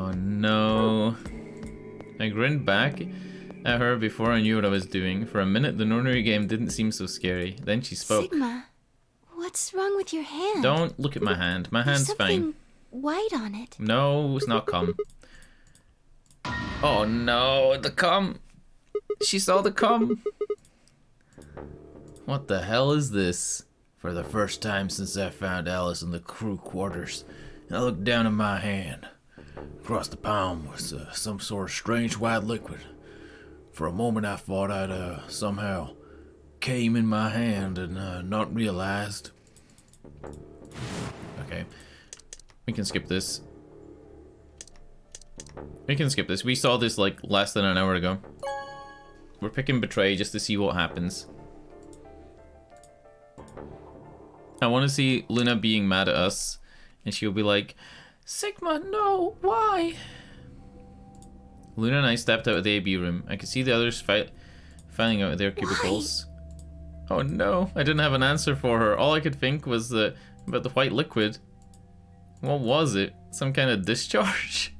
Oh no. I grinned back at her before I knew what I was doing. For a minute, the nonary game didn't seem so scary. Then she spoke. Sigma, what's wrong with your hand? Don't look at my hand. My hand's There's fine. something white on it. No, it's not cum. Oh no, the cum. She saw the cum. What the hell is this? For the first time since I found Alice in the crew quarters, I looked down at my hand. Across the palm was some sort of strange white liquid. For a moment I thought I'd somehow came in my hand and not realized. Okay, we can skip this. We can skip this. We saw this like less than an hour ago. We're picking Betray just to see what happens. I want to see Luna being mad at us, and she'll be like, Sigma, no, why? Luna and I stepped out of the AB room. I could see the others filing out of their cubicles. Why? Oh no, I didn't have an answer for her. All I could think was about the white liquid. What was it? Some kind of discharge?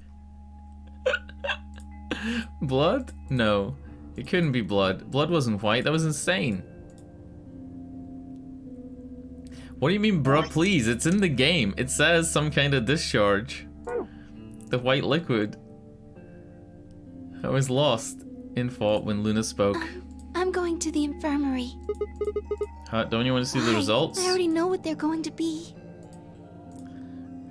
Blood? No, it couldn't be blood. Blood wasn't white. That was insane. What do you mean, bruh, please? It's in the game. It says some kind of discharge. The white liquid. I was lost in thought when Luna spoke. I'm going to the infirmary. Don't you want to see the results? I already know what they're going to be.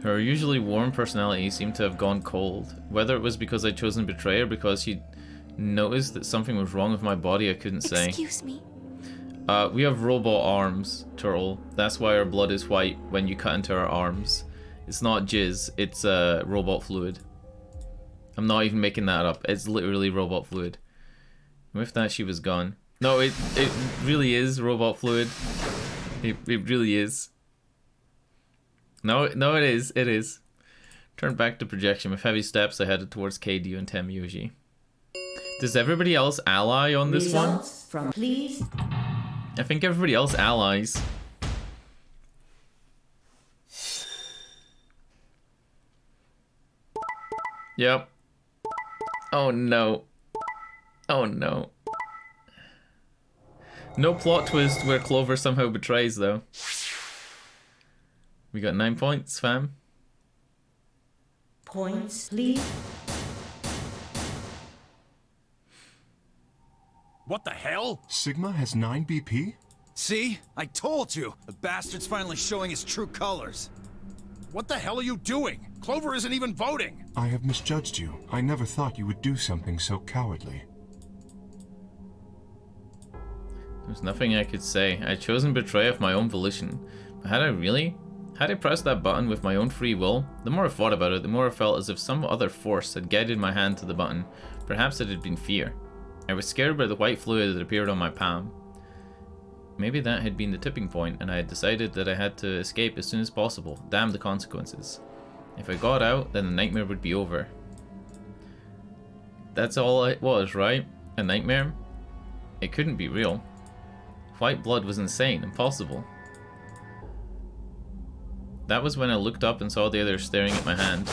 Her usually warm personality seemed to have gone cold. Whether it was because I'd chosen Betray or because she noticed that something was wrong with my body, I couldn't say. Excuse me. We have robot arms, Turtle. That's why our blood is white when you cut into our arms. It's not jizz, it's robot fluid. I'm not even making that up. It's literally robot fluid. With that, she was gone. No, it really is robot fluid. It really is. No, it is. It is. Turned back to projection. With heavy steps, I headed towards KD and Temyoji. Does everybody else ally on this one? From please. I think everybody else allies. Yep. Oh no. Oh no. No plot twist where Clover somehow betrays though. We got 9 points, fam. Points, please. What the hell? Sigma has 9 BP? See? I told you! The bastard's finally showing his true colors. What the hell are you doing? Clover isn't even voting. I have misjudged you. I never thought you would do something so cowardly. There's nothing I could say. I'd chosen Betray of my own volition. But had I really? Had I pressed that button with my own free will? The more I thought about it, the more I felt as if some other force had guided my hand to the button. Perhaps it had been fear. I was scared by the white fluid that appeared on my palm. Maybe that had been the tipping point, and I had decided that I had to escape as soon as possible. Damn the consequences. If I got out, then the nightmare would be over. That's all it was, right? A nightmare? It couldn't be real. White blood was insane, impossible. That was when I looked up and saw the others staring at my hand.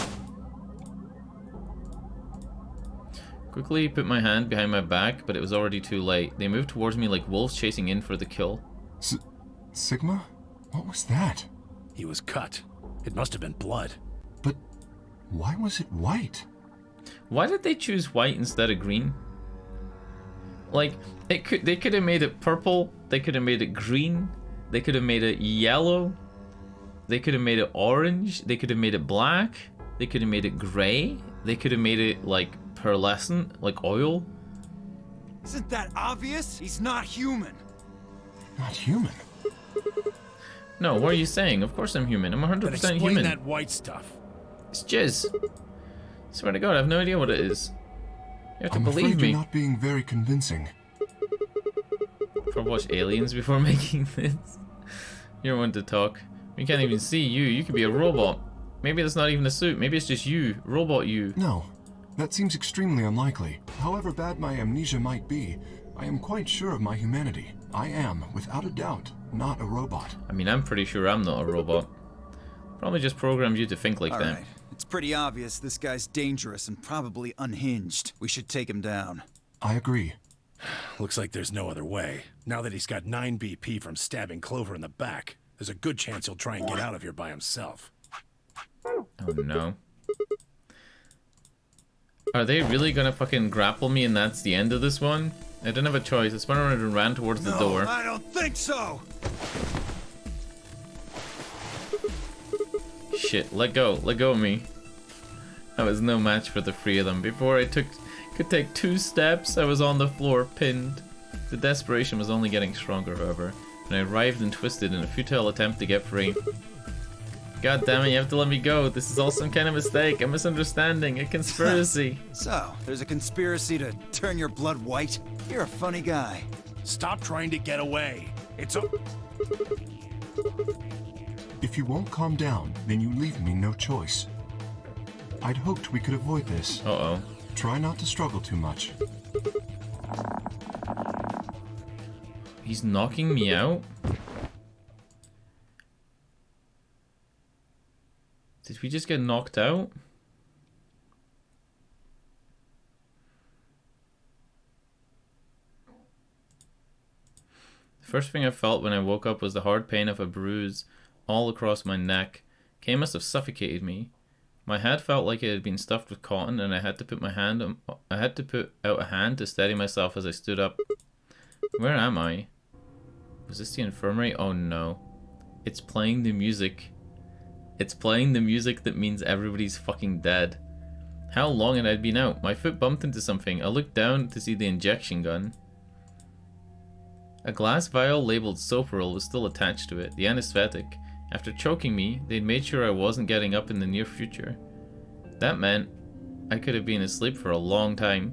Quickly put my hand behind my back, but it was already too late. They moved towards me like wolves chasing in for the kill. Sigma? What was that? He was cut. It must have been blood. But why was it white? Why did they choose white instead of green? Like, they could have made it purple, they could have made it green, they could have made it yellow, they could have made it orange, they could have made it black, they could have made it gray, they could have made it like pearlescent, like oil. Isn't that obvious? He's not human. Not human? No, what are you saying? Of course I'm human. I'm 100% Explain human. that white stuff. It's jizz. Swear to God, I have no idea what it is. You have to believe afraid me. You're not being very convincing. For watch Aliens before making this. You're one to talk. We can't even see you. You could be a robot. Maybe that's not even a suit. Maybe it's just you. Robot you. No. That seems extremely unlikely. However bad my amnesia might be, I am quite sure of my humanity. I am, without a doubt, not a robot. I mean, I'm pretty sure I'm not a robot. Probably just programmed you to think like All that. right. It's pretty obvious this guy's dangerous and probably unhinged. We should take him down. I agree. Looks like there's no other way. Now that he's got 9 BP from stabbing Clover in the back, there's a good chance he'll try and get out of here by himself. Oh no. Are they really gonna fucking grapple me and that's the end of this one? I didn't have a choice. I spun around and ran towards the door. I don't think so! Shit, let go of me. I was no match for the 3 of them. Before I could take 2 steps, I was on the floor, pinned. The desperation was only getting stronger, however, and I writhed and twisted in a futile attempt to get free. God damn it, you have to let me go. This is all some kind of mistake, a misunderstanding, a conspiracy. So, there's a conspiracy to turn your blood white? You're a funny guy. Stop trying to get away. It's a... If you won't calm down, then you leave me no choice. I'd hoped we could avoid this. Uh-oh. Try not to struggle too much. He's knocking me out? Did we just get knocked out? The first thing I felt when I woke up was the hard pain of a bruise all across my neck. Kay must have suffocated me. My head felt like it had been stuffed with cotton, and I had to put out a hand to steady myself as I stood up. Where am I? Was this the infirmary? Oh no. It's playing the music. It's playing the music that means everybody's fucking dead. How long had I been out? My foot bumped into something. I looked down to see the injection gun. A glass vial labeled Sopril was still attached to it, the anesthetic. After choking me, they'd made sure I wasn't getting up in the near future. That meant I could have been asleep for a long time.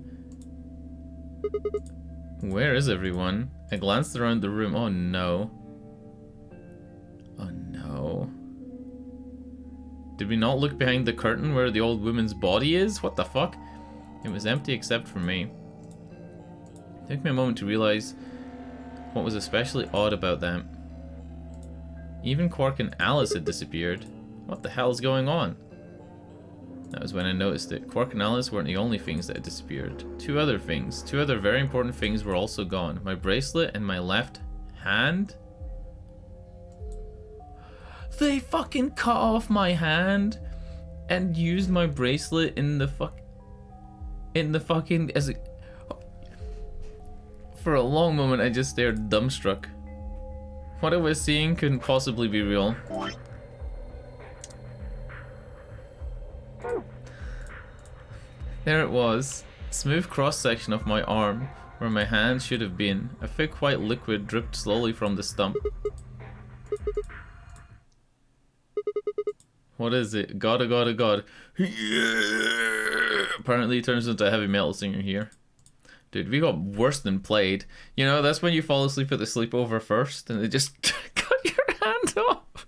Where is everyone? I glanced around the room. Oh no. Oh no. Did we not look behind the curtain where the old woman's body is? What the fuck? It was empty except for me. It took me a moment to realize what was especially odd about that. Even Quark and Alice had disappeared. What the hell is going on? That was when I noticed it. Quark and Alice weren't the only things that had disappeared. Two other very important things were also gone. My bracelet and my left hand. They fucking cut off my hand and used my bracelet in the fucking as a... For a long moment I just stared dumbstruck. What I was seeing couldn't possibly be real. There it was. Smooth cross-section of my arm, where my hand should have been. A thick white liquid dripped slowly from the stump. What is it? God, oh God, oh God. Apparently he turns into a heavy metal singer here. Dude, we got worse than played. You know, that's when you fall asleep at the sleepover first, and they just cut your hand off.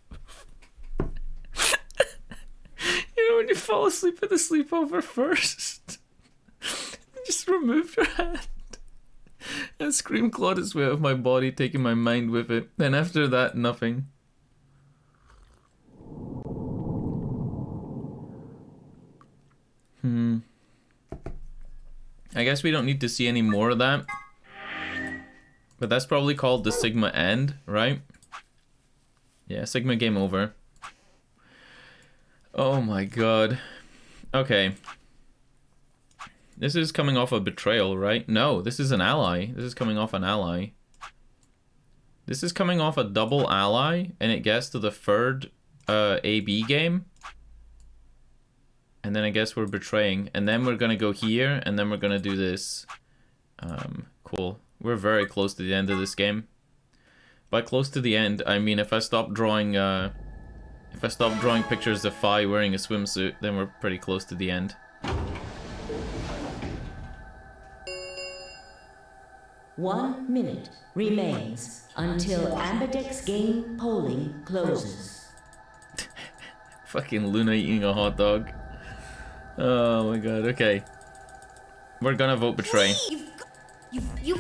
You know, when you fall asleep at the sleepover first, they just remove your hand. And Scream clawed its way out of my body, taking my mind with it. Then after that, nothing. I guess we don't need to see any more of that. But that's probably called the Sigma end, right? Yeah, Sigma game over. Oh my god. Okay. This is coming off a betrayal, right? No, this is an ally. This is coming off an ally. This is coming off a double ally, and it gets to the third AB game. And then I guess we're betraying. And then we're gonna go here, and then we're gonna do this. Cool. We're very close to the end of this game. By close to the end, I mean if I stop drawing pictures of Phi wearing a swimsuit, then we're pretty close to the end. 1 minute remains until Ambidex game polling closes. Fucking Luna eating a hot dog. Oh my god, okay. We're gonna vote betray. You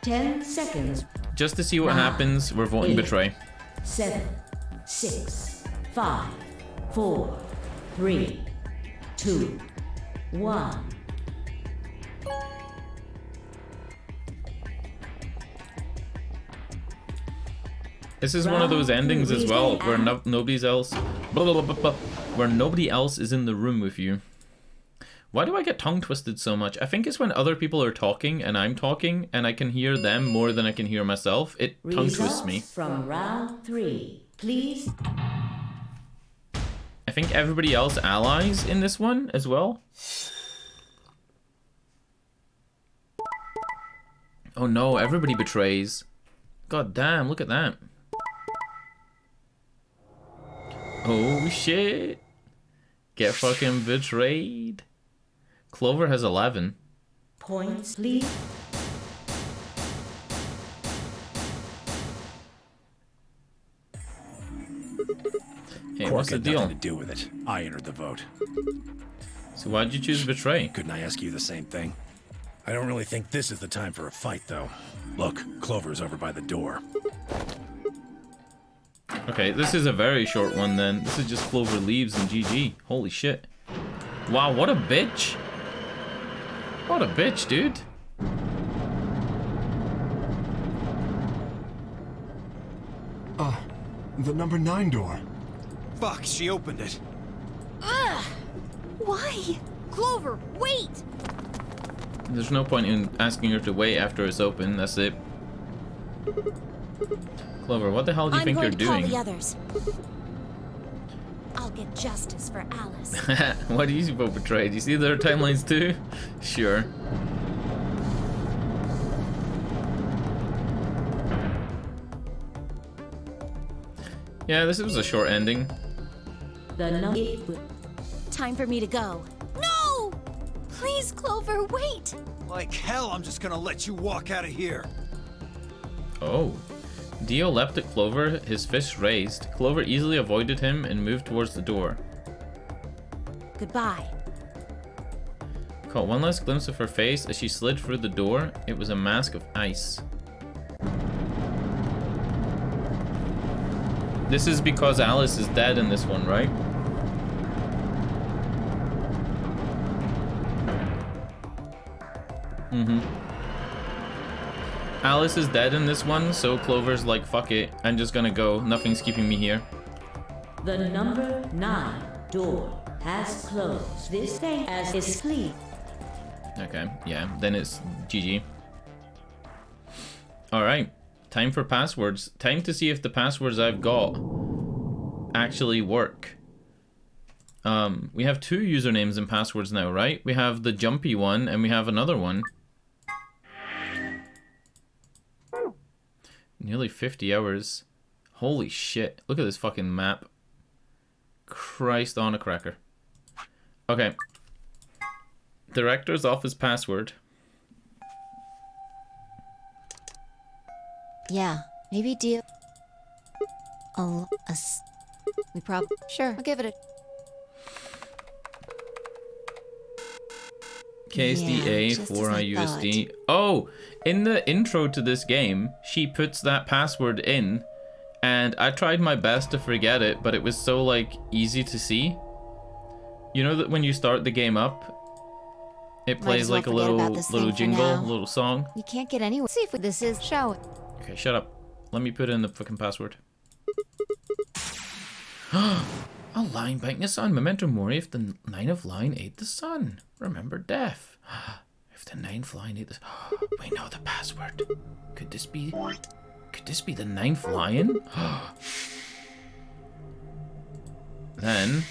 10 seconds. Just to see what happens, we're voting 8, betray. 7, 6, 5, 4, 3, 2, 1. This is one of those endings as well where nobody's else, where nobody else is in the room with you. Why do I get tongue twisted so much? I think it's when other people are talking and I'm talking and I can hear them more than I can hear myself. It tongue twists me. From round 3, please. I think everybody else allies in this one as well. Oh no, everybody betrays. God damn, look at that. Oh shit. Get fucking betrayed. Clover has 11. Points, please. Hey, what's the deal? Nothing to do with it. I entered the vote. So why'd you choose betray? Couldn't I ask you the same thing? I don't really think this is the time for a fight, though. Look, Clover's over by the door. Okay, this is a very short one then. This is just Clover leaves and GG. Holy shit. Wow, what a bitch. What a bitch, dude. The number 9 door. Fuck, she opened it. Ugh! Why? Clover, wait! There's no point in asking her to wait after it's open. That's it. Clover, what the hell do you think you're doing? I'm going to call the others. I'll get justice for Alice. Why do you vote betray? Do you see their timelines too? Sure. Yeah, this was a short ending. Time for me to go. No! Please, Clover, wait! Like hell, I'm just gonna let you walk out of here. Oh. Dio leapt at Clover, his fist raised. Clover easily avoided him and moved towards the door. Goodbye. Caught one last glimpse of her face as she slid through the door. It was a mask of ice. This is because Alice is dead in this one, right? Mm-hmm. Alice is dead in this one, so Clover's like, fuck it, I'm just gonna go. Nothing's keeping me here. The number 9 door has closed. This thing as is clean. Okay, yeah, then it's GG. Alright, time for passwords. Time to see if the passwords I've got actually work. We have 2 usernames and passwords now, right? We have the jumpy one and we have another one. Nearly 50 hours. Holy shit. Look at this fucking map. Christ on a cracker. Okay. Director's office password. Yeah, maybe deal. Oh, we probably. Sure, I'll give it a. KSDA, 4IUSD. Oh, in the intro to this game, she puts that password in, and I tried my best to forget it, but it was so, like, easy to see. You know that when you start the game up, it plays like a little jingle, a little song? You can't get anywhere. See if this is show. Okay, shut up. Let me put in the fucking password. A line biting the sun. Memento mori if the 9 of line ate the sun. Remember death. If the 9th line ate the sun. We know the password. Could this be the 9th lion? Then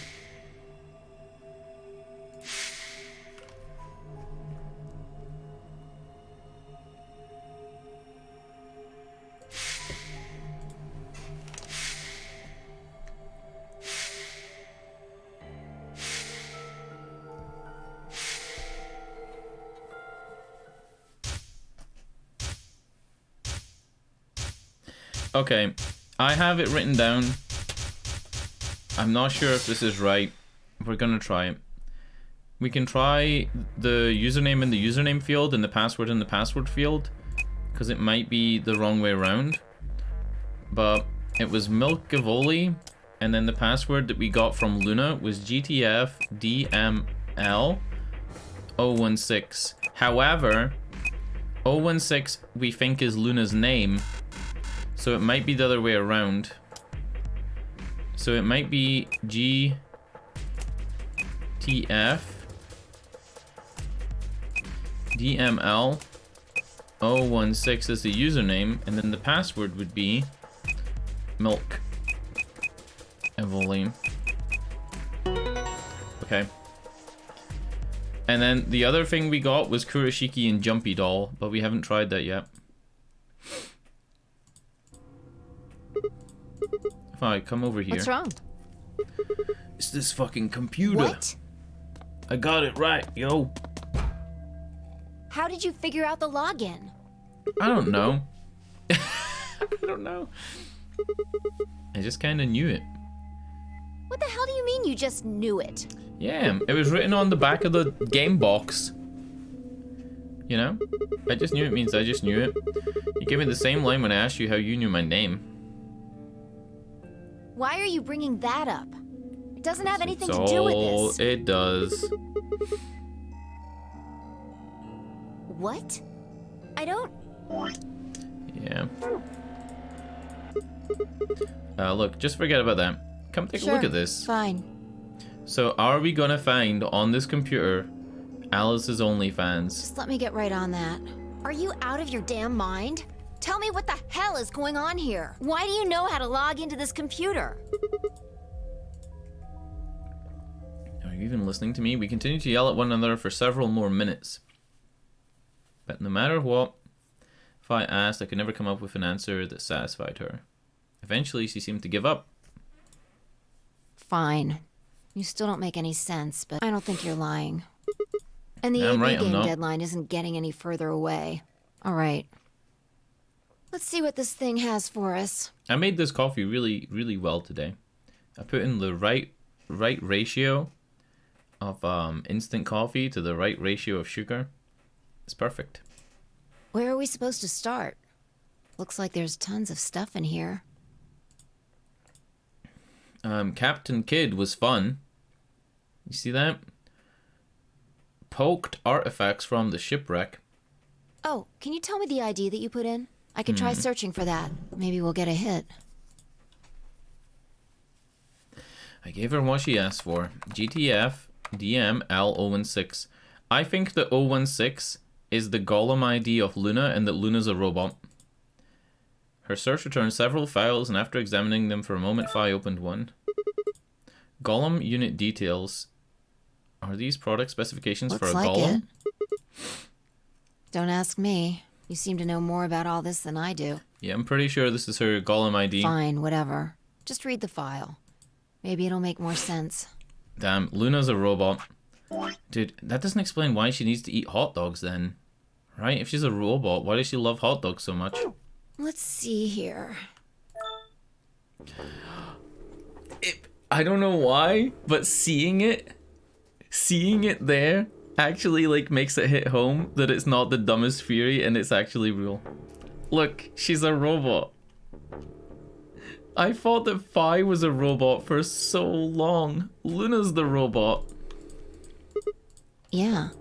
okay, I have it written down. I'm not sure if this is right. We're gonna try it. We can try the username in the username field and the password in the password field, because it might be the wrong way around. But it was Milk Gavoli And then the password that we got from Luna was GTF-DML-016. However, 016 we think is Luna's name, so it might be the other way around. So it might be GTF-DML-016 as the username, and then the password would be milk. Volume. Okay. And then the other thing we got was Kurashiki and Jumpy Doll, but we haven't tried that yet. Fine, come over here. What's wrong? It's this fucking computer. What? I got it right, yo. How did you figure out the login? I don't know. I don't know. I just kind of knew it. What the hell do you mean you just knew it? Yeah, it was written on the back of the game box. You know? I just knew it means I just knew it. You gave me the same line when I asked you how you knew my name. Why are you bringing that up? It doesn't have anything to do with this. It does. What? I don't... Yeah. Look, just forget about that. Come take a look at this. Fine. So, are we gonna find on this computer Alice's OnlyFans? Just let me get right on that. Are you out of your damn mind? Tell me what the hell is going on here. Why do you know how to log into this computer? Are you even listening to me? We continued to yell at one another for several more minutes. But no matter what, if I asked, I could never come up with an answer that satisfied her. Eventually, she seemed to give up. Fine. You still don't make any sense, but I don't think you're lying. And the I'm AB right, I'm game not. deadline isn't getting any further away. All right. Let's see what this thing has for us. I made this coffee really, really well today. I put in the right ratio of instant coffee to the right ratio of sugar. It's perfect. Where are we supposed to start? Looks like there's tons of stuff in here. Captain Kidd was fun. You see that? Poked artifacts from the shipwreck. Oh, can you tell me the ID that you put in? I can try searching for that. Maybe we'll get a hit. I gave her what she asked for. GTF DML016. I think the 016 is the Gollum ID of Luna and that Luna's a robot. Her search returned several files, and after examining them for a moment, Fi opened one. Gollum unit details. Are these product specifications for a Gollum? It. Don't ask me. You seem to know more about all this than I do. Yeah, I'm pretty sure this is her Gollum ID. Fine, whatever. Just read the file. Maybe it'll make more sense. Damn, Luna's a robot. Dude, that doesn't explain why she needs to eat hot dogs then. Right? If she's a robot, why does she love hot dogs so much? Let's see here. I don't know why, but seeing it there actually like makes it hit home that it's not the dumbest theory and it's actually real. Look, she's a robot. I thought that Fi was a robot for so long. Luna's the robot. Yeah.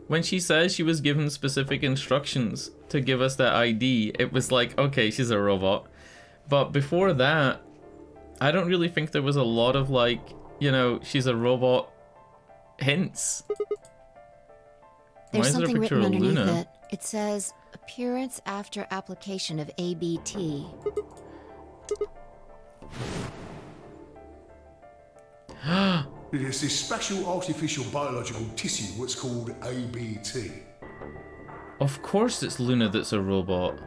When she says she was given specific instructions to give us that ID, it was like, okay, she's a robot. But before that, I don't really think there was a lot of like, you know, she's a robot hints. There's something written underneath Luna? it. It says, appearance after application of ABT. It is this special artificial biological tissue what's called ABT. Of course it's Luna that's a robot.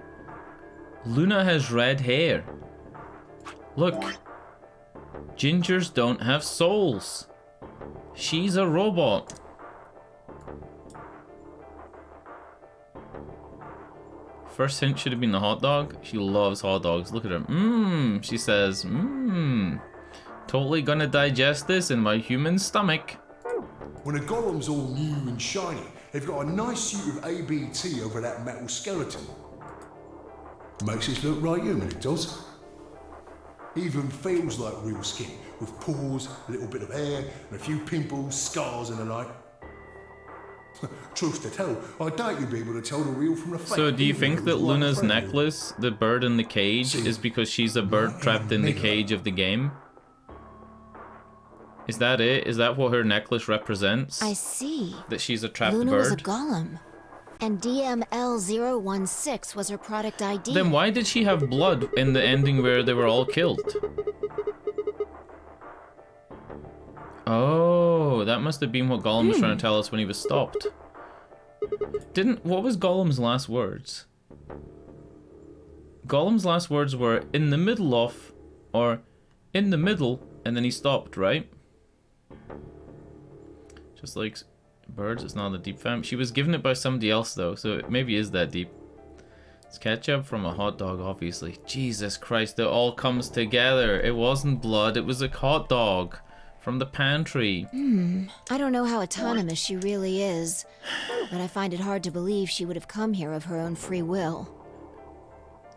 Luna has red hair. Look. Gingers don't have souls. She's a robot. First hint should have been the hot dog. She loves hot dogs. Look at her. She says, totally gonna digest this in my human stomach. When a golem's all new and shiny, they've got a nice suit of ABT over that metal skeleton. Makes it look right human, it does. Even feels like real skin, with pores, a little bit of hair, and a few pimples, scars and the like. Truth to tell, I doubt you'd be able to tell the real from the fake. So do you even if think it that was right in Luna's front of you. necklace, the bird in the cage, is because she's a bird trapped in the cage of the game? Is that it? Is that what her necklace represents? I see. That she's a trapped Luna was a bird? golem. And DML016 was her product ID. Then why did she have blood in the ending where they were all killed? Oh, that must have been what Gollum was trying to tell us when he was stopped. What was Gollum's last words? Gollum's last words were in the middle of, or in the middle, and then he stopped, right? Just like birds, it's not a deep fam. She was given it by somebody else though, so it maybe is that deep. It's ketchup from a hot dog, obviously. Jesus Christ, it all comes together. It wasn't blood, it was a hot dog from the pantry. I don't know how autonomous she really is, but I find it hard to believe she would have come here of her own free will.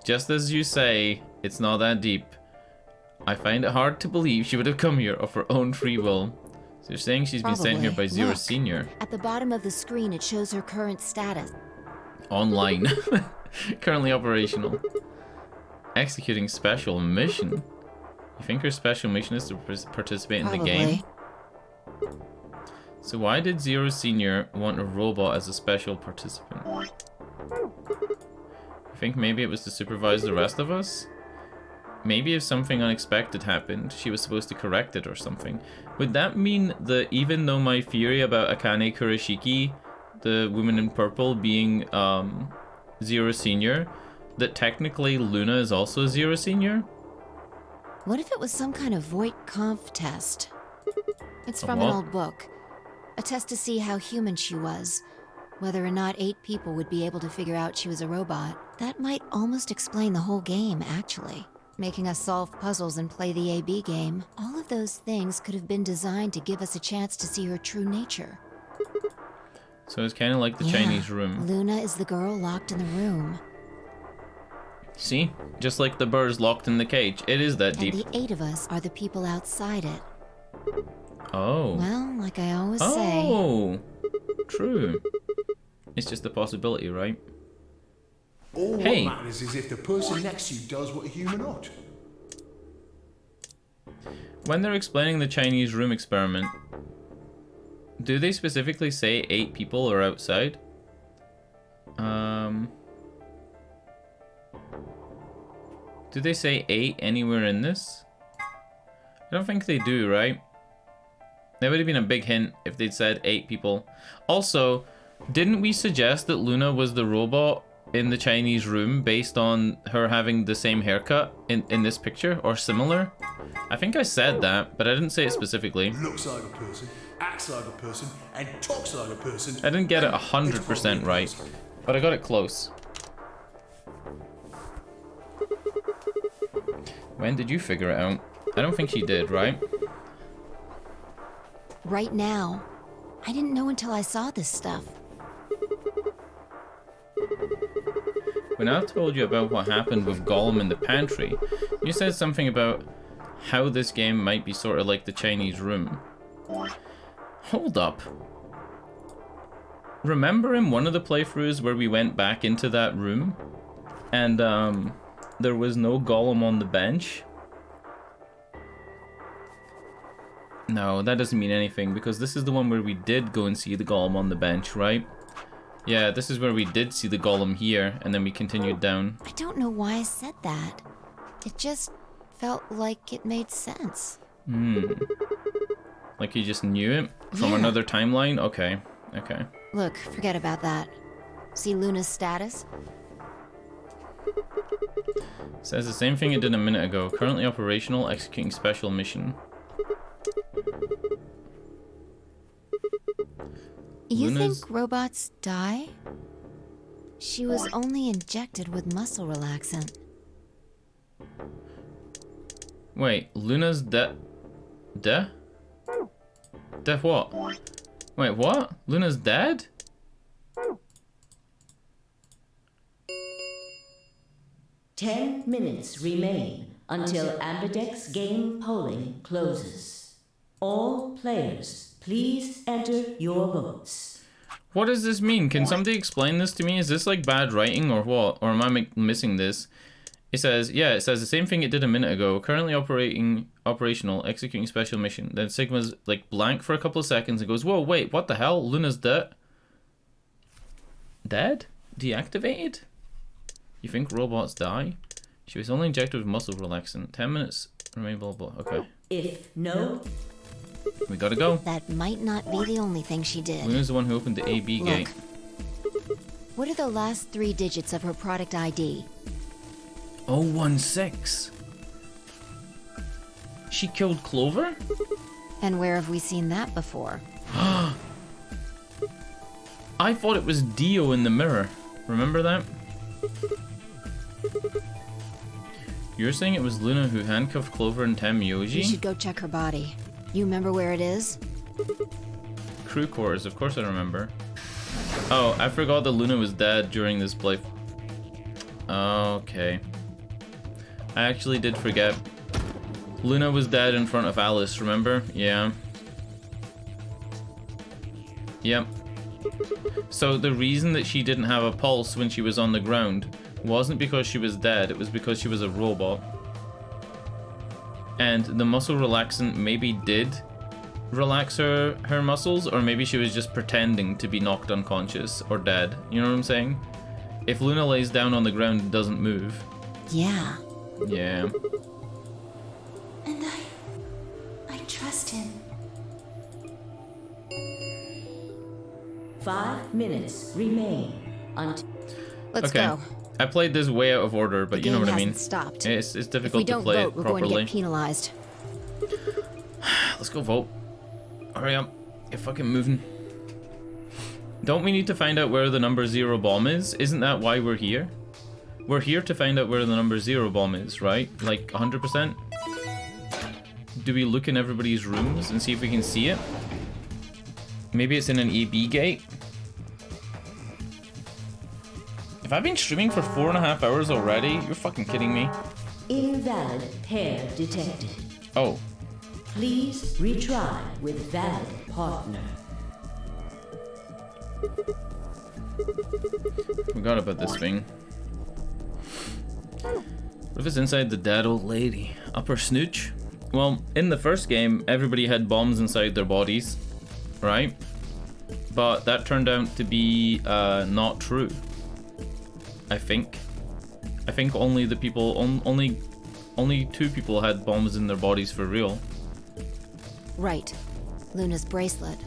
Just as you say, it's not that deep. I find it hard to believe she would have come here of her own free will. So you're saying she's been sent here by Zero Look, Senior. At the bottom of the screen, it shows her current status. Online. Currently operational. Executing special mission. You think her special mission is to participate in the game? So why did Zero Senior want a robot as a special participant? You think maybe it was to supervise the rest of us? Maybe if something unexpected happened, she was supposed to correct it or something. Would that mean that even though my theory about Akane Kurashiki, the woman in purple, being Zero Senior, that technically Luna is also Zero Senior? What if it was some kind of Voight-Kampff test? It's A from an what? old book. A test to see how human she was. Whether or not 8 people would be able to figure out she was a robot. That might almost explain the whole game, actually. Making us solve puzzles and play the AB game. All of those things could have been designed to give us a chance to see her true nature. So it's kind of like the Chinese room. Luna is the girl locked in the room. See? Just like the birds locked in the cage. It is that deep. And the 8 of us are the people outside it. Oh. Well, like I always say. Oh! True. It's just a possibility, right? All Hey. what matters is if the person next to you does what a human ought. When they're explaining the Chinese room experiment, do they specifically say 8 people are outside? Do they say 8 anywhere in this? I don't think they do, right? That would have been a big hint if they'd said 8 people. Also, didn't we suggest that Luna was the robot in the Chinese room based on her having the same haircut in this picture or similar? I think I said that, but I didn't say it specifically. Looks like a person, acts like a person, and talks like a person. I didn't get it 100% right, but I got it close. When did you figure it out? I don't think she did, right? Right now. I didn't know until I saw this stuff. When I told you about what happened with Gollum in the pantry, you said something about how this game might be sort of like the Chinese room. Hold up. Remember in one of the playthroughs where we went back into that room and there was no Gollum on the bench? No, that doesn't mean anything because this is the one where we did go and see the Gollum on the bench, right? Yeah, this is where we did see the Gollum here, and then we continued down. I don't know why I said that. It just felt like it made sense. Like you just knew it from another timeline? Okay, okay. Look, forget about that. See Luna's status? Says the same thing it did a minute ago. Currently operational, executing special mission. You Luna's... think robots die? She was only injected with muscle relaxant. Wait, Luna's Deaf what? Wait, what? Luna's dead? "10 minutes remain until Ambidex game polling closes. All players, please enter your votes. What does this mean? Can somebody explain this to me? Is this like bad writing or what? Or am I missing this? It says, yeah, it says the same thing it did a minute ago. Currently operational, executing special mission. Then Sigma's like blank for a couple of seconds and goes, whoa, wait, what the hell? Luna's dead? Dead? Deactivated? You think robots die? She was only injected with muscle relaxant. 10 minutes remain blah blah. Okay. If no, we gotta go. That might not be the only thing she did. Luna's the one who opened the AB gate. What are the last 3 digits of her product ID? 016. She killed Clover? And where have we seen that before? I thought it was Dio in the mirror. Remember that? You're saying it was Luna who handcuffed Clover and Tamioji? You should go check her body. You remember where it is? Crew quarters, of course I remember. Oh, I forgot that Luna was dead during this play. Okay. I actually did forget. Luna was dead in front of Alice, remember? Yeah. Yep. So the reason that she didn't have a pulse when she was on the ground wasn't because she was dead, it was because she was a robot. And the muscle relaxant maybe did relax her muscles, or maybe she was just pretending to be knocked unconscious or dead. You know what I'm saying? If Luna lays down on the ground and doesn't move. Yeah. Yeah. And I trust him. 5 minutes remain until. Let's go. I played this way out of order, but you know what I mean. Stopped. It's difficult if we don't to play vote, it we're properly. going to get penalized. Let's go vote. Hurry up. Get fucking moving. Don't we need to find out where the number 0 bomb is? Isn't that why we're here? We're here to find out where the number 0 bomb is, right? Like 100%? Do we look in everybody's rooms and see if we can see it? Maybe it's in an EB gate? If I've been streaming for 4.5 hours already, you're fucking kidding me. Invalid pair detected. Oh. Please retry with valid partner. Forgot about this thing. What if it's inside the dead old lady? Up her snooch? Well, in the first game, everybody had bombs inside their bodies, right? But that turned out to be not true. I think only the people, only 2 people had bombs in their bodies for real. Right. Luna's bracelet.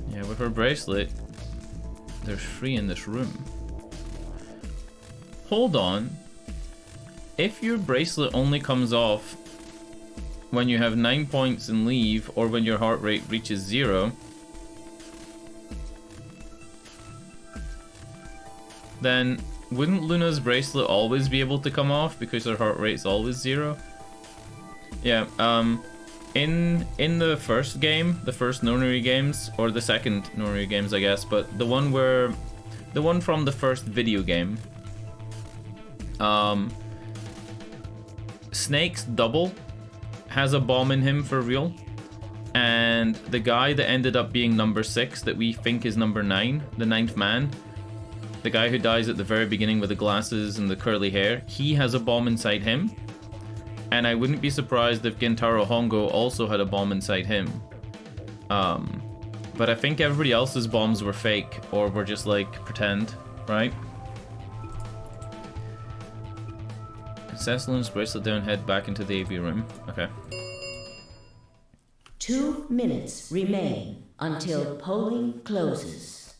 Yeah, with her bracelet, there's 3 in this room. Hold on. If your bracelet only comes off when you have 9 points and leave, or when your heart rate reaches 0, then wouldn't Luna's bracelet always be able to come off because her heart rate's always 0? Yeah, in the first game, the first nonary games, or the second nonary games I guess, but the one from the first video game, Snake's double has a bomb in him for real, and the guy that ended up being number 6 that we think is number 9, the 9th man, the guy who dies at the very beginning with the glasses and the curly hair, he has a bomb inside him. And I wouldn't be surprised if Gentaro Hongo also had a bomb inside him. But I think everybody else's bombs were fake, or were just like pretend, right? Cecily's bracelet down, head back into the AV room. Okay. 2 minutes remain until polling closes.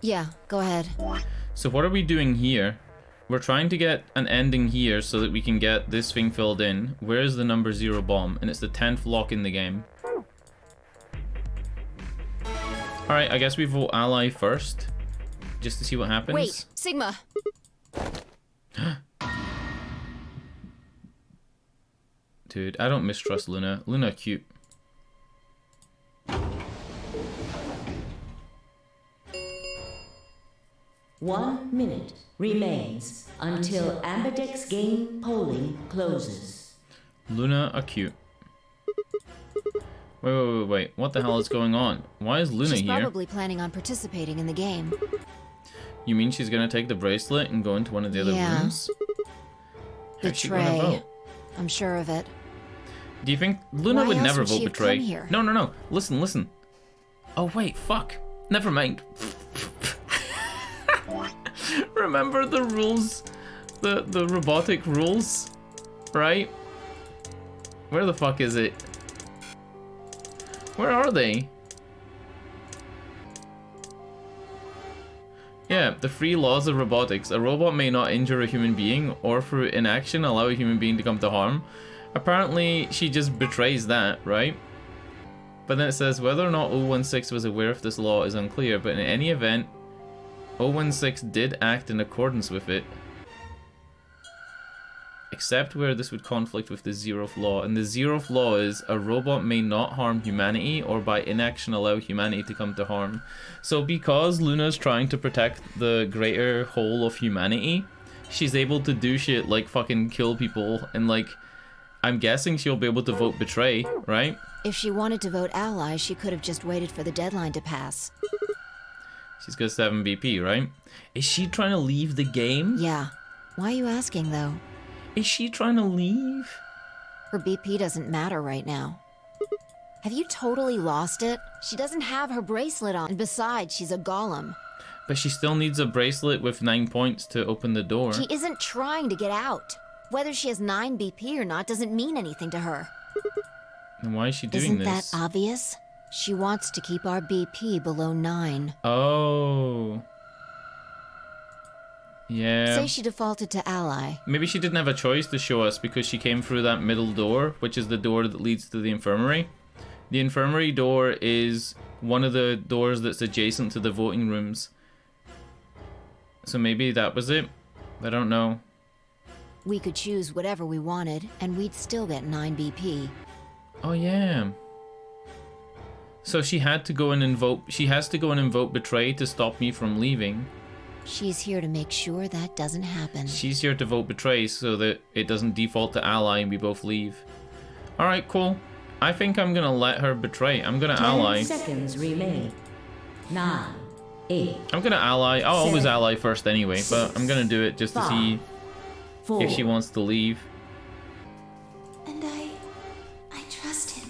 Yeah, go ahead. So what are we doing here? We're trying to get an ending here so that we can get this thing filled in. Where is the number 0 bomb? And it's the 10th lock in the game. Alright, I guess we vote ally first. Just to see what happens. Wait, Sigma! Dude, I don't mistrust Luna. Luna cute. 1 minute remains until Ambidex game polling closes. Luna acute. Wait. What the hell is going on? Why is Luna She's here? probably planning on participating in the game. You mean she's gonna take the bracelet and go into one of the other rooms? How's she gonna Betray. vote? I'm sure of it. Do you think Luna Why would else never would she vote have betray? come here? No. Listen. Oh wait, fuck. Never mind. Remember the rules? The robotic rules? Right? Where the fuck is it? Where are they? Yeah, the free laws of robotics. A robot may not injure a human being or through inaction allow a human being to come to harm. Apparently, she just betrays that, right? But then it says whether or not 016 was aware of this law is unclear, but in any event, 016 did act in accordance with it. Except where this would conflict with the 0th law. And the 0th law is a robot may not harm humanity or by inaction allow humanity to come to harm. So because Luna's trying to protect the greater whole of humanity, she's able to do shit like fucking kill people and like, I'm guessing she'll be able to vote betray, right? If she wanted to vote ally, she could have just waited for the deadline to pass. She's got 7 BP, right? Is she trying to leave the game? Yeah. Why are you asking, though? Is she trying to leave? Her BP doesn't matter right now. Have you totally lost it? She doesn't have her bracelet on, and besides, she's a golem. But she still needs a bracelet with 9 points to open the door. She isn't trying to get out. Whether she has 9 BP or not doesn't mean anything to her. Then why is she doing Isn't this? that obvious? She wants to keep our BP below 9. Oh. Yeah. Say she defaulted to ally. Maybe she didn't have a choice to show us because she came through that middle door, which is the door that leads to the infirmary. The infirmary door is one of the doors that's adjacent to the voting rooms. So maybe that was it? I don't know. We could choose whatever we wanted, and we'd still get 9 BP. Oh yeah. So she had to go in and vote. She has to go in and vote betray to stop me from leaving. She's here to make sure that doesn't happen. She's here to vote betray so that it doesn't default to ally and we both leave. Alright, cool. I think I'm gonna let her betray. I'm gonna 10 ally. seconds remain. 9, 8. I'm gonna ally. I'll always 7, ally first anyway, but I'm gonna do it just to 5, see 4, if she wants to leave. And I trust him.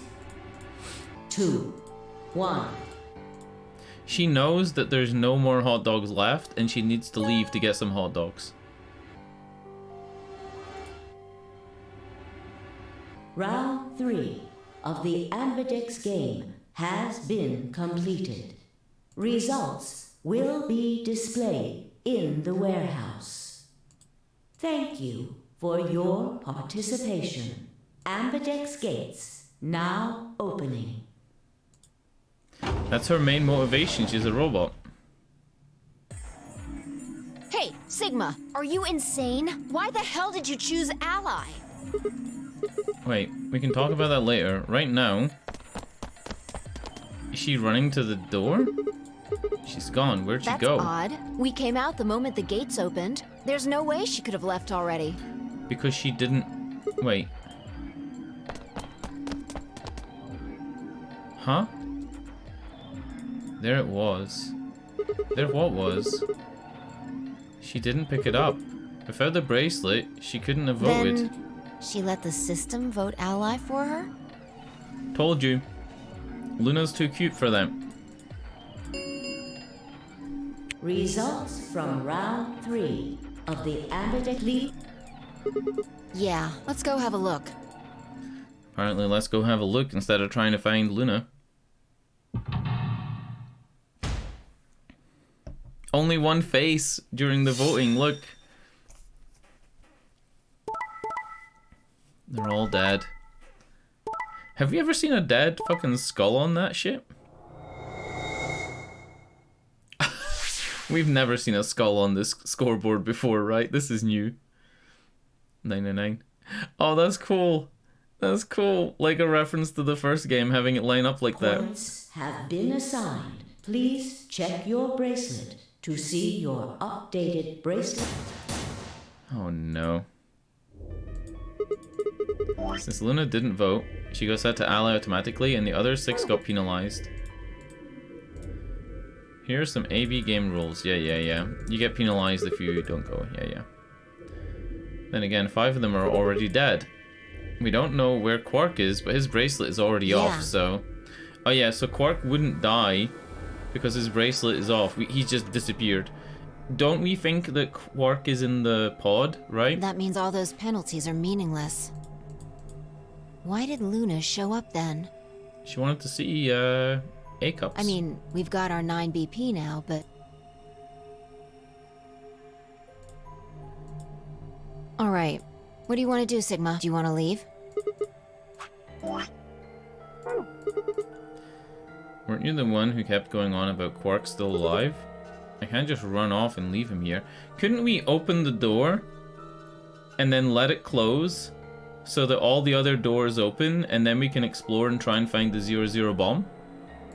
2, 1. She knows that there's no more hot dogs left and she needs to leave to get some hot dogs. Round 3 of the Ambidex game has been completed. Results will be displayed in the warehouse. Thank you for your participation. Ambidex gates now opening. That's her main motivation. She's a robot. Hey, Sigma, are you insane? Why the hell did you choose ally? Wait, we can talk about that later. Right now, is she running to the door? She's gone. Where'd she go? That's odd. We came out the moment the gates opened. There's no way she could have left already. Because she didn't... Wait. Huh? There it was. There what was? She didn't pick it up. Without the bracelet, she couldn't have voted. Then she let the system vote ally for her? Told you. Luna's too cute for them. Results from round 3 of the Ambidex League. Yeah, let's go have a look. Apparently, let's go have a look instead of trying to find Luna. Only one face during the voting, look. They're all dead. Have you ever seen a dead fucking skull on that shit? We've never seen a skull on this scoreboard before, right? This is new. 999. Oh, that's cool. That's cool. Like a reference to the first game, having it line up like that. Points have been assigned. Please check your bracelet to see your updated bracelet. Oh no. Since Luna didn't vote, she got set to ally automatically and the other 6 got penalized. Here are some AB game rules. Yeah. You get penalized if you don't go. Yeah. Then again, 5 of them are already dead. We don't know where Quark is, but his bracelet is already off, so... Oh yeah, so Quark wouldn't die because his bracelet is off. He's just disappeared. Don't we think that Quark is in the pod, right? That means all those penalties are meaningless. Why did Luna show up then? She wanted to see, A-cups. I mean, we've got our 9 BP now, but... Alright. What do you want to do, Sigma? Do you want to leave? Weren't you the one who kept going on about Quark still alive? I can't just run off and leave him here. Couldn't we open the door and then let it close so that all the other doors open and then we can explore and try and find the 00 bomb?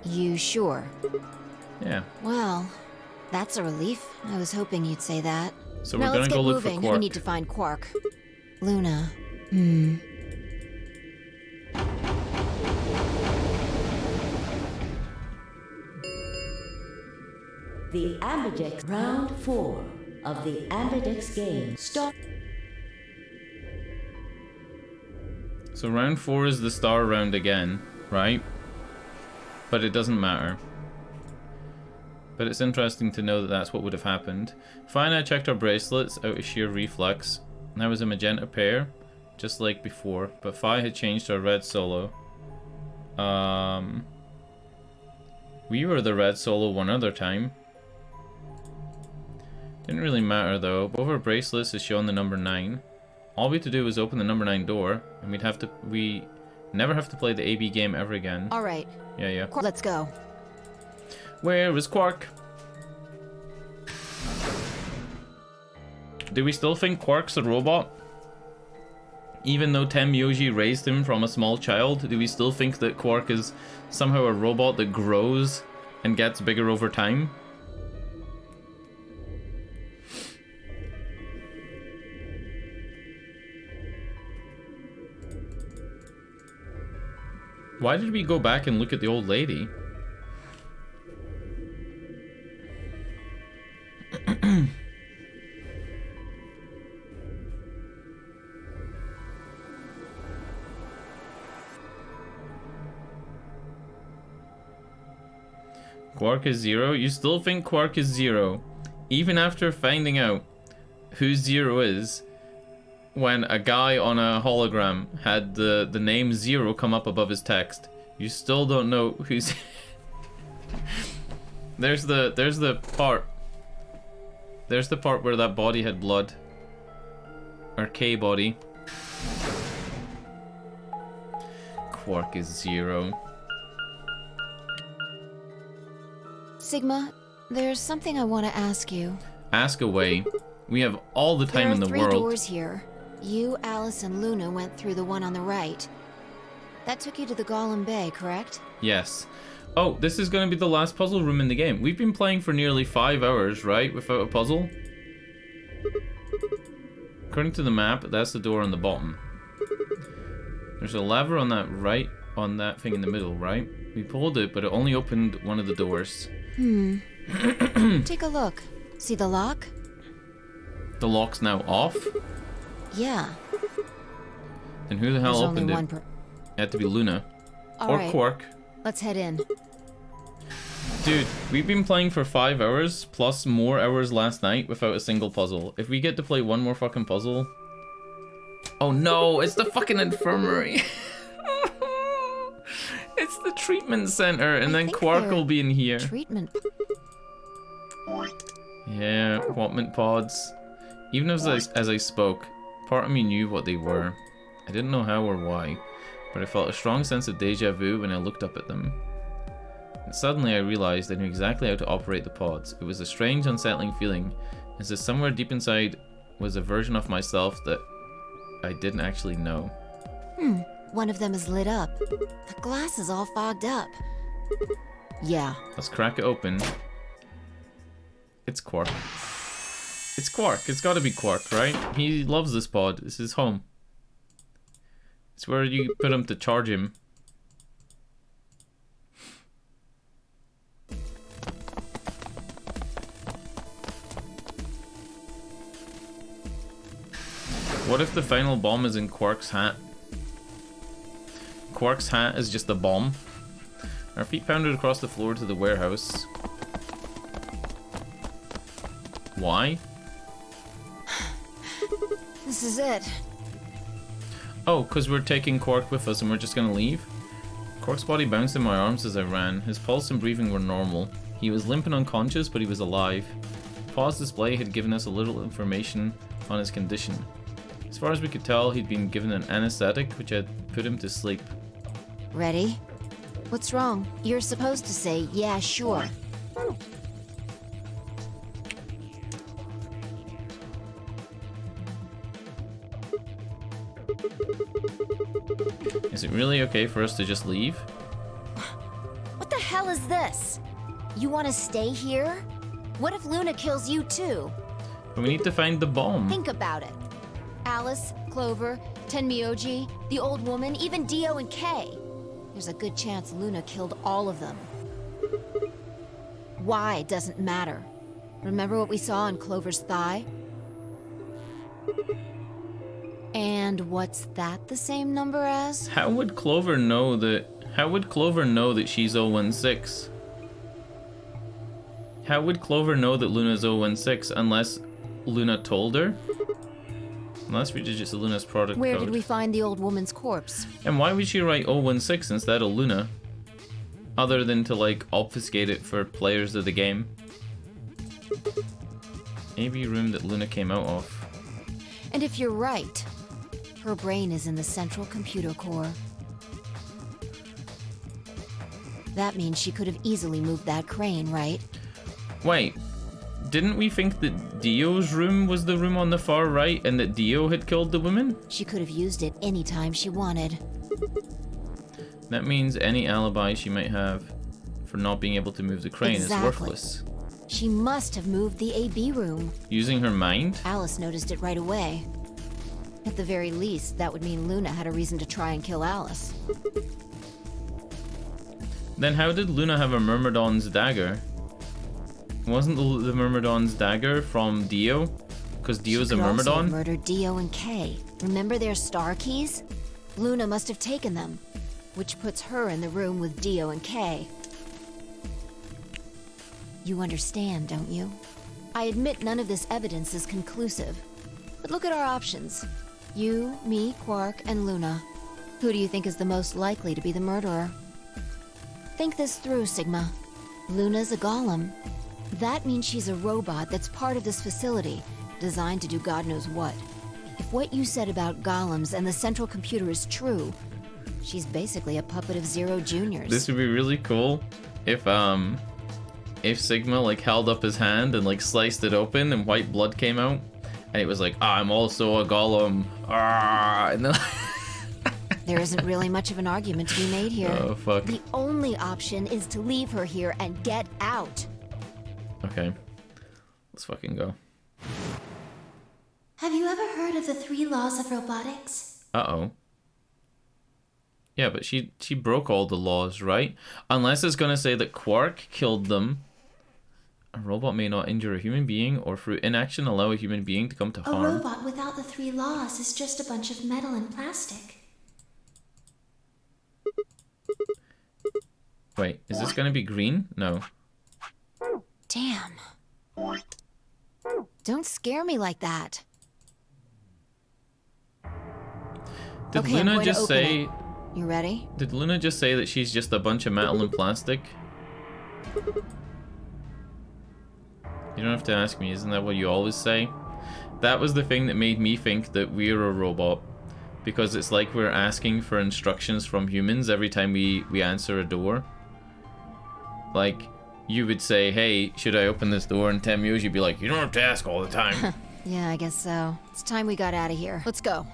You sure? Yeah. Well, that's a relief. I was hoping you'd say that. So now we're gonna go look for moving. Quark. We need to find Quark. Luna. The Ambidex round 4 of the Ambidex game. Stop. So round 4 is the star round again, right? But it doesn't matter. But it's interesting to know that that's what would have happened. Fine, I checked our bracelets out of sheer reflex. And that was a magenta pair, just like before. But Phi had changed to a red solo. We were the red solo one other time. Didn't really matter though. Both our bracelets is showing the number 9. All we had to do was open the number 9 door, and we never have to play the AB game ever again. All right. Yeah. Let's go. Where is Quark? Do we still think Quark's a robot? Even though Tenmyoji raised him from a small child, do we still think that Quark is somehow a robot that grows and gets bigger over time? Why did we go back and look at the old lady? Quark is 0? You still think Quark is 0? Even after finding out who 0 is, when a guy on a hologram had the name 0 come up above his text. You still don't know who's... There's the part. There's the part where that body had blood. Or K body. Quark is 0. Sigma, there's something I want to ask you. Ask away. We have all the time in the There are world. 3 doors here. You, Alice, and Luna went through the one on the right. That took you to the Golem Bay, correct? Yes. Oh, this is going to be the last puzzle room in the game. We've been playing for nearly 5 hours, right? Without a puzzle? According to the map, that's the door on the bottom. There's a lever on that right, on that thing in the middle, right? We pulled it, but it only opened one of the doors. Take a look. See the lock? The lock's now off? Yeah. Then who the hell There's opened only it? It had to be Luna. Or right. Quark. Let's head in. Dude, we've been playing for 5 hours, plus more hours last night without a single puzzle. If we get to play one more fucking puzzle... Oh no, it's the fucking infirmary! It's the treatment center, and then Quark will be in here. Treatment. Yeah, Whatment pods. Even as I spoke, part of me knew what they were. I didn't know how or why, but I felt a strong sense of deja vu when I looked up at them. And suddenly I realized I knew exactly how to operate the pods. It was a strange, unsettling feeling, as if somewhere deep inside was a version of myself that I didn't actually know. One of them is lit up. The glass is all fogged up. Yeah. Let's crack it open. It's Quark. It's Quark. It's gotta be Quark, right? He loves this pod. It's his home. It's where you put him to charge him. What if the final bomb is in Quark's hat? Quark's hat is just a bomb. Our feet pounded across the floor to the warehouse. Why? This is it. Oh, because we're taking Quark with us and we're just gonna leave? Quark's body bounced in my arms as I ran. His pulse and breathing were normal. He was limp and unconscious, but he was alive. Paul's display had given us a little information on his condition. As far as we could tell, he'd been given an anesthetic, which had put him to sleep. Ready? What's wrong? You're supposed to say, yeah, sure. Is it really okay for us to just leave? What the hell is this? You want to stay here? What if Luna kills you too? But we need to find the bomb. Think about it. Alice, Clover, Tenmyoji, the old woman, even Dio and Kay. There's a good chance Luna killed all of them. Why doesn't matter. Remember what we saw on Clover's thigh? And what's that the same number as? How would Clover know that? How would Clover know that she's 016? How would Clover know that Luna's 016 unless Luna told her? Unless we did just Luna's product Where code. did we find the old woman's corpse? And why would she write 016 instead of Luna? Other than to like obfuscate it for players of the game. Maybe room that Luna came out of. And if you're right, her brain is in the central computer core. That means she could have easily moved that crane, right? Wait, didn't we think that Dio's room was the room on the far right and that Dio had killed the woman? She could have used it anytime she wanted. That means any alibi she might have for not being able to move the crane is worthless. She must have moved the AB room. Using her mind? Alice noticed it right away. At the very least, that would mean Luna had a reason to try and kill Alice. Then how did Luna have a Myrmidon's dagger? Wasn't the Myrmidon's dagger from Dio? Because Dio's a Myrmidon? She could also have murdered Dio and Kay. Remember their star keys? Luna must have taken them, which puts her in the room with Dio and Kay. You understand, don't you? I admit none of this evidence is conclusive. But look at our options. You, me, Quark, and Luna. Who do you think is the most likely to be the murderer? Think this through, Sigma. Luna's a golem. That means she's a robot that's part of this facility, designed to do God knows what. If what you said about golems and the central computer is true, she's basically a puppet of Zero Junior's. This would be really cool if Sigma like held up his hand and like sliced it open and white blood came out and it was like, I'm also a golem. And then There isn't really much of an argument to be made here. Oh, fuck. The only option is to leave her here and get out. Okay. Let's fucking go. Have you ever heard of the 3 laws of robotics? Uh-oh. Yeah, but she broke all the laws, right? Unless it's gonna say that Quark killed them. A robot may not injure a human being or through inaction allow a human being to come to A harm. robot without the 3 laws is just a bunch of metal and plastic. Wait, is this gonna be green? No. Damn. Don't scare me like that. Did Okay, I'm Luna going to just open say... it. You ready? Did Luna just say that she's just a bunch of metal and plastic? You don't have to ask me, isn't that what you always say? That was the thing that made me think that we're a robot. Because it's like we're asking for instructions from humans every time we answer a door. Like, you would say, hey, should I open this door? And Tenmyoji, you'd be like, you don't have to ask all the time. Yeah, I guess so. It's time we got out of here. Let's go.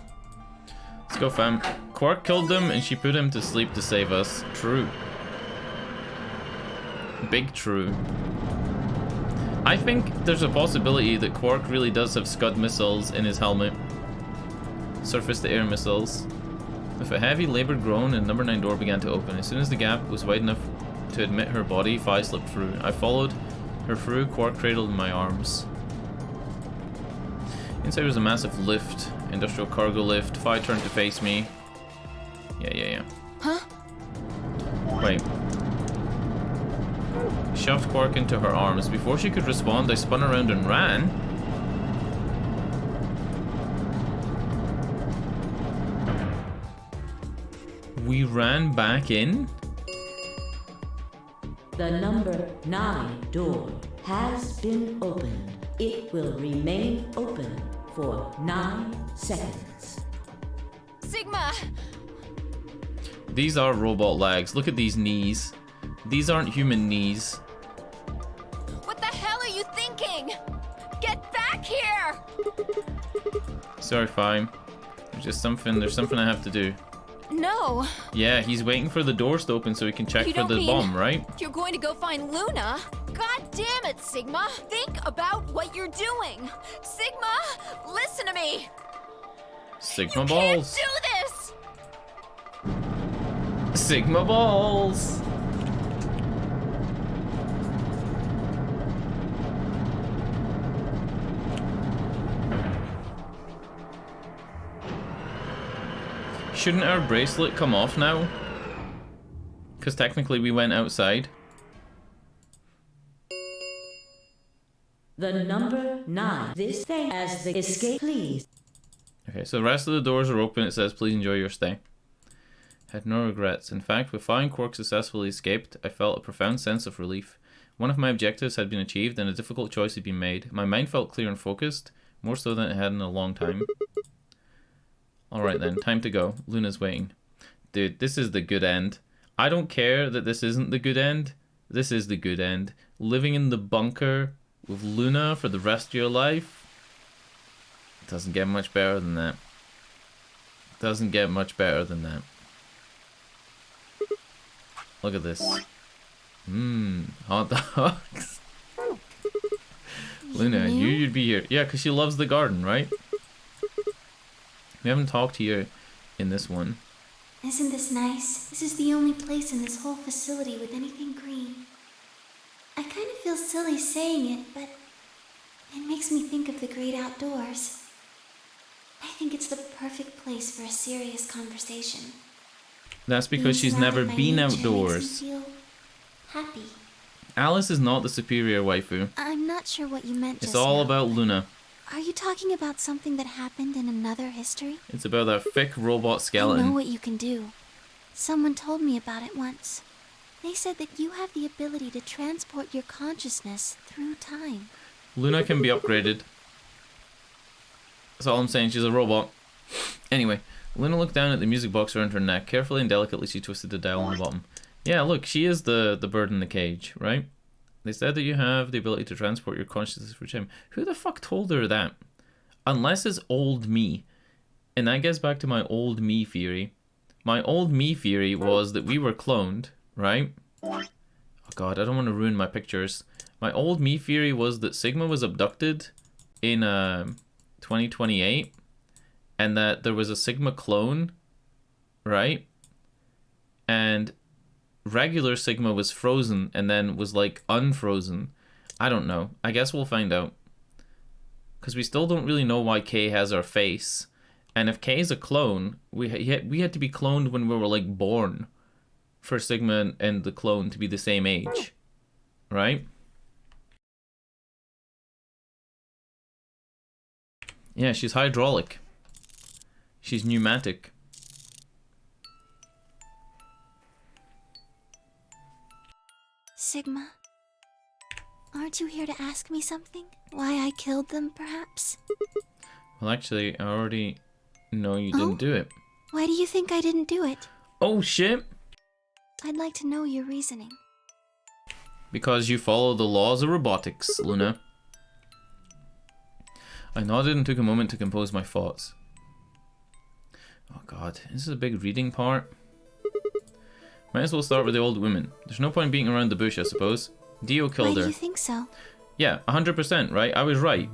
Let's go, fam. Quark killed them and she put him to sleep to save us. True. Big true. I think there's a possibility that Quark really does have Scud missiles in his helmet. Surface-to-air missiles. With a heavy, labored groan, and number 9 door began to open. As soon as the gap was wide enough to admit her body, Phi slipped through. I followed her through, Quark cradled in my arms. Inside was a massive lift, industrial cargo lift. Phi turned to face me. Yeah. Huh? Wait. Shoved Quark into her arms. Before she could respond, I spun around and ran. We ran back in? The number 9 door has been opened. It will remain open for 9 seconds. Sigma! These are robot legs. Look at these knees. These aren't human knees. What the hell are you thinking? Get back here! Sorry, Phi. There's something I have to do. No. Yeah, he's waiting for the doors to open so he can check You for don't the mean bomb, right? You're going to go find Luna? God damn it, Sigma! Think about what you're doing! Sigma, listen to me! Sigma you balls. Can't do this! Sigma balls. Shouldn't our bracelet come off now? Because technically we went outside. The number 9. This thing as the escape, please. Okay, so the rest of the doors are open. It says, please enjoy your stay. Had no regrets. In fact, with Phi and Quark successfully escaped, I felt a profound sense of relief. One of my objectives had been achieved and a difficult choice had been made. My mind felt clear and focused, more so than it had in a long time. Alright then, time to go. Luna's waiting. Dude, this is the good end. I don't care that this isn't the good end. This is the good end. Living in the bunker with Luna for the rest of your life. It doesn't get much better than that. Doesn't get much better than that. Look at this. Hot dogs. Luna, you'd be here. Yeah, because she loves the garden, right? We haven't talked to you in this one. Isn't this nice? This is the only place in this whole facility with anything green. I kind of feel silly saying it, but it makes me think of the great outdoors. I think it's the perfect place for a serious conversation. That's because she's never been outdoors. Makes me feel happy. Alice is not the superior waifu. I'm not sure what you meant just It's all now. about Luna. Are you talking about something that happened in another history? It's about that thick robot I know skeleton. what you can do. Someone told me about it once. They said that you have the ability to transport your consciousness through time. Luna can be upgraded. That's all I'm saying, she's a robot. Anyway, Luna looked down at the music box around her neck. Carefully and delicately she twisted the dial on the bottom. Yeah, look, she is the bird in the cage, right? They said that you have the ability to transport your consciousness through time. Who the fuck told her that? Unless it's old me. And that gets back to my old me theory. My old me theory was that we were cloned, right? Oh god, I don't want to ruin my pictures. My old me theory was that Sigma was abducted in 2028. And that there was a Sigma clone, right? And regular Sigma was frozen and then was like unfrozen. I don't know. I guess we'll find out. Because we still don't really know why K has our face. And if K is a clone, we had to be cloned when we were like born for Sigma and the clone to be the same age. Right? Yeah, she's hydraulic. She's pneumatic. Sigma, aren't you here to ask me something? Why I killed them, perhaps? Well, actually, I already know you didn't do it. Why do you think I didn't do it? Oh, shit! I'd like to know your reasoning. Because you follow the laws of robotics, Luna. I nodded and took a moment to compose my thoughts. Oh god, this is a big reading part. Might as well start with the old woman. There's no point beating around the bush, I suppose. Dio killed Why her. do you think so? Yeah, 100%, right? I was right.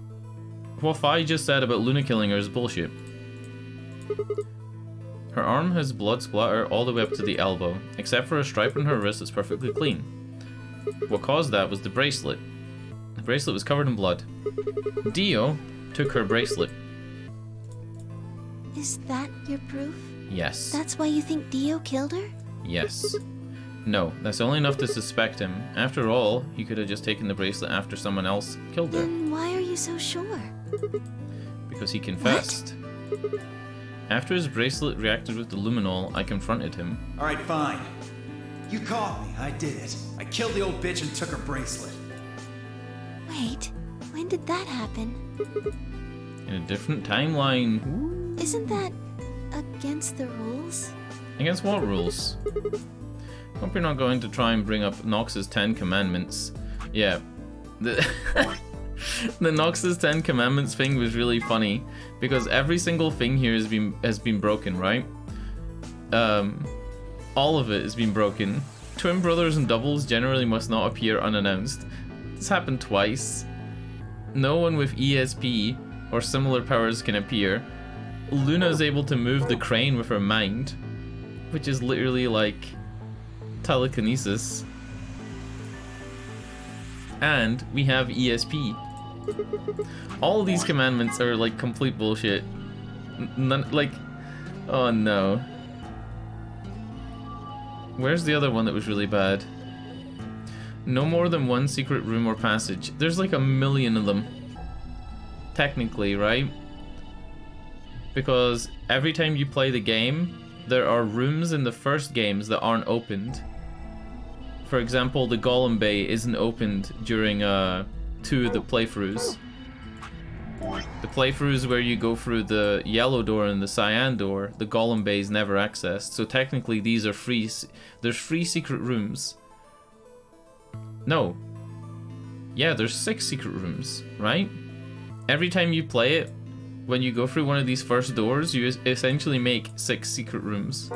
What Fi just said about Luna killing her is bullshit. Her arm has blood splatter all the way up to the elbow, except for a stripe on her wrist that's perfectly clean. What caused that was the bracelet. The bracelet was covered in blood. Dio took her bracelet. Is that your proof? Yes. That's why you think Dio killed her? Yes. No, that's only enough to suspect him. After all, he could have just taken the bracelet after someone else killed her. Then why are you so sure? Because he confessed. What? After his bracelet reacted with the luminol, I confronted him. Alright, fine. You caught me. I did it. I killed the old bitch and took her bracelet. Wait, when did that happen? In a different timeline. Isn't that against the rules? Against what rules? Hope you're not going to try and bring up Nox's 10 Commandments. Yeah. The Nox's 10 Commandments thing was really funny because every single thing here has been broken, right? All of it has been broken. Twin brothers and doubles generally must not appear unannounced. This happened twice. No one with ESP or similar powers can appear. Luna is able to move the crane with her mind, which is literally like telekinesis. And we have ESP. All of these commandments are like complete bullshit. None, like, oh no. Where's the other one that was really bad? No more than one secret room or passage. There's like a million of them. Technically, right? Because every time you play the game, there are rooms in the first games that aren't opened. For example, the Golem Bay isn't opened during 2 of the playthroughs. The playthroughs where you go through the yellow door and the cyan door, the Golem Bay is never accessed. So technically these are free. There's 3 secret rooms. No. Yeah, there's 6 secret rooms, right? Every time you play it, when you go through one of these first doors, you essentially make 6 secret rooms.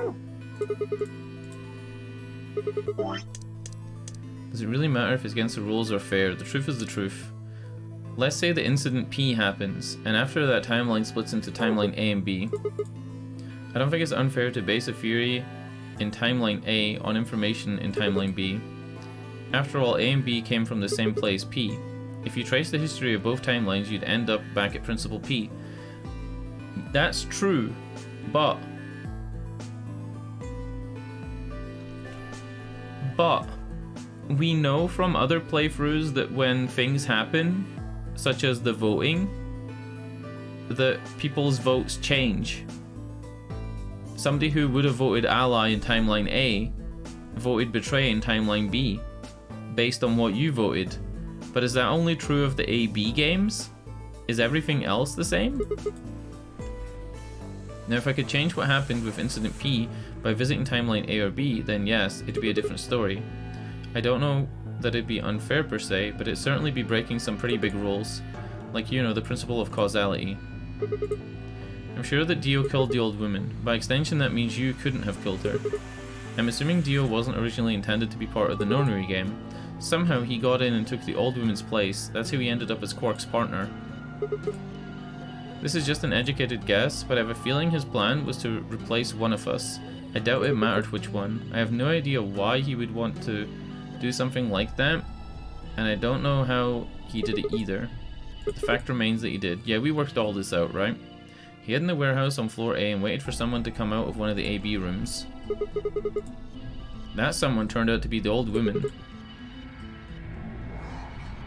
Does it really matter if it's against the rules or fair? The truth is the truth. Let's say the incident P happens, and after that timeline splits into timeline A and B. I don't think it's unfair to base a theory in timeline A on information in timeline B. After all, A and B came from the same place, P. If you trace the history of both timelines, you'd end up back at Principal P. That's true, but we know from other playthroughs that when things happen, such as the voting, that people's votes change. Somebody who would have voted Ally in timeline A voted Betray in timeline B, based on what you voted. But is that only true of the A-B games? Is everything else the same? Now, if I could change what happened with Incident P by visiting timeline A or B, then yes, it'd be a different story. I don't know that it'd be unfair per se, but it'd certainly be breaking some pretty big rules. Like, you know, the principle of causality. I'm sure that Dio killed the old woman. By extension, that means you couldn't have killed her. I'm assuming Dio wasn't originally intended to be part of the nonary game. Somehow he got in and took the old woman's place. That's how he ended up as Quark's partner. This is just an educated guess, but I have a feeling his plan was to replace one of us. I doubt it mattered which one. I have no idea why he would want to do something like that, and I don't know how he did it either. But the fact remains that he did. Yeah, we worked all this out, right? He hid in the warehouse on floor A and waited for someone to come out of one of the AB rooms. That someone turned out to be the old woman.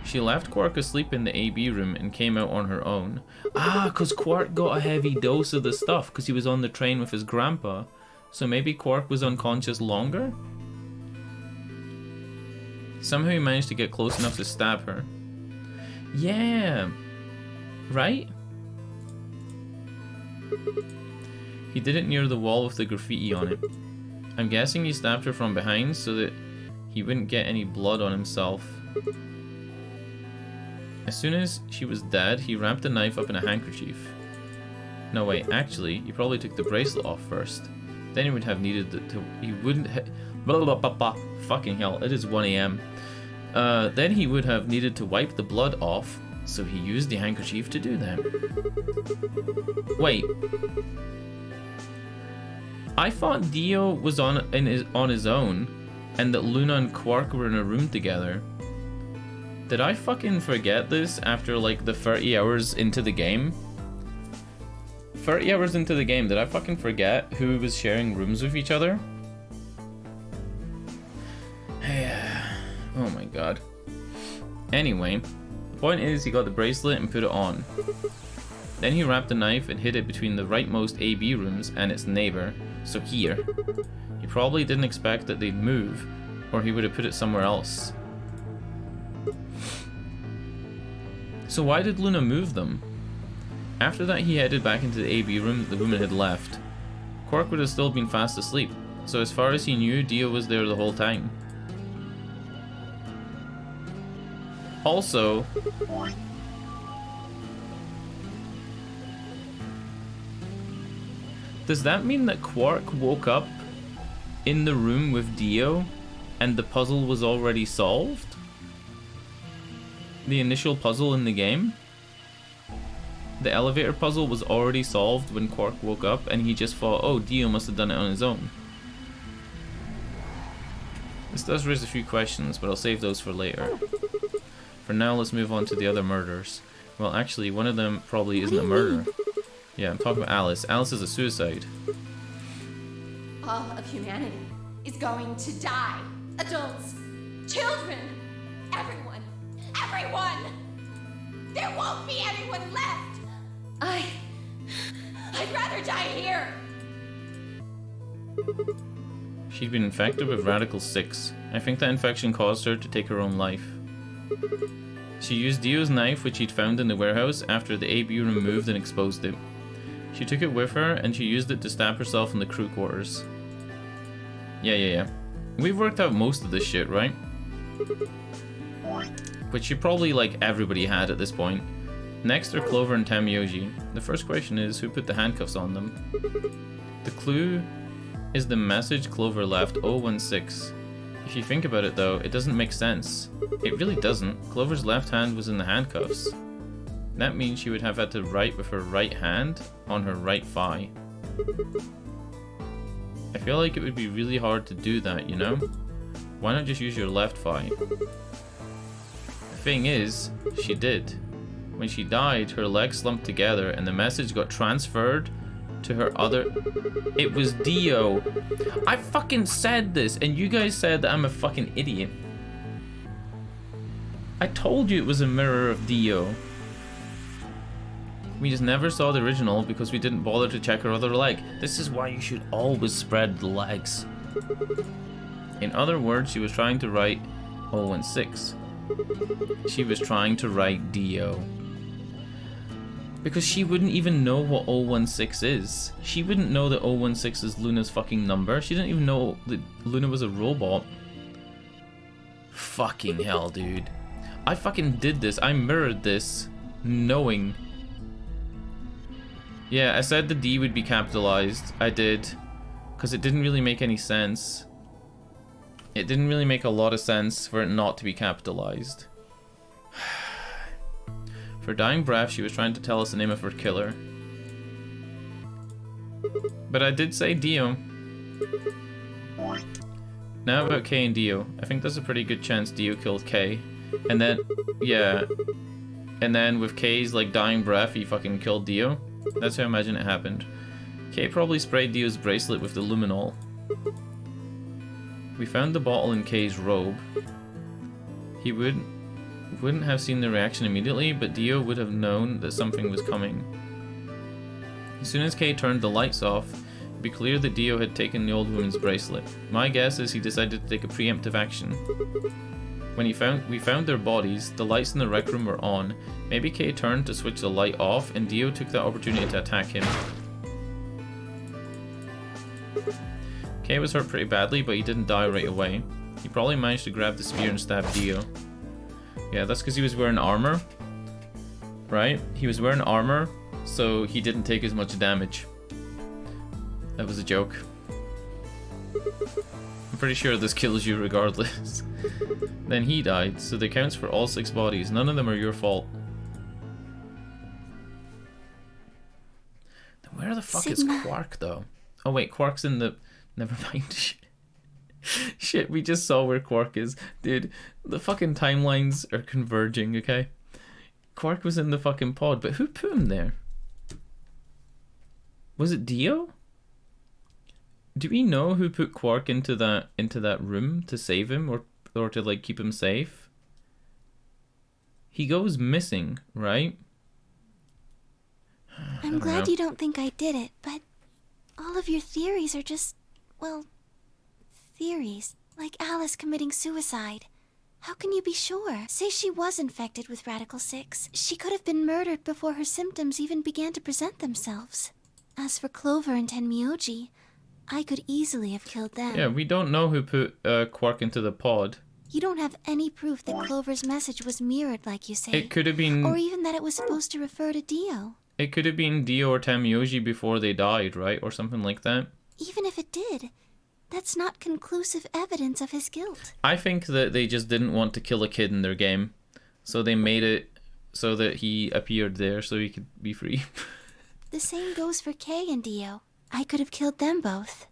She left Quark asleep in the AB room and came out on her own. Ah, because Quark got a heavy dose of the stuff because he was on the train with his grandpa. So maybe Quark was unconscious longer? Somehow he managed to get close enough to stab her. Yeah. Right? He did it near the wall with the graffiti on it. I'm guessing he stabbed her from behind so that he wouldn't get any blood on himself. As soon as she was dead, he wrapped the knife up in a handkerchief. No, wait, actually, he probably took the bracelet off first. Then he would have needed he wouldn't blah, blah, blah, blah. Fucking hell, it is 1 AM. Then he would have needed to wipe the blood off, so he used the handkerchief to do that. Wait. I thought Dio was on his own, and that Luna and Quark were in a room together. Did I fucking forget this after like the 30 hours into the game? 30 hours into the game, did I fucking forget who was sharing rooms with each other? Oh my god. Anyway, the point is he got the bracelet and put it on. Then he wrapped the knife and hid it between the rightmost AB rooms and its neighbor, so here. He probably didn't expect that they'd move, or he would have put it somewhere else. So why did Luna move them? After that he headed back into the AB room that the woman had left. Quark would have still been fast asleep, so as far as he knew, Dio was there the whole time. Also, does that mean that Quark woke up in the room with Dio and the puzzle was already solved? The initial puzzle in the game? The elevator puzzle was already solved when Quark woke up and he just thought, oh, Dio must have done it on his own. This does raise a few questions, but I'll save those for later. For now, let's move on to the other murders. Well, actually, one of them probably isn't a murder. Yeah, I'm talking about Alice. Alice is a suicide. All of humanity is going to die. Adults, children, everyone. Everyone! There won't be anyone left! I'd rather die here! She'd been infected with Radical 6. I think that infection caused her to take her own life. She used Dio's knife, which he'd found in the warehouse, after the AB room moved and exposed it. She took it with her, and she used it to stab herself in the crew quarters. Yeah. We've worked out most of this shit, right? Which you probably, like, everybody had at this point. Next are Clover and Tamioji. The first question is, who put the handcuffs on them? The clue is the message Clover left, 016. If you think about it though, it doesn't make sense. It really doesn't. Clover's left hand was in the handcuffs. That means she would have had to write with her right hand on her right thigh. I feel like it would be really hard to do that, you know? Why not just use your left thigh? The thing is, she did. When she died, her legs slumped together and the message got transferred to her other... It was Dio. I fucking said this and you guys said that I'm a fucking idiot. I told you it was a mirror of Dio. We just never saw the original because we didn't bother to check her other leg. This is why you should always spread the legs. In other words, she was trying to write 016. She was trying to write Dio. Because she wouldn't even know what 016 is. She wouldn't know that 016 is Luna's fucking number. She didn't even know that Luna was a robot. Fucking hell, dude. I fucking did this. I mirrored this knowing. Yeah, I said the D would be capitalized. I did. Because it didn't really make any sense. It didn't really make a lot of sense for it not to be capitalized. For dying breath, she was trying to tell us the name of her killer. But I did say Dio. Now about Kay and Dio. I think there's a pretty good chance Dio killed Kay. And then, yeah. And then with Kay's like dying breath, he fucking killed Dio. That's how I imagine it happened. Kay probably sprayed Dio's bracelet with the luminol. We found the bottle in Kay's robe. He wouldn't have seen the reaction immediately, but Dio would have known that something was coming. As soon as Kay turned the lights off, it'd be clear that Dio had taken the old woman's bracelet. My guess is he decided to take a preemptive action. When we found their bodies, the lights in the rec room were on. Maybe Kay turned to switch the light off, and Dio took that opportunity to attack him. Kay was hurt pretty badly, but he didn't die right away. He probably managed to grab the spear and stab Dio. Yeah, that's because he was wearing armor. Right? He was wearing armor, so he didn't take as much damage. That was a joke. I'm pretty sure this kills you regardless. Then he died, so that counts for all 6 bodies. None of them are your fault. Then where the fuck is Quark, though? Oh wait, Quark's in the... Never mind. Shit, we just saw where Quark is. Dude, the fucking timelines are converging, okay? Quark was in the fucking pod, but who put him there? Was it Dio? Do we know who put Quark into that room to save him or to like keep him safe? He goes missing, right? I'm glad you don't think I did it, but all of your theories are just, well, theories. Like Alice committing suicide. How can you be sure? Say she was infected with Radical 6. She could have been murdered before her symptoms even began to present themselves. As for Clover and Tenmyoji, I could easily have killed them. Yeah, we don't know who put Quark into the pod. You don't have any proof that Clover's message was mirrored like you say. It could have been... Or even that it was supposed to refer to Dio. It could have been Dio or Tenmyoji before they died, right? Or something like that. Even if it did, that's not conclusive evidence of his guilt. I think that they just didn't want to kill a kid in their game. So they made it so that he appeared there so he could be free. The same goes for Kay and Dio. I could have killed them both.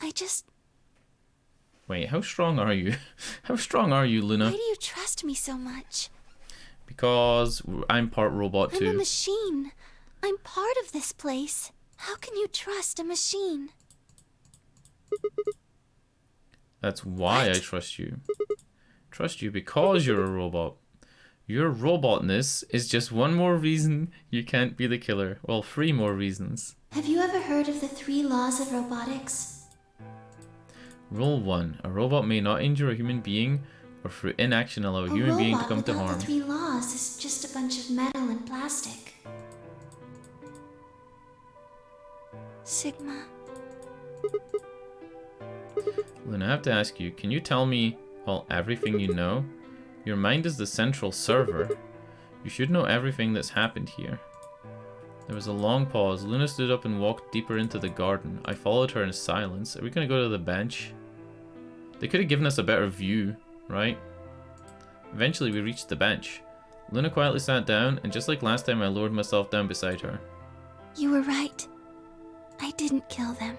I just... Wait, how strong are you? How strong are you, Luna? Why do you trust me so much? Because I'm part robot too. I'm a machine. I'm part of this place. How can you trust a machine? That's why I trust you. Trust you because you're a robot. Your robotness is just one more reason you can't be the killer. Well, 3 more reasons. Have you ever heard of the 3 laws of robotics? Rule 1. A robot may not injure a human being or through inaction allow a human being to come to harm. The 3 laws is just a bunch of metal and plastic. Sigma. Luna, I have to ask you, can you tell me, well, everything you know? Your mind is the central server. You should know everything that's happened here. There was a long pause. Luna stood up and walked deeper into the garden. I followed her in silence. Are we gonna go to the bench? They could have given us a better view, right? Eventually we reached the bench. Luna quietly sat down, and just like last time I lowered myself down beside her. You were right. I didn't kill them.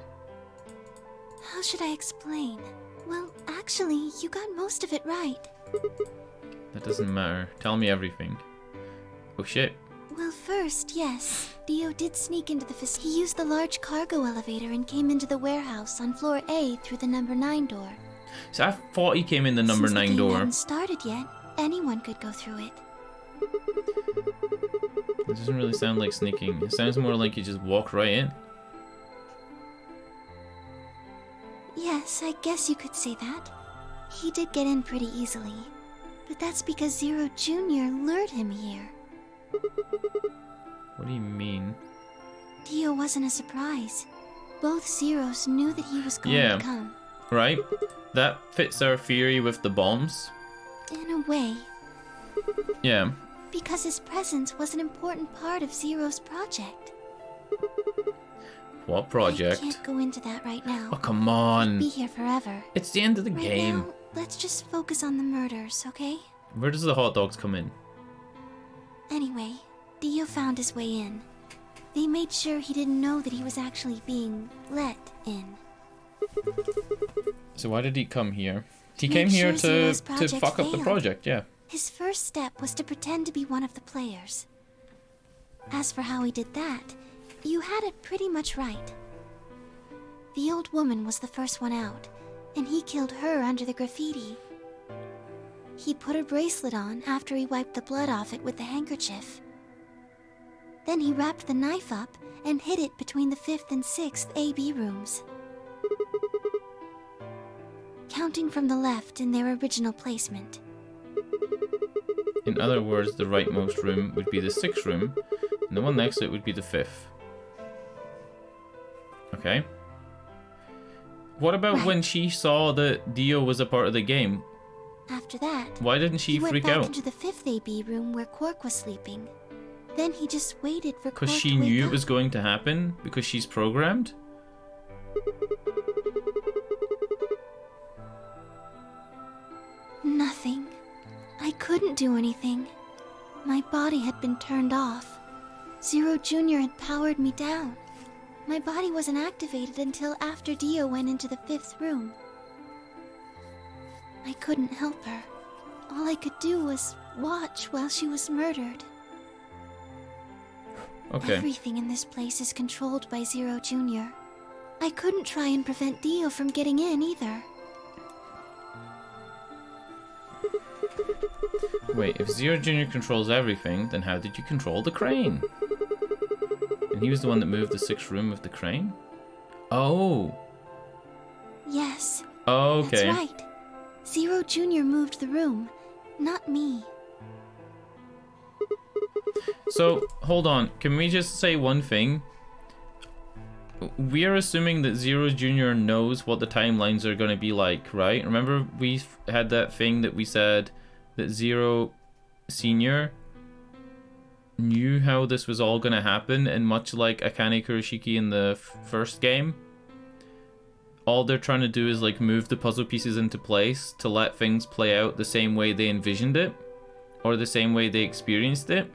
How should I explain? Well, actually, you got most of it right. That doesn't matter. Tell me everything. Oh shit. Well, first, yes. Dio did sneak into the facility. He used the large cargo elevator and came into the warehouse on floor A through the number 9 door. So I thought he came in the number 9 door. Since the game hadn't started yet, anyone could go through it. It doesn't really sound like sneaking. It sounds more like you just walk right in. Yes, I guess you could say that. He did get in pretty easily. But that's because Zero Jr. lured him here. What do you mean? Dio wasn't a surprise. Both Zeros knew that he was going to come. Right? That fits our theory with the bombs. In a way. Yeah. Because his presence was an important part of Zero's project. What project? I can't go into that right now. Oh, come on. I'd be here forever. It's the end of the right game. Now, let's just focus on the murders, okay? Where does the hot dogs come in? Anyway, Dio found his way in. They made sure he didn't know that he was actually being let in. So why did he come here? He came here to fuck up the project, yeah. His first step was to pretend to be one of the players. As for how he did that, you had it pretty much right. The old woman was the first one out, and he killed her under the graffiti. He put her bracelet on after he wiped the blood off it with the handkerchief. Then he wrapped the knife up and hid it between the 5th and 6th AB rooms. Counting from the left in their original placement. In other words, the rightmost room would be the 6th room, and the one next to it would be the 5th. Okay. What about when she saw that Dio was a part of the game? After that, why didn't she freak out? He went back into the 5th AB room where Quark was sleeping. Then he just waited for Quark to wake up. Because she knew it was going to happen? Because she's programmed? do anything. My body had been turned off. Zero Jr. had powered me down. My body wasn't activated until after Dio went into the 5th room. I couldn't help her. All I could do was watch while she was murdered. Okay. Everything in this place is controlled by Zero Jr. I couldn't try and prevent Dio from getting in either. Wait, if Zero Jr. controls everything, then how did you control the crane? And he was the one that moved the 6th room with the crane? Oh. Yes. Oh, okay. That's right. Zero Jr. moved the room, not me. So, hold on. Can we just say one thing? We are assuming that Zero Jr. knows what the timelines are going to be like, right? Remember we had that thing that we said that Zero Senior knew how this was all going to happen, and much like Akane Kurashiki in the first game, all they're trying to do is like move the puzzle pieces into place to let things play out the same way they envisioned it, or the same way they experienced it.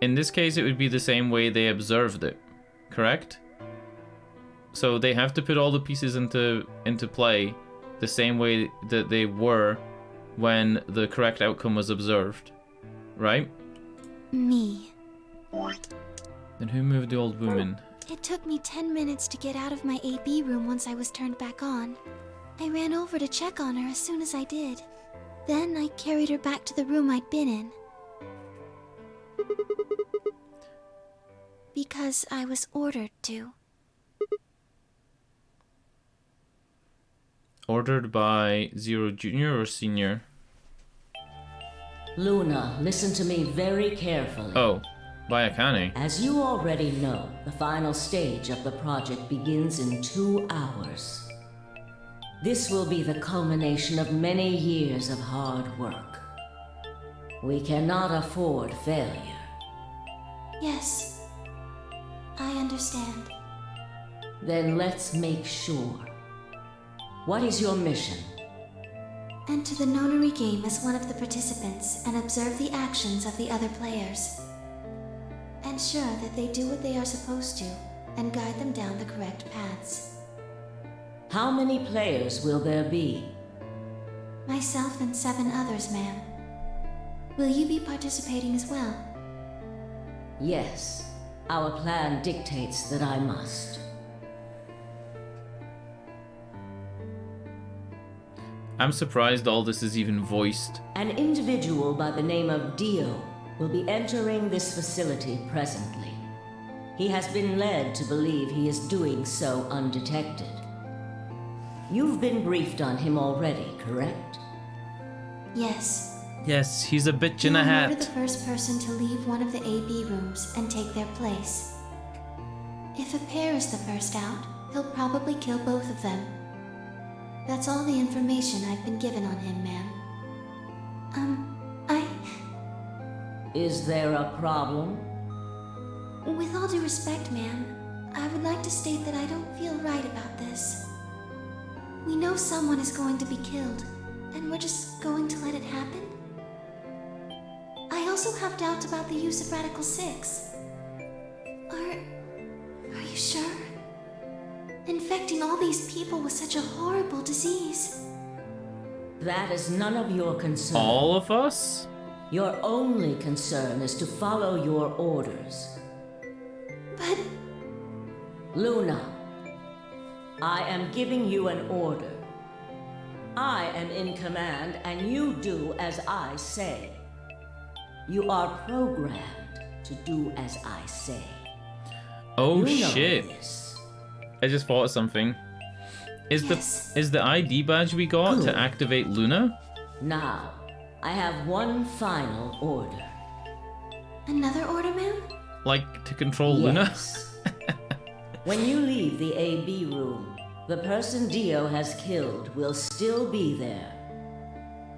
In this case, it would be the same way they observed it, correct? So they have to put all the pieces into play the same way that they were when the correct outcome was observed, right? Me. Then who moved the old woman? It took me 10 minutes to get out of my AB room once I was turned back on. I ran over to check on her as soon as I did. Then I carried her back to the room I'd been in. Because I was ordered to. Ordered by Zero Jr. or Senior? Luna, listen to me very carefully. Oh, by Akane. As you already know, the final stage of the project begins in 2 hours. This will be the culmination of many years of hard work. We cannot afford failure. Yes, I understand. Then let's make sure. What is your mission? Enter the nonary game as one of the participants and observe the actions of the other players. Ensure that they do what they are supposed to and guide them down the correct paths. How many players will there be? Myself and 7 others, ma'am. Will you be participating as well? Yes. Our plan dictates that I must. I'm surprised all this is even voiced. An individual by the name of Dio will be entering this facility presently. He has been led to believe he is doing so undetected. You've been briefed on him already, correct? Yes. Yes, he's a bitch in a You'll hat. order the first person to leave one of the AB rooms and take their place. If a pair is the first out, he'll probably kill both of them. That's all the information I've been given on him, ma'am. Is there a problem? With all due respect, ma'am, I would like to state that I don't feel right about this. We know someone is going to be killed, and we're just going to let it happen? I also have doubts about the use of Radical 6. Are you sure? Infecting all these people with such a horrible disease. That is none of your concern. All of us? Your only concern is to follow your orders. But... Luna, I am giving you an order. I am in command, and you do as I say. You are programmed to do as I say. Oh You know shit. this. I just thought of something. Is the ID badge we got Good. to activate Luna? Now, I have one final order. Another order, ma'am? Like to control Yes. When you leave the AB room, the person Dio has killed will still be there.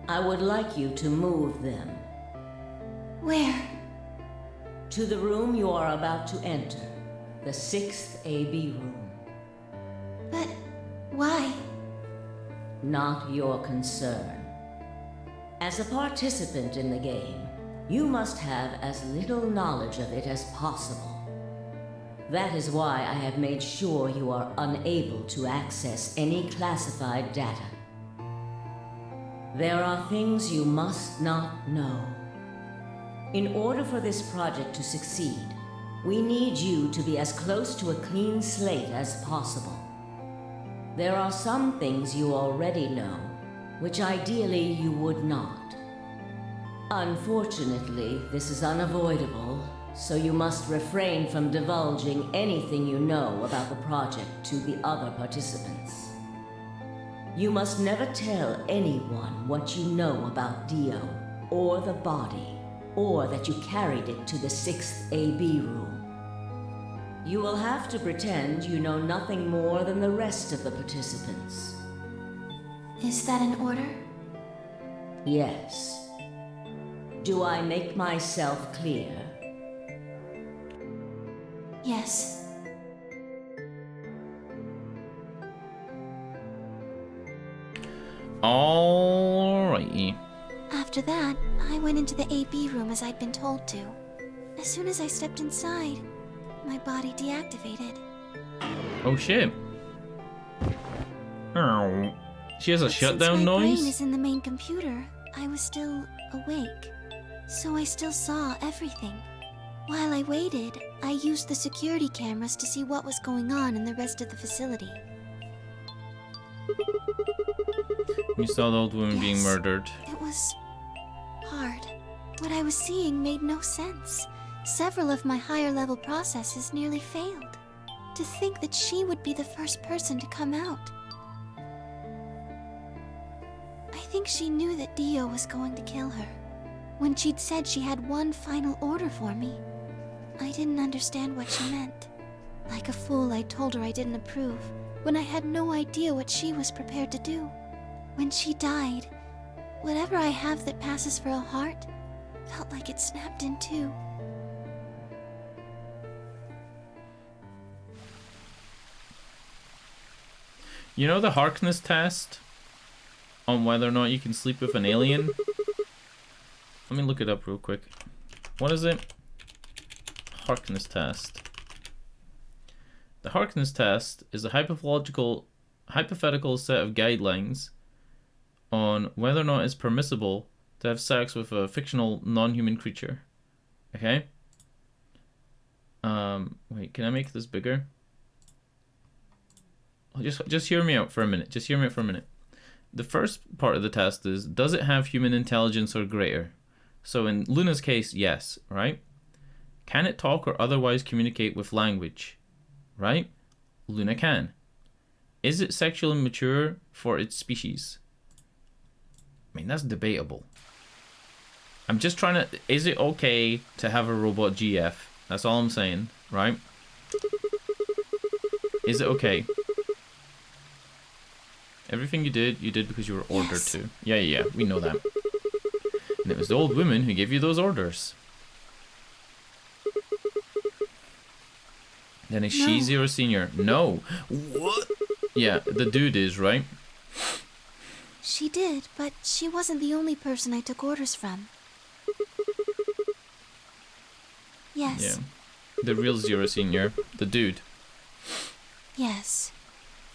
I would like you to move them. Where? To the room you are about to enter, the 6th AB room. But why? Not your concern. As a participant in the game, you must have as little knowledge of it as possible. That is why I have made sure you are unable to access any classified data. There are things you must not know. In order for this project to succeed, we need you to be as close to a clean slate as possible. There are some things you already know, which ideally you would not. Unfortunately, this is unavoidable, so you must refrain from divulging anything you know about the project to the other participants. You must never tell anyone what you know about Dio, or the body, or that you carried it to the 6th AB room. You will have to pretend you know nothing more than the rest of the participants. Is that an order? Yes. Do I make myself clear? Yes. Alrighty. After that, I went into the AB room as I'd been told to. As soon as I stepped inside, my body deactivated. Oh shit. Oh. She has a shutdown Since my noise? brain is in the main computer, I was still awake. So I still saw everything. While I waited, I used the security cameras to see what was going on in the rest of the facility. You saw the old woman being Yes. murdered. It was hard. What I was seeing made no sense. Several of my higher level processes nearly failed. To think that she would be the first person to come out. I think she knew that Dio was going to kill her. When she'd said she had one final order for me, I didn't understand what she meant. Like a fool, I told her I didn't approve, when I had no idea what she was prepared to do. When she died, whatever I have that passes for a heart felt like it snapped in two. You know the Harkness test? On whether or not you can sleep with an alien? Let me look it up real quick. What is it? Harkness test. The Harkness test is a hypothetical set of guidelines on whether or not it's permissible to have sex with a fictional non-human creature. Okay? Wait, can I make this bigger? Just hear me out for a minute. Just hear me out for a minute. The first part of the test is, does it have human intelligence or greater? So in Luna's case, yes, right? Can it talk or otherwise communicate with language? Right? Luna can. Is it sexually mature for its species? I mean, that's debatable. I'm just trying to... Is it okay to have a robot GF? That's all I'm saying, right? Is it okay? Everything you did because you were ordered to. Yeah, we know that. And it was the old woman who gave you those orders. Then is she Zero Senior? No. What? Yeah, the dude is, right? She did, but she wasn't the only person I took orders from. Yes. Yeah. The real Zero Senior. The dude. Yes.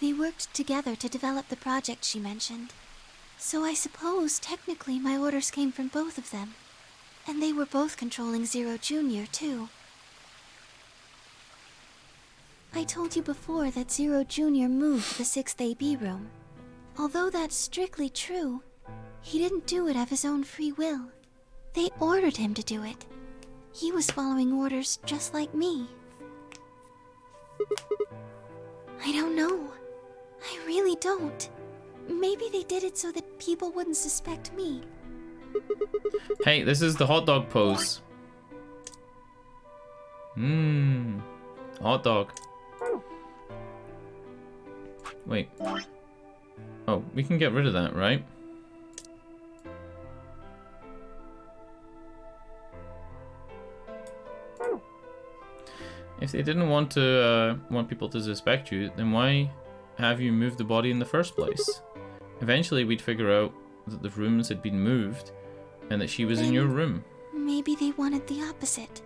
They worked together to develop the project she mentioned. So I suppose, technically, my orders came from both of them. And they were both controlling Zero Jr., too. I told you before that Zero Jr. moved to the 6th AB room. Although that's strictly true, he didn't do it of his own free will. They ordered him to do it. He was following orders just like me. I don't know. I really don't. Maybe they did it so that people wouldn't suspect me. Hey, this is the hot dog pose. Hot dog. Wait. Oh, we can get rid of that, right? If they didn't want people to suspect you, then why have you moved the body in the first place? Eventually we'd figure out that the rooms had been moved and that she was in your room. Maybe they wanted the opposite.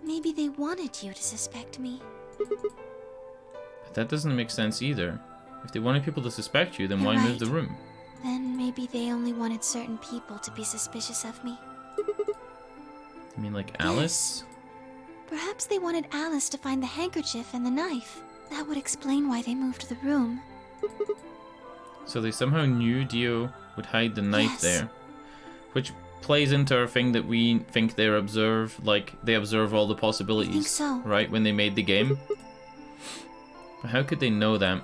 Maybe they wanted you to suspect me. But that doesn't make sense either. If they wanted people to suspect you, then why move the room? Then maybe they only wanted certain people to be suspicious of me. You mean like Alice? Yes. Perhaps they wanted Alice to find the handkerchief and the knife. That would explain why they moved the room. So they somehow knew Dio would hide the knife there. Which plays into our thing that we think they observe, like they observe all the possibilities. I think so. Right, when they made the game. But how could they know that?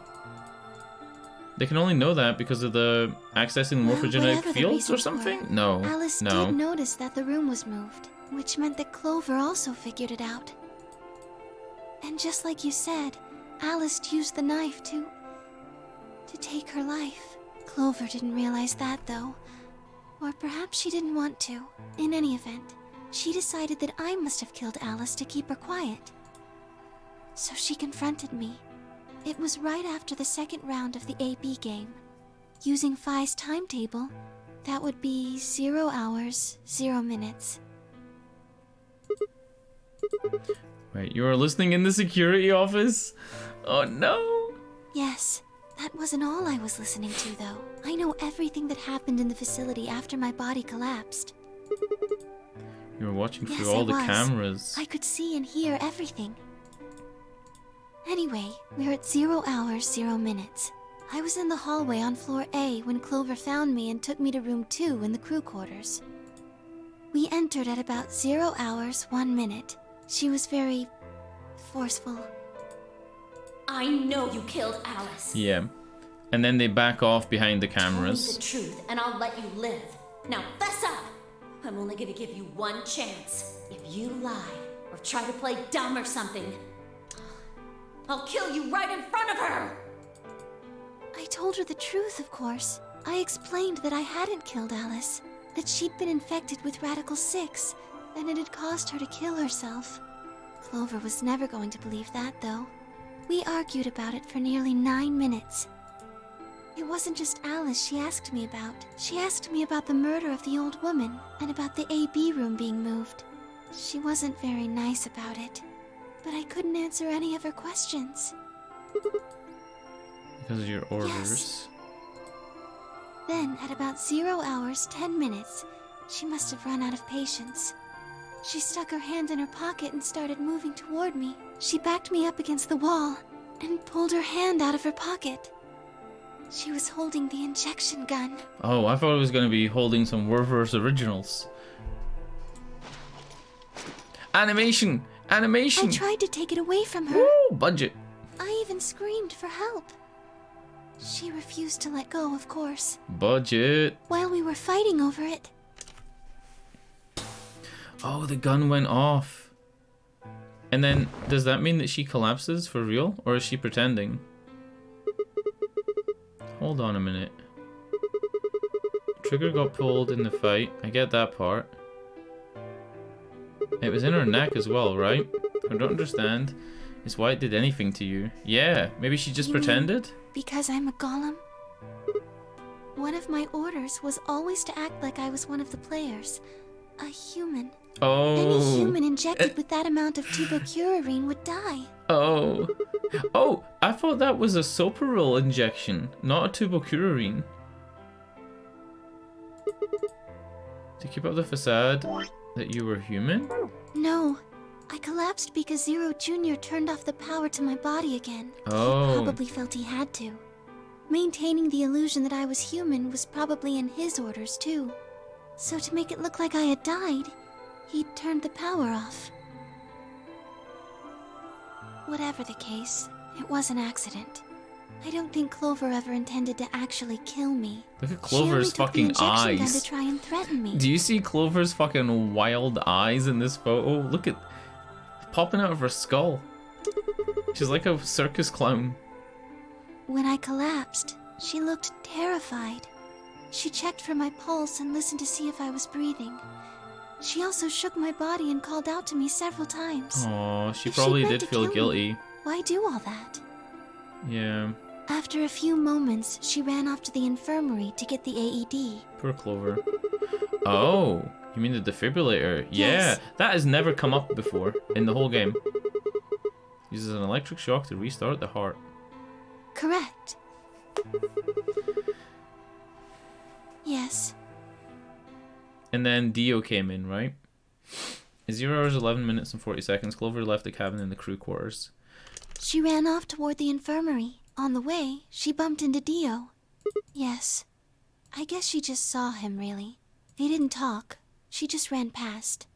They can only know that because of the accessing morphogenetic fields or something? No. Alice did notice that the room was moved, which meant that Clover also figured it out. And just like you said, Alice used the knife to take her life. Clover didn't realize that, though. Or perhaps she didn't want to. In any event, she decided that I must have killed Alice to keep her quiet. So she confronted me. It was right after the second round of the AB game. Using Phi's timetable, that would be 0 hours, 0 minutes. Wait, you were listening in the security office? Oh no! Yes, that wasn't all I was listening to, though. I know everything that happened in the facility after my body collapsed. You were watching through all the cameras. I could see and hear everything. Anyway, we're at 0 hours, 0 minutes. I was in the hallway on floor A when Clover found me and took me to room 2 in the crew quarters. We entered at about 0 hours, 1 minute. She was very forceful. I know you killed Alice. Yeah. And then they back off behind the cameras. Tell me the truth, and I'll let you live. Now fess up! I'm only gonna give you one chance. If you lie, or try to play dumb or something, I'll kill you right in front of her! I told her the truth, of course. I explained that I hadn't killed Alice, that she'd been infected with Radical 6, and it had caused her to kill herself. Clover was never going to believe that, though. We argued about it for nearly 9 minutes. It wasn't just Alice she asked me about. She asked me about the murder of the old woman, and about the AB room being moved. She wasn't very nice about it, but I couldn't answer any of her questions. Because of your orders? Yes. Then, at about 0 hours, 10 minutes, she must have run out of patience. She stuck her hand in her pocket and started moving toward me. She backed me up against the wall and pulled her hand out of her pocket. She was holding the injection gun. Oh, I thought it was going to be holding some Werther's originals. Animation! Animation! I tried to take it away from her. Woo! Budget. I even screamed for help. She refused to let go, of course. Budget. While we were fighting over it. Oh, the gun went off. And then, does that mean that she collapses for real? Or is she pretending? Hold on a minute. Trigger got pulled in the fight. I get that part. It was in her neck as well, right? I don't understand. Is why it did anything to you. Yeah, maybe she just pretended? Because I'm a golem? One of my orders was always to act like I was one of the players. A human. Oh. Any human injected with that amount of tubocurarine would die. Oh. Oh, I thought that was a Soparil injection, not a tubocurarine. To keep up the facade that you were human? No. I collapsed because Zero Jr. turned off the power to my body again. Oh. He probably felt he had to. Maintaining the illusion that I was human was probably in his orders, too. So to make it look like I had died, he turned the power off. Whatever the case, it was an accident. I don't think Clover ever intended to actually kill me. Look at Clover's fucking eyes. Gun to try and threaten me. Do you see Clover's fucking wild eyes in this photo? Look at popping out of her skull. She's like a circus clown. When I collapsed, she looked terrified. She checked for my pulse and listened to see if I was breathing. She also shook my body and called out to me several times. Oh, she probably did feel guilty. Why do all that? Yeah. After a few moments, she ran off to the infirmary to get the AED. Poor Clover. Oh, you mean the defibrillator? Yes. Yeah, that has never come up before in the whole game. Uses an electric shock to restart the heart. Correct. Yes. And then Dio came in, right? At 0 hours 11 minutes and 40 seconds, Clover left the cabin in the crew quarters. She ran off toward the infirmary. On the way, she bumped into Dio. Yes. I guess she just saw him, really. He didn't talk. She just ran past.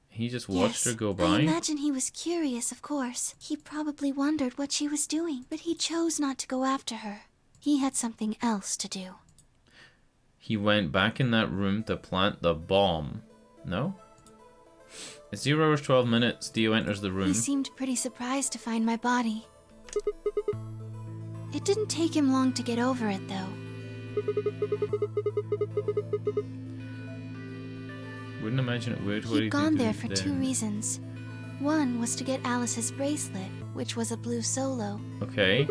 He just watched her go by? I imagine he was curious, of course. He probably wondered what she was doing, but he chose not to go after her. He had something else to do. He went back in that room to plant the bomb. No? At 0 hours 12 minutes, Dio enters the room. He seemed pretty surprised to find my body. It didn't take him long to get over it, though. Wouldn't imagine it would. He'd gone there for 2 reasons. One was to get Alice's bracelet, which was a blue solo. Okay.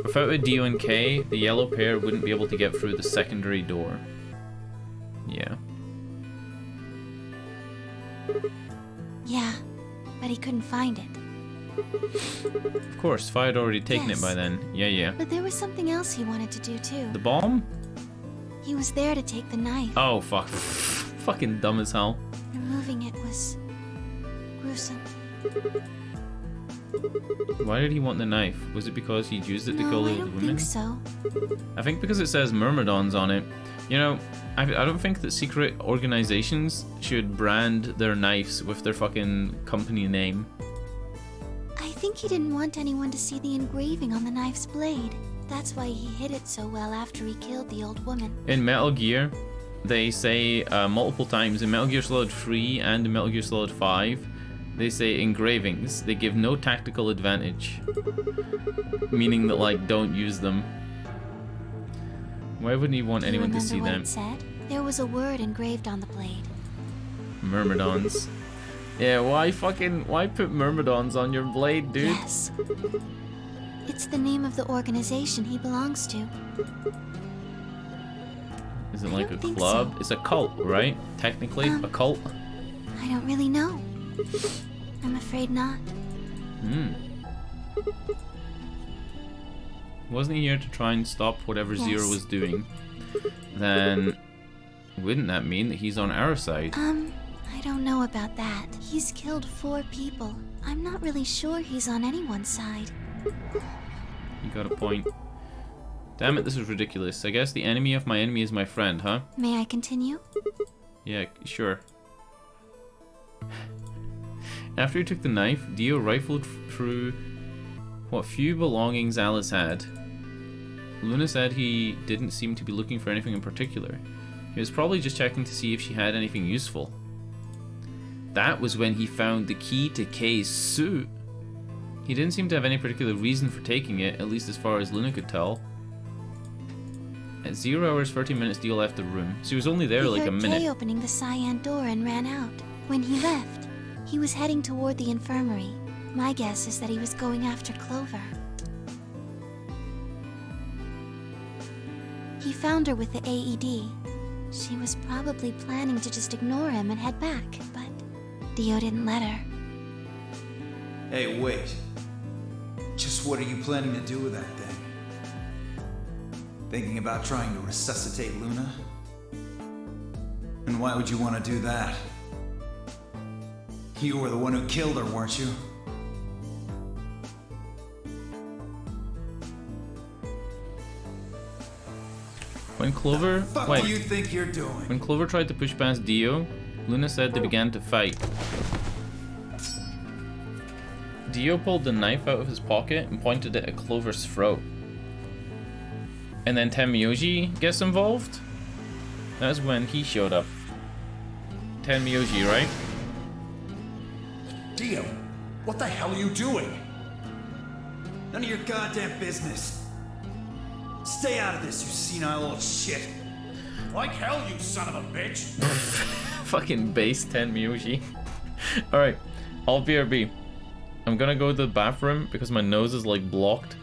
Without a Dio and Kay, the yellow pair wouldn't be able to get through the secondary door. Yeah. Yeah, but he couldn't find it. Of course, Fi had already taken it by then. Yeah. But there was something else he wanted to do too. The bomb? He was there to take the knife. Oh, fuck. Fucking dumb as hell. Removing it was gruesome. Why did he want the knife? Was it because he'd used it to kill the women? I don't think so. I think because it says Myrmidons on it. You know, I don't think that secret organizations should brand their knives with their fucking company name. I think he didn't want anyone to see the engraving on the knife's blade. That's why he hid it so well after he killed the old woman. In Metal Gear, they say multiple times, in Metal Gear Solid 3 and in Metal Gear Solid 5, they say engravings, they give no tactical advantage. Meaning that, like, don't use them. Why wouldn't he want anyone to see what them? It said? There was a word engraved on the blade. Myrmidons. Yeah, why put Myrmidons on your blade, dude? Yes. It's the name of the organization he belongs to. Is it like a club? It's a cult, right? Technically, a cult? I don't really know. I'm afraid not. Wasn't he here to try and stop whatever Zero was doing? Then wouldn't that mean that he's on our side? I don't know about that. He's killed 4 people. I'm not really sure he's on anyone's side. You got a point. Damn it, this is ridiculous. I guess the enemy of my enemy is my friend, huh? May I continue? Yeah, sure. After he took the knife, Dio rifled through what few belongings Alice had. Luna said he didn't seem to be looking for anything in particular. He was probably just checking to see if she had anything useful. That was when he found the key to Kay's suit. He didn't seem to have any particular reason for taking it, at least as far as Luna could tell. At 0 hours 30 minutes, Dio left the room. She was only there like a minute. He heard Kay opening the cyan door and ran out. When he left, he was heading toward the infirmary. My guess is that he was going after Clover. He found her with the AED. She was probably planning to just ignore him and head back, but Dio didn't let her. Hey, wait. Just what are you planning to do with that thing? Thinking about trying to resuscitate Luna? And why would you want to do that? You were the one who killed her, weren't you? When Clover... What do you think you're doing? When Clover tried to push past Dio, Luna said they began to fight. Dio pulled the knife out of his pocket and pointed it at Clover's throat. And then Tenmyoji gets involved? That's when he showed up. Tenmyoji, right? Dio, what the hell are you doing? None of your goddamn business. Stay out of this, you senile old shit. Like hell, you son of a bitch. Fucking base Tenmyoji. Alright, all BRB. I'm gonna go to the bathroom because my nose is like blocked.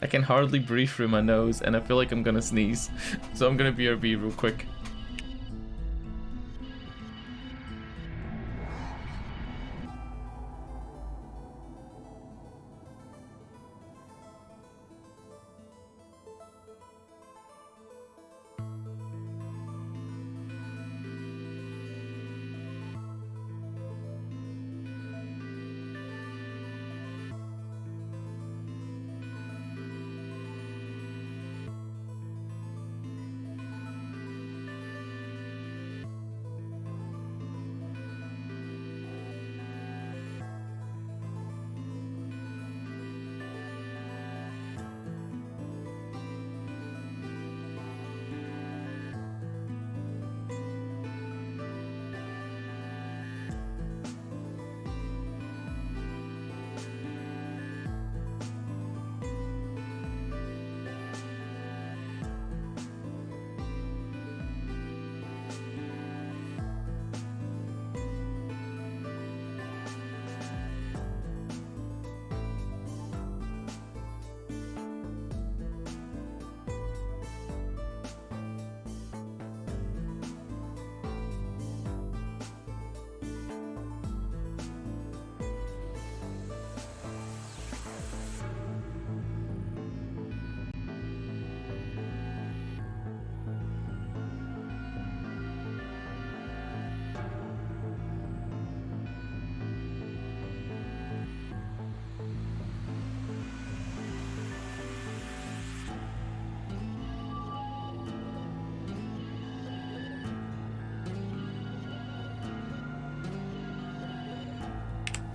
I can hardly breathe through my nose and I feel like I'm gonna sneeze. So I'm gonna BRB real quick.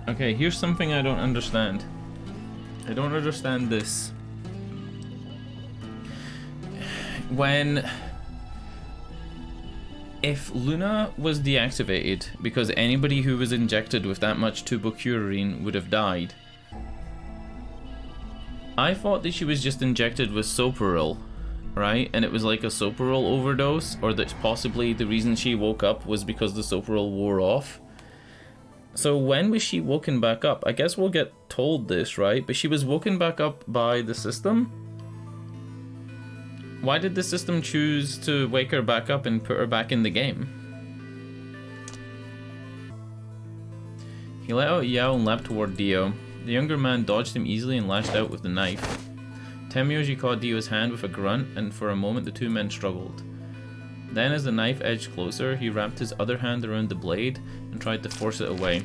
Okay, here's something I don't understand. I don't understand this. If Luna was deactivated because anybody who was injected with that much tubocurarine would have died, I thought that she was just injected with Soparil, right? And it was like a Soparil overdose, or that possibly the reason she woke up was because the Soparil wore off. So when was she woken back up? I guess we'll get told this, right? But she was woken back up by the system? Why did the system choose to wake her back up and put her back in the game? He let out a yell and leapt toward Dio. The younger man dodged him easily and lashed out with the knife. Tenmyoji caught Dio's hand with a grunt, and for a moment the two men struggled. Then as the knife edged closer, he wrapped his other hand around the blade and tried to force it away.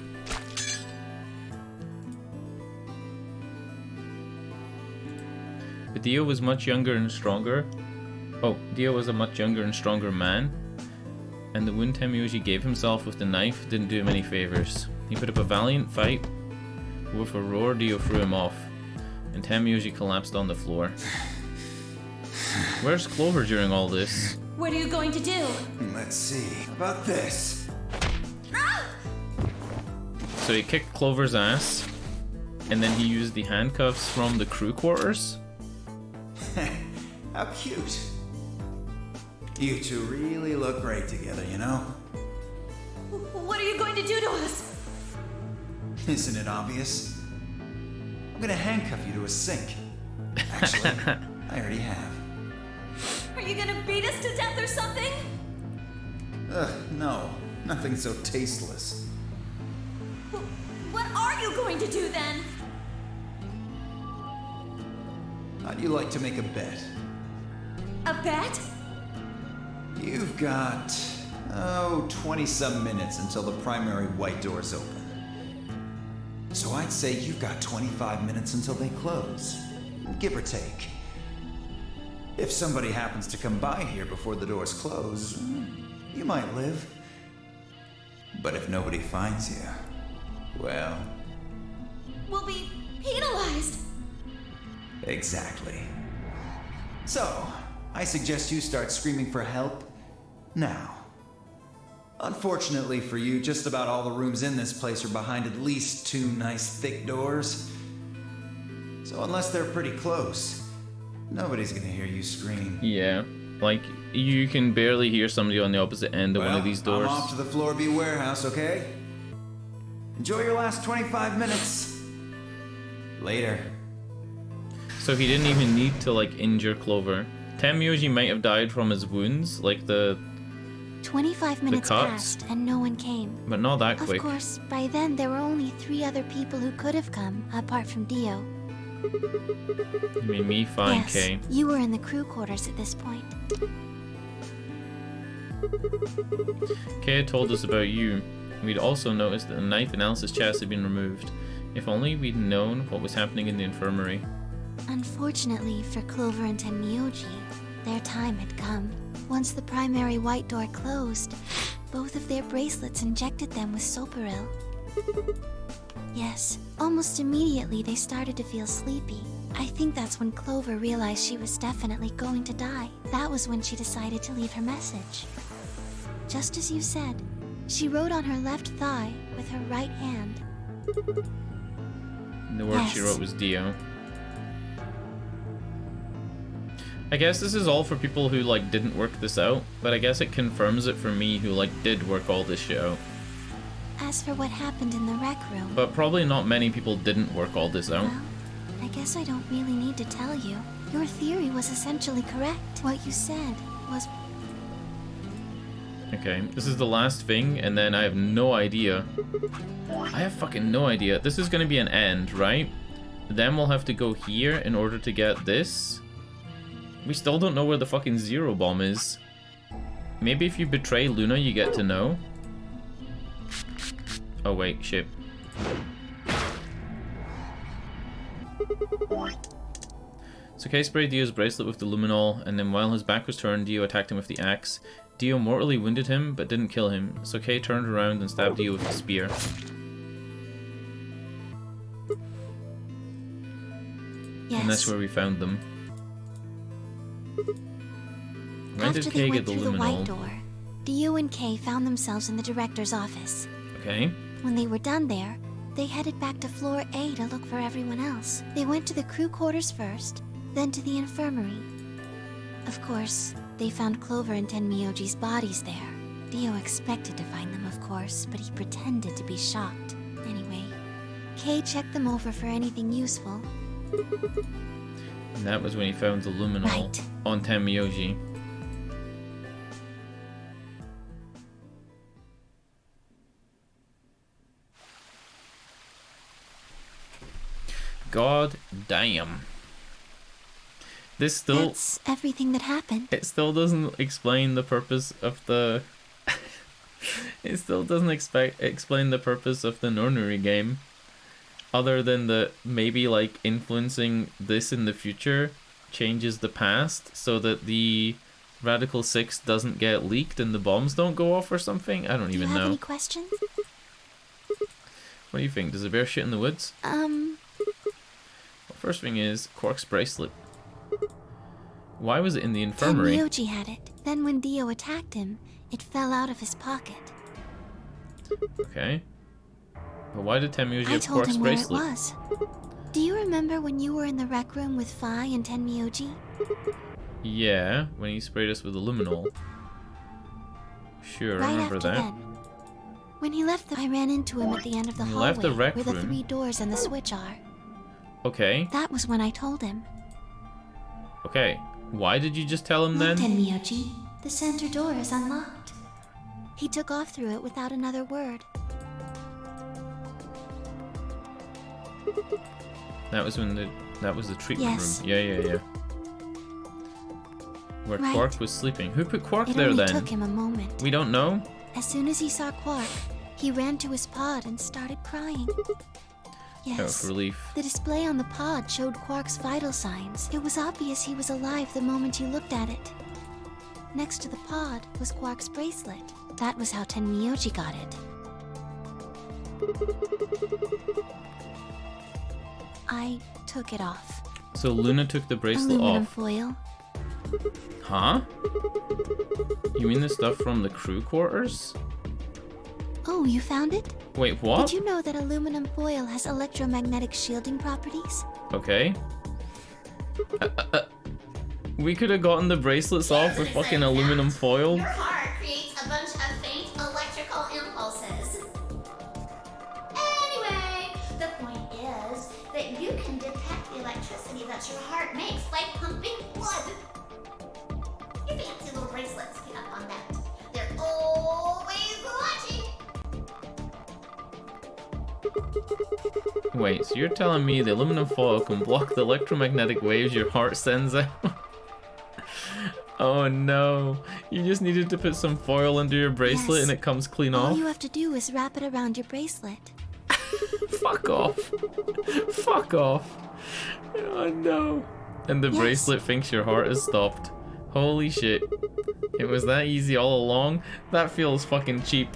But Dio was much younger and stronger. Dio was a much younger and stronger man, and the wound Tenmyoji gave himself with the knife didn't do him any favors. He put up a valiant fight, but with a roar Dio threw him off, and Tenmyoji collapsed on the floor. Where's Clover during all this? What are you going to do? Let's see. How about this? So he kicked Clover's ass, and then he used the handcuffs from the crew quarters? How cute. You two really look great together, you know? What are you going to do to us? Isn't it obvious? I'm gonna handcuff you to a sink. Actually, I already have. Are you gonna beat us to death or something? No. Nothing so tasteless. What are you going to do then? How'd you like to make a bet? A bet? You've got, 20-some minutes until the primary white doors open. So I'd say you've got 25 minutes until they close, give or take. If somebody happens to come by here before the doors close, you might live. But if nobody finds you, well... We'll be penalized. Exactly. So, I suggest you start screaming for help now. Unfortunately for you, just about all the rooms in this place are behind at least 2 nice thick doors. So unless they're pretty close, nobody's gonna hear you scream. Yeah, like you can barely hear somebody on the opposite end of one of these doors. I'm off to the Floor B warehouse, okay? Enjoy your last 25 minutes. Later. So he didn't even need to, like, injure Clover. Tenmyoji might have died from his wounds, like the 25 minutes cuts. passed and no one came. But not that quick. Of course, by then there were only 3 other people who could have come, apart from Dio. You mean me? Fine, Yes, Kay. you were in the crew quarters at this point. Kay had told us about you. We'd also noticed that the knife in Alice's chest had been removed. If only we'd known what was happening in the infirmary. Unfortunately for Clover and Tenmyoji, their time had come. Once the primary white door closed, both of their bracelets injected them with Soparil. Yes, almost immediately they started to feel sleepy. I think that's when Clover realized she was definitely going to die. That was when she decided to leave her message. Just as you said, she wrote on her left thigh with her right hand. The word she wrote was Dio. I guess this is all for people who, like, didn't work this out, but I guess it confirms it for me who, like, did work all this shit out. As for what happened in the rec room... But probably not many people didn't work all this out. Well, I guess I don't really need to tell you. Your theory was essentially correct. What you said was... Okay, this is the last thing, and then I have no idea. I have fucking no idea. This is gonna be an end, right? Then we'll have to go here in order to get this. We still don't know where the fucking Zero Bomb is. Maybe if you betray Luna, you get to know. Oh wait, shit. So Kay sprayed Dio's bracelet with the luminol, and then while his back was turned, Dio attacked him with the axe. Dio mortally wounded him, but didn't kill him, so Kay turned around and stabbed Dio with a spear. Yes. And that's where we found them. When After did they Kay went get the through the white luminol? door, Dio and Kay found themselves in the director's office. Okay. When they were done there, they headed back to floor A to look for everyone else. They went to the crew quarters first, then to the infirmary. Of course, they found Clover and Tenmyoji's bodies there. Dio expected to find them, of course, but he pretended to be shocked. Anyway, Kay checked them over for anything useful. And that was when he found the luminol Right. on Tenmyoji. God damn. This still... That's everything that happened. It still doesn't explain the purpose of the... It still doesn't explain the purpose of the nonary game. Other than the maybe like influencing this in the future changes the past so that the Radical 6 doesn't get leaked and the bombs don't go off or something? I don't even Do you have know. any questions? What do you think? Does a bear shit in the woods? Well, first thing is Quark's bracelet. Why was it in the infirmary? Tenmyoji had it. Then when Dio attacked him, it fell out of his pocket. Okay. But why did Tenmyoji I have told Quark's him where bracelet? it was. Do you remember when you were in the rec room with Phi and Tenmyoji? Yeah, when he sprayed us with the luminol. Sure, I Right remember after that. then. When he left, I ran into him at the end of the He hallway, left the rec where the room? 3 doors and the switch are. Okay. That was when I told him. Okay. Why did you just tell him Look, then? Tenmyoji, the center door is unlocked. He took off through it without another word. That was when that was the treatment Yes. room. Yeah. Where Right. Quark was sleeping. Who put Quark It there only then? took him a moment. We don't know. As soon as he saw Quark, he ran to his pod and started crying. Out Yes. of relief. The display on the pod showed Quark's vital signs. It was obvious he was alive the moment you looked at it. Next to the pod was Quark's bracelet. That was how Tenmyoji got it. I took it off. So Luna took the bracelet Aluminum off. foil. Huh? You mean the stuff from the crew quarters? Oh, you found it? Wait, what? Did you know that aluminum foil has electromagnetic shielding properties? Okay. We could have gotten the bracelets off with fucking aluminum foil. Your heart creates a bunch of faint electrical impulses. that your heart makes by pumping blood. Your fancy little bracelets pick up on that. They're always watching. Wait, so you're telling me the aluminum foil can block the electromagnetic waves your heart sends out? Oh no, you just needed to put some foil under your bracelet and it comes clean All off? you have to do is wrap it around your bracelet. Fuck off. Fuck off. Oh no. And the bracelet thinks your heart is stopped. Holy shit. It was that easy all along? That feels fucking cheap.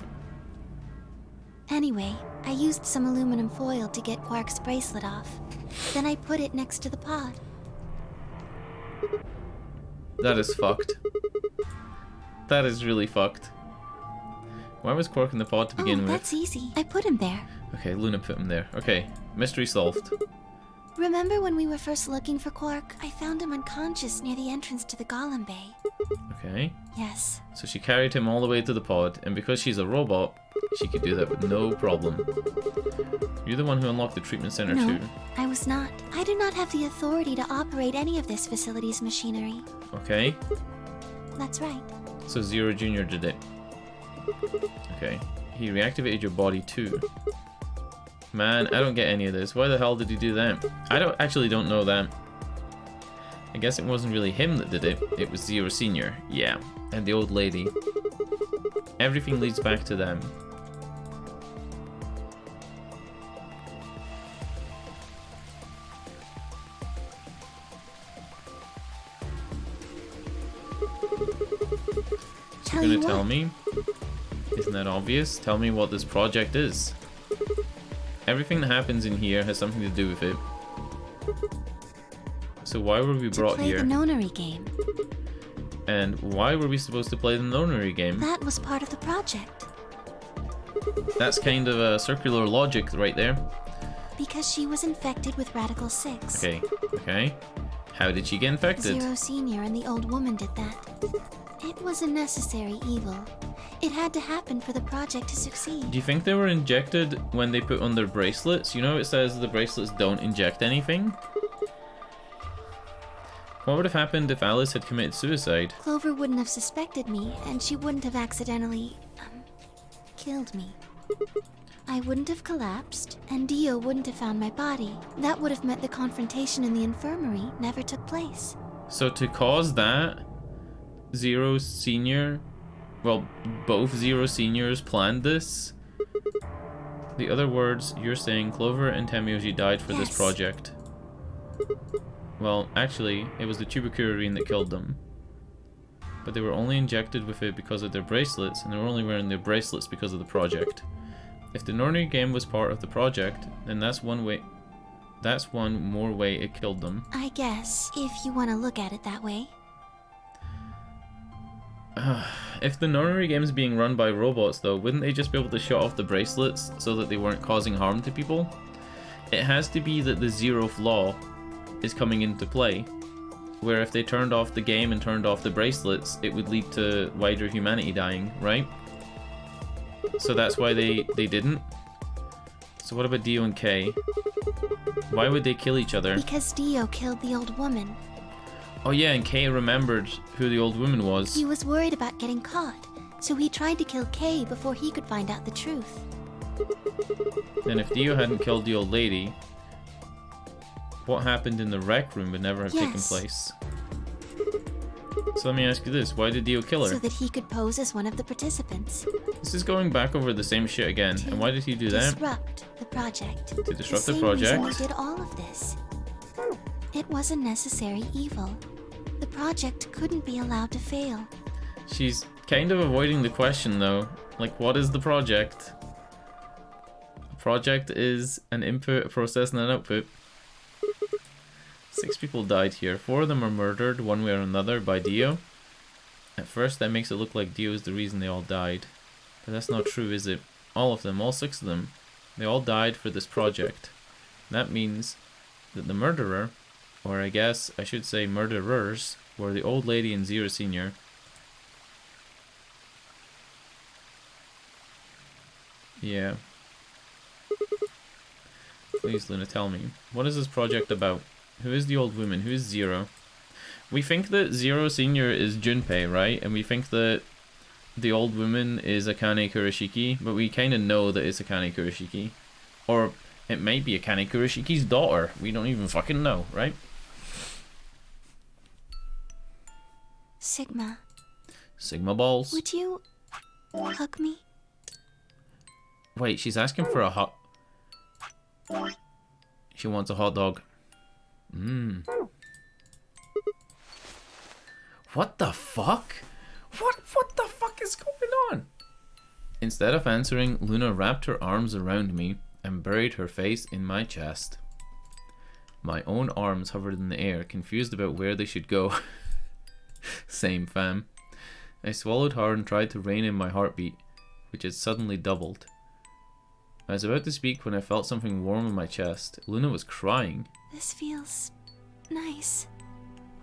Anyway, I used some aluminum foil to get Quark's bracelet off. Then I put it next to the pod. That is fucked. That is really fucked. Why was Quark in the pod to begin with? That's easy. I put him there. Okay, Luna put him there. Okay, mystery solved. Remember when we were first looking for Quark? I found him unconscious near the entrance to the Golem Bay. Okay. Yes. So she carried him all the way to the pod, and because she's a robot, she could do that with no problem. You're the one who unlocked the treatment center No, too. I was not. I do not have the authority to operate any of this facility's machinery. Okay. That's right. So Zero Jr. did it. Okay. He reactivated your body too. Man, I don't get any of this. Why the hell did he do that? I don't know that. I guess it wasn't really him that did it. It was Zero Senior. Yeah. And the old lady. Everything leads back to them. You're gonna tell me? Isn't that obvious? Tell me what this project is. Everything that happens in here has something to do with it. So why were we brought Play here? the nonary game. And why were we supposed to play the nonary game? That was part of the project. That's kind of a circular logic right there. Because she was infected with Radical 6. Okay, okay. How did she get infected? Zero Senior and the old woman did that. It was a necessary evil. It had to happen for the project to succeed. Do you think they were injected when they put on their bracelets? You know it says the bracelets don't inject anything? What would have happened if Alice had committed suicide? Clover wouldn't have suspected me, and she wouldn't have accidentally, killed me. I wouldn't have collapsed, and Dio wouldn't have found my body. That would have meant the confrontation in the infirmary never took place. So to cause that, Zero Senior, well, both Zero Seniors planned this? The other words, you're saying Clover and Temyoji died for this project. Well, actually, it was the tubercularine that killed them. But they were only injected with it because of their bracelets, and they were only wearing their bracelets because of the project. If the nonary game was part of the project, then that's one more way it killed them. I guess, if you want to look at it that way. If the nonary game is being run by robots though, wouldn't they just be able to shut off the bracelets so that they weren't causing harm to people? It has to be that the zeroth law is coming into play, where if they turned off the game and turned off the bracelets, it would lead to wider humanity dying, right? So that's why they didn't? So what about Dio and Kay? Why would they kill each other? Because Dio killed the old woman. Oh yeah, and Kay remembered who the old woman was. He was worried about getting caught, so he tried to kill Kay before he could find out the truth. Then if Dio hadn't killed the old lady, what happened in the rec room would never have taken place. So let me ask you this, why did Dio kill her? So that he could pose as one of the participants. This is going back over the same shit again, and why did he do that? Disrupt the project. To disrupt the same project? reason we did all of this. It was a necessary evil. The project couldn't be allowed to fail. She's kind of avoiding the question though. Like, what is the project? A project is an input, a process, and an output. 6 people died here. 4 of them are murdered one way or another by Dio. At first that makes it look like Dio is the reason they all died. But that's not true, is it? All of them, all 6 of them, they all died for this project. That means that the murderer, or I guess I should say murderers, were the old lady and Zero Senior. Yeah. Please, Luna, tell me. What is this project about? Who is the old woman? Who is Zero? We think that Zero Senior is Junpei, right? And we think that the old woman is Akane Kurashiki, but we kind of know that it's Akane Kurashiki. Or it might be Akane Kurashiki's daughter. We don't even fucking know, right? Sigma. Sigma balls. Would you hug me? Wait, she's asking for a hot... She wants a hot dog. Mmm. What the fuck? What the fuck is going on? Instead of answering, Luna wrapped her arms around me and buried her face in my chest. My own arms hovered in the air, confused about where they should go. Same, fam. I swallowed hard and tried to rein in my heartbeat, which had suddenly doubled. I was about to speak when I felt something warm in my chest. Luna was crying. This feels nice.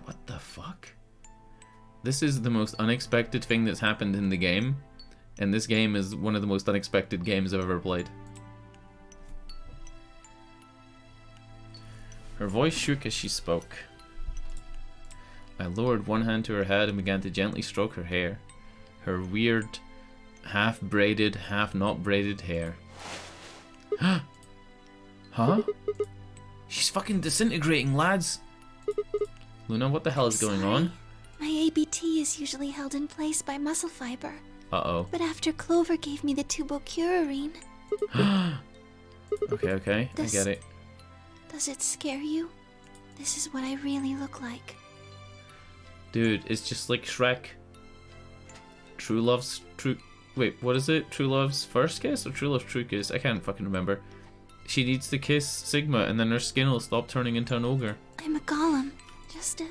What the fuck? This is the most unexpected thing that's happened in the game, and this game is one of the most unexpected games I've ever played. Her voice shook as she spoke. I lowered one hand to her head and began to gently stroke her hair. Her weird, half-braided, half-not-braided hair. Huh? She's fucking disintegrating, lads! Luna, what the hell is going on? My ABT is usually held in place by muscle fiber. Uh-oh. But after Clover gave me the tubocurarine... Okay, I get it. Does it scare you? This is what I really look like. Dude, it's just like Shrek. Wait, what is it? True Love's first kiss or True Love's true kiss? I can't fucking remember. She needs to kiss Sigma and then her skin will stop turning into an ogre. I'm a golem. Just a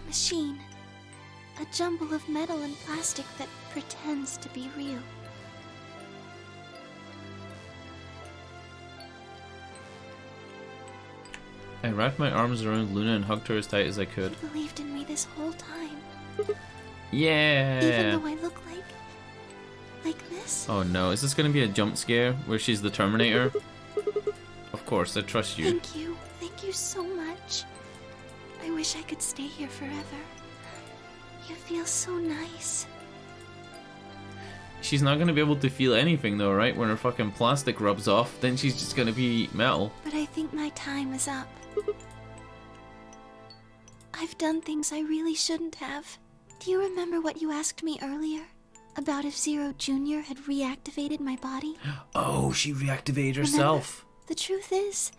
machine. A jumble of metal and plastic that pretends to be real. I wrapped my arms around Luna and hugged her as tight as I could. You believed in me this whole time. Yeah! Even though I look like this? Oh no, is this gonna be a jump scare where she's the Terminator? Of course, I trust you. Thank you. Thank you so much. I wish I could stay here forever. You feel so nice. She's not gonna be able to feel anything though, right? When her fucking plastic rubs off, then she's just gonna be metal. But I think my time is up. I've done things I really shouldn't have. Do you remember what you asked me earlier? About if Zero Jr. had reactivated my body? Oh, she reactivated herself. Remember? The truth is,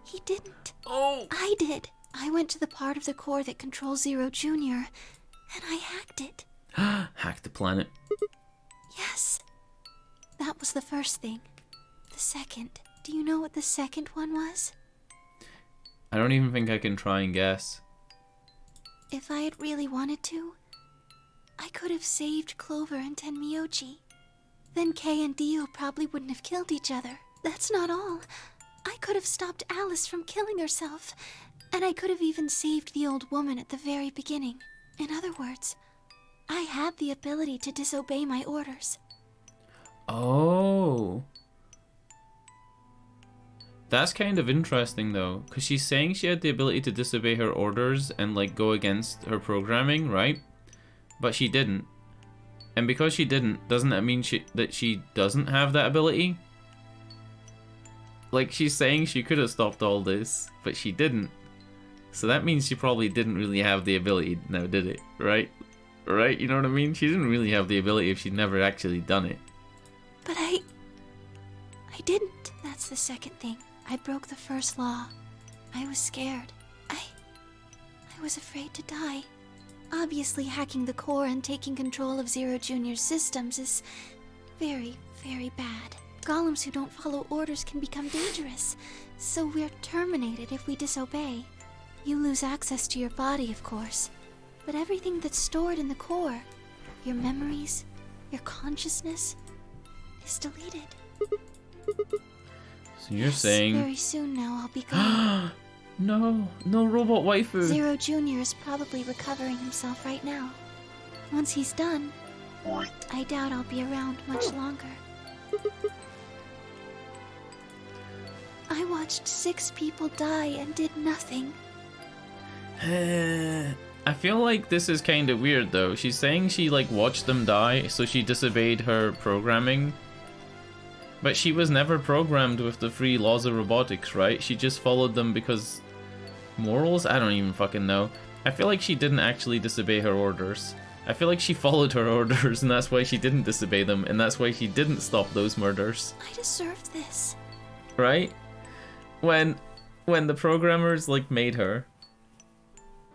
he didn't. Oh! I did. I went to the part of the core that controls Zero Jr. and I hacked it. Hacked the planet. Yes. That was the first thing. The second. Do you know what the second one was? I don't even think I can try and guess. If I had really wanted to, I could have saved Clover and Tenmyoji. Then Kei and Dio probably wouldn't have killed each other. That's not all. I could have stopped Alice from killing herself, and I could have even saved the old woman at the very beginning. In other words, I had the ability to disobey my orders. Oh. That's kind of interesting though, because she's saying she had the ability to disobey her orders and like go against her programming, right? But she didn't. And because she didn't, doesn't that mean that she doesn't have that ability? Like, she's saying she could have stopped all this, but she didn't. So that means she probably didn't really have the ability now, did it? Right? Right? You know what I mean? She didn't really have the ability if she'd never actually done it. But I didn't. That's the second thing. I broke the first law. I was scared. I was afraid to die. Obviously, hacking the core and taking control of Zero Jr.'s systems is very, very bad. Golems who don't follow orders can become dangerous, so we're terminated if we disobey. You lose access to your body, of course, but everything that's stored in the core, your memories, your consciousness, is deleted. So you're saying... Very soon now I'll be gone. No robot waifu. Zero Jr. is probably recovering himself right now. Once he's done, I doubt I'll be around much longer. I watched 6 people die and did nothing. I feel like this is kind of weird though. She's saying she like watched them die, so she disobeyed her programming. But she was never programmed with the 3 laws of robotics, right? She just followed them because morals? I don't even fucking know. I feel like she didn't actually disobey her orders. I feel like she followed her orders, and that's why she didn't disobey them, and that's why she didn't stop those murders. I deserved this. Right? When the programmers like made her,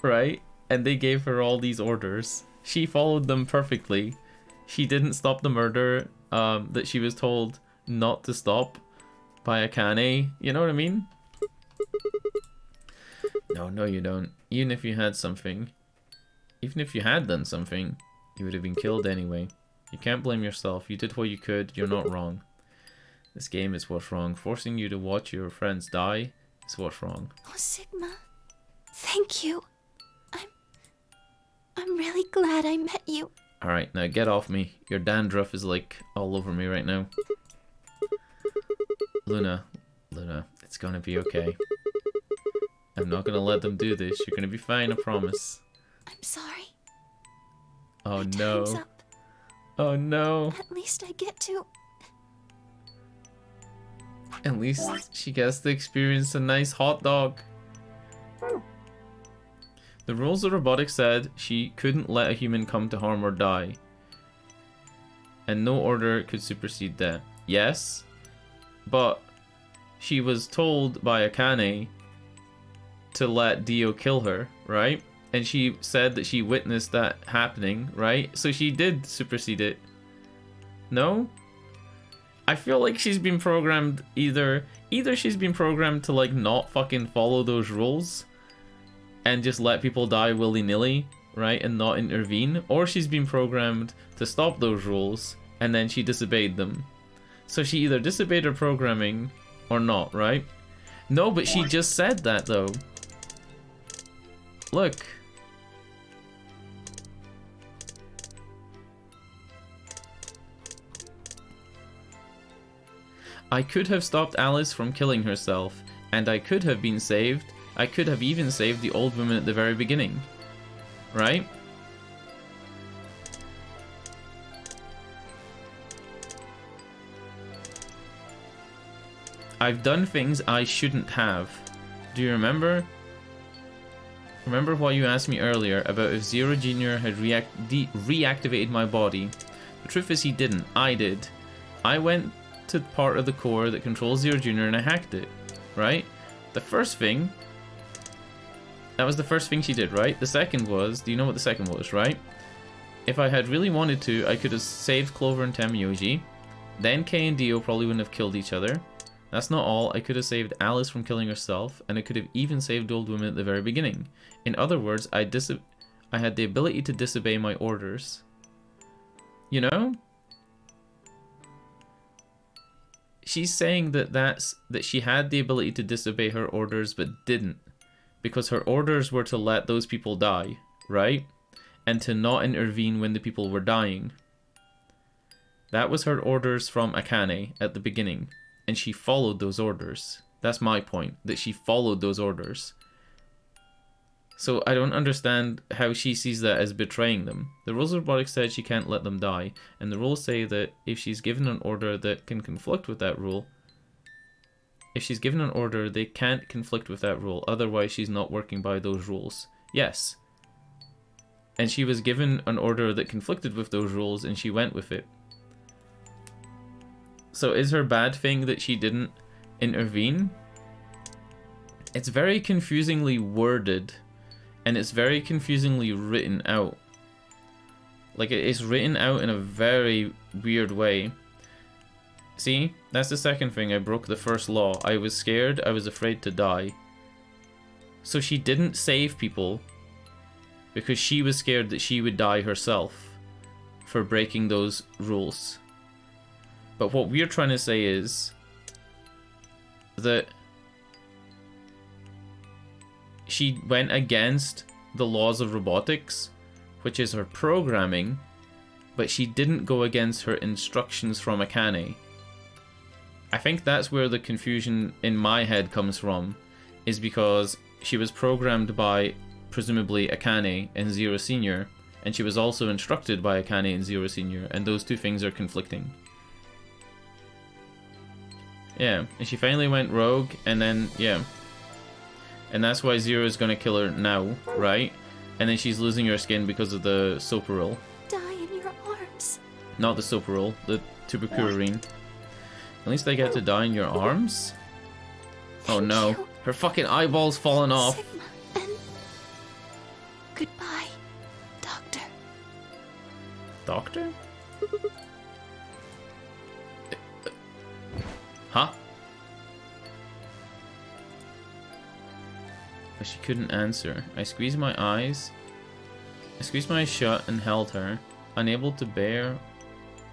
right? And they gave her all these orders. She followed them perfectly. She didn't stop the murder that she was told not to stop by Akane. You know what I mean? No, you don't. Even if you had something, even if you had done something, you would have been killed anyway. You can't blame yourself. You did what you could. You're not wrong. This game is what's wrong. Forcing you to watch your friends die is what's wrong. Oh, Sigma. Thank you. I'm really glad I met you. Alright, now get off me. Your dandruff is like all over me right now. Luna, it's gonna be okay. I'm not gonna let them do this. You're gonna be fine, I promise. I'm sorry. Oh My no. time's up. Oh no. At least I get to... At least she gets to experience a nice hot dog. The rules of robotics said she couldn't let a human come to harm or die. And no order could supersede that. Yes, but she was told by Akane to let Dio kill her, right? And she said that she witnessed that happening, right? So she did supersede it. No? I feel like she's been programmed either she's been programmed to like not fucking follow those rules and just let people die willy-nilly, right, and not intervene, or she's been programmed to stop those rules and then she disobeyed them. So she either disobeyed her programming or not, right? No, but she just said that though. Look. I could have stopped Alice from killing herself, and I could have been saved. I could have even saved the old woman at the very beginning. Right? I've done things I shouldn't have. Do you remember? Remember what you asked me earlier about if Zero Jr. had reactivated my body? The truth is he didn't. I did. I went to the part of the core that controls Zero Jr. and I hacked it. Right? The first thing... That was the first thing she did, right? The second was... Do you know what the second was, right? If I had really wanted to, I could have saved Clover and Tamayoshi. Then Kei and Dio probably wouldn't have killed each other. That's not all. I could have saved Alice from killing herself, and I could have even saved the old woman at the very beginning. In other words, I had the ability to disobey my orders. You know? She's saying that she had the ability to disobey her orders, but didn't. Because her orders were to let those people die, right? And to not intervene when the people were dying. That was her orders from Akane at the beginning. And she followed those orders. That's my point, that she followed those orders. So I don't understand how she sees that as betraying them. The rules of robotics said she can't let them die, and the rules say that if she's given an order that can conflict with that rule, if she's given an order, they can't conflict with that rule, otherwise she's not working by those rules. Yes. And she was given an order that conflicted with those rules, and she went with it. So is her bad thing that she didn't intervene? It's very confusingly worded, and it's very confusingly written out. Like, it's written out in a very weird way. See? That's the second thing. I broke the first law. I was scared. I was afraid to die. So she didn't save people because she was scared that she would die herself for breaking those rules. But what we're trying to say is that she went against the laws of robotics, which is her programming, but she didn't go against her instructions from Akane. I think that's where the confusion in my head comes from, is because she was programmed by presumably Akane and Zero Senior, and she was also instructed by Akane and Zero Senior, and those two things are conflicting. Yeah, and she finally went rogue, and then, yeah. And that's why Zero is gonna kill her now, right? And then she's losing her skin because of the Soparil. Die in your arms. Not the Soparil, the tubercularine. At least I get to die in your arms? Oh no, her fucking eyeball's falling off. Sigma and... Goodbye, Doctor. Doctor? Huh? But she couldn't answer. I squeezed my eyes. I squeezed my eyes shut and held her, unable to bear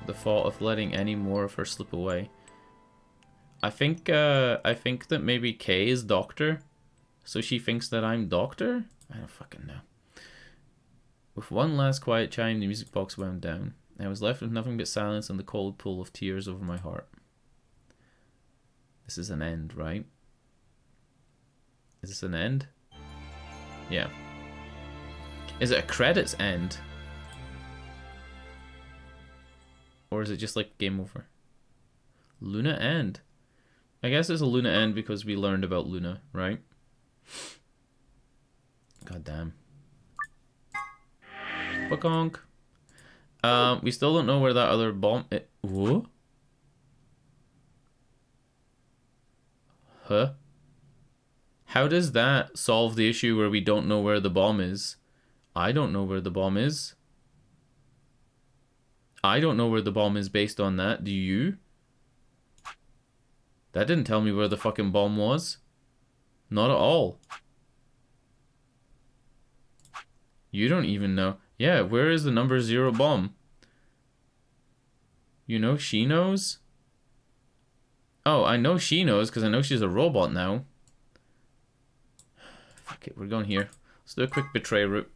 the thought of letting any more of her slip away. I think that maybe Kay is Doctor, so she thinks that I'm Doctor? I don't fucking know. With one last quiet chime, the music box wound down. I was left with nothing but silence and the cold pool of tears over my heart. This is an end, right? Is this an end? Yeah. Is it a credits end? Or is it just like game over? Luna end. I guess it's a Luna end because we learned about Luna, right? God damn. Bakonk. We still don't know where that other bomb... Whoa? Huh? How does that solve the issue where we don't know where the bomb is? I don't know where the bomb is. I don't know where the bomb is based on that. Do you? That didn't tell me where the fucking bomb was. Not at all. You don't even know. Yeah, where is the number 0 bomb? You know she knows? Oh, I know she knows because I know she's a robot now. Fuck it, we're going here. Let's do a quick betray route.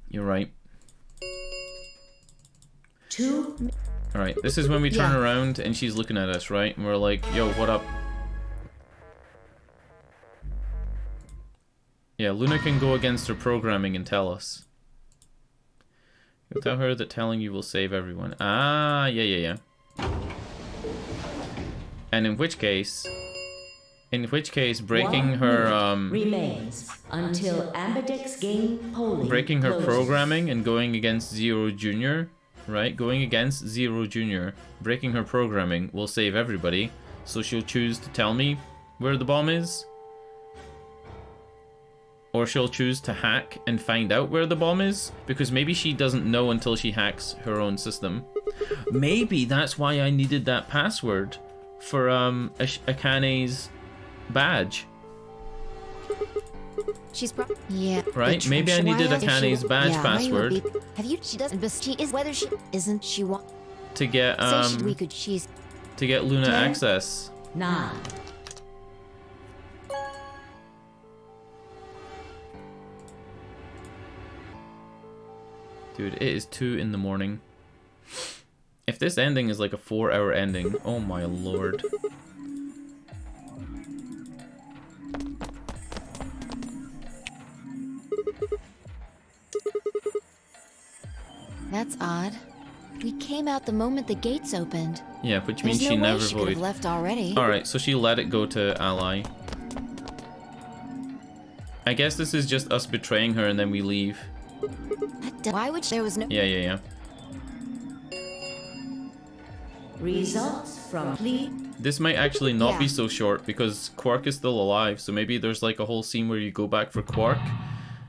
You're right. Alright, this is when we turn around and she's looking at us, right? And we're like, yo, what up? Yeah, Luna can go against her programming and tell us. You'll tell her that telling you will save everyone. Ah, yeah. And in which case breaking her remains until Ambidex gain polling breaking her closes. programming and going against Zero Jr., right? Going against Zero Jr., breaking her programming will save everybody. So she'll choose to tell me where the bomb is. Or she'll choose to hack and find out where the bomb is, because maybe she doesn't know until she hacks her own system. Maybe that's why I needed that password for Akane's badge. She's yeah. Right? Maybe I needed Akane's badge password. Have you? She doesn't. But she is whether she isn't. She want to get she's to get Luna access. 9. Dude, it is 2 in the morning. If this ending is like a 4-hour ending, oh my lord. That's odd. We came out the moment the gates opened. Yeah, which means she no never way she could have void. left already. Alright, so she let it go to Ally. I guess this is just us betraying her and then we leave. Why would there was no... Yeah. Results from plea. This might actually not be so short because Quark is still alive, so maybe there's like a whole scene where you go back for Quark,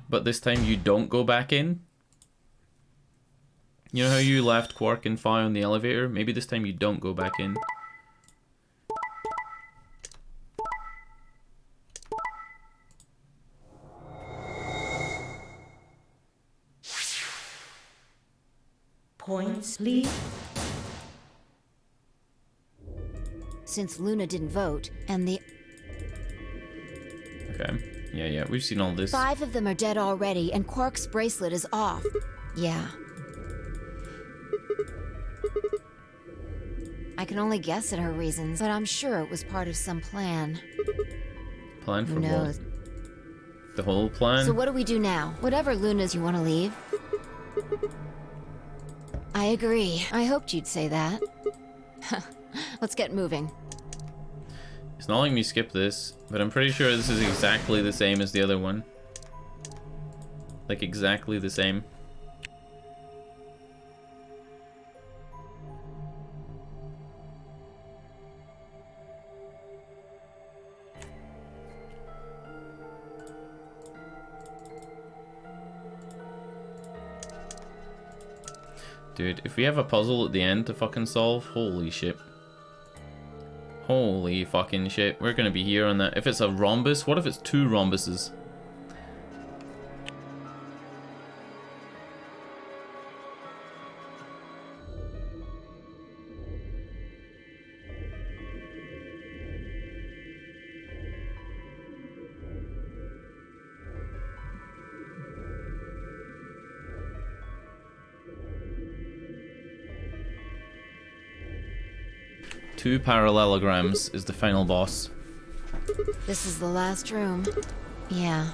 but this time you don't go back in. You know how you left Quark and Phi on the elevator? Maybe this time you don't go back in. Points, please. Since Luna didn't vote, and the... Okay. Yeah, we've seen all this. 5 of them are dead already, and Quark's bracelet is off. Yeah. I can only guess at her reasons, but I'm sure it was part of some plan. Plan for Who knows? what? The whole plan? So what do we do now? Whatever Luna's you want to leave. I agree. I hoped you'd say that. Let's get moving. It's not letting me skip this, but I'm pretty sure this is exactly the same as the other one. Like, exactly the same. Dude, if we have a puzzle at the end to fucking solve, holy shit. Holy fucking shit. We're gonna be here on that. If it's a rhombus, what if it's 2 rhombuses? Two parallelograms is the final boss. This is the last room. Yeah.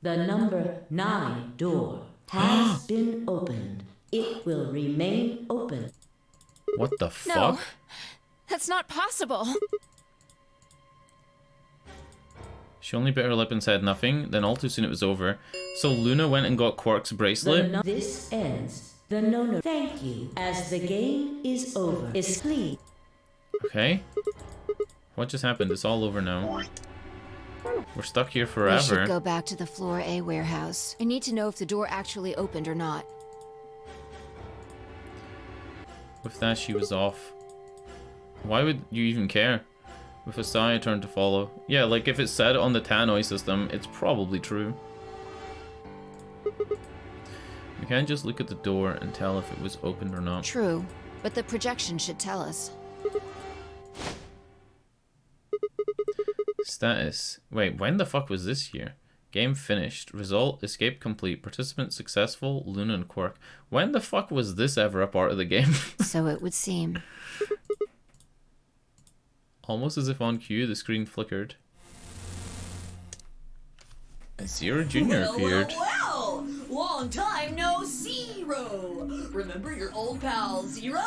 The number 9 door has been opened. It will remain open. What the fuck? No, that's not possible. She only bit her lip and said nothing, then all too soon it was over. So Luna went and got Quark's bracelet? This ends. The no. Thank you. As the game is over. Is clean. Okay. What just happened? It's all over now. We're stuck here forever. We should go back to the floor A warehouse. I need to know if the door actually opened or not. With that, she was off. Why would you even care? With a sigh, I turned to follow. Yeah, like if it said on the Tannoy system, it's probably true. We can't just look at the door and tell if it was opened or not. True, but the projection should tell us. Status. Wait, when the fuck was this here? Game finished. Result, escape complete. Participant successful, Luna and Quark. When the fuck was this ever a part of the game? So it would seem. Almost as if on cue, the screen flickered. A Zero Jr. appeared. Well, long time no Zero. Remember your old pal Zero?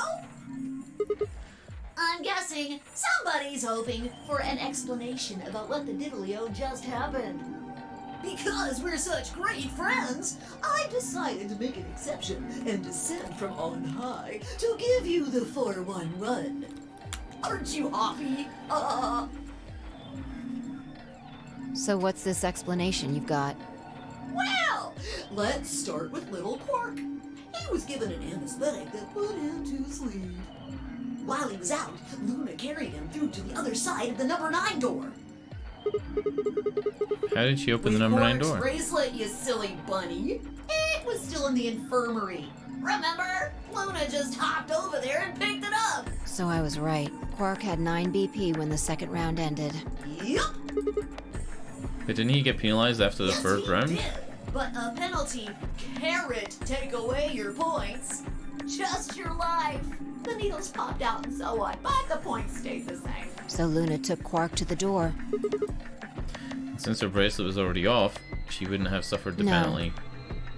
I'm guessing somebody's hoping for an explanation about what the diddly-o just happened. Because we're such great friends, I decided to make an exception and descend from on high to give you the 4-1 run. Aren't you happy? So what's this explanation you've got? Well, let's start with little Quark. He was given an anesthetic that put him to sleep. While he was out, Luna carried him through to the other side of the number 9 door. How did she open the number 9 door? Bracelet, you silly bunny. It was still in the infirmary. Remember? Luna just hopped over there and picked it up. So I was right. Quark had 9 BP when the second round ended. Yep. But didn't he get penalized after the first round? Did, but a penalty can't take away your points. Just your life. The needles popped out and so on, but the points stayed the same. So Luna took Quark to the door. Since her bracelet was already off, she wouldn't have suffered the penalty.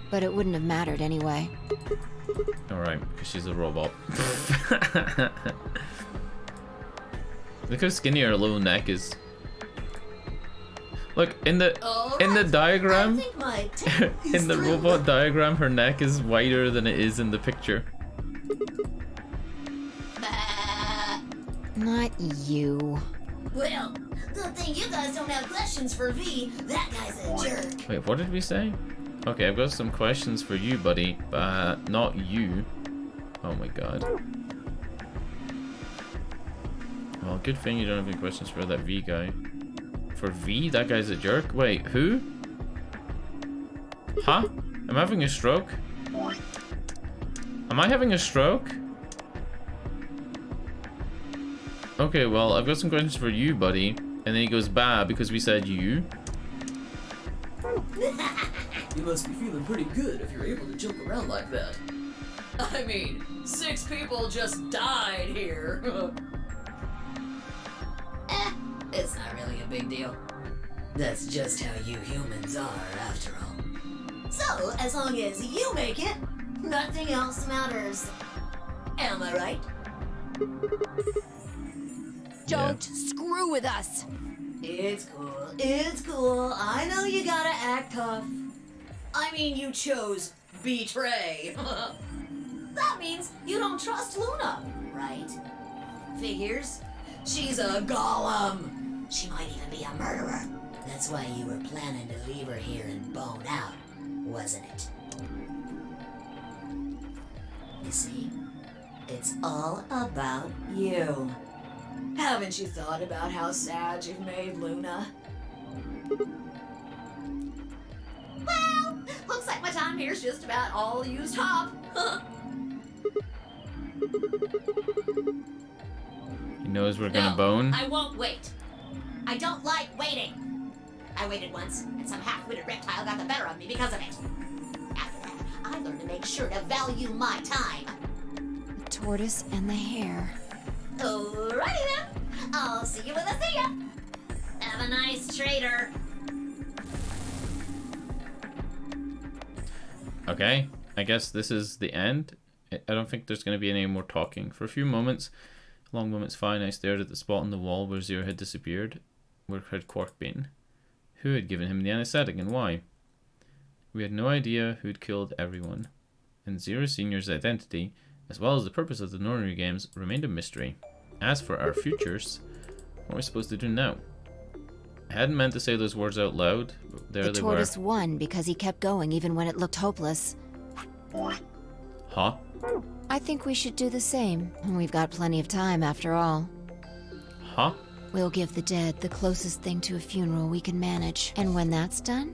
But it wouldn't have mattered anyway. Alright, because she's a robot. Look how skinny her little neck is. Look, in the diagram, in the robot diagram, her neck is wider than it is in the picture. Not you. Well, good thing you guys don't have questions for V. That guy's a jerk. Wait, what did we say? Okay, I've got some questions for you, buddy, but not you. Oh my god. Well, good thing you don't have any questions for that V guy. For V? That guy's a jerk? Wait, who? Huh? I'm having a stroke? Am I having a stroke? Okay, well, I've got some questions for you, buddy. And then he goes, bah, because we said you. You must be feeling pretty good if you're able to jump around like that. I mean, 6 people just died here. It's not really a big deal. That's just how you humans are, after all. So, as long as you make it, nothing else matters. Am I right? Don't screw with us. It's cool. It's cool. I know you gotta act tough. I mean, you chose betray. That means you don't trust Luna, right? Figures. She's a golem. She might even be a murderer. That's why you were planning to leave her here and bone out, wasn't it? You see, it's all about you. Haven't you thought about how sad you've made Luna? Well, looks like my time here's just about all used up. He knows we're gonna bone. I won't wait. I don't like waiting. I waited once, and some half-witted reptile got the better of me because of it. After that, I learned to make sure to value my time. The tortoise and the hare. Alrighty then. I'll see you when I see ya. Have a nice trader. Okay, I guess this is the end. I don't think there's going to be any more talking. For a few moments, long moments fine, I stared at the spot on the wall where Zero had disappeared. Where had Quark been? Who had given him the anesthetic and why? We had no idea who'd killed everyone. And Zero Senior's identity, as well as the purpose of the nonary games, remained a mystery. As for our futures, what are we supposed to do now? I hadn't meant to say those words out loud, but there The they were. tortoise won because he kept going even when it looked hopeless. Huh? I think we should do the same. We've got plenty of time after all. Huh? We'll give the dead the closest thing to a funeral we can manage. And when that's done,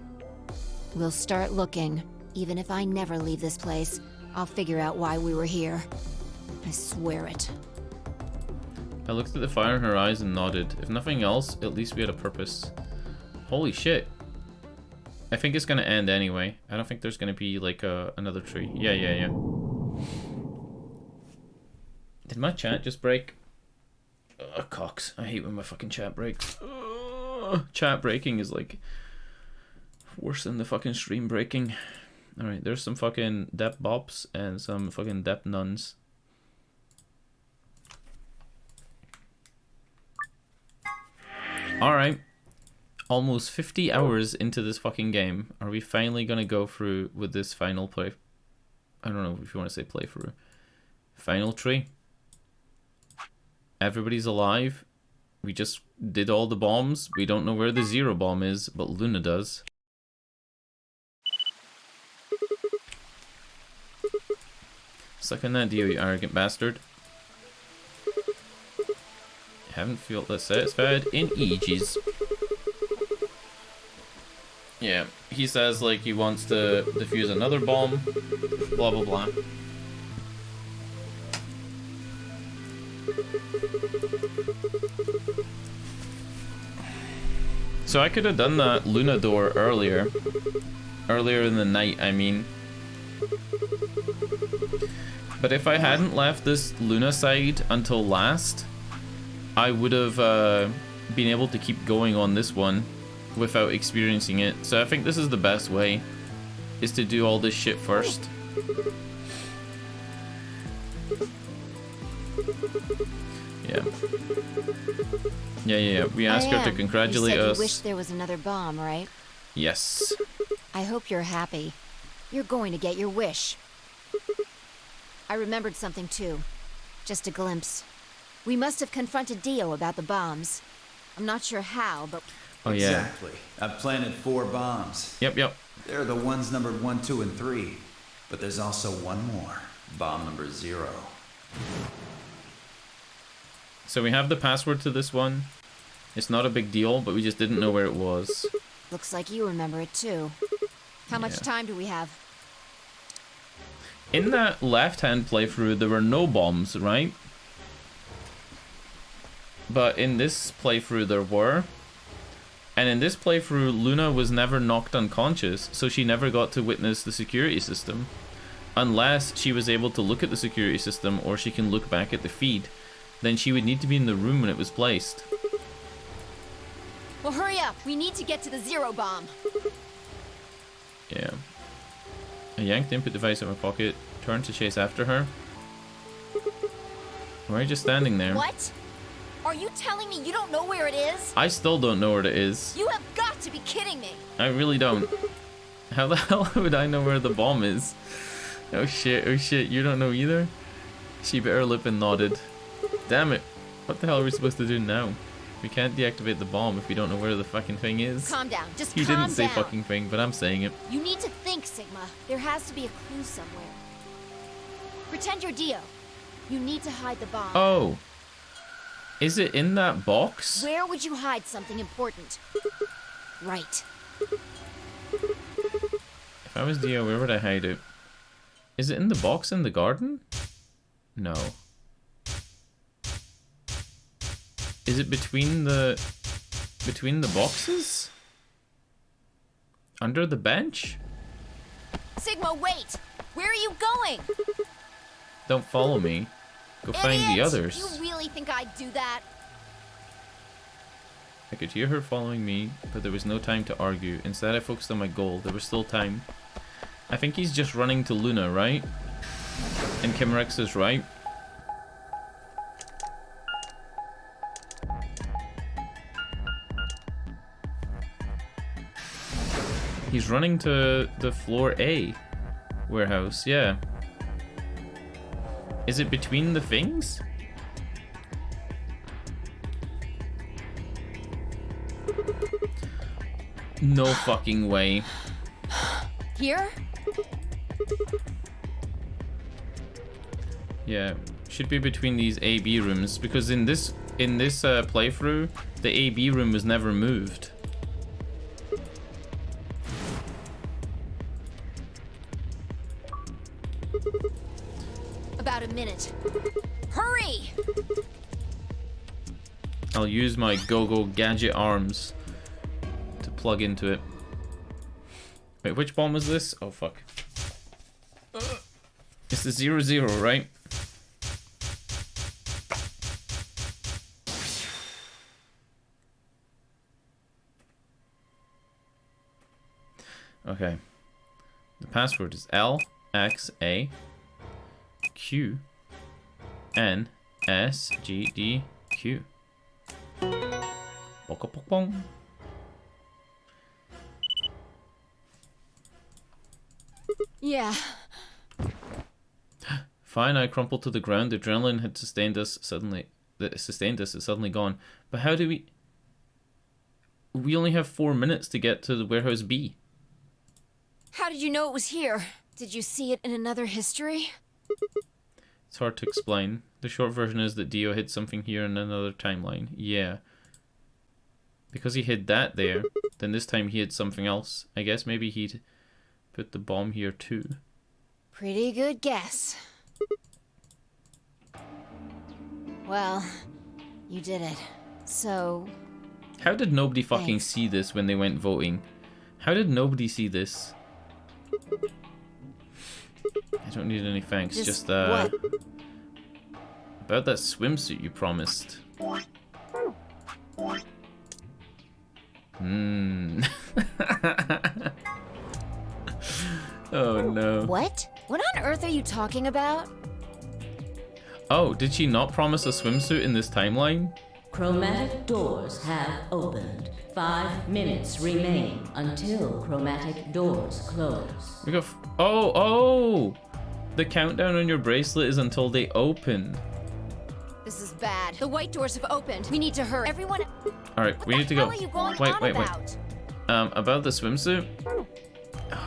we'll start looking. Even if I never leave this place, I'll figure out why we were here. I swear it. I looked at the fire in her eyes and nodded. If nothing else, at least we had a purpose. Holy shit. I think it's gonna end anyway. I don't think there's gonna be like another tree. Yeah. Did my chat just break? Ugh, cocks. I hate when my fucking chat breaks. Ugh, chat breaking is like worse than the fucking stream breaking. Alright, there's some fucking Depp bops and some fucking Depp nuns. Alright. Almost 50 hours into this fucking game. Are we finally gonna go through with this final play? I don't know if you want to say playthrough. Final tree. Everybody's alive. We just did all the bombs. We don't know where the Zero bomb is, but Luna does. Suck on that deal, you arrogant bastard. Haven't felt that satisfied in ages. Yeah, he says like he wants to defuse another bomb. Blah blah blah. So I could have done that Luna door earlier in the night, I mean. But if I hadn't left this Luna side until last, I would have been able to keep going on this one without experiencing it. So I think this is the best way, is to do all this shit first. Yeah. We asked her to congratulate you said us. You wish there was another bomb, right? Yes. I hope you're happy. You're going to get your wish. I remembered something too. Just a glimpse. We must have confronted Dio about the bombs. I'm not sure how, but... Oh yeah. Exactly. I've planted 4 bombs. Yep. They're the ones numbered 1, 2, and 3. But there's also one more. Bomb number 0. So we have the password to this one. It's not a big deal, but we just didn't know where it was. Looks like you remember it too. How much time do we have? In that left-hand playthrough, there were no bombs, right? But in this playthrough, there were. And in this playthrough, Luna was never knocked unconscious, so she never got to witness the security system. Unless she was able to look at the security system, or she can look back at the feed, then she would need to be in the room when it was placed. Well, hurry up. We need to get to the zero bomb. Yeah. I yanked the input device out of my pocket, turned to chase after her. Why are you just standing there? What? Are you telling me you don't know where it is? I still don't know where it is. You have got to be kidding me. I really don't. How the hell would I know where the bomb is? Oh shit, you don't know either? She bit her lip and nodded. Damn it. What the hell are we supposed to do now? We can't deactivate the bomb if we don't know where the fucking thing is. Calm down. Just He calm didn't say down. fucking thing, but I'm saying it. You need to think, Sigma. There has to be a clue somewhere. Pretend you're Dio. You need to hide the bomb. Oh. Is it in that box? Where would you hide something important? Right. If I was Dio, where would I hide it? Is it in the box in the garden? No. Is it between the boxes? Under the bench? Sigma, wait! Where are you going? Don't follow me. Go find the Idiot! others. You really think I'd do that? I could hear her following me, but there was no time to argue. Instead, I focused on my goal. There was still time. I think he's just running to Luna, right? And Kimrex is right. He's running to the floor A warehouse, yeah. Is it between the things? No fucking way. Here? Yeah, should be between these A-B rooms, because in this playthrough, the A-B room was never moved. About a minute. Hurry! I'll use my go-go gadget arms to plug into it. Wait, which bomb was this? Oh, fuck. It's the 0-0, right? Okay. The password is LXA Q N S G D Q. Boka pok bong. Yeah. Fine, I crumpled to the ground. The adrenaline had sustained us suddenly. It's suddenly gone. But how do we... We only have 4 minutes to get to the warehouse B. How did you know it was here? Did you see it in another history? It's hard to explain. The short version is that Dio hid something here in another timeline. Yeah. Because he hid that there, then this time he hid something else. I guess maybe he'd put the bomb here too. Pretty good guess. Well, you did it. So... How did nobody fucking Thanks. see this when they went voting? How did nobody see this? I don't need any thanks, just what? about that swimsuit you promised. Oh no. What? What on earth are you talking about? Oh, did she not promise a swimsuit in this timeline? Chromatic doors have opened. 5 minutes remain until chromatic doors close. We got oh! The countdown on your bracelet is until they open. This is bad. The white doors have opened. We need to hurry. Everyone... Alright, we need to go. What the hell are you going Wait, on wait. about? About the swimsuit?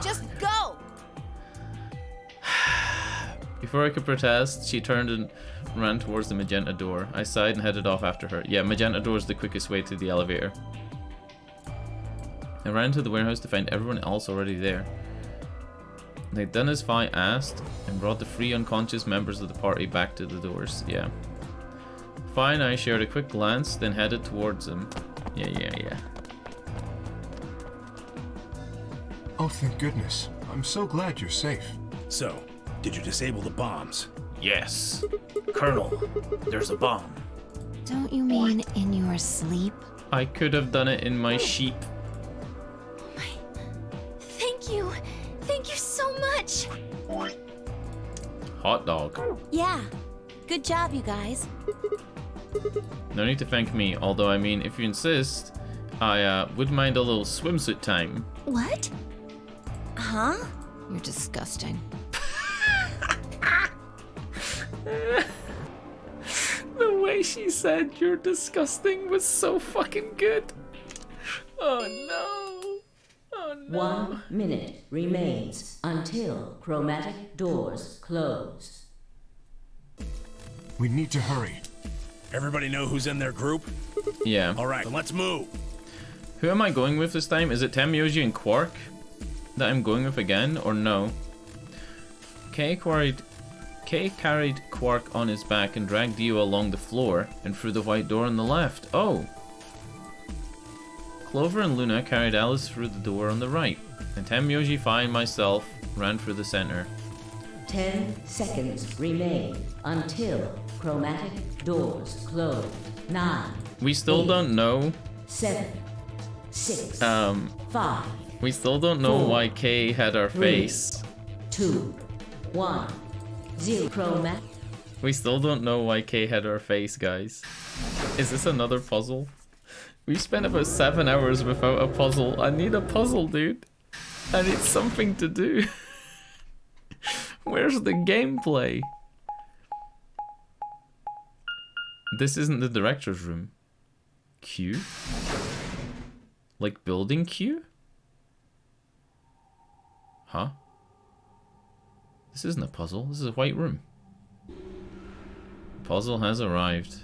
Just go! Before I could protest, she turned and ran towards the magenta door. I sighed and headed off after her. Yeah, magenta door is the quickest way to the elevator. I ran to the warehouse to find everyone else already there. They'd done as Fi asked and brought the 3 unconscious members of the party back to the doors. Yeah. Fi and I shared a quick glance, then headed towards them. Yeah. Oh, thank goodness. I'm so glad you're safe. So, Did you disable the bombs? Yes. Colonel, there's a bomb. Don't you mean in your sleep? I could have done it in my sheep. Thank you. Thank you so much. Hot dog. Yeah. Good job, you guys. No need to thank me, although I mean, if you insist, I wouldn't mind a little swimsuit time. What? Huh? You're disgusting. The way she said you're disgusting was so fucking good. Oh no. Oh no. 1 minute remains until chromatic doors close. We need to hurry. Everybody know who's in their group? Yeah. All right, then let's move. Who am I going with this time? Is it Tenmyoji and Quark that I'm going with again, or no? Kay carried Quark on his back and dragged Dio along the floor and through the white door on the left. Oh! Clover and Luna carried Alice through the door on the right, and Tenmyoji, Phi, and myself ran through the center. 10 seconds remain until chromatic doors close. 9. We still 8, don't know. 7, 6, 5. We still don't know 4, why Kay had our 3, face. 2, 1, 0. Chromatic. We still don't know why Kay had our face, guys. Is this another puzzle? We spent about 7 hours without a puzzle. I need a puzzle, dude. I need something to do. Where's the gameplay? This isn't the director's room. Q? Like building Q? Huh? This isn't a puzzle. This is a white room. Puzzle has arrived.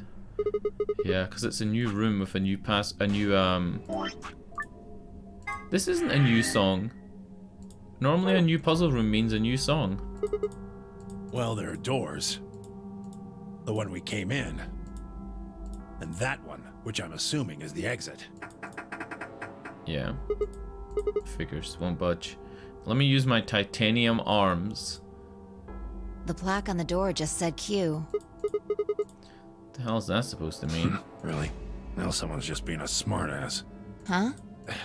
Yeah, because it's a new room with a new This isn't a new song. Normally a new puzzle room means a new song. Well, there are doors. The one we came in. And that one, which I'm assuming is the exit. Yeah. Figures, won't budge. Let me use my titanium arms. The plaque on the door just said Q. What the hell is that supposed to mean? Really? Now someone's just being a smartass. Huh?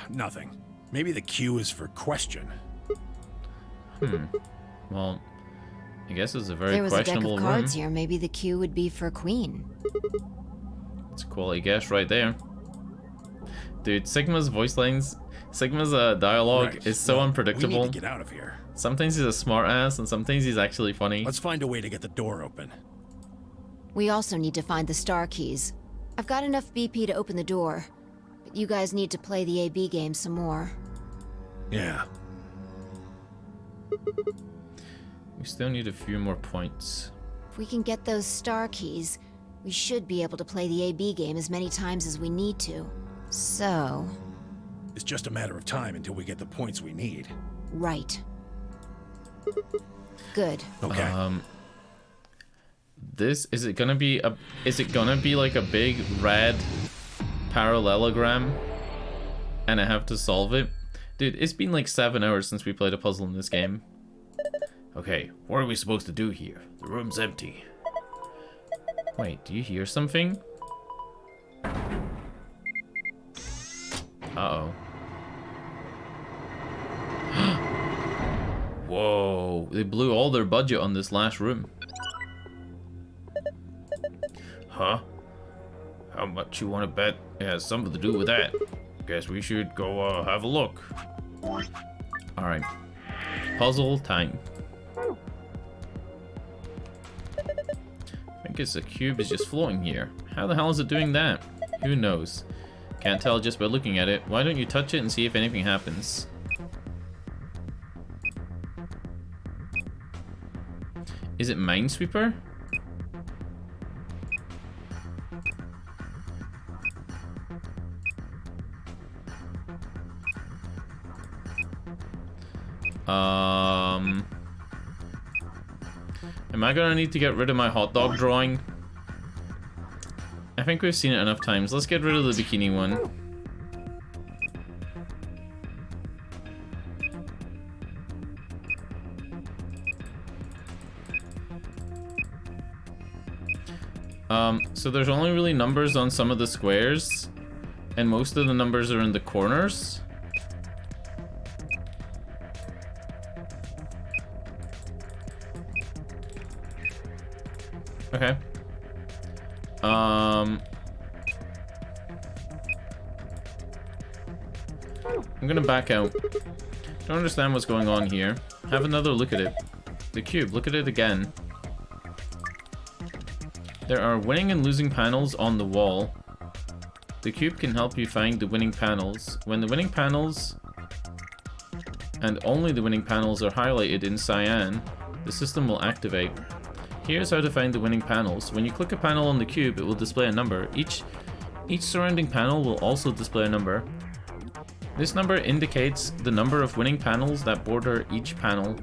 Nothing. Maybe the Q is for question. Well, I guess it's a very There was a deck questionable of cards room. here. Maybe the Q would be for Queen. It's a quality guess right there. Dude, Sigma's voice lines, Sigma's dialogue Right. is so Well, unpredictable. We need to get out of here. Sometimes he's a smart ass and sometimes he's actually funny. Let's find a way to get the door open. We also need to find the star keys. I've got enough BP to open the door, but you guys need to play the AB game some more. Yeah. We still need a few more points. If we can get those star keys, we should be able to play the AB game as many times as we need to. So... It's just a matter of time until we get the points we need. Right. Good. Okay. This is it gonna be like a big red parallelogram and I have to solve it? Dude, it's been like 7 hours since we played a puzzle in this game. Okay, what are we supposed to do here? The room's empty. Wait, do you hear something? Uh-oh. Whoa, they blew all their budget on this last room. Huh? How much you want to bet it has something to do with that? Guess we should go have a look. Alright. Puzzle time. I think it's a cube is just floating here. How the hell is it doing that? Who knows? Can't tell just by looking at it. Why don't you touch it and see if anything happens? Is it Minesweeper? Am I gonna need to get rid of my hot dog drawing? I think we've seen it enough times. Let's get rid of the bikini one. So there's only really numbers on some of the squares, and most of the numbers are in the corners. Okay. I'm gonna back out. Don't understand what's going on here. Have another look at it. The cube, look at it again. There are winning and losing panels on the wall. The cube can help you find the winning panels. When the winning panels, and only the winning panels, are highlighted in cyan, the system will activate. Here's how to find the winning panels. When you click a panel on the cube, it will display a number. Each surrounding panel will also display a number. This number indicates the number of winning panels that border each panel.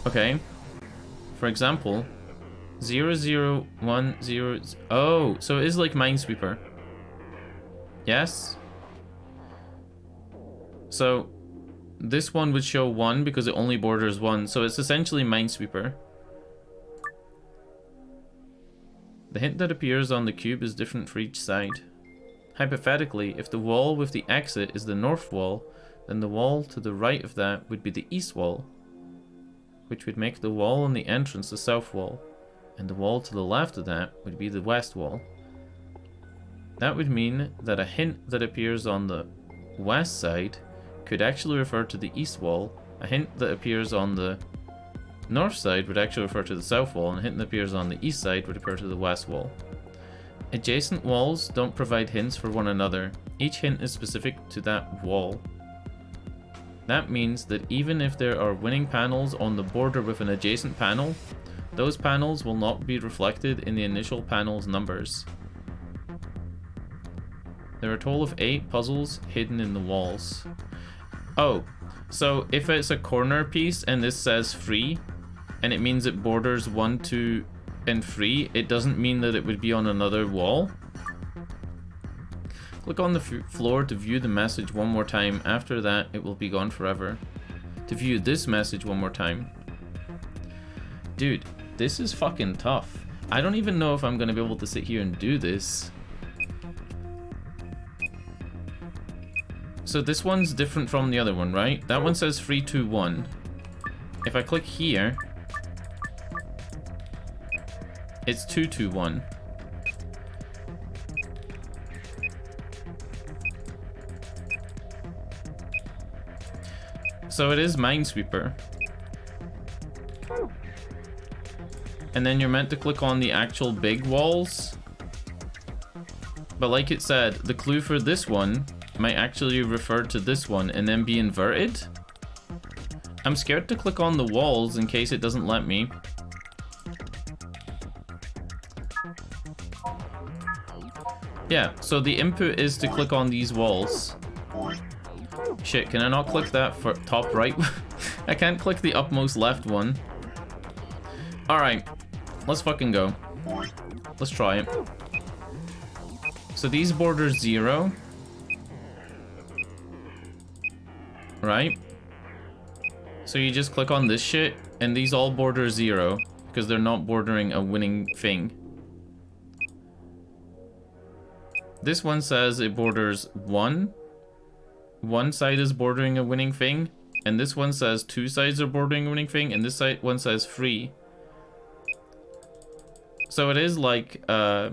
Okay. For example, 0010. Oh, so it is like Minesweeper. Yes? So this one would show 1 because it only borders 1, so it's essentially Minesweeper. The hint that appears on the cube is different for each side. Hypothetically, if the wall with the exit is the north wall, then the wall to the right of that would be the east wall, which would make the wall on the entrance the south wall, and the wall to the left of that would be the west wall. That would mean that a hint that appears on the west side could actually refer to the east wall, a hint that appears on the north side would actually refer to the south wall, and a hint that appears on the east side would refer to the west wall. Adjacent walls don't provide hints for one another. Each hint is specific to that wall. That means that even if there are winning panels on the border with an adjacent panel, those panels will not be reflected in the initial panel's numbers. There are a total of 8 puzzles hidden in the walls. Oh, so if it's a corner piece and this says free, and it means it borders 1, 2, and 3, it doesn't mean that it would be on another wall. Click on the floor to view the message one more time. After that, it will be gone forever. To view this message one more time. Dude, this is fucking tough. I don't even know if I'm gonna be able to sit here and do this. So this one's different from the other one, right? That one says 3, 2, 1. If I click here, it's 2, 2, 1. So it is Minesweeper. And then you're meant to click on the actual big walls. But like it said, the clue for this one might actually refer to this one and then be inverted. I'm scared to click on the walls in case it doesn't let me. Yeah, so the input is to click on these walls. Shit, can I not click that for top right? I can't click the upmost left one. Alright, let's fucking go. Let's try it. So these border 0. Right? So you just click on this shit, and these all border 0, because they're not bordering a winning thing. This one says it borders 1. One side is bordering a winning thing, and this one says 2 sides are bordering a winning thing, and this side one says 3. So it is like, what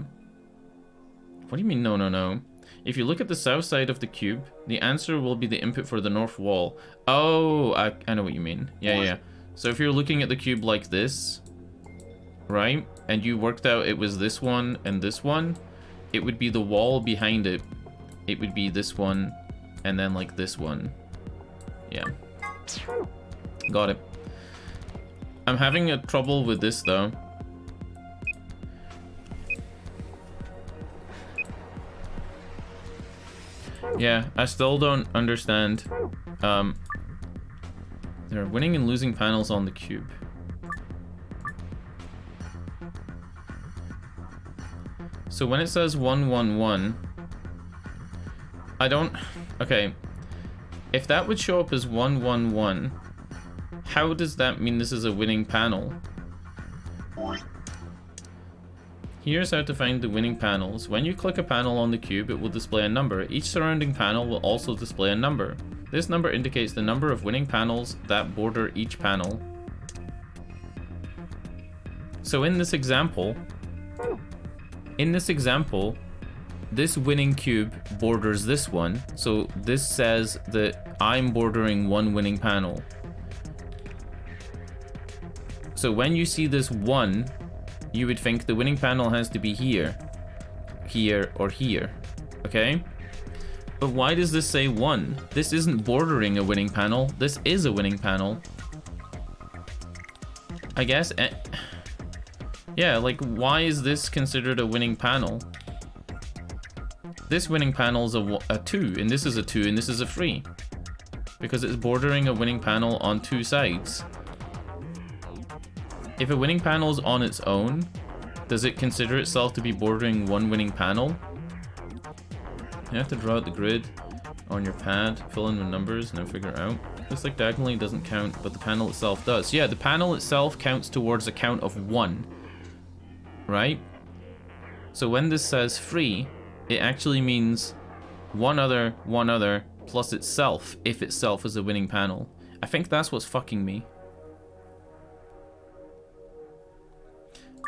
do you mean no, no, no? If you look at the south side of the cube, the answer will be the input for the north wall. Oh, I know what you mean. Yeah, yeah. So if you're looking at the cube like this, right, and you worked out it was this one and this one, it would be the wall behind it. It would be this one, and then like this one. Yeah. Got it. I'm having a trouble with this though. Yeah, I still don't understand. There are winning and losing panels on the cube. So when it says 1, 1, 1, I don't... Okay. If that would show up as 1, 1, 1, how does that mean this is a winning panel? Here's how to find the winning panels. When you click a panel on the cube, it will display a number. Each surrounding panel will also display a number. This number indicates the number of winning panels that border each panel. So in this example, this winning cube borders this one. So this says that I'm bordering one winning panel. So when you see this 1, you would think the winning panel has to be here, here, or here, okay? But why does this say 1? This isn't bordering a winning panel, this is a winning panel. I guess, yeah, like, why is this considered a winning panel? This winning panel is a 2, and this is a 2, and this is a 3. Because it's bordering a winning panel on 2 sides. If a winning panel is on its own, does it consider itself to be bordering one winning panel? You have to draw out the grid on your pad, fill in the numbers, and then figure it out. This like diagonally doesn't count, but the panel itself does. Yeah, the panel itself counts towards a count of 1, right? So when this says 3, it actually means one other, plus itself, if itself is a winning panel. I think that's what's fucking me.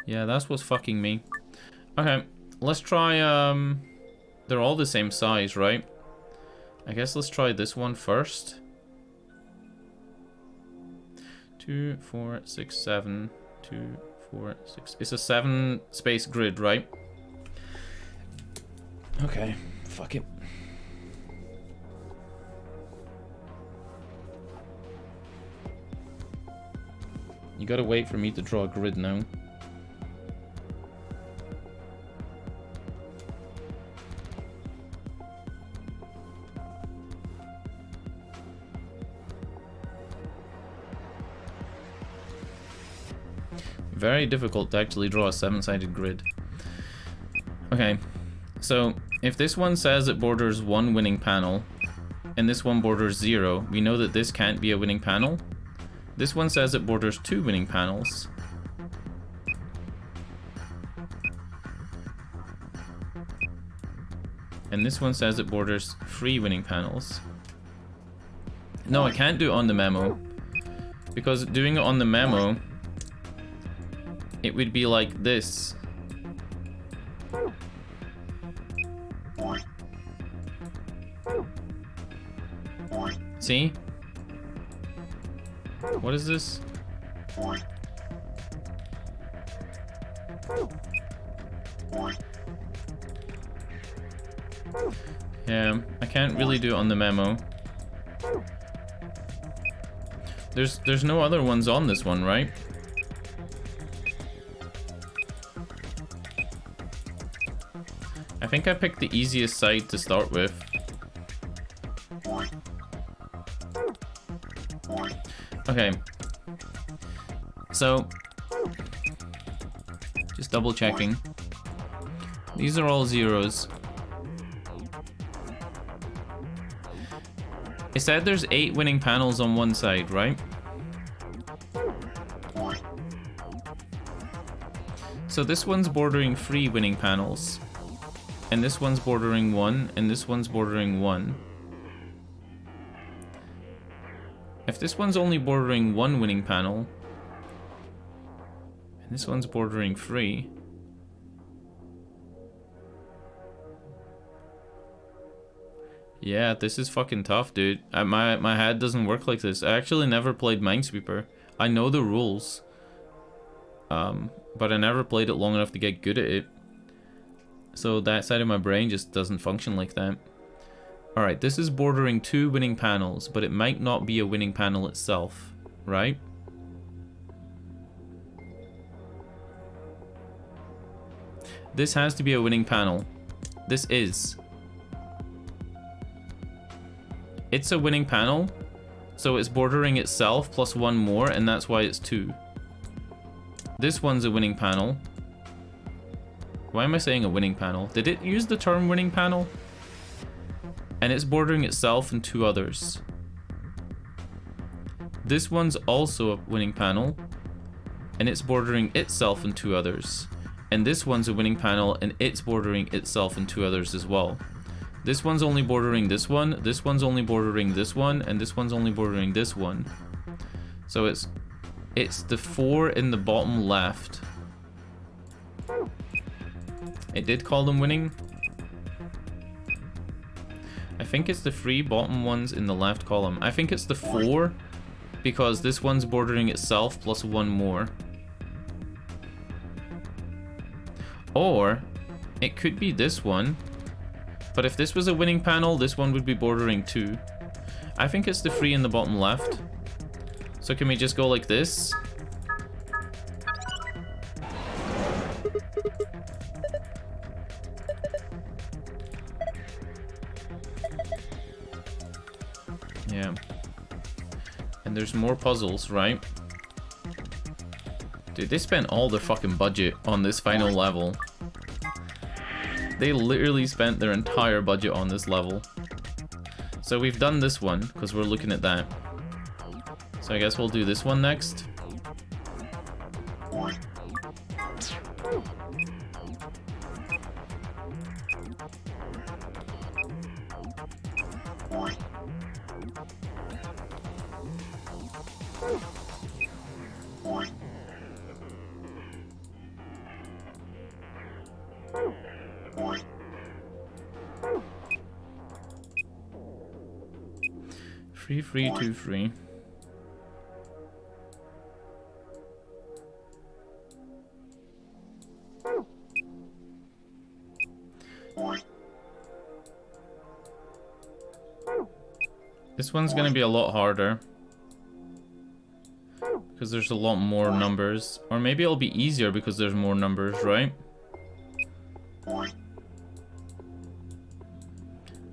Yeah, that's what's fucking me. Okay, let's try, they're all the same size, right? I guess let's try this one first. 2, 4, 6, 7, 2, 4, 6. It's a 7 space grid, right? Okay, fuck it. You gotta wait for me to draw a grid now. Very difficult to actually draw a 7-sided grid. Okay, so if this one says it borders one winning panel, and this one borders 0, we know that this can't be a winning panel. This one says it borders 2 winning panels. And this one says it borders 3 winning panels. No, I can't do it on the memo. Because doing it on the memo, it would be like this. See? What is this? Yeah, I can't really do it on the memo. There's no other ones on this one, right? I think I picked the easiest side to start with. Okay. So, just double checking. These are all 0s. It said there's 8 winning panels on one side, right? So this one's bordering 3 winning panels. And this one's bordering 1, and this one's bordering 1. If this one's only bordering 1 winning panel, and this one's bordering 3, yeah, this is fucking tough, dude. My head doesn't work like this. I actually never played Minesweeper. I know the rules, but I never played it long enough to get good at it. So that side of my brain just doesn't function like that. Alright, this is bordering 2 winning panels, but it might not be a winning panel itself, right? This has to be a winning panel. This is. It's a winning panel, so it's bordering itself plus 1 more, and that's why it's 2. This one's a winning panel. Why am I saying a winning panel? Did it use the term winning panel? And it's bordering itself and 2 others. This one's also a winning panel, and it's bordering itself and 2 others. and this one's a winning panel, and it's bordering itself and 2 others as well. This one's only bordering this one's only bordering this one, and this one's only bordering this one. So it's the 4 in the bottom left. It did call them winning. I think it's the 3 bottom ones in the left column. I think it's the 4 because this one's bordering itself plus 1 more. Or it could be this one. But if this was a winning panel, this one would be bordering 2. I think it's the 3 in the bottom left. So can we just go like this? Yeah. And there's more puzzles, right? Dude, they spent all their fucking budget on this final level. They literally spent their entire budget on this level. So we've done this one, because we're looking at that. So I guess we'll do this one next. Free, 2 free. This one's gonna be a lot harder because there's a lot more numbers, or maybe it'll be easier because there's more numbers, right?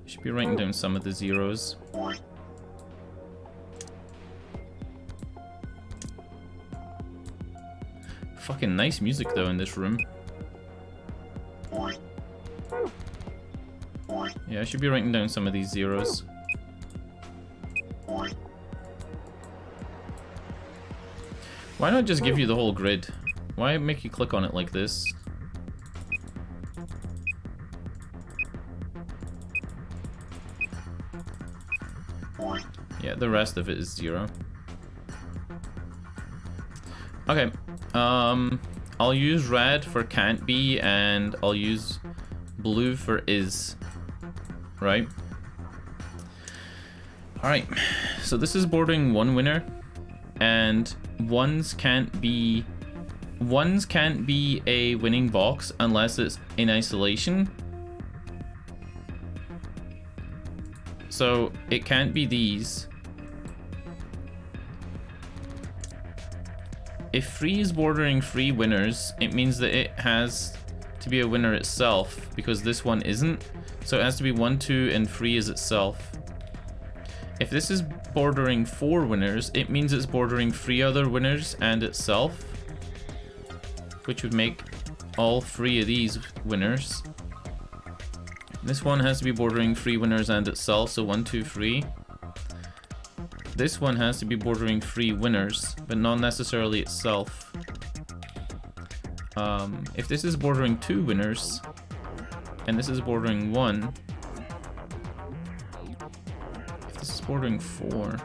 Should be writing down some of the zeros. Fucking nice music though in this room. Yeah, I should be writing down some of these zeros. Why not just give you the whole grid? Why make you click on it like this? Yeah, the rest of it is 0. Okay, I'll use red for can't be, and I'll use blue for is, right? Alright, so this is bordering 1 winner, and ones can't be a winning box unless it's in isolation. So it can't be these. If 3 is bordering 3 winners, it means that it has to be a winner itself, because this one isn't. So it has to be 1, 2, and 3 is itself. If this is bordering 4 winners, it means it's bordering 3 other winners and itself, which would make all 3 of these winners. This one has to be bordering 3 winners and itself, so 1, 2, 3. This one has to be bordering 3 winners, but not necessarily itself. If this is bordering 2 winners, and this is bordering 1, if this is bordering 4...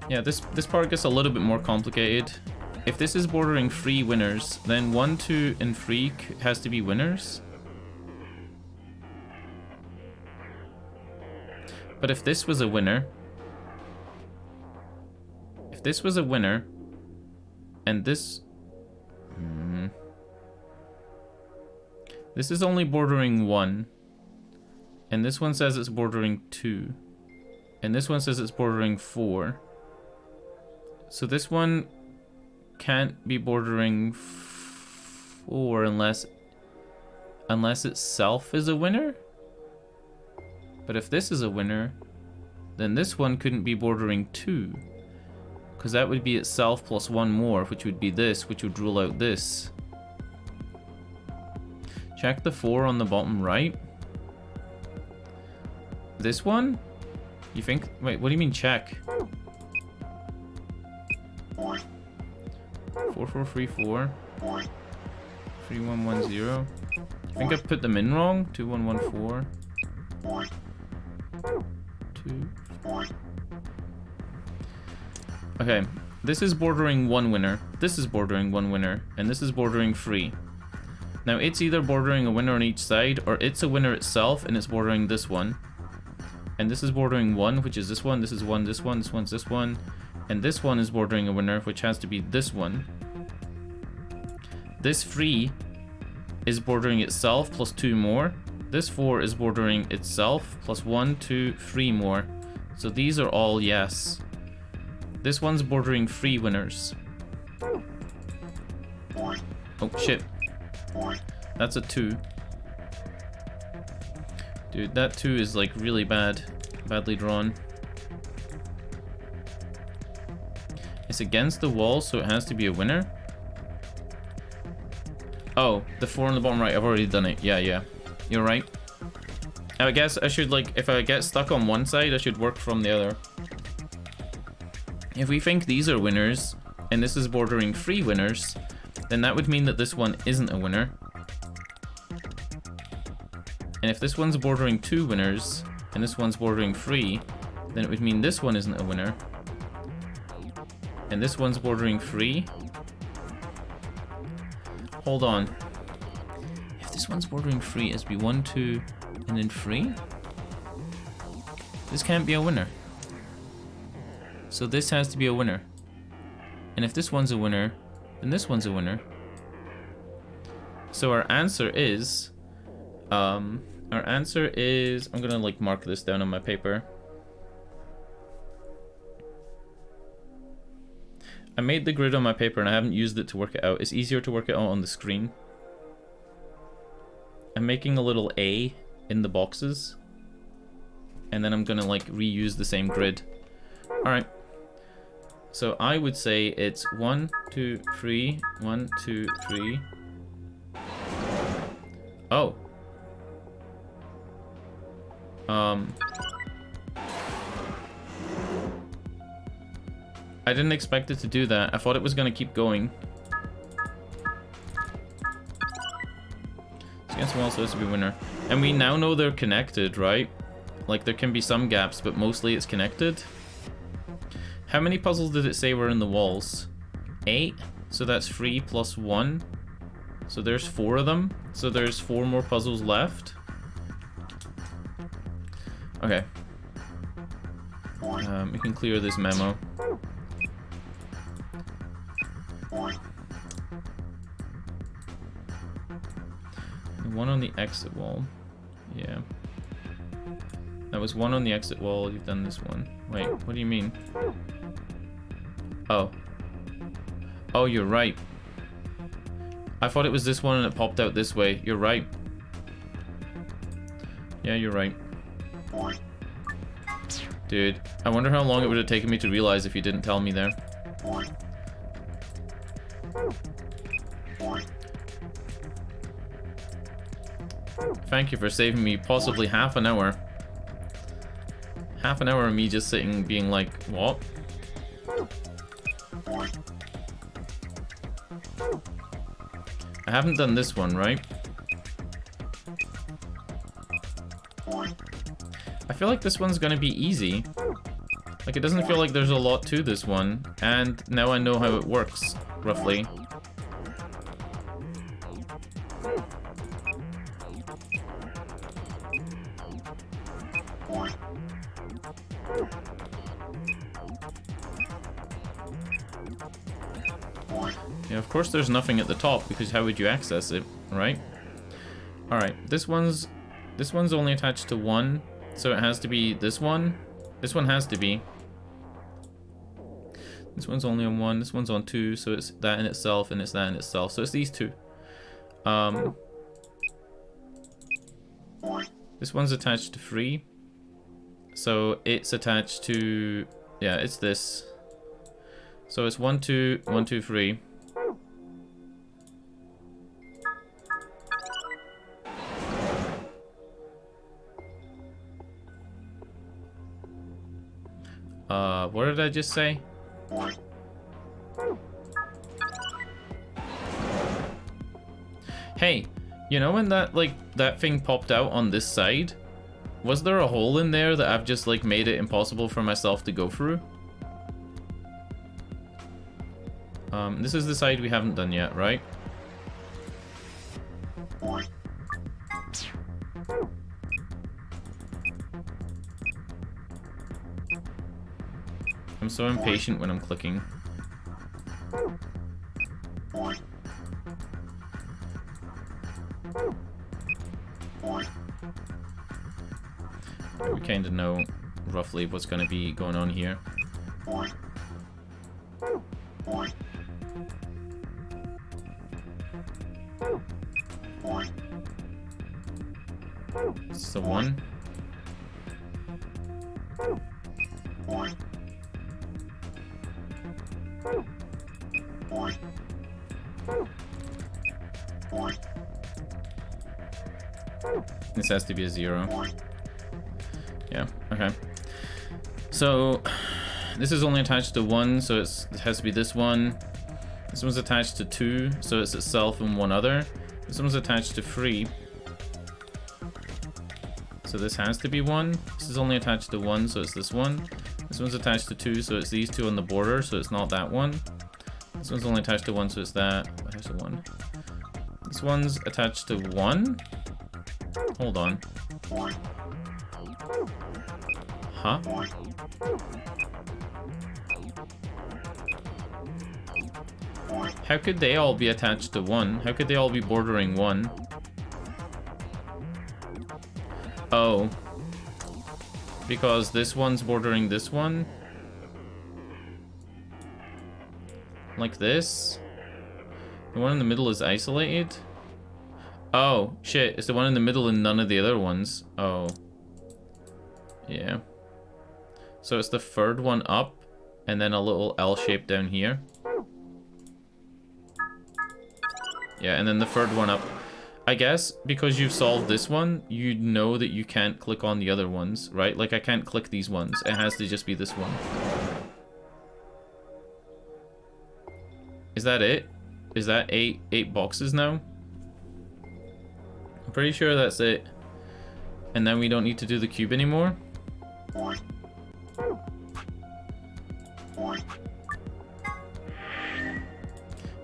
Yeah, this part gets a little bit more complicated. If this is bordering 3 winners, then 1, 2, and 3 has to be winners. But if this was a winner, and this... This is only bordering 1, and this one says it's bordering 2, and this one says it's bordering 4. So this one can't be bordering 4 unless itself is a winner. But if this is a winner, then this one couldn't be bordering 2, because that would be itself plus 1 more, which would be this, which would rule out this. Check the 4 on the bottom right. This one? You think? Wait, what do you mean check? 4434. 3110. I think I put them in wrong. 2114. 2. Okay, this is bordering 1 winner. This is bordering 1 winner, and this is bordering 3. Now it's either bordering a winner on each side, or it's a winner itself and it's bordering this one. And this is bordering 1, which is this one, this is 1, this one, this one's this one. And this one is bordering a winner, which has to be this one. This 3 is bordering itself plus 2 more. This 4 is bordering itself plus 1, 2, 3 more. So these are all yes. This one's bordering 3 winners. Oh shit. That's a 2. Dude, that 2 is like really bad. Badly drawn. It's against the wall, so it has to be a winner. Oh, the 4 on the bottom right, I've already done it. Yeah. You're right. I guess I should, like, if I get stuck on one side, I should work from the other. If we think these are winners, and this is bordering 3 winners, then that would mean that this one isn't a winner. And if this one's bordering 2 winners, and this one's bordering 3, then it would mean this one isn't a winner. And this one's bordering 3. Hold on. If this one's bordering 3, it'd be 1, 2, and then 3? This can't be a winner. So this has to be a winner. And if this one's a winner, then this one's a winner. So our answer is... I'm gonna like mark this down on my paper. I made the grid on my paper and I haven't used it to work it out. It's easier to work it out on the screen. I'm making a little A in the boxes. And then I'm gonna like reuse the same grid. Alright. So I would say it's 1, 2, 3, 1, 2, 3. Oh. I didn't expect it to do that. I thought it was gonna keep going. It's against the wall, so it's to be a winner. And we now know they're connected, right? Like there can be some gaps, but mostly it's connected. How many puzzles did it say were in the walls? 8. So that's 3 plus 1. So there's 4 of them. So there's 4 more puzzles left. Okay. We can clear this memo. The one on the exit wall. Yeah. That was 1 on the exit wall. You've done this one. Wait, what do you mean? Oh. Oh, you're right. I thought it was this one and it popped out this way. You're right. Yeah, you're right. Dude, I wonder how long it would have taken me to realize if you didn't tell me there. Thank you for saving me possibly half an hour. Half an hour of me just sitting being like, what? I haven't done this one, right? I feel like this one's gonna be easy. Like, it doesn't feel like there's a lot to this one, and now I know how it works, roughly. Yeah, of course there's nothing at the top, because how would you access it, right? Alright, this one's only attached to 1, so it has to be this one. This one has to be. This one's only on 1, this one's on 2, so it's that in itself, and it's that in itself. So it's these 2. This one's attached to 3. So it's attached to... yeah, it's this. So it's 1, 2, 1, 2, 3. What did I just say? Hey, you know when that, like, that thing popped out on this side? Was there a hole in there that I've just, like, made it impossible for myself to go through? This is the side we haven't done yet, right? I'm so impatient when I'm clicking. We kind of know roughly what's going to be going on here. This is a 1. This has to be a 0. Yeah, okay. So, this is only attached to 1, so it has to be this one. This one's attached to 2, so it's itself and one other. This one's attached to 3. So this has to be 1. This is only attached to 1, so it's this one. This one's attached to 2, so it's these two on the border, so it's not that one. This one's only attached to 1, so it's that. Attached to 1. This one's attached to 1? Hold on. Huh? How could they all be attached to 1? How could they all be bordering 1? Oh. Because this one's bordering this one? Like this? The one in the middle is isolated? Oh, shit. It's the one in the middle and none of the other ones. Oh. Yeah. So it's the third one up, and then a little L shape down here. Yeah, and then the third one up. I guess because you've solved this one, you know that you can't click on the other ones, right? Like I can't click these ones. It has to just be this one. Is that it? Is that eight boxes now? I'm pretty sure that's it. And then we don't need to do the cube anymore.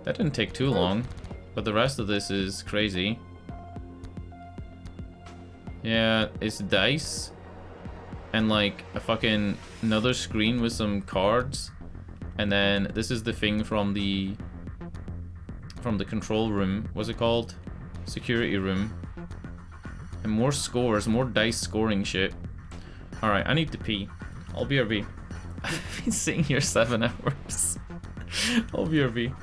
That didn't take too long, but the rest of this is crazy. Yeah, it's dice and like a fucking another screen with some cards, and then this is the thing from the control room. What's it called? Security room. And more scores, more dice scoring shit. Alright, I need to pee. I'll BRB. I've been sitting here 7 hours. I'll BRB.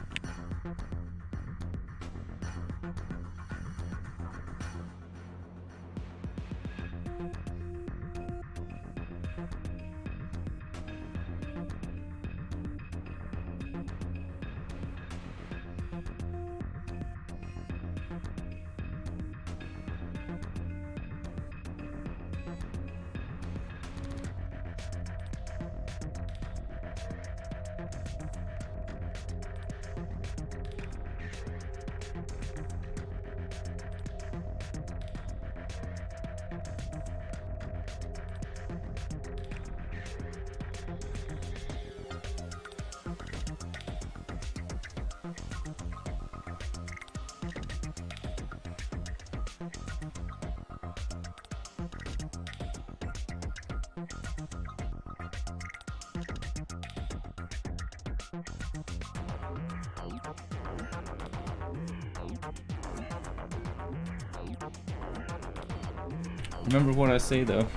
Remember what I say though.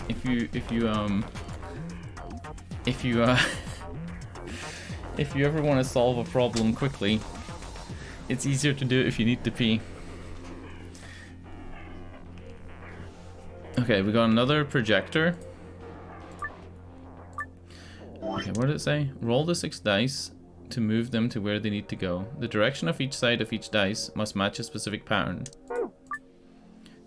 If you ever want to solve a problem quickly, it's easier to do it if you need to pee. Okay, we got another projector. Okay, what did it say? Roll the 6 dice to move them to where they need to go. The direction of each side of each dice must match a specific pattern.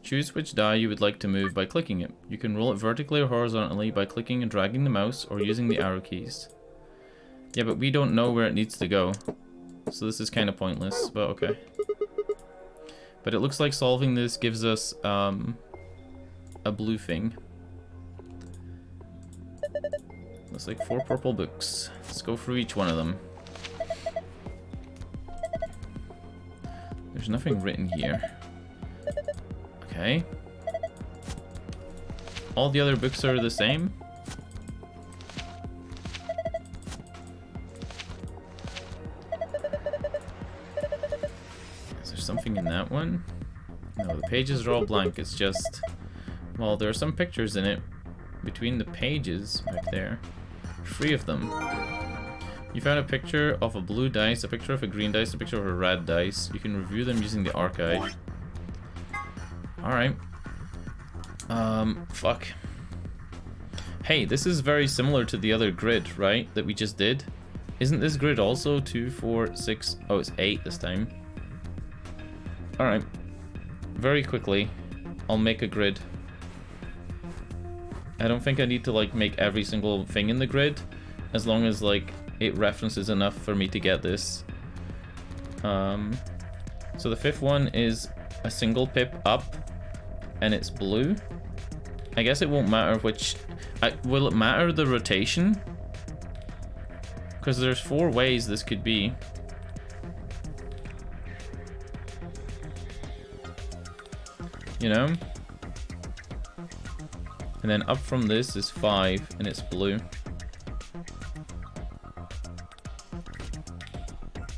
Choose which die you would like to move by clicking it. You can roll it vertically or horizontally by clicking and dragging the mouse or using the arrow keys. Yeah, but we don't know where it needs to go. So this is kind of pointless, but okay. But it looks like solving this gives us a blue thing. Looks like 4 purple books. Let's go through each one of them. There's nothing written here. Okay. All the other books are the same. Is there something in that one? No, the pages are all blank. It's just... Well, there are some pictures in it. Between the pages, back there. 3 of them. You found a picture of a blue dice, a picture of a green dice, a picture of a red dice. You can review them using the archive. Alright. Fuck. Hey, this is very similar to the other grid, right? That we just did. Isn't this grid also 2, 4, 6? Oh, it's 8 this time. Alright. Very quickly, I'll make a grid. I don't think I need to, like, make every single thing in the grid, as long as, like, it references enough for me to get this. So the 5th one is a single pip up, and it's blue. I guess it won't matter which... will it matter the rotation? Because there's 4 ways this could be. You know? And then up from this is 5, and it's blue.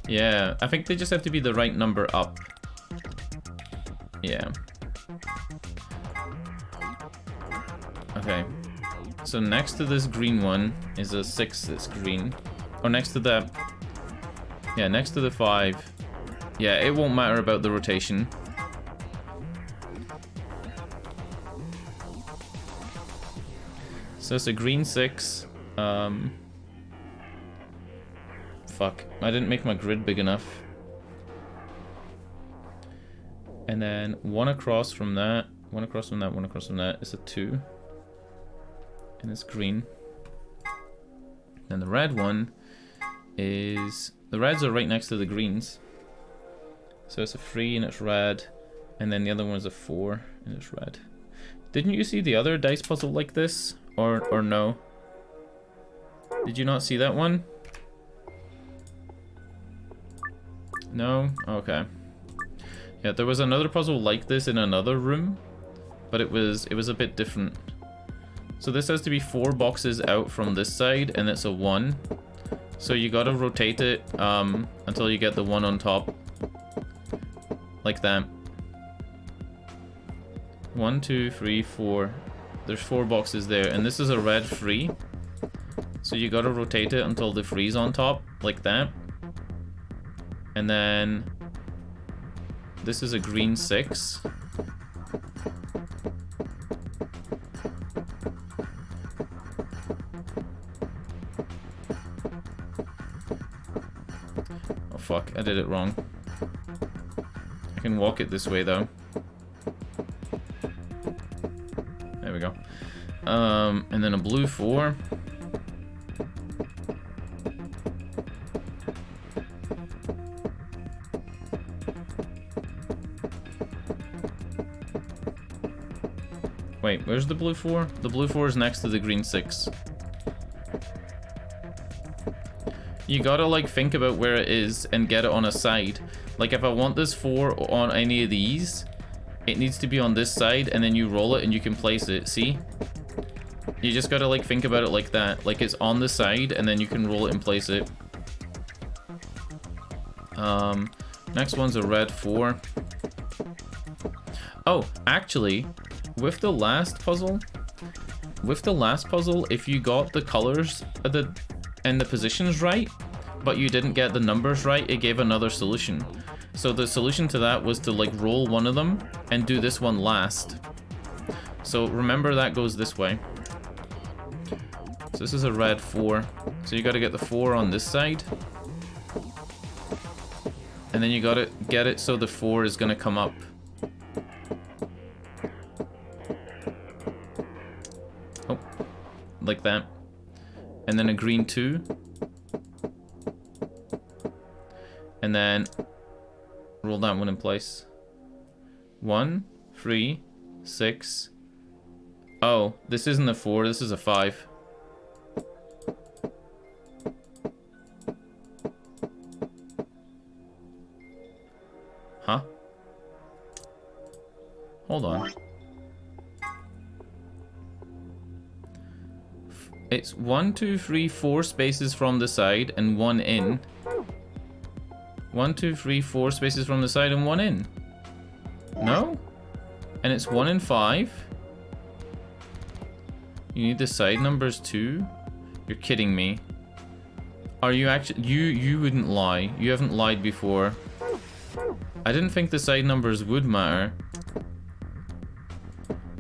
Yeah, I think they just have to be the right number up. Yeah. Okay. So next to this green one is a 6 that's green. Or next to that... Yeah, next to the 5. Yeah, it won't matter about the rotation. So it's a green 6. Fuck. I didn't make my grid big enough. And then 1 across from that. 1 across from that, 1 across from that. It's a 2. And it's green. And the red one is... The reds are right next to the greens. So it's a 3 and it's red. And then the other one is a 4 and it's red. Didn't you see the other dice puzzle like this? Or no? Did you not see that one? No? Okay. Yeah, there was another puzzle like this in another room, but it was a bit different. So this has to be 4 boxes out from this side, and it's a 1. So you gotta rotate it until you get the 1 on top. Like that. 1, 2, 3, 4. There's 4 boxes there, and this is a red 3. So you gotta rotate it until the 3's on top, like that. And then this is a green 6. Oh fuck, I did it wrong. I can walk it this way though. There we go. And then a blue 4. Wait, where's the blue 4? The blue 4 is next to the green 6. You gotta, like, think about where it is and get it on a side. Like, if I want this 4 on any of these, it needs to be on this side, and then you roll it and you can place it, see? You just gotta, like, think about it like that. Like, it's on the side, and then you can roll it and place it. Next one's a red 4. Oh, actually... With the last puzzle, if you got the colors and the positions right, but you didn't get the numbers right, it gave another solution. So the solution to that was to, like, roll one of them and do this one last. So remember that goes this way. So this is a red 4. So you gotta get the 4 on this side. And then you gotta get it so the 4 is gonna come up. Like that. And then a green 2. And then roll that one in place. 1, 3, 6. Oh, this isn't a 4, this is a 5. Huh? Hold on. It's 1, 2, 3, 4 spaces from the side and 1 in. 1, 2, 3, 4 spaces from the side and 1 in. No? And it's 1 and 5? You need the side numbers too? You're kidding me. Are you actually... You wouldn't lie. You haven't lied before. I didn't think the side numbers would matter.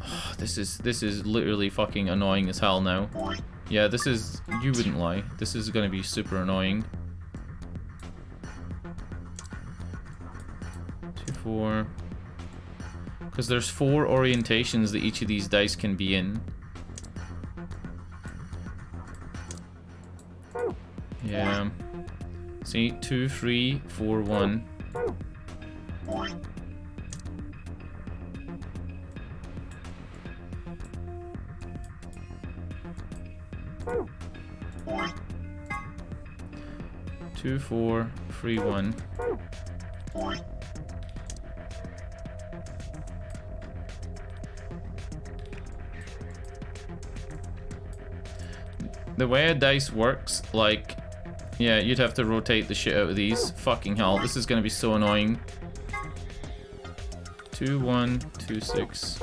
Oh, this is literally fucking annoying as hell now. Yeah, this is... You wouldn't lie. This is gonna be super annoying. 2, 4... Because there's 4 orientations that each of these dice can be in. Yeah. See, 2, 3, 4, 1. Two, 4, 3, 1. The way a dice works, like, yeah, you'd have to rotate the shit out of these. Fucking hell, this is gonna be so annoying. 2, 1, 2, 6.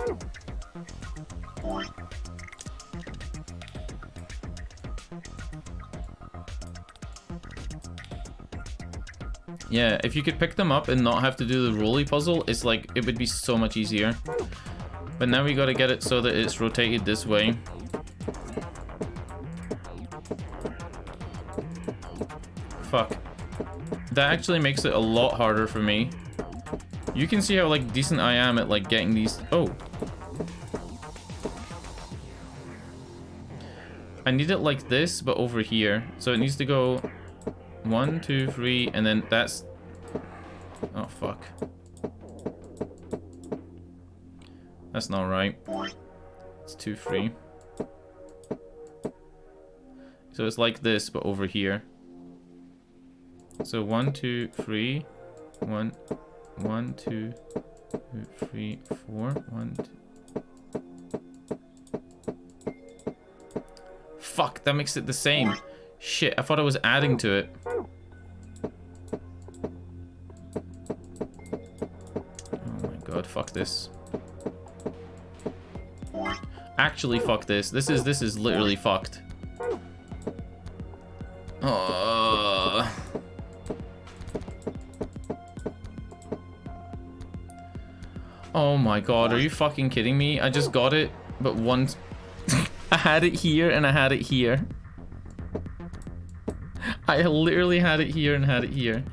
Yeah, if you could pick them up and not have to do the rolly puzzle, it's like, it would be so much easier. But now we gotta get it so that it's rotated this way. Fuck. That actually makes it a lot harder for me. You can see how, like, decent I am at, like, getting these... Oh. I need it like this, but over here. So it needs to go 1, 2, 3, and then that's... Oh, fuck. That's not right. It's 2, 3. So it's like this, but over here. So 1, 2, 3, 1, 1, 2, 3, 4, 1, 2. Fuck, that makes it the same. Shit, I thought I was adding to it. Oh my god, fuck this. Actually, fuck this. This is literally fucked. Oh my god, are you fucking kidding me? I just got it, but once... I had it here and I had it here. I literally had it here and had it here.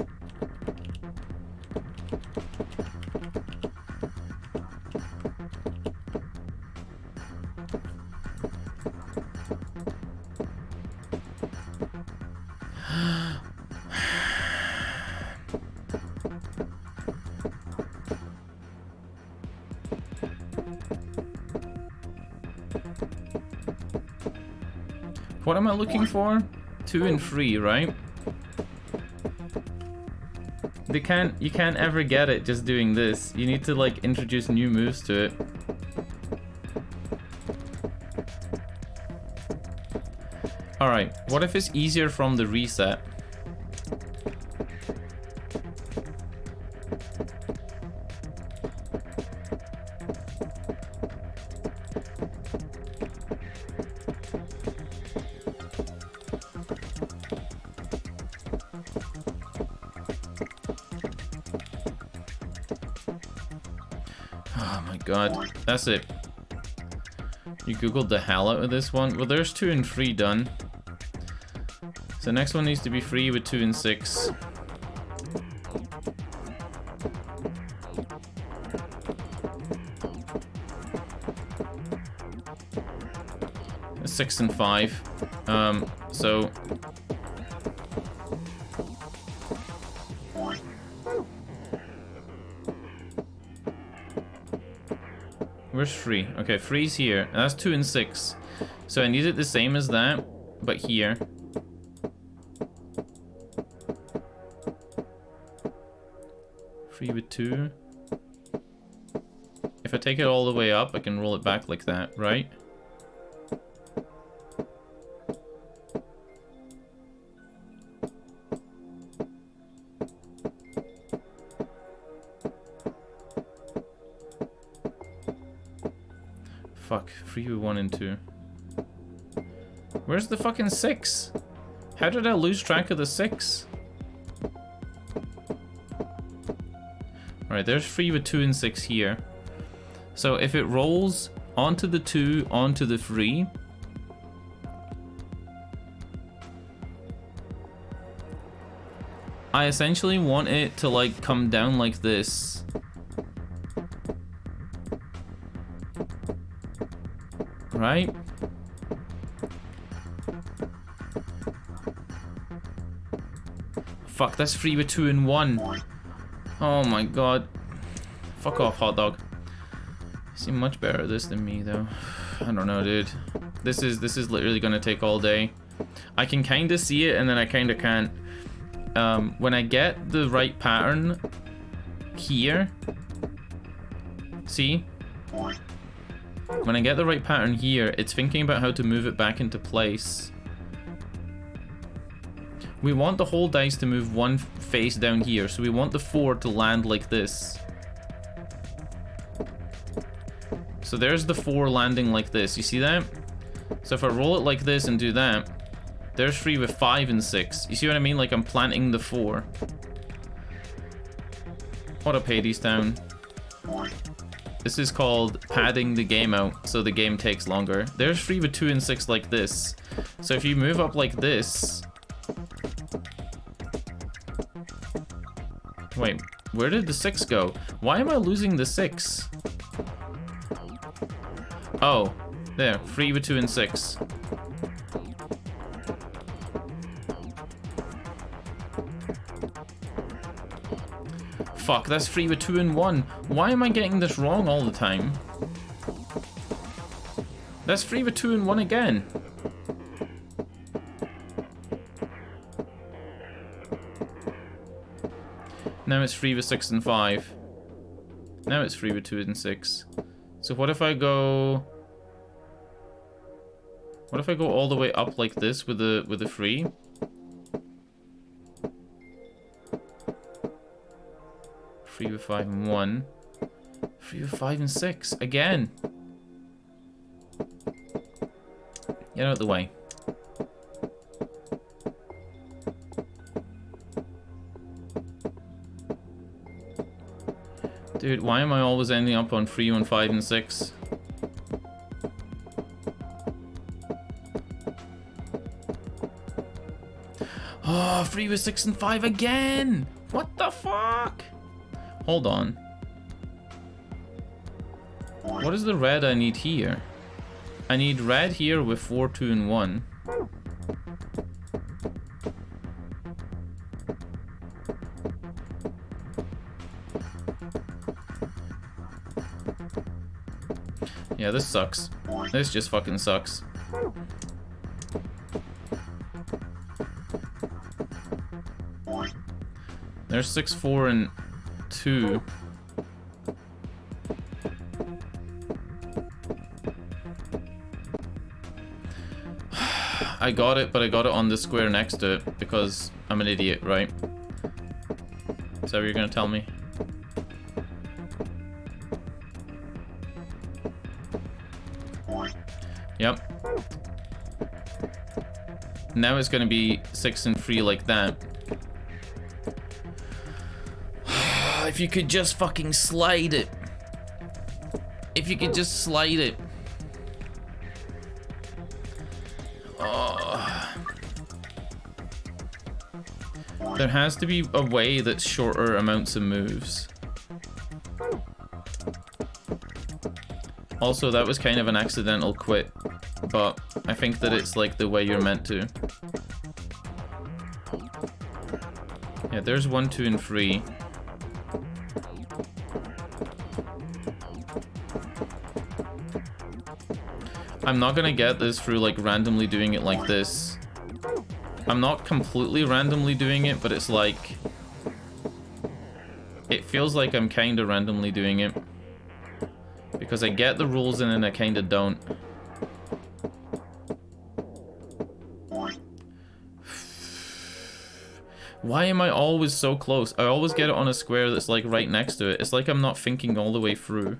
What am I looking for? 2 and 3, right? You can't ever get it just doing this. You need to, like, introduce new moves to it. Alright, what if it's easier from the reset? God, that's it. You googled the hell out of this one. Well, there's 2 and 3 done. So next one needs to be 3 with 2 and 6. That's 6 and 5. So Where's 3? Okay, 3's here. And that's 2 and 6. So I need it the same as that, but here. Three with 2. If I take it all the way up, I can roll it back like that, right? Fuck, 3 with 1 and 2. Where's the fucking 6? How did I lose track of the 6? Alright, there's 3 with 2 and 6 here. So if it rolls onto the 2, onto the 3, I essentially want it to like come down like this. Right? Fuck, that's 3 with 2 and 1. Oh my god. Fuck off, hot dog. You seem much better at this than me, though. I don't know, dude. This is literally gonna take all day. I can kind of see it, and then I kind of can't. When I get the right pattern here, see? When I get the right pattern here, it's thinking about how to move it back into place. We want the whole dice to move one face down here, so we want the 4 to land like this. So there's the 4 landing like this, you see that? So if I roll it like this and do that, there's 3 with 5 and 6. You see what I mean? Like I'm planting the 4. What up, Hades Town? This is called padding the game out, so the game takes longer. There's 3 with 2 and 6 like this. So if you move up like this... Wait, where did the 6 go? Why am I losing the 6? Oh, there, 3 with 2 and 6. Fuck, that's 3 with 2 and 1. Why am I getting this wrong all the time? That's 3 with 2 and 1 again. Now it's 3 with 6 and 5. Now it's 3 with 2 and 6. So what if I go... What if I go all the way up like this with a 3? Three with 5 and 1. 3 with 5 and 6. Again. Get out of the way. Dude, why am I always ending up on 3 and 5 and 6? Oh, 3 with 6 and 5 again! What the fuck? Hold on. What is the red I need here? I need red here with 4, 2, and 1. Yeah, this sucks. This just fucking sucks. There's 6, 4, and 2. I got it, but I got it on the square next to it because I'm an idiot, right? Is that what you're gonna tell me? Yep. Now it's gonna be 6 and 3 like that. If you could just fucking slide it. If you could just slide it. Oh. There has to be a way that's shorter amounts of moves. Also, that was kind of an accidental quit, but I think that it's like the way you're meant to. Yeah, there's 1, 2, and 3. I'm not gonna get this through like randomly doing it like this. I'm not completely randomly doing it, but it's like... It feels like I'm kinda randomly doing it. Because I get the rules and then I kinda don't. Why am I always so close? I always get it on a square that's like right next to it. It's like I'm not thinking all the way through.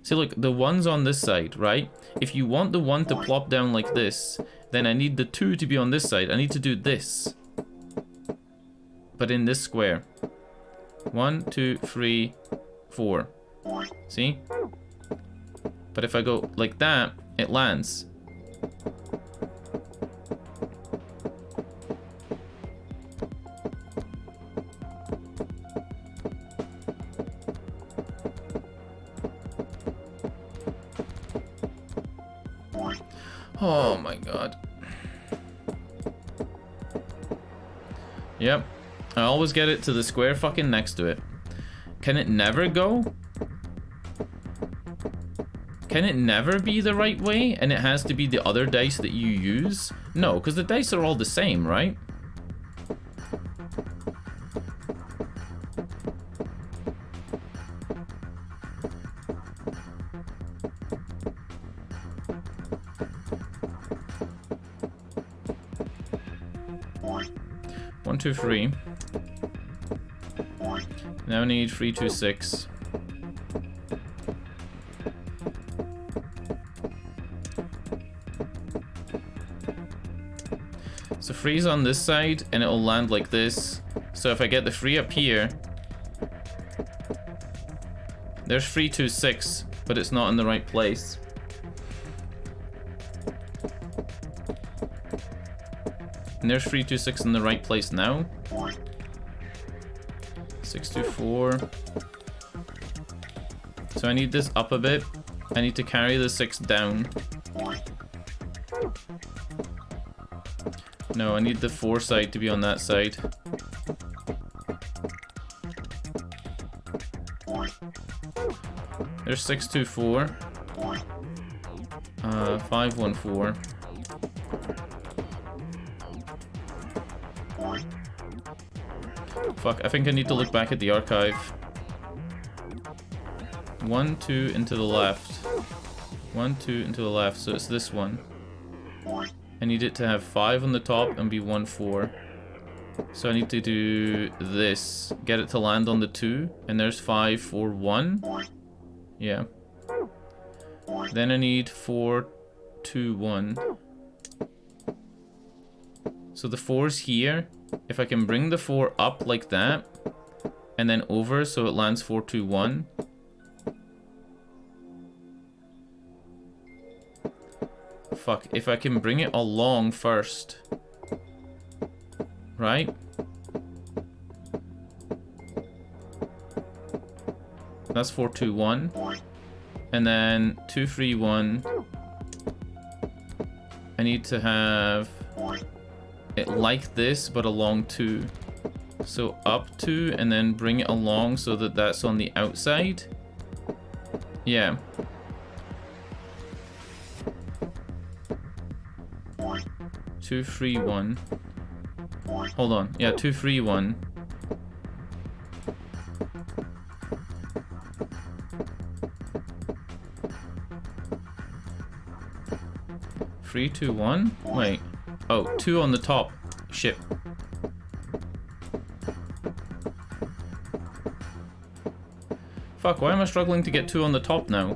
See, look, the one's on this side, right? If you want the one to plop down like this, then I need the 2 to be on this side. I need to do this. But in this square. 1, 2, 3, 4. See? But if I go like that, it lands. Oh my god. Yep. I always get it to the square fucking next to it. Can it never go? Can it never be the right way? And it has to be the other dice that you use? No, because the dice are all the same, right? One, two, three. Now I need 3, 2, 6. So 3's on this side, and it'll land like this. So if I get the 3 up here, there's 3, 2, 6, but it's not in the right place. And there's 3, 2, 6 in the right place now. 6, 2, 4. So I need this up a bit. I need to carry the 6 down. No, I need the 4 side to be on that side. There's 6, 2, 4. 5, 1, 4. Fuck, I think I need to look back at the archive. 1, 2 into the left. 1, 2 into the left, so it's this one. I need it to have 5 on the top and be 1, 4. So I need to do this. Get it to land on the 2, and there's 5, 4, 1. Yeah. Then I need 4, 2, 1. So the 4's here. If I can bring the 4 up like that, and then over so it lands 4, 2, 1. Fuck, if I can bring it along first. Right? That's 4, 2, 1. And then 2, 3, 1. I need to have it like this, but along 2. So up 2, and then bring it along so that that's on the outside. Yeah. Two, 3, 1. Hold on. Yeah, 2, 3, 1. Three, 2, 1. Wait. Oh, 2 on the top. Shit. Fuck, why am I struggling to get 2 on the top now?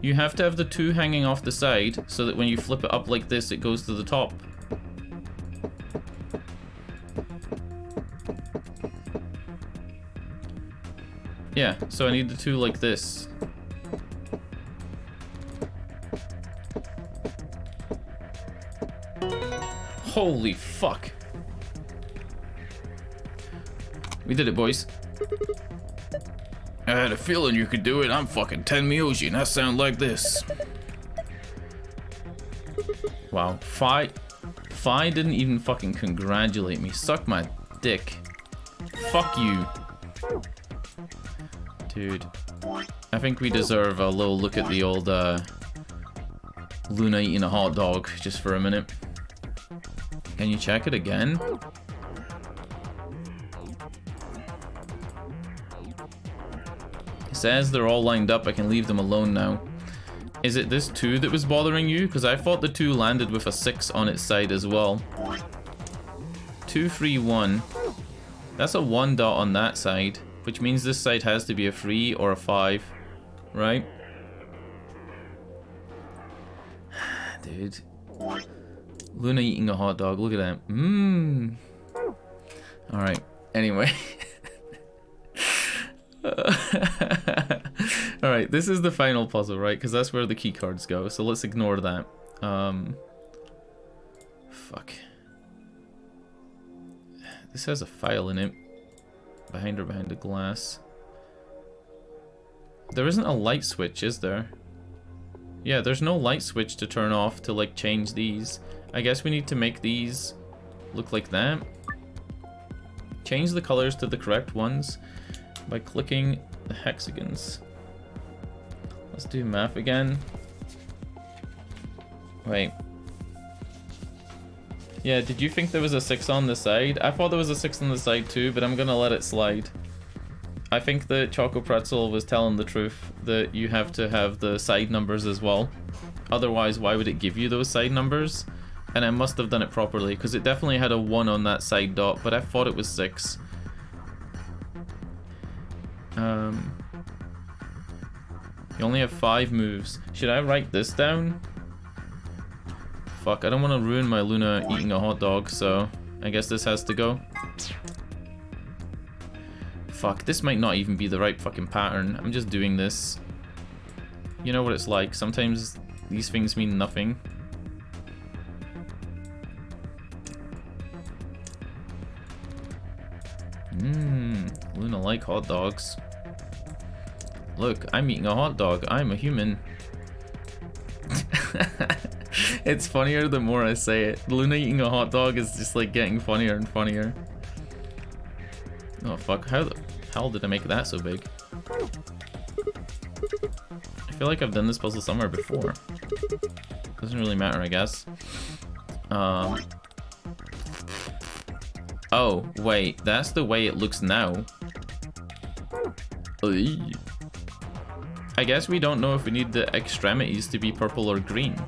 You have to have the 2 hanging off the side so that when you flip it up like this, it goes to the top. Yeah, so I need the 2 like this. Holy fuck. We did it, boys. I had a feeling you could do it. I'm fucking Tenmyoji, and I sound like this. Wow. Fi didn't even fucking congratulate me. Suck my dick. Fuck you. Dude. I think we deserve a little look at the old, Luna eating a hot dog just for a minute. Can you check it again? It says they're all lined up. I can leave them alone now. Is it this 2 that was bothering you? Because I thought the 2 landed with a 6 on its side as well. 2, 3, 1. That's a 1 dot on that side, which means this side has to be a 3 or a 5, right? Dude. Luna eating a hot dog. Look at that. Mmm. Alright. Anyway. Alright, this is the final puzzle, right? Because that's where the key cards go. So let's ignore that. Fuck. This has a file in it. Behind the glass. There isn't a light switch, is there? Yeah, there's no light switch to turn off to like change these. I guess we need to make these look like that. Change the colors to the correct ones by clicking the hexagons. Let's do math again. Wait. Yeah, did you think there was a 6 on the side? I thought there was a 6 on the side too, but I'm gonna let it slide. I think the Choco Pretzel was telling the truth that you have to have the side numbers as well. Otherwise, why would it give you those side numbers? And I must have done it properly, because it definitely had a 1 on that side dot, but I thought it was 6. You only have 5 moves. Should I write this down? Fuck, I don't want to ruin my Luna eating a hot dog, so I guess this has to go. Fuck, this might not even be the right fucking pattern. I'm just doing this. You know what it's like. Sometimes these things mean nothing. Luna like hot dogs. Look, I'm eating a hot dog. I'm a human. It's funnier the more I say it. Luna eating a hot dog is just like getting funnier and funnier. Oh fuck, how the hell did I make that so big? I feel like I've done this puzzle somewhere before. Doesn't really matter, I guess. Oh, wait, that's the way it looks now. I guess we don't know if we need the extremities to be purple or green.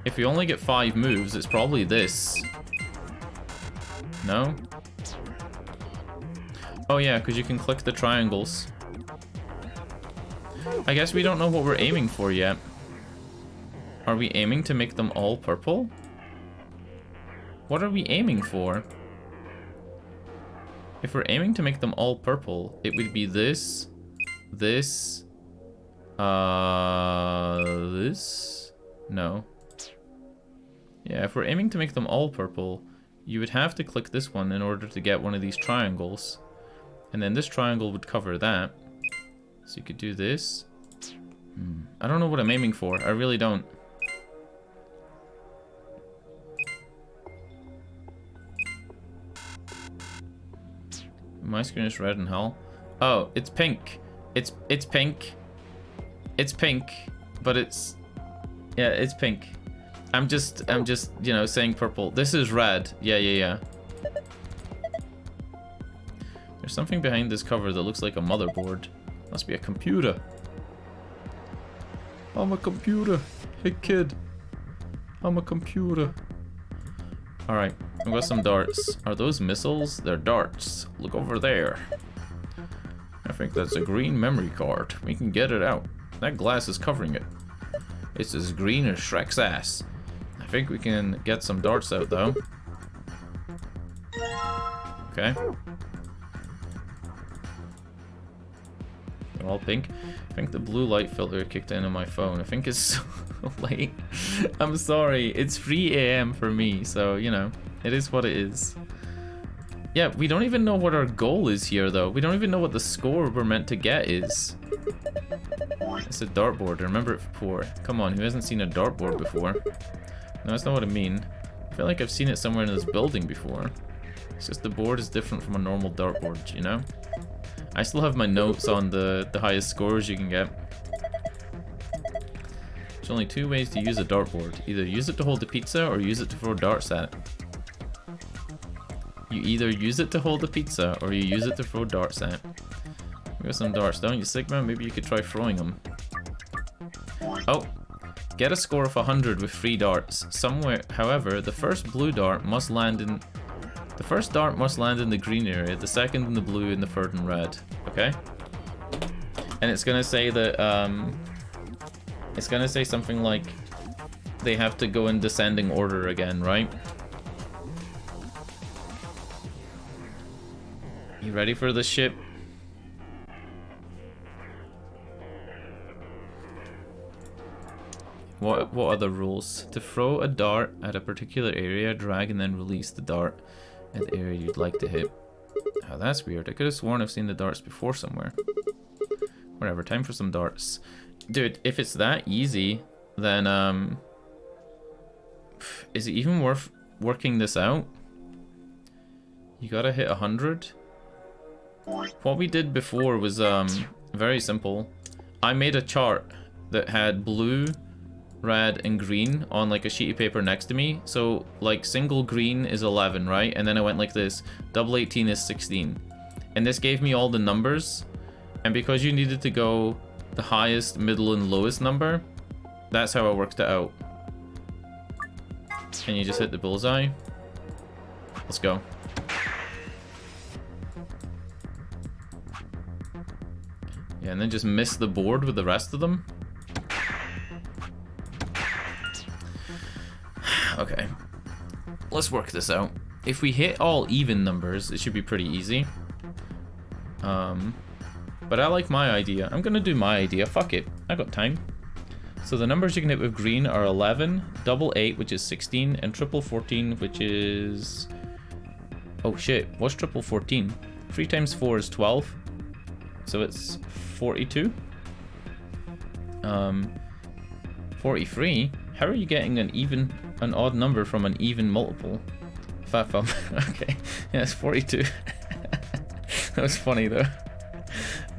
If we only get 5 moves, it's probably this. No? Oh yeah, because you can click the triangles. I guess we don't know what we're aiming for yet. Are we aiming to make them all purple? What are we aiming for? If we're aiming to make them all purple, it would be this, this, this? No. Yeah, if we're aiming to make them all purple, you would have to click this one in order to get one of these triangles. And then this triangle would cover that. So you could do this. I don't know what I'm aiming for. I really don't. My screen is red and hell. Oh, it's pink. It's pink. It's pink, but it's, yeah, it's pink. I'm just, you know, saying purple. This is red. Yeah. There's something behind this cover that looks like a motherboard. Must be a computer. I'm a computer. Hey kid. I'm a computer. Alright, I've got some darts. Are those missiles? They're darts. Look over there. I think that's a green memory card. We can get it out. That glass is covering it. It's as green as Shrek's ass. I think we can get some darts out though. Okay. They're all pink. I think the blue light filter kicked in on my phone. I think it's so late. I'm sorry. It's 3 AM for me, so, you know, it is what it is. Yeah, we don't even know what our goal is here, though. We don't even know what the score we're meant to get is. It's a dartboard. I remember it before. Come on, who hasn't seen a dartboard before? No, that's not what I mean. I feel like I've seen it somewhere in this building before. It's just the board is different from a normal dartboard, you know? I still have my notes on the highest scores you can get. There's only two ways to use a dartboard. Either use it to hold the pizza or use it to throw darts at. You either use it to hold the pizza or you use it to throw darts at. We got some darts, don't you, Sigma? Maybe you could try throwing them. Oh. Get a score of 100 with 3 darts. Somewhere, however, the first blue dart must land in... The first dart must land in the green area, the second in the blue, and the third in red. Okay? And it's gonna say that, it's gonna say something like they have to go in descending order again, right? You ready for this shit? What are the rules? To throw a dart at a particular area, drag and then release the dart at the area you'd like to hit. Oh, that's weird. I could have sworn I've seen the darts before somewhere. Whatever, time for some darts. Dude, if it's that easy, then is it even worth working this out? You gotta hit 100. What we did before was very simple. I made a chart that had blue, red, and green on like a sheet of paper next to me. So like single green is 11, right? And then I went like this. Double 18 is 16. And this gave me all the numbers. And because you needed to go the highest, middle, and lowest number, that's how I worked it out. And you just hit the bullseye. Let's go. Yeah, and then just miss the board with the rest of them. Okay, let's work this out. If we hit all even numbers, it should be pretty easy. But I like my idea. I'm gonna do my idea. Fuck it, I got time. So the numbers you can hit with green are 11, double 8, which is 16, and triple 14, which is... Oh shit, what's triple 14? 3 times 4 is 12. So it's 42. 43? How are you getting an odd number from an even multiple? Okay, yeah, it's 42. That was funny though.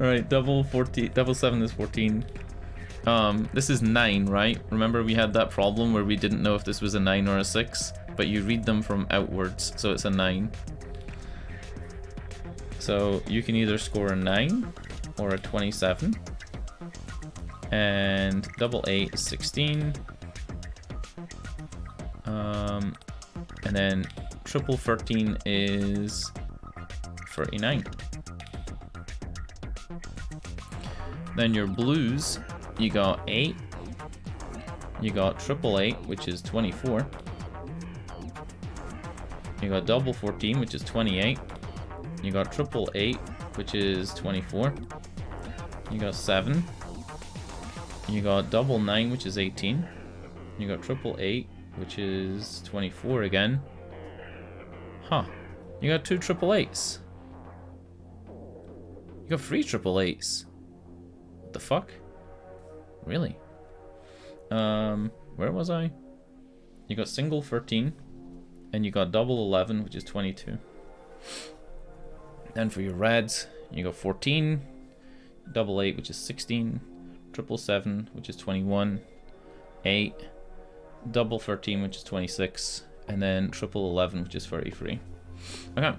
Alright, double 7 is 14. This is 9, right? Remember we had that problem where we didn't know if this was a 9 or a 6, but you read them from outwards, so it's a 9. So you can either score a 9 or a 27. And double 8 is 16. And then triple 13 is 39. Then your blues, you got 8. You got triple 8, which is 24. You got double 14, which is 28. You got triple 8, which is 24. You got 7. You got double 9, which is 18. You got triple 8, which is 24 again. Huh. You got 2 triple 8s. You got 3 triple 8s. What the fuck? Really? Where was I? You got single 13. And you got double 11, which is 22. Then for your reds, you got 14. Double 8, which is 16. Triple 7, which is 21. 8. Double 13, which is 26. And then triple 11, which is 33. Okay.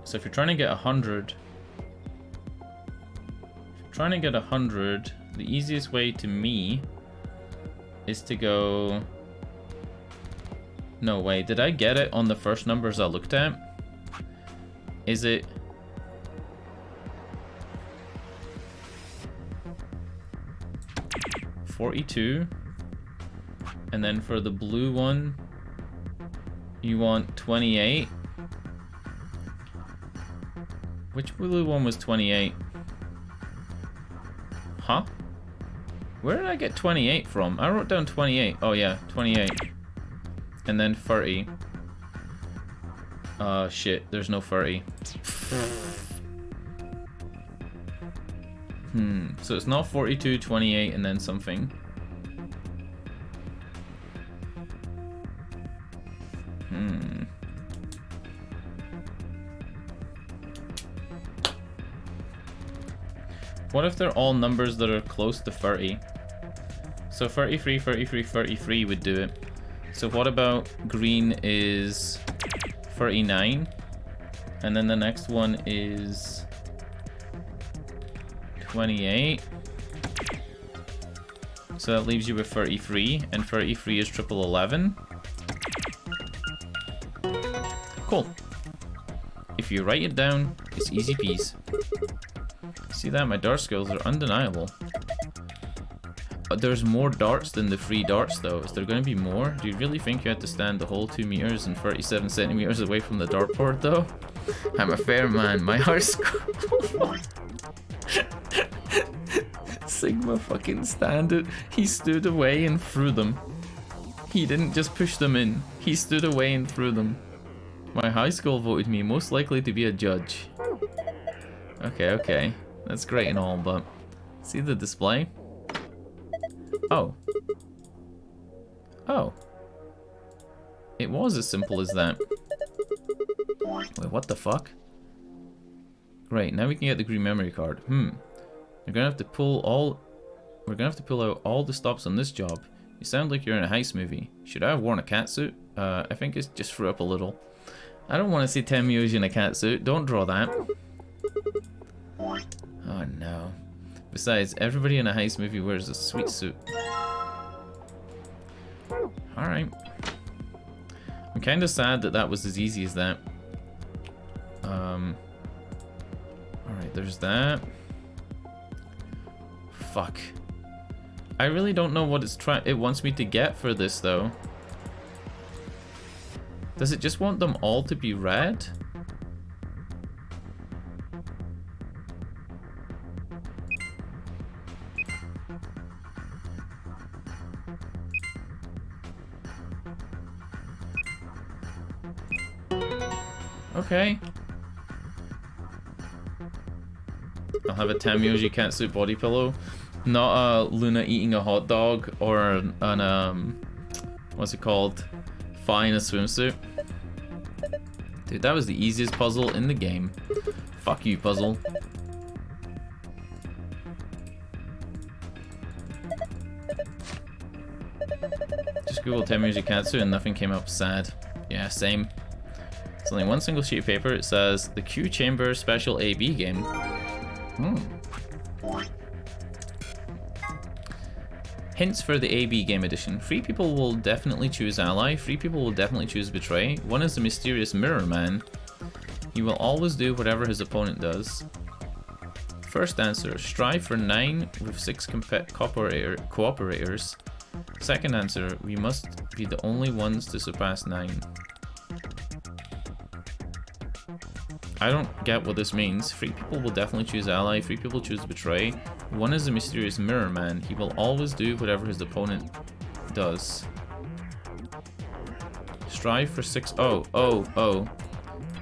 So if you're trying to get 100... the easiest way to me is to go... No way, did I get it on the first numbers I looked at? Is it... $42, and then for the blue one, you want 28. Which blue one was 28? Huh? Where did I get 28 from? I wrote down 28. Oh yeah, 28. And then 30. Shit, there's no 30. So it's not 42, 28, and then something. What if they're all numbers that are close to 30? So 33, 33, 33 would do it. So what about green is 39? And then the next one is 28. So that leaves you with 33, and 33 is triple 11. Cool. If you write it down, it's easy peas. See that? My dart skills are undeniable. There's more darts than the free darts though. Is there going to be more? Do you really think you had to stand the whole 2 meters and 37 centimeters away from the dartboard though? I'm a fair man. My heart Sigma fucking stand it. He stood away and threw them. He didn't just push them in. He stood away and threw them. My high school voted me most likely to be a judge. Okay, okay. That's great and all, but... See the display? Oh. Oh. It was as simple as that. Wait, what the fuck? Right, now we can get the green memory card. We're gonna have to pull out all the stops on this job. You sound like you're in a heist movie. Should I have worn a catsuit? I think it's just threw up a little. I don't want to see Temyoji in a catsuit. Don't draw that. Oh no. Besides, everybody in a heist movie wears a sweet suit. Alright. I'm kind of sad that that was as easy as that. Alright, there's that. Fuck. I really don't know what it wants me to get for this though. Does it just want them all to be red? Okay. I'll have a Temyoji catsuit body pillow. Not a Luna eating a hot dog or an what's it called? Fi in a swimsuit. Dude, that was the easiest puzzle in the game. Fuck you, puzzle. Just Google Temyoji catsuit and nothing came up. Sad. Yeah, same. It's only one single sheet of paper. It says the Q Chamber Special AB game. Hints for the AB game edition. 3 people will definitely choose Ally. 3 people will definitely choose Betray. One is the mysterious Mirror Man. He will always do whatever his opponent does. First answer. Strive for 9 with 6 cooperators. Second answer. We must be the only ones to surpass 9. I don't get what this means. 3 people will definitely choose Ally, 3 people choose Betray. One is a mysterious Mirror Man. He will always do whatever his opponent does. Strive for 6. Oh.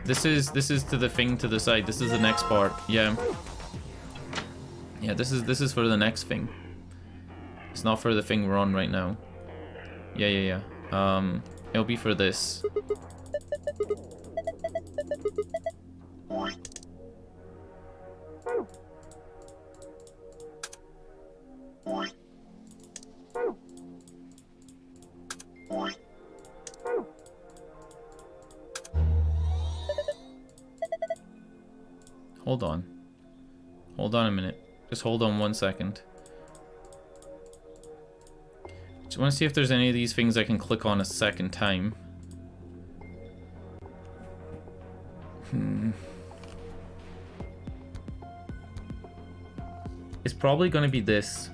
This is to the thing to the side. This is the next part. Yeah. Yeah, this is for the next thing. It's not for the thing we're on right now. Yeah. It'll be for this. Hold on. Hold on a minute. Just hold on 1 second. Just want to see if there's any of these things I can click on a second time. It's probably going to be this.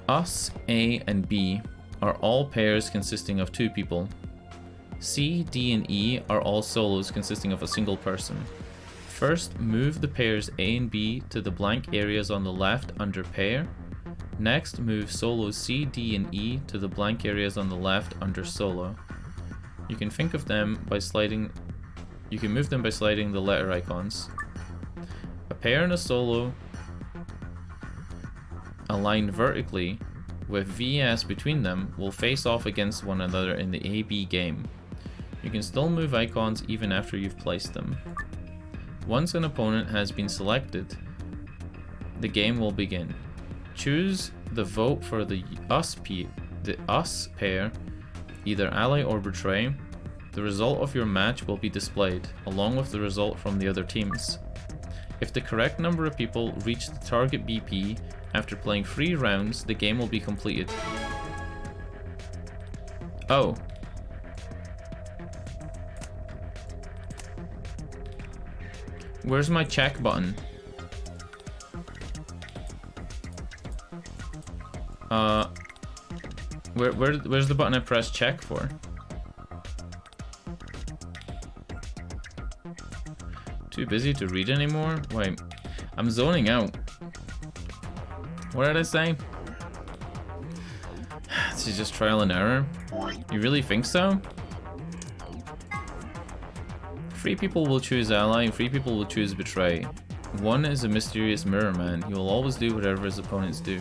Us, A, and B are all pairs consisting of 2 people. C, D, and E are all solos consisting of a single person. First, move the pairs A and B to the blank areas on the left under pair. Next, move solos C, D, and E to the blank areas on the left under solo. You can think of them by sliding. You can move them by sliding the letter icons. A pair and a solo aligned vertically with VS between them will face off against one another in the AB game. You can still move icons even after you've placed them. Once an opponent has been selected, the game will begin. Choose the vote for the us pair, either ally or betray. The result of your match will be displayed, along with the result from the other teams. If the correct number of people reach the target BP after playing 3 rounds, the game will be completed. Oh. Where's my check button? Where's the button I press check for? Too busy to read anymore? Wait, I'm zoning out. What did I say? This is just trial and error. You really think so? 3 people will choose ally, 3 people will choose betray. 1 is a mysterious mirror man. He will always do whatever his opponents do.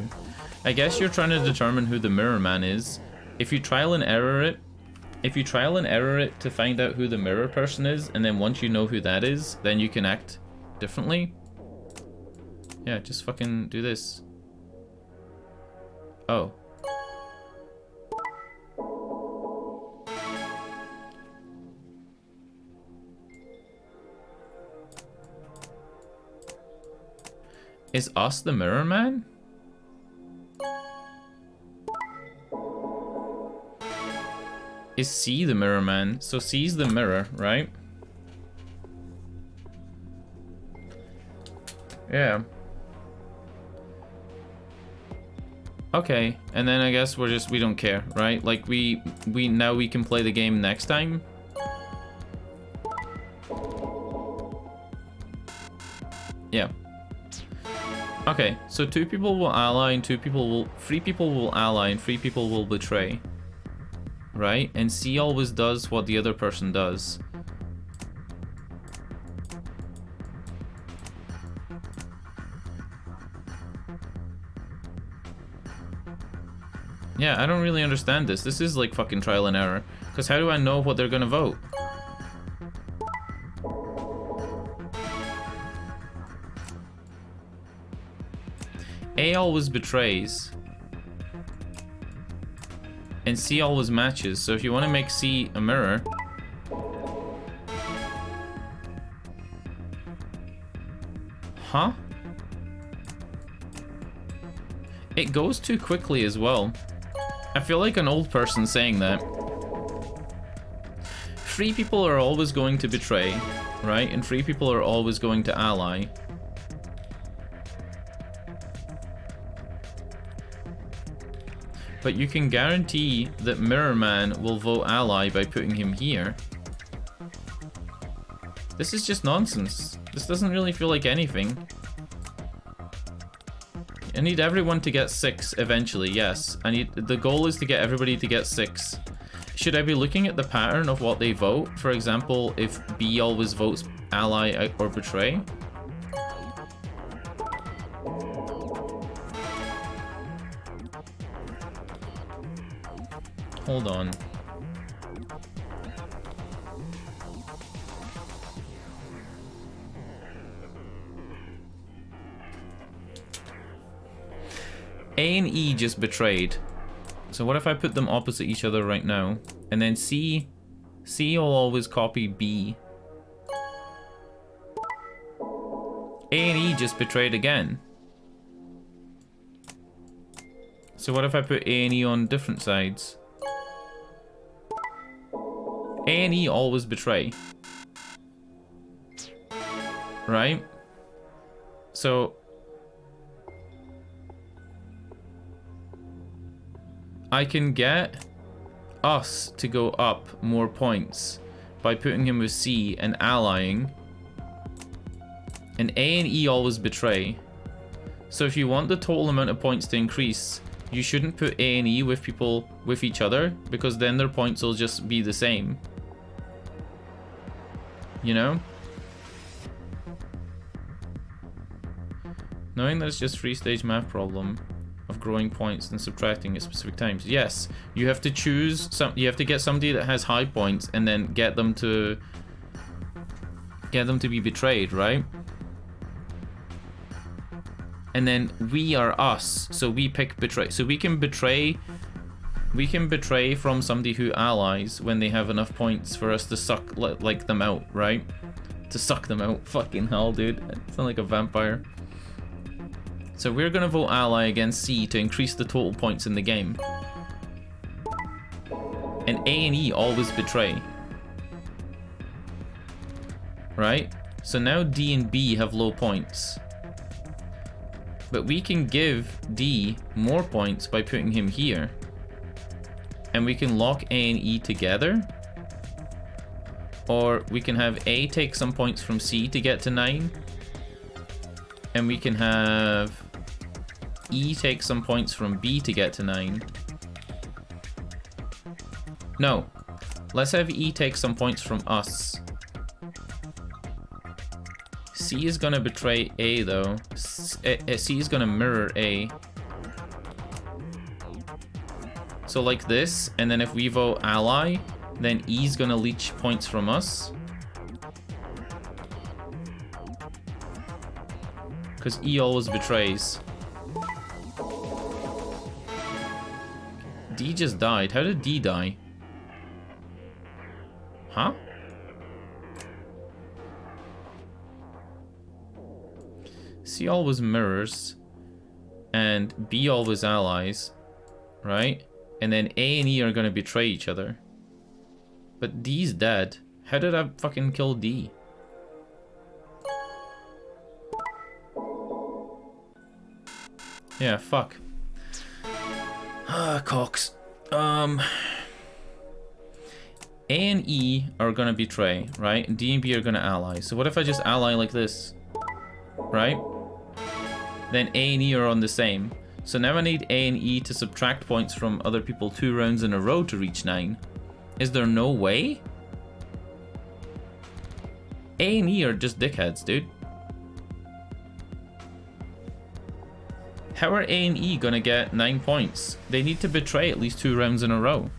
I guess you're trying to determine who the mirror man is. If you trial and error it to find out who the mirror person is, and then once you know who that is, then you can act differently. Yeah, just fucking do this. Oh. Is us the mirror man? Is C the mirror man? So C's the mirror, right? Yeah. Okay, and then I guess we don't care, right? Like we can play the game next time. Yeah. Okay, so 2 people will ally and 3 people will ally and 3 people will betray. Right? And C always does what the other person does. Yeah, I don't really understand this. This is like fucking trial and error. Because how do I know what they're gonna vote? A always betrays. And C always matches. So if you want to make C a mirror... Huh? It goes too quickly as well. I feel like an old person saying that. 3 people are always going to betray, right? And 3 people are always going to ally. But you can guarantee that Mirror Man will vote ally by putting him here. This is just nonsense. This doesn't really feel like anything. I need everyone to get 6 eventually, yes. The goal is to get everybody to get 6. Should I be looking at the pattern of what they vote? For example, if B always votes ally or betray? Hold on. A and E just betrayed. So what if I put them opposite each other right now? And then C will always copy B. A and E just betrayed again. So what if I put A and E on different sides? A and E always betray. Right? So I can get us to go up more points by putting him with C and allying. And A and E always betray. So if you want the total amount of points to increase, you shouldn't put A and E with people with each other, because then their points will just be the same. You know? Knowing that it's just 3-stage math problem of growing points and subtracting at specific times. Yes, you have to choose you have to get somebody that has high points and then get them to Get them to be betrayed, right? And then we are us, so we pick betray. So we can betray from somebody who allies when they have enough points for us to suck like them out, right? To suck them out. Fucking hell, dude. I sound like a vampire. So we're gonna vote ally against C to increase the total points in the game. And A and E always betray. Right? So now D and B have low points. But we can give D more points by putting him here. And we can lock A and E together. Or we can have A take some points from C to get to 9. And we can have E take some points from B to get to 9. No. Let's have E take some points from us. C is gonna betray A though. C is gonna mirror A. So like this, and then if we vote ally, then E's gonna leech points from us. Because E always betrays. D just died. How did D die? Huh? C always mirrors, and B always allies, right? And then A and E are gonna betray each other. But D's dead. How did I fucking kill D? Yeah, fuck. Ah, cocks. A and E are gonna betray, right? And D and B are gonna ally. So what if I just ally like this? Right? Then A and E are on the same. So now I need A and E to subtract points from other people 2 rounds in a row to reach 9. Is there no way? A and E are just dickheads, dude. How are A and E gonna get 9 points? They need to betray at least 2 rounds in a row.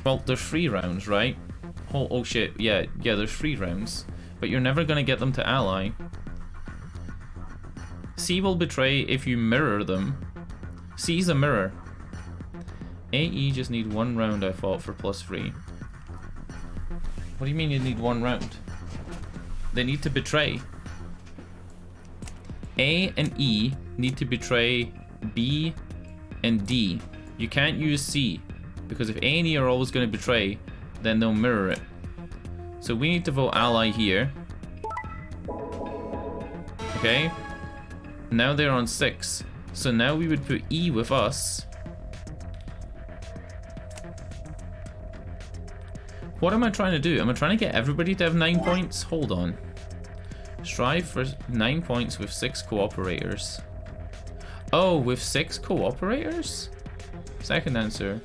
Well, there's 3 rounds, right? Oh shit, yeah, there's 3 rounds. But you're never gonna get them to ally. C will betray if you mirror them. C's a mirror. AE just need 1 round, I thought, for +3. What do you mean you need 1 round? They need to betray. A and E need to betray B and D. You can't use C, because if A and E are always going to betray, then they'll mirror it. So we need to vote ally here. Okay. Now they're on 6. So now we would put E with us. What am I trying to do? Am I trying to get everybody to have 9 points? Hold on. Strive for 9 points with 6 cooperators. Oh, with 6 cooperators? Second answer.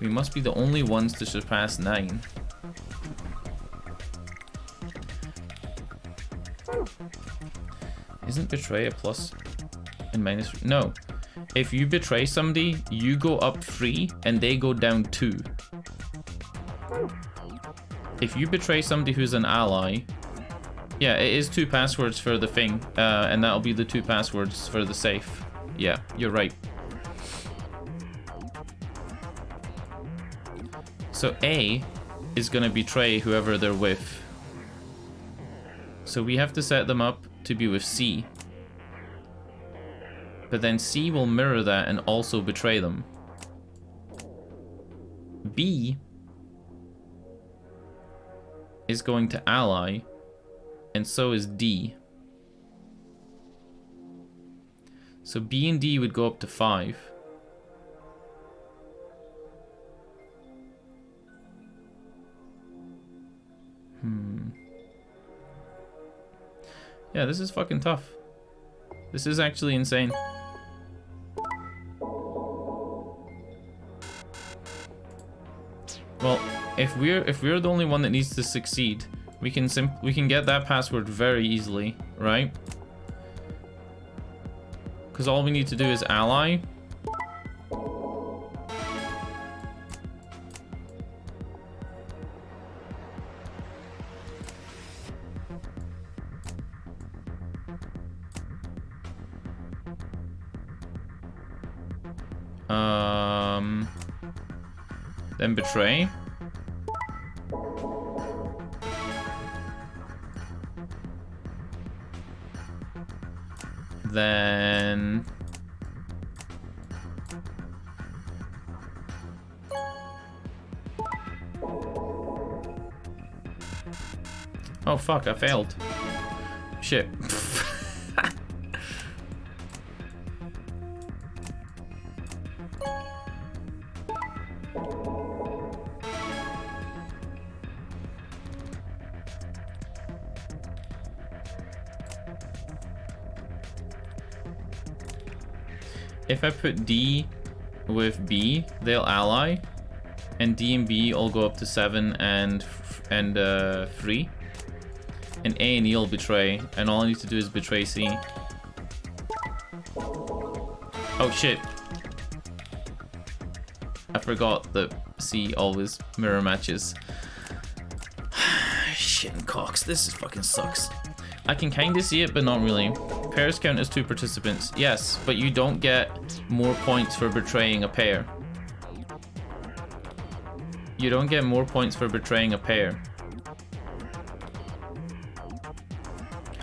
We must be the only ones to surpass 9. Isn't betray a plus and minus? No. If you betray somebody, you go up 3 and they go down 2. If you betray somebody who's an ally, yeah, it is 2 passwords for the thing, and that'll be the 2 passwords for the safe. Yeah, you're right. So A is gonna betray whoever they're with. So we have to set them up to be with C. But then C will mirror that and also betray them. B is going to ally, and so is D. So B and D would go up to 5. Yeah, this is fucking tough. This is actually insane. Well, if we're the only one that needs to succeed, we can get that password very easily, right? Because all we need to do is ally. Then betray. Then... oh fuck, I failed. Shit. If I put D with B, they'll ally, and D and B all go up to 7 and 3, and A and E will betray, and all I need to do is betray C. Oh shit! I forgot that C always mirror matches. Shit and cocks, this is fucking sucks. I can kinda see it, but not really. Pairs count as 2 participants. Yes, but you don't get more points for betraying a pair. You don't get more points for betraying a pair.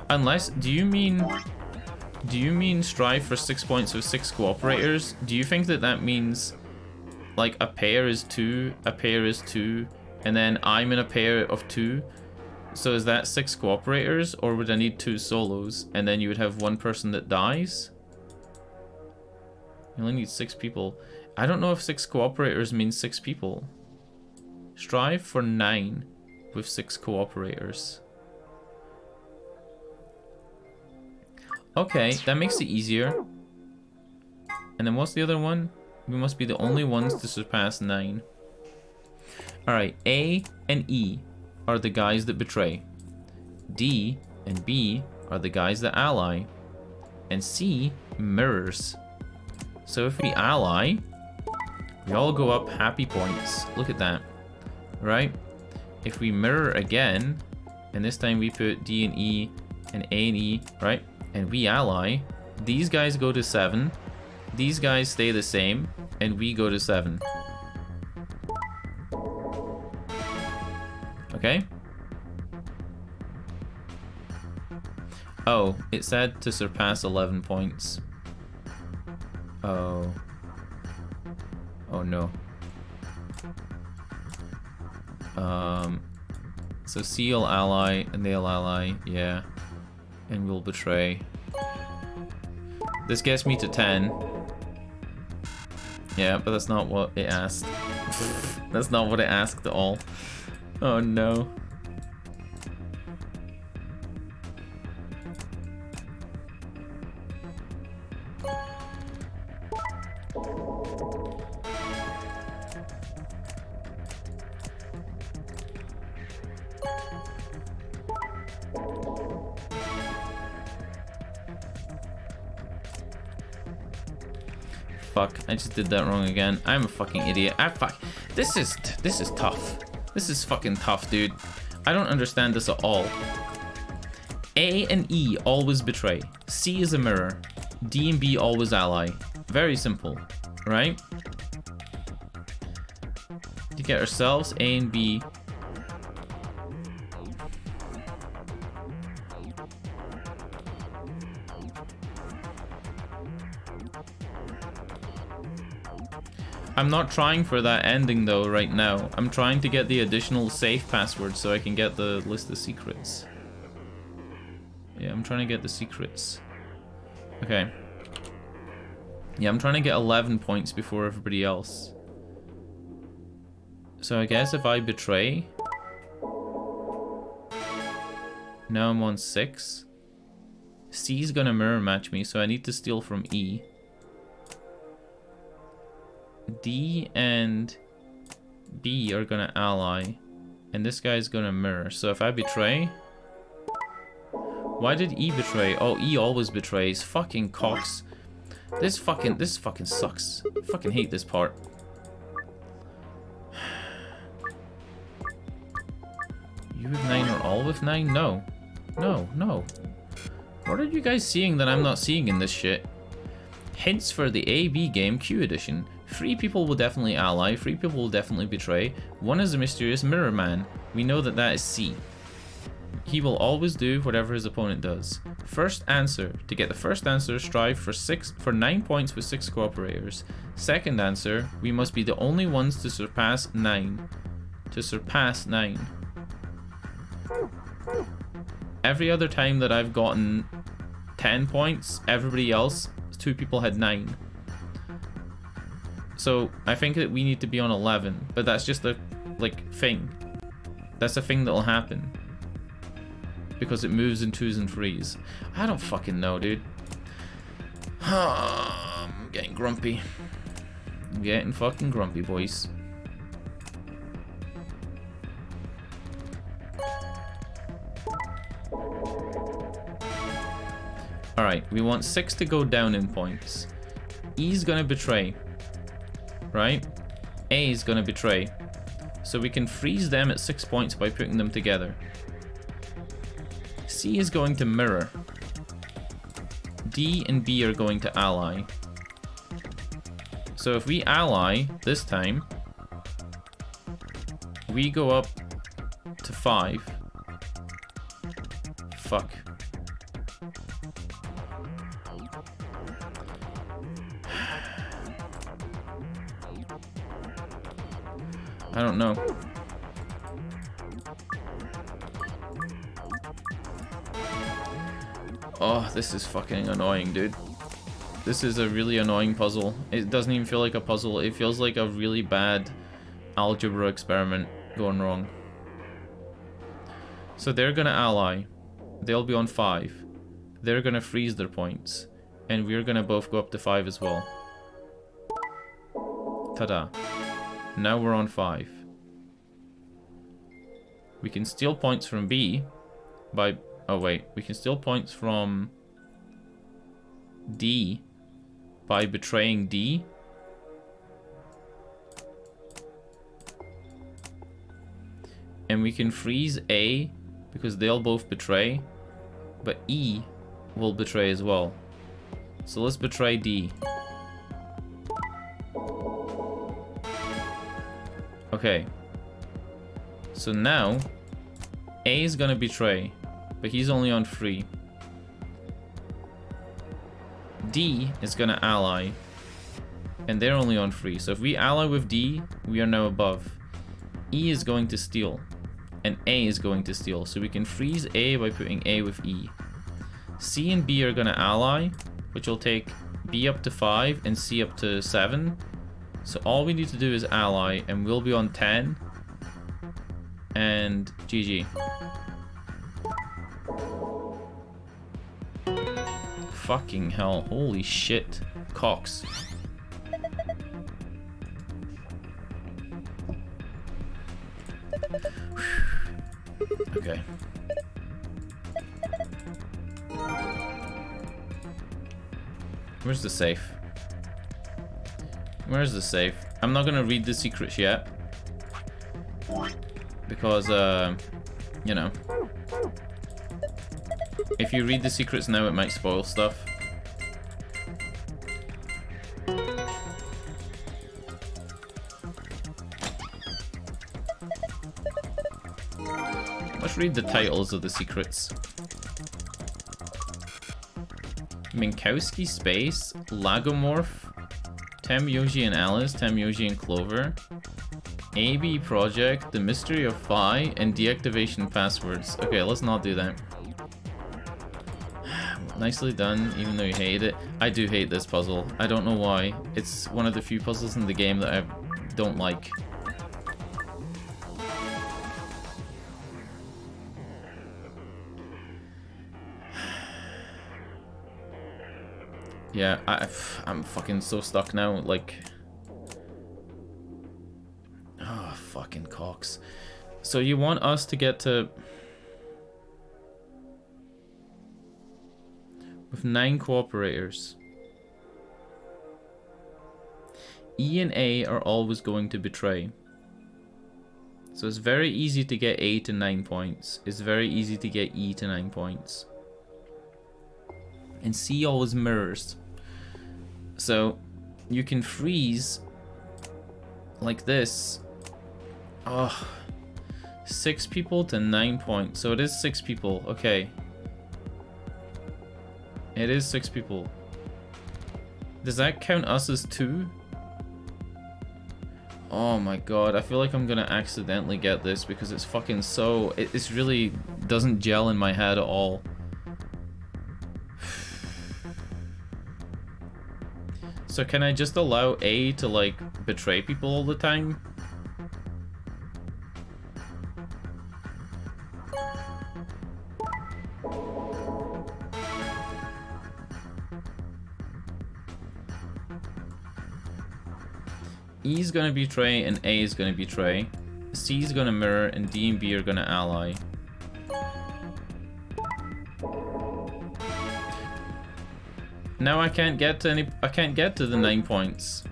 Unless, do you mean strive for 6 points with 6 cooperators? Do you think that that means like a pair is 2, a pair is 2, and then I'm in a pair of 2? So is that 6 cooperators, or would I need 2 solos, and then you would have 1 person that dies? You only need 6 people. I don't know if 6 cooperators means 6 people. Strive for 9 with 6 cooperators. Okay, that makes it easier. And then what's the other one? We must be the only ones to surpass 9. Alright, A and E are the guys that betray. D and B are the guys that ally. And C mirrors. So if we ally, we all go up happy points. Look at that. Right? If we mirror again, and this time we put D and E and A and E, right? And we ally, these guys go to 7, these guys stay the same, and we go to 7. Okay? Oh, it said to surpass 11 points. Oh. Oh no. So C will ally, and they'll ally, yeah. And we'll betray. This gets me to 10. Yeah, but that's not what it asked. That's not what it asked at all. Oh no. Fuck, I just did that wrong again. I'm a fucking idiot. This is tough. This is fucking tough, dude. I don't understand this at all. A and E always betray. C is a mirror. D and B always ally. Very simple, right? To get ourselves A and B. I'm not trying for that ending though right now. I'm trying to get the additional safe password so I can get the list of secrets. Yeah, I'm trying to get the secrets. Okay. Yeah, I'm trying to get 11 points before everybody else. So I guess if I betray... Now I'm on 6. C's gonna mirror match me, so I need to steal from E. D and B are gonna ally, and this guy's gonna mirror. So if I betray... Why did E betray? Oh, E always betrays. Fucking cocks. This fucking sucks. I fucking hate this part. You with 9 or all with 9? No. No, no. What are you guys seeing that I'm not seeing in this shit? Hints for the AB game Q edition. 3 people will definitely ally, 3 people will definitely betray. 1 is a mysterious mirror man. We know that that is C. He will always do whatever his opponent does. First answer. To get the first answer, strive for 9 points with 6 cooperators. Second answer, we must be the only ones to surpass 9. To surpass 9. Every other time that I've gotten 10 points, everybody else, 2 people had 9. So I think that we need to be on 11, but that's just a thing. That's a thing that'll happen because it moves in 2s and 3s. I don't fucking know, dude. I'm getting grumpy. I'm getting fucking grumpy, boys. Alright, we want 6 to go down in points. E's gonna betray. Right? A is gonna betray. So we can freeze them at 6 points by putting them together. C is going to mirror. D and B are going to ally. So if we ally this time, we go up to 5. Fuck. I don't know. Oh, this is fucking annoying, dude. This is a really annoying puzzle. It doesn't even feel like a puzzle. It feels like a really bad algebra experiment going wrong. So they're gonna ally. They'll be on 5. They're gonna freeze their points. And we're gonna both go up to 5 as well. Ta-da. Now we're on 5. We can steal points from B by... Oh wait, we can steal points from D by betraying D. And we can freeze A because they'll both betray, but E will betray as well. So let's betray D. Okay. So now, A is gonna betray, but he's only on 3. D is gonna ally, and they're only on 3. So if we ally with D, we are now above. E is going to steal, and A is going to steal. So we can freeze A by putting A with E. C and B are gonna ally, which will take B up to 5 and C up to 7. So all we need to do is ally, and we'll be on 10. And GG. Fucking hell. Holy shit. Cox. Okay. Where's the safe? Where's the safe? I'm not gonna read the secrets yet. Because, you know. If you read the secrets now, it might spoil stuff. Let's read the titles of the secrets. Minkowski Space, Lagomorph, Temyoji and Alice, Temyoji and Clover, AB Project, The Mystery of Phi, and Deactivation Passwords. Okay, let's not do that. Nicely done, even though you hate it. I do hate this puzzle. I don't know why. It's one of the few puzzles in the game that I don't like. Yeah, I'm fucking so stuck now, like... Oh, fucking Cox. So you want us to get to... with 9 cooperators. E and A are always going to betray. So it's very easy to get A to 9 points. It's very easy to get E to 9 points. And C always mirrors. So you can freeze like this. Oh, 6 people to 9 points. So it is 6 people. Okay. It is 6 people. Does that count us as 2? Oh my god, I feel like I'm gonna accidentally get this because it's fucking so... It's really doesn't gel in my head at all. So can I just allow A to, like, betray people all the time? E is gonna betray and A is gonna betray. C is gonna mirror and D and B are gonna ally. Now I can't get to any. I can't get to the 9 points.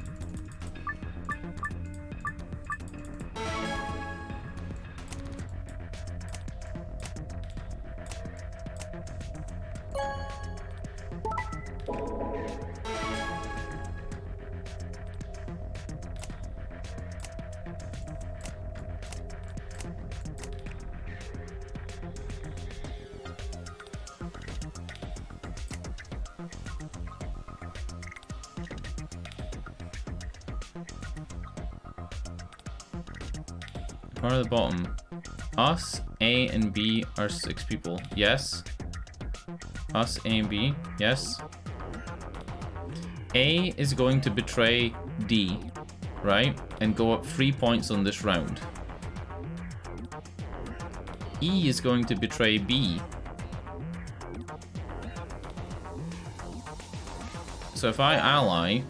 Or at the bottom. Us, A, and B are 6 people. Yes. Us, A, and B. Yes. A is going to betray D, right? And go up 3 points on this round. E is going to betray B. So if I ally...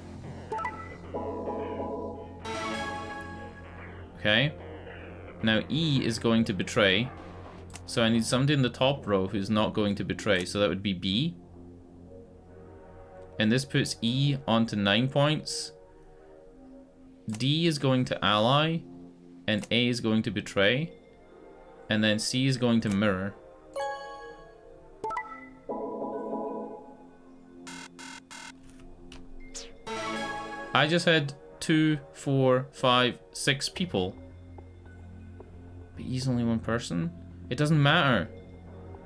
Okay. Now E is going to betray, so I need somebody in the top row who's not going to betray, so that would be B. And this puts E onto 9 points. D is going to ally, and A is going to betray, and then C is going to mirror. I just had 2, 4, 5, 6 people. But E's only 1 person? It doesn't matter.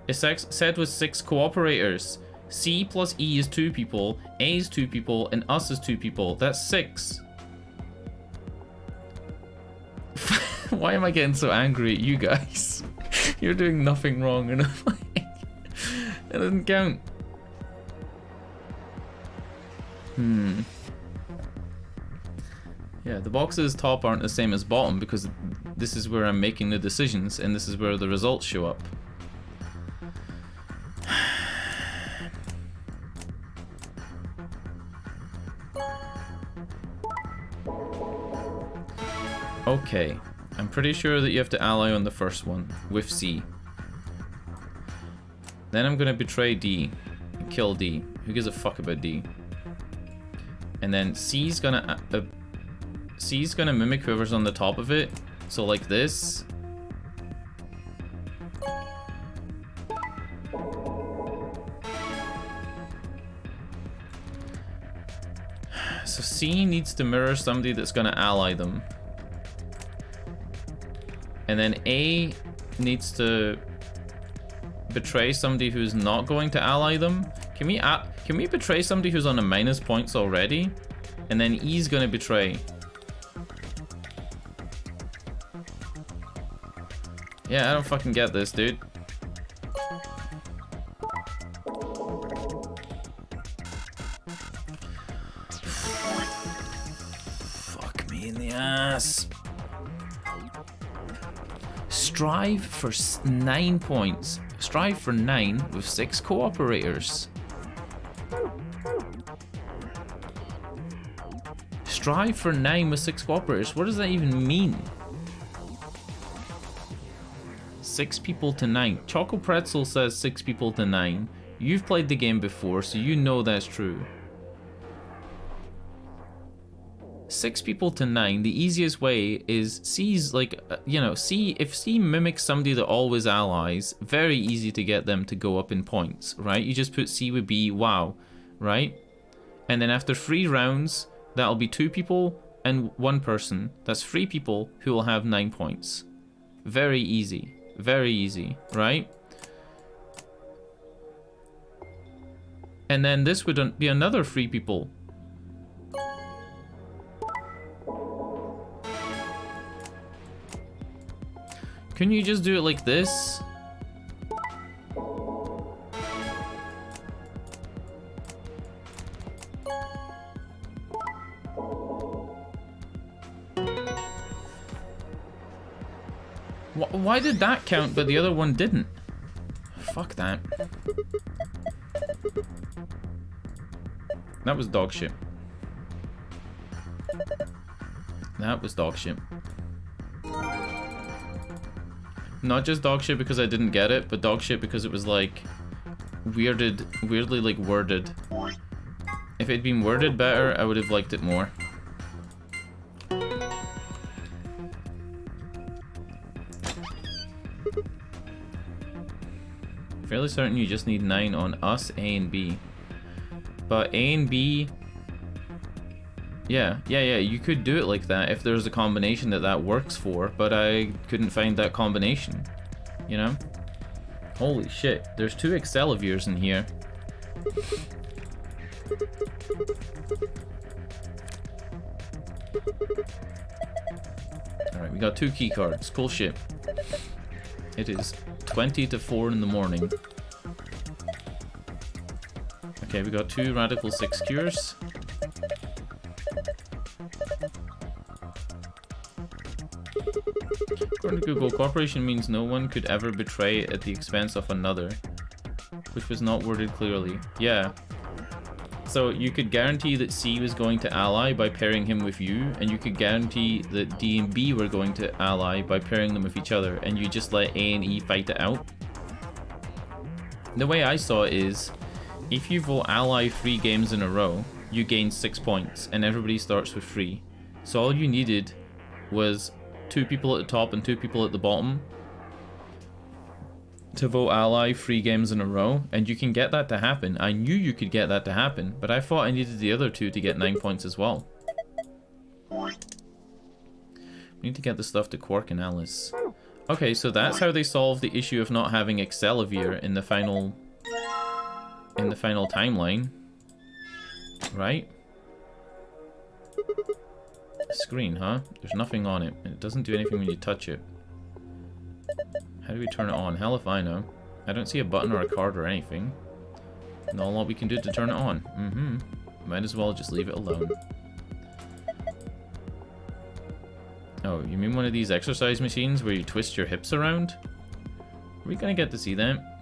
It said with 6 cooperators. C plus E is 2 people, A is 2 people, and us is 2 people. That's 6. Why am I getting so angry at you guys? You're doing nothing wrong, and I'm like, it doesn't count. Yeah, the boxes top aren't the same as bottom because this is where I'm making the decisions and this is where the results show up. Okay, I'm pretty sure that you have to ally on the first one with C. Then I'm gonna betray D and kill D. Who gives a fuck about D? And then C's gonna mimic whoever's on the top of it. So like this. So C needs to mirror somebody that's gonna ally them. And then A needs to betray somebody who's not going to ally them. Can we betray somebody who's on a minus points already? And then E's gonna betray. Yeah, I don't fucking get this, dude. Fuck me in the ass. Strive for 9 points. Strive for 9 with 6 cooperators. Strive for 9 with 6 cooperators. What does that even mean? 6 people to 9. Choco Pretzel says 6 people to 9. You've played the game before, so you know that's true. 6 people to 9, the easiest way is C's like, you know, if C mimics somebody that always allies, very easy to get them to go up in points, right? You just put C with B, wow, right? And then after 3 rounds, that'll be 2 people, and one person. That's 3 people who will have 9 points. Very easy. Very easy, right? And then this would be another 3 people. Couldn't you just do it like this? Why did that count, but the other one didn't? Fuck that. That was dog shit. That was dog shit. Not just dog shit because I didn't get it, but dog shit because it was like weirdly like worded. If it had been worded better, I would have liked it more. Fairly certain you just need 9 on us, A and B. But A and B... Yeah, you could do it like that if there's a combination that works for, but I couldn't find that combination, you know? Holy shit, there's 2 Exceliviers in here. Alright, we got 2 key cards, cool shit. It is 20 to 4 in the morning. Okay, we got 2 Radical 6 cures. According to Google, cooperation means no one could ever betray at the expense of another, which was not worded clearly. Yeah. So you could guarantee that C was going to ally by pairing him with you, and you could guarantee that D and B were going to ally by pairing them with each other, and you just let A and E fight it out. The way I saw it is, if you vote ally 3 games in a row, you gain 6 points, and everybody starts with 3. So all you needed was 2 people at the top and 2 people at the bottom to vote ally 3 games in a row, and you can get that to happen. I knew you could get that to happen, but I thought I needed the other 2 to get 9 points as well. We need to get the stuff to Quark and Alice. Okay, so that's how they solved the issue of not having Excelivier in the final timeline, right? Screen, huh? There's nothing on it, and it doesn't do anything when you touch it. How do we turn it on? Hell if I know. I don't see a button or a card or anything. Not a lot we can do to turn it on. Might as well just leave it alone. Oh, you mean one of these exercise machines where you twist your hips around? Are we gonna get to see that?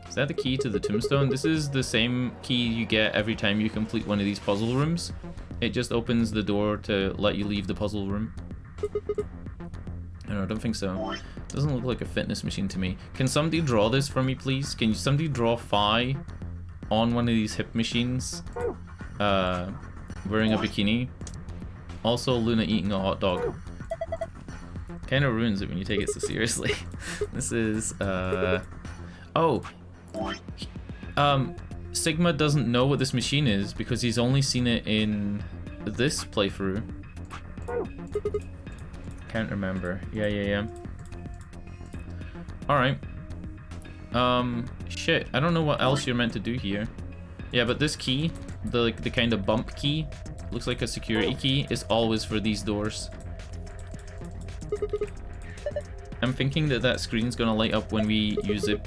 Is that the key to the tombstone? This is the same key you get every time you complete one of these puzzle rooms. It just opens the door to let you leave the puzzle room. I don't think so. Doesn't look like a fitness machine to me. Can somebody draw this for me, please? Can somebody draw Phi on one of these hip machines? Wearing a bikini. Also, Luna eating a hot dog. Kind of ruins it when you take it so seriously. This is, Sigma doesn't know what this machine is because he's only seen it in this playthrough. Can't remember. Yeah. Alright. Shit. I don't know what else you're meant to do here. Yeah, but this key, the kind of bump key, looks like a security key, is always for these doors. I'm thinking that screen's gonna light up when we use it.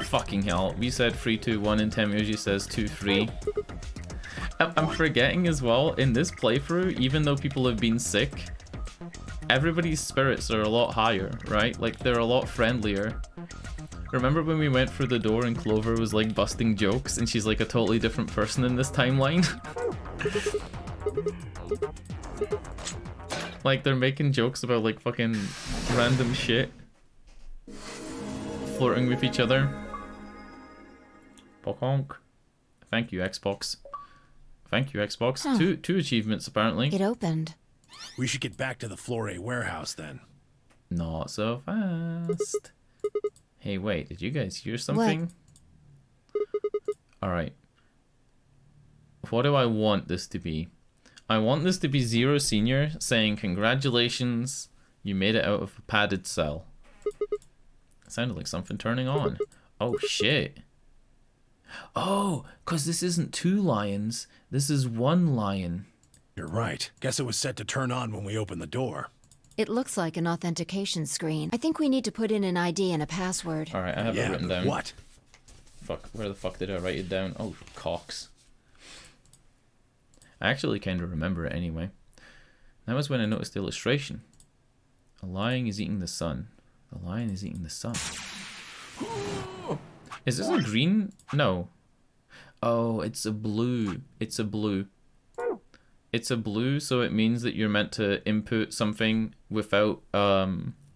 Fucking hell. We said 3, 2, 1 and Temuji says 2, 3. I'm forgetting as well, in this playthrough, even though people have been sick, everybody's spirits are a lot higher, right? Like, they're a lot friendlier. Remember when we went through the door and Clover was like busting jokes and she's like a totally different person in this timeline? Like, they're making jokes about like fucking random shit. Flirting with each other. Pokonk. Thank you, Xbox. Thank you, Xbox. Huh. Two achievements, apparently. It opened. We should get back to the Floor A warehouse, then. Not so fast. Hey, wait, did you guys hear something? Alright. What do I want this to be? I want this to be Zero Senior saying, congratulations, you made it out of a padded cell. It sounded like something turning on. Oh, shit. Oh, because this isn't 2 lions. This is 1 lion. You're right. Guess it was set to turn on when we opened the door. It looks like an authentication screen. I think we need to put in an ID and a password. Alright, I have it written down. What? Fuck, where the fuck did I write it down? Oh, cocks. I actually kind of remember it anyway. That was when I noticed the illustration. A lion is eating the sun. The lion is eating the sun. Is this a green? No. Oh, it's a blue. It's a blue. It's a blue, so it means that you're meant to input something without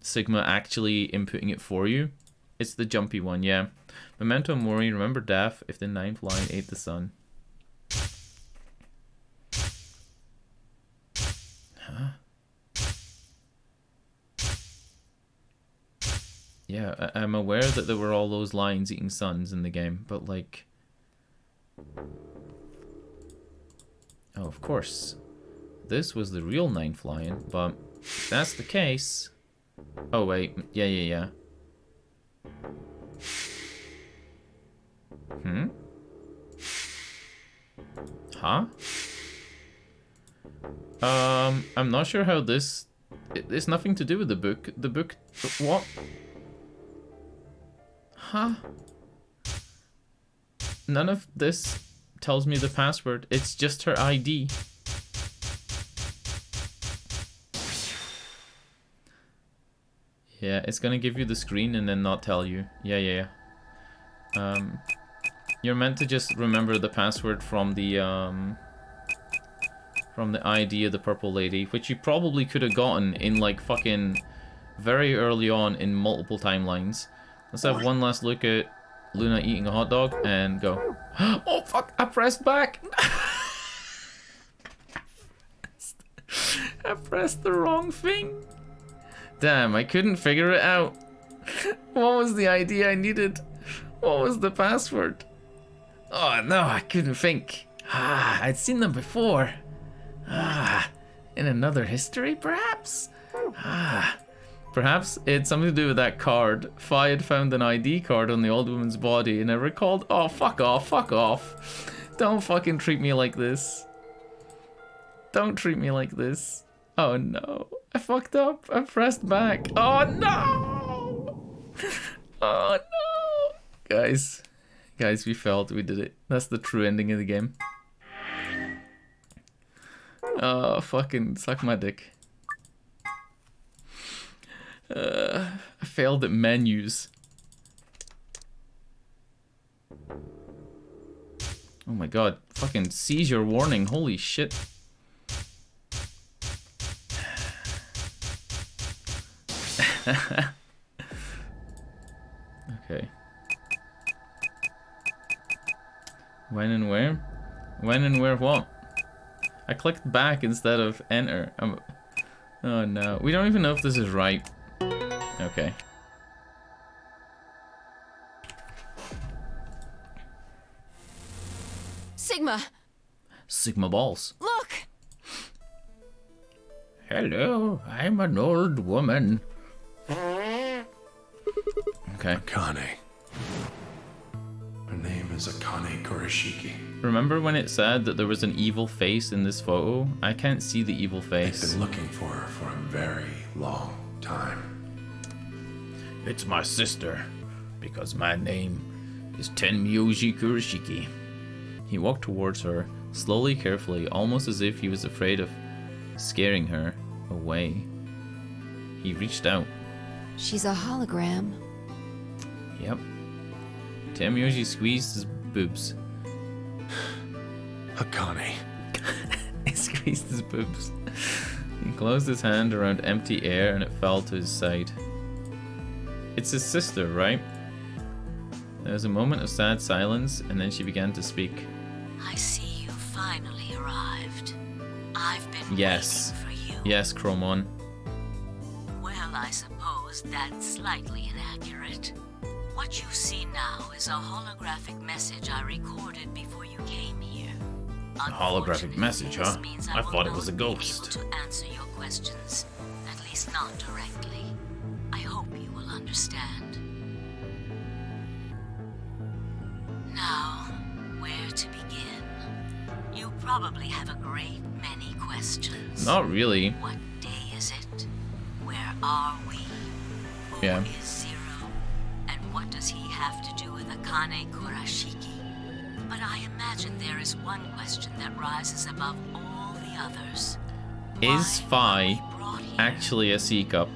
Sigma actually inputting it for you. It's the jumpy one, yeah. Memento mori, remember death if the 9th lion ate the sun. Huh? Yeah, I'm aware that there were all those lions eating suns in the game, but like... Oh, of course. This was the real 9th lion, but if that's the case... Oh, wait. Yeah. Hmm? Huh? I'm not sure how this... It's nothing to do with the book. The book... What? Huh? None of this tells me the password. It's just her ID. Yeah, it's gonna give you the screen and then not tell you. Yeah. You're meant to just remember the password from the ID of the purple lady, which you probably could have gotten in like fucking very early on in multiple timelines. Let's have one last look at Luna eating a hot dog and go. Oh fuck, I pressed back. I pressed the wrong thing. Damn, I couldn't figure it out. What was the ID I needed? What was the password? Oh no, I couldn't think. I'd seen them before. In another history, perhaps? Perhaps it's something to do with that card. Fi had found an ID card on the old woman's body and I recalled... Oh, fuck off. Don't fucking treat me like this. Don't treat me like this. Oh no, I fucked up. I pressed back. Oh no! Oh no! Guys, we failed. We did it. That's the true ending of the game. Oh, fucking suck my dick. I failed at menus. Oh my god, fucking seizure warning, holy shit. Okay. When and where? When and where what? I clicked back instead of enter. Oh no, we don't even know if this is right. Okay. Sigma balls. Look! Hello, I'm an old woman. Okay. Akane. Her name is Akane Kurashiki. Remember when it said that there was an evil face in this photo? I can't see the evil face. I've been looking for her for a very long time. It's my sister, because my name is Tenmyoji Kurashiki. He walked towards her, slowly, carefully, almost as if he was afraid of scaring her away. He reached out. She's a hologram. Yep. Tenmyoji squeezed his boobs. Akane. He squeezed his boobs. He closed his hand around empty air and it fell to his side. It's his sister, right? There was a moment of sad silence and then she began to speak. I see you finally arrived. I've been waiting for you. Yes, Chromon. Well, I suppose that's slightly inaccurate. What you see now is a holographic message I recorded before you came here. A holographic message, huh? I thought it was a Able ghost. to answer your questions, at least not directly. I hope you will understand. Now, where to begin? You probably have a great many questions. Not really. What day is it? Where are we? Who Yeah. is Zero? And what does he have to do with Akane Kurashiki? But I imagine there is one question that rises above all the others. Is Phi actually a C-cup?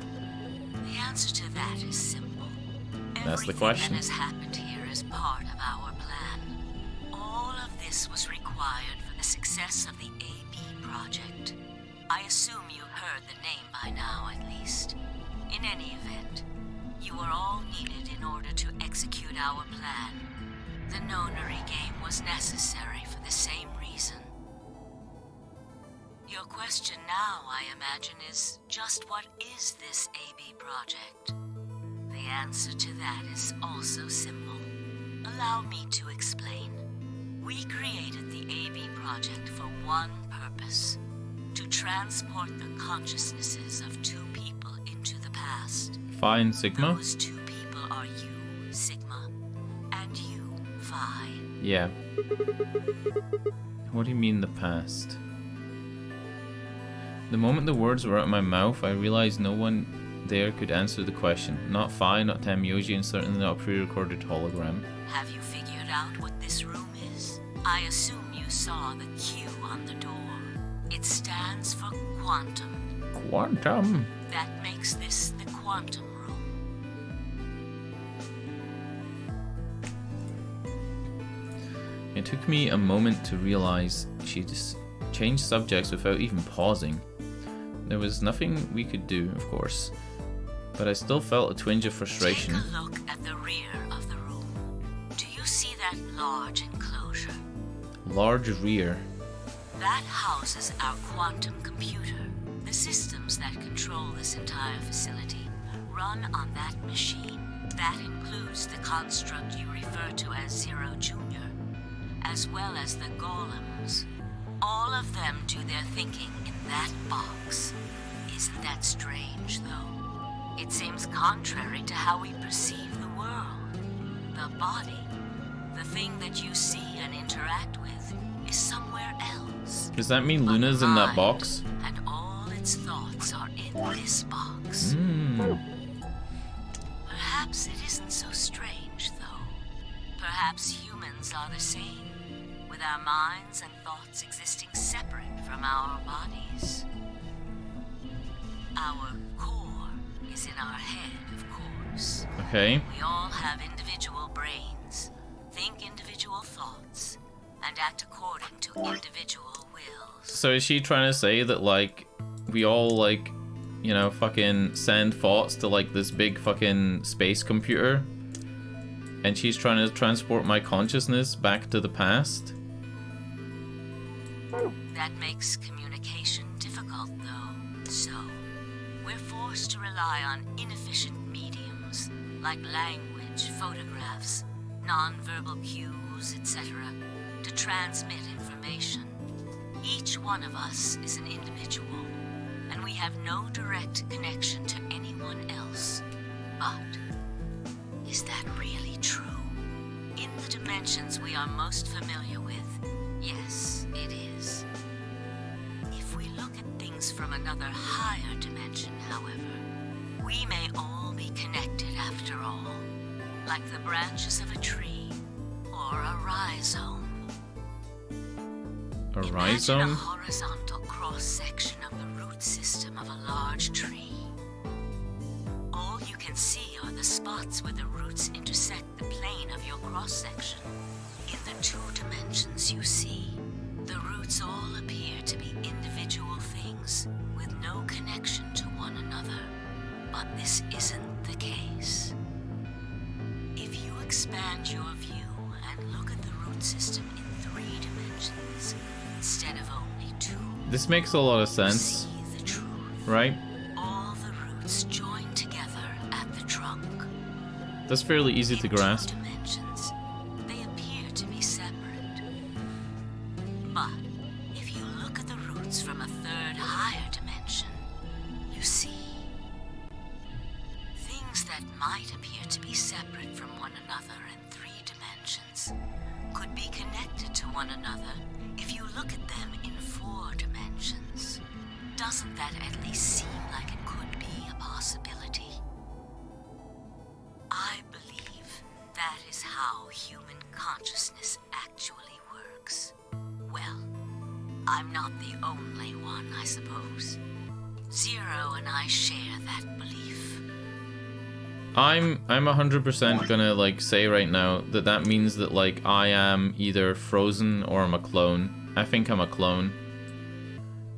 The answer to that is simple. That's the Everything question. that has happened here is part of our plan. All of this was required for the success of the AB project. I assume you heard the name by now, at least. In any event, you are all needed in order to execute our plan. The nonary game was necessary for the same reason. Your question now, I imagine, is just what is this AB project? The answer to that is also simple. Allow me to explain. We created the AB project for one purpose: to transport the consciousnesses of two people into the past. Phi and Sigma? Those two people are you, Sigma, and you, Phi. Yeah. What do you mean the past? The moment the words were out of my mouth, I realized no one there could answer the question. Not Phi, not Tamyoji, and certainly not a pre-recorded hologram. Have you figured out what this room is? I assume you saw the Q on the door. It stands for quantum. Quantum? That makes this the quantum room. It took me a moment to realize she just changed subjects without even pausing. There was nothing we could do, of course, but I still felt a twinge of frustration. Take a look at the rear of the room. Do you see that large enclosure? Large rear. That houses our quantum computer. The systems that control this entire facility run on that machine. That includes the construct you refer to as Zero Jr., as well as the golems. All of them do their thinking in that box. Isn't that strange, though? It seems contrary to how we perceive the world. The body, the thing that you see and interact with, is somewhere else. Does that mean Luna's in that box? And all its thoughts are in this box. Perhaps it isn't so strange, though. Perhaps humans are the same, with our minds and thoughts existing separate from our bodies. Our core is in our head, of course. Okay. We all have individual brains, think individual thoughts, and act according to individual wills. So is she trying to say that, like, we all, like, you know, fucking send thoughts to, like, this big fucking space computer? And she's trying to transport my consciousness back to the past? That makes communication difficult, though. So, we're forced to rely on inefficient mediums, like language, photographs, non-verbal cues, etc., to transmit information. Each one of us is an individual, and we have no direct connection to anyone else. But, is that really true? In the dimensions we are most familiar with, yes, it is. If we look at things from another higher dimension, however, we may all be connected after all, like the branches of a tree or a rhizome. A Imagine a rhizome? horizontal cross-section of the root system of a large tree. All you can see are the spots where the roots intersect the plane of your cross-section. In the two dimensions you see, the roots all appear to be individual things with no connection to one another. But this isn't the case. If you expand your view and look at the root system in 3 dimensions instead of only 2, This makes a lot of sense. see the truth. Right? All the roots join together at the trunk. That's fairly easy to grasp. Dimensions, they appear to be separate. But if you look at the roots from a third higher dimension, you see things that might appear to be separate from one another in 3 dimensions could be connected to one another if you look at them in 4 dimensions. Doesn't that at least seem like it could be a possibility? I believe that is how human consciousness actually works. Well, I'm not the only one, I suppose. Zero and I share that belief. I'm 100% gonna like say right now that that means that like I am either frozen or I'm a clone. I think I'm a clone.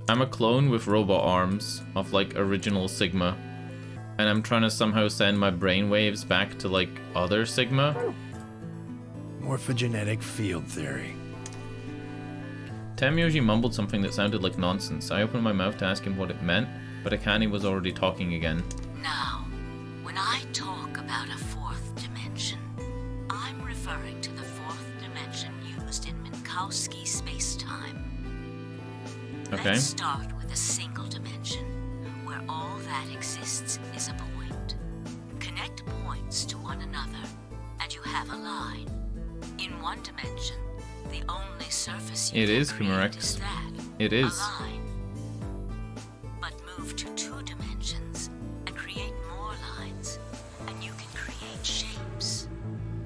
I'm a clone with robot arms of like original Sigma. And I'm trying to somehow send my brainwaves back to like other Sigma. Morphogenetic field theory. Tenmyoji mumbled something that sounded like nonsense. I opened my mouth to ask him what it meant, but Akane was already talking again. Now, when I talk about a 4th dimension, I'm referring to the 4th dimension used in Minkowski space-time. Okay. Let's start with a single dimension, where all that exists is a point. Connect points to one another, and you have a line. In one dimension, the only surface you can create is that. It is. A line. But move to 2 dimensions and create more lines, and you can create shapes.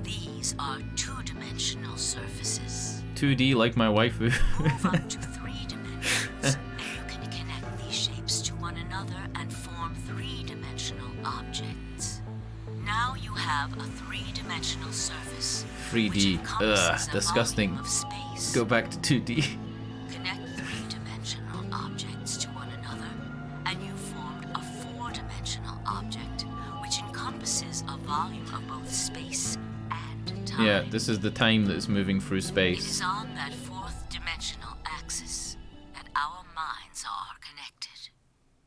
These are 2-dimensional surfaces. 2D like my waifu. Move up to 3 dimensions, and you can connect these shapes to one another and form 3-dimensional objects. Now you have a 3-dimensional surface. 3D. Ugh, disgusting. Go back to 2D. Connect 3-dimensional objects to one another, and you formed a 4-dimensional object, which encompasses a volume of both space and time. Yeah, this is the time that is moving through It space. is on that 4th dimensional axis that our minds are connected.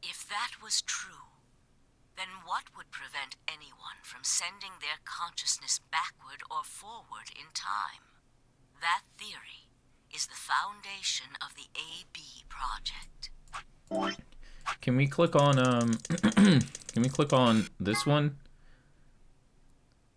If that was true, then what would prevent anyone from sending their consciousness backward or forward in time? That theory is the foundation of the AB project. Can we click on can we click on this one?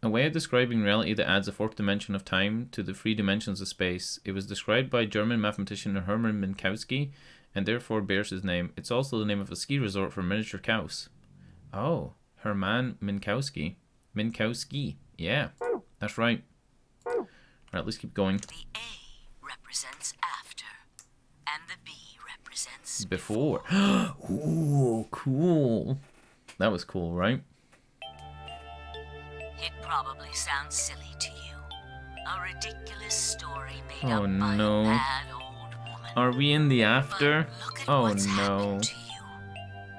A way of describing reality that adds a 4th dimension of time to the 3 dimensions of space. It was described by German mathematician Hermann Minkowski and therefore bears his name. It's also the name of a ski resort for miniature cows. Oh, Hermann Minkowski. Minkowski. Yeah, that's right. Alright, let's keep going. The A represents after, and the B represents Before. Ooh, cool. That was cool, right? It probably sounds silly to you. A ridiculous story made Oh up by no. a bad old woman. Are we in the after? Look at Oh what's no. happened to you.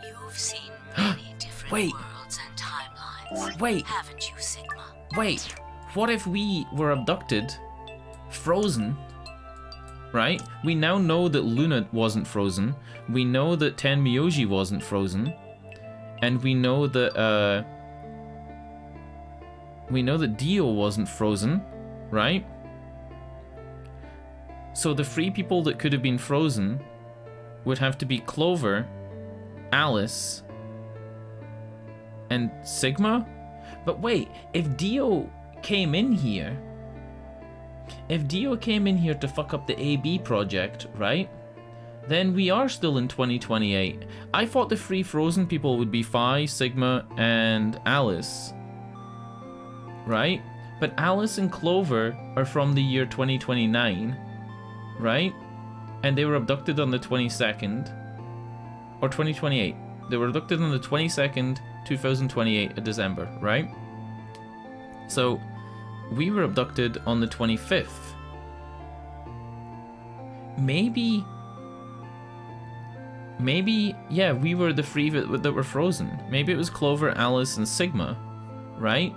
You've seen many different Wait. worlds and timelines. Wait. Haven't you, Sigma? Wait, what if we were abducted, frozen, right? We now know that Luna wasn't frozen. We know that Tenmyoji wasn't frozen. And we know that Dio wasn't frozen, right? So the 3 people that could have been frozen would have to be Clover, Alice, and Sigma? But wait, if Dio came in here to fuck up the AB project, right? Then we are still in 2028. I thought the 3 frozen people would be Phi, Sigma, and Alice. Right? But Alice and Clover are from the year 2029, right? And they were abducted on the 22nd, or 2028. They were abducted on the 22nd, 2028 of December, right? So, we were abducted on the 25th. Maybe, yeah, we were the 3 that were frozen. Maybe it was Clover, Alice, and Sigma, right?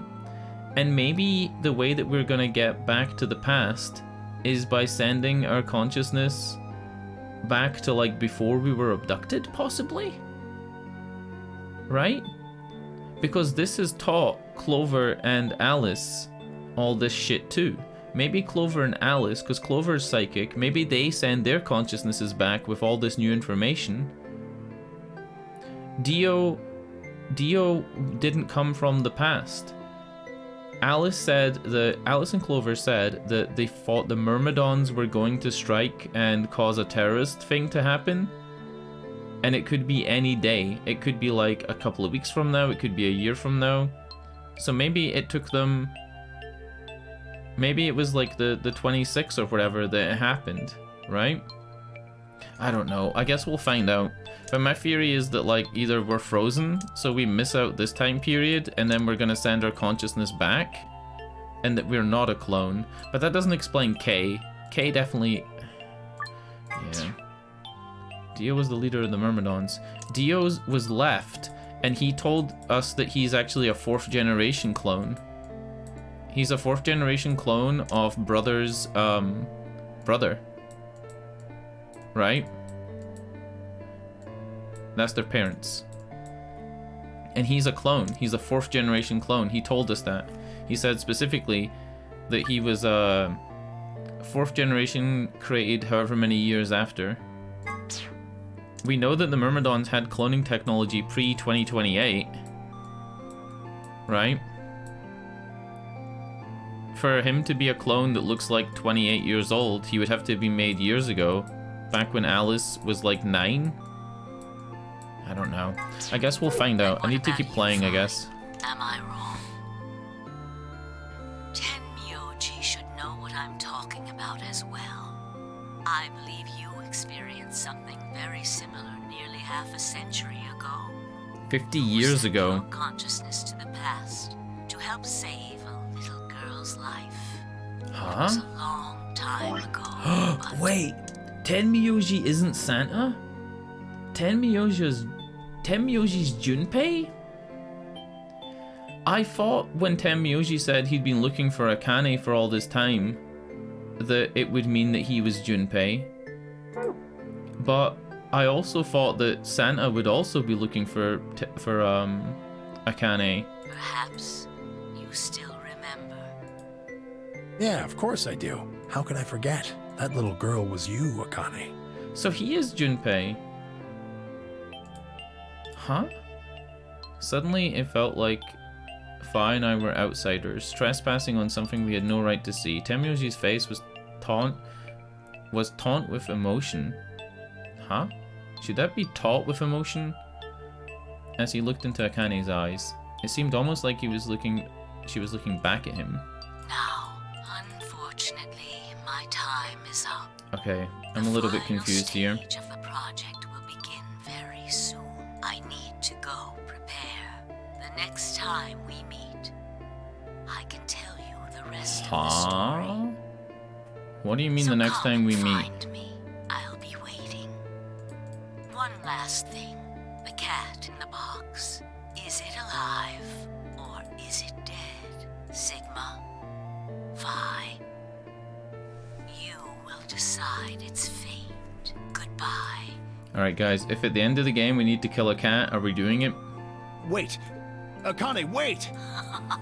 And maybe the way that we're gonna get back to the past is by sending our consciousness back to like before we were abducted, possibly? Right? Because this is taught Clover and Alice all this shit too. Maybe Clover and Alice, because Clover is psychic, maybe they send their consciousnesses back with all this new information. Dio didn't come from the past. Alice and Clover said that they thought the Myrmidons were going to strike and cause a terrorist thing to happen. And it could be any day. It could be like a couple of weeks from now, it could be a year from now. So maybe it took them... Maybe it was like the 26th or whatever that it happened, right? I don't know. I guess we'll find out. But my theory is that like either we're frozen, so we miss out this time period, and then we're gonna send our consciousness back, and that we're not a clone. But that doesn't explain Kay. Kay definitely... Yeah. Dio was the leader of the Myrmidons. Dio was left, and he told us that he's actually a 4th generation clone. He's a 4th generation clone of Brother's brother. Right? That's their parents. And he's a clone. He's a 4th generation clone. He told us that. He said specifically that he was a 4th generation created however many years after. We know that the Myrmidons had cloning technology pre-2028. Right? For him to be a clone that looks like 28 years old, he would have to be made years ago. Back when Alice was like 9? I don't know. I guess we'll find out. I need to keep playing, I guess. Am I wrong? Tenmyoji should know what I'm talking about as well. I believe you experienced something very similar nearly half a century ago. 50 years ago. Your consciousness to the past to help save a little girl's life. Huh? It was a long time ago. Wait, Tenmyoji isn't Santa? Tenmyoji's Junpei? I thought when Tenmyoji said he'd been looking for Akane for all this time, that it would mean that he was Junpei. But I also thought that Santa would also be looking for Akane. Perhaps you still remember. Yeah, of course I do. How could I forget? That little girl was you, Akane. So he is Junpei. Huh? Suddenly it felt like Fi and I were outsiders, trespassing on something we had no right to see. Tenmyoji's face was taunt with emotion. Huh? Should that be taught with emotion? As he looked into Akane's eyes, it seemed almost like she was looking back at him. Now, unfortunately, my time is up. Okay, I'm a little bit confused here. The final stage of the project will begin very soon. I need to go prepare. The next time we meet, I can tell you the rest of the story. What do you mean the next time we meet? Find me. I'll be waiting. One last thing. The cat in the box. Is it alive or is it dead? Sigma? Phi? You will decide its fate. Goodbye. Alright guys, if at the end of the game we need to kill a cat, are we doing it? Wait! Akane, wait!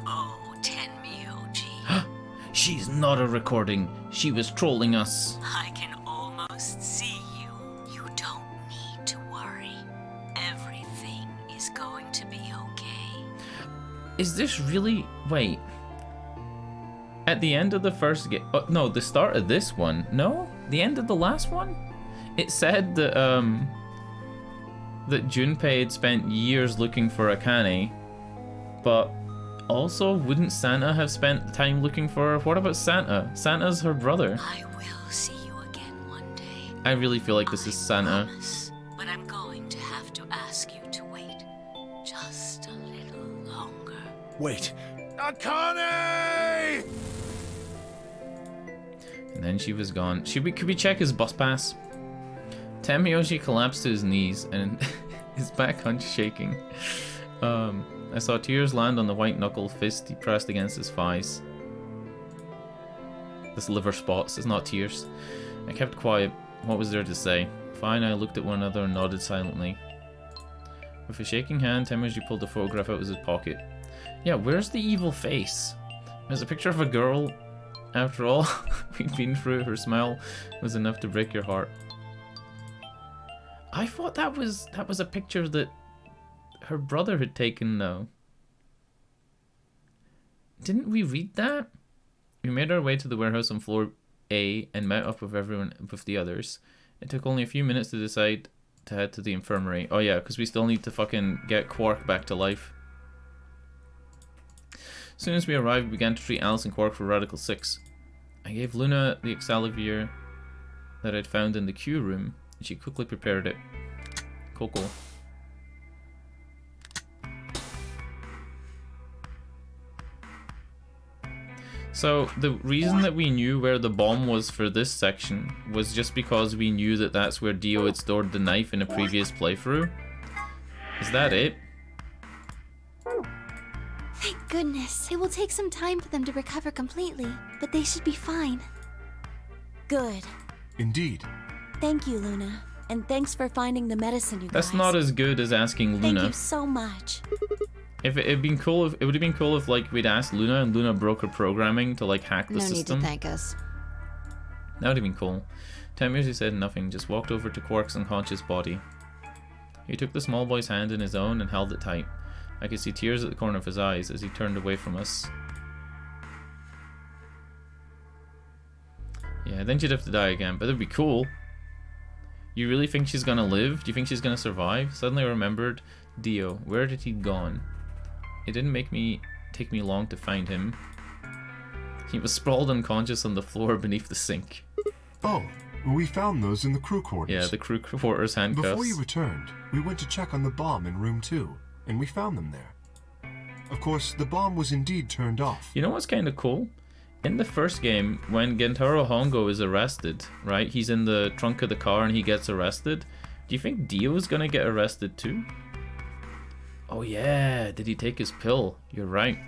Oh, Tenmyoji. She's not a recording. She was trolling us. I can almost see you. You don't need to worry. Everything is going to be okay. Is this really... Wait. At the end of the first game... Oh, no, the start of this one. No? The end of the last one? It said that, that Junpei had spent years looking for Akane, but also, wouldn't Santa have spent time looking for her? What about Santa? Santa's her brother. I will see you again one day. I really feel like this is Santa. Promise, but I'm going to have to ask you to wait just a little longer. Wait. Akane! And then she was gone. Could we check his bus pass? Tenmyoji collapsed to his knees and his back hunch shaking. I saw tears land on the white-knuckled fist he pressed against his thighs. This liver spots, it's not tears. I kept quiet. What was there to say? Fi and I looked at one another and nodded silently. With a shaking hand, Tenmyoji pulled the photograph out of his pocket. Yeah, where's the evil face? There's a picture of a girl. After all we've been through, her smile was enough to break your heart. I thought that was a picture that her brother had taken, though. Didn't we read that? We made our way to the warehouse on floor A and met up with the others. It took only a few minutes to decide to head to the infirmary. Oh yeah, because we still need to fucking get Quark back to life. As soon as we arrived, we began to treat Alice and Quark for Radical 6. I gave Luna the Excelsior that I'd found in the Q room, and she quickly prepared it. Cool. So the reason that we knew where the bomb was for this section was just because we knew that that's where Dio had stored the knife in a previous playthrough. Is that it? Thank goodness. It will take some time for them to recover completely, but they should be fine. Good. Indeed. Thank you, Luna. And thanks for finding the medicine, you guys. That's not as good as asking Luna. Thank you so much. If it had been cool, it would have been cool if like we'd asked Luna and Luna broke her programming to like hack the system. No need to thank us. That would have been cool. Tamusi said nothing, just walked over to Quark's unconscious body. He took the small boy's hand in his own and held it tight. I could see tears at the corner of his eyes as he turned away from us. Yeah, then she'd have to die again, but it'd be cool. You really think she's gonna live? Do you think she's gonna survive? Suddenly I remembered Dio. Where had he gone? It didn't take me long to find him. He was sprawled unconscious on the floor beneath the sink. Oh, we found those in the crew quarters. Yeah, the crew quarters handcuffs. Before you returned, we went to check on the bomb in room 2, and we found them there. Of course, the bomb was indeed turned off. You know what's kind of cool? In the first game, when Gentaro Hongo is arrested, right? He's in the trunk of the car and he gets arrested. Do you think Dio's gonna get arrested too? Oh yeah, did he take his pill? You're right.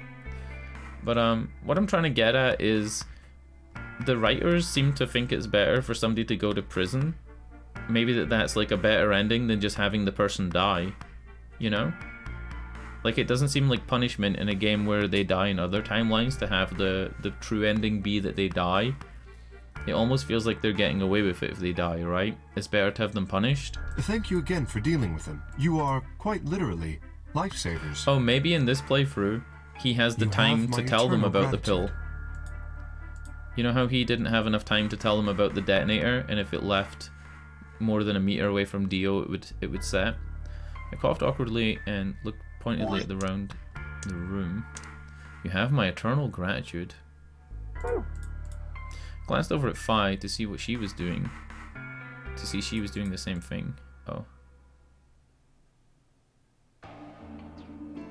But what I'm trying to get at is the writers seem to think it's better for somebody to go to prison. Maybe that's like a better ending than just having the person die, you know? Like, it doesn't seem like punishment in a game where they die in other timelines to have the true ending be that they die. It almost feels like they're getting away with it if they die, right? It's better to have them punished. Thank you again for dealing with them. You are, quite literally, lifesavers. Oh, maybe in this playthrough, he has the time to tell them about the pill. You know how he didn't have enough time to tell them about the detonator, and if it left more than a meter away from Dio, it would set? I coughed awkwardly and looked pointedly at the room. You have my eternal gratitude. Glanced over at Phi to see what she was doing. To see she was doing the same thing. Oh.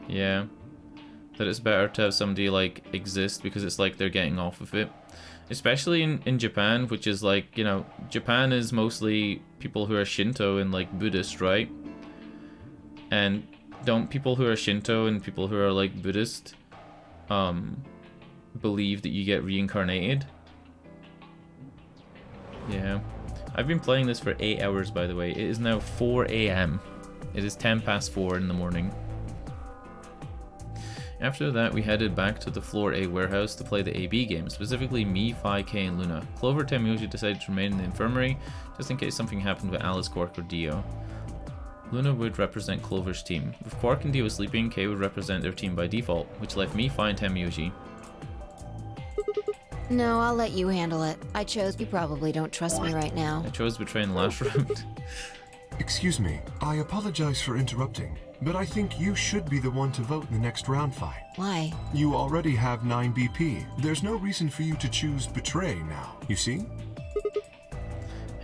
Yeah. That it's better to have somebody like exist because it's like they're getting off of it. Especially in Japan, which is like, you know, Japan is mostly people who are Shinto and like Buddhist, right? And don't people who are Shinto and people who are like Buddhist believe that you get reincarnated? Yeah. I've been playing this for 8 hours, by the way. It is now 4 a.m. It is 10 past 4 in the morning. After that, we headed back to the Floor A warehouse to play the AB game, specifically me, Phi, K, and Luna. Clover Tamuji decided to remain in the infirmary, just in case something happened with Alice, Quark, or Dio. Luna would represent Clover's team. With Quark and Dio sleeping, K would represent their team by default, which left me, Phi, and Tamuji. No, I'll let you handle it. I chose you probably don't trust me right now. I chose betray in the last round. Excuse me, I apologize for interrupting, but I think you should be the one to vote in the next round, Phi. Why? You already have 9 BP. There's no reason for you to choose betray now, you see?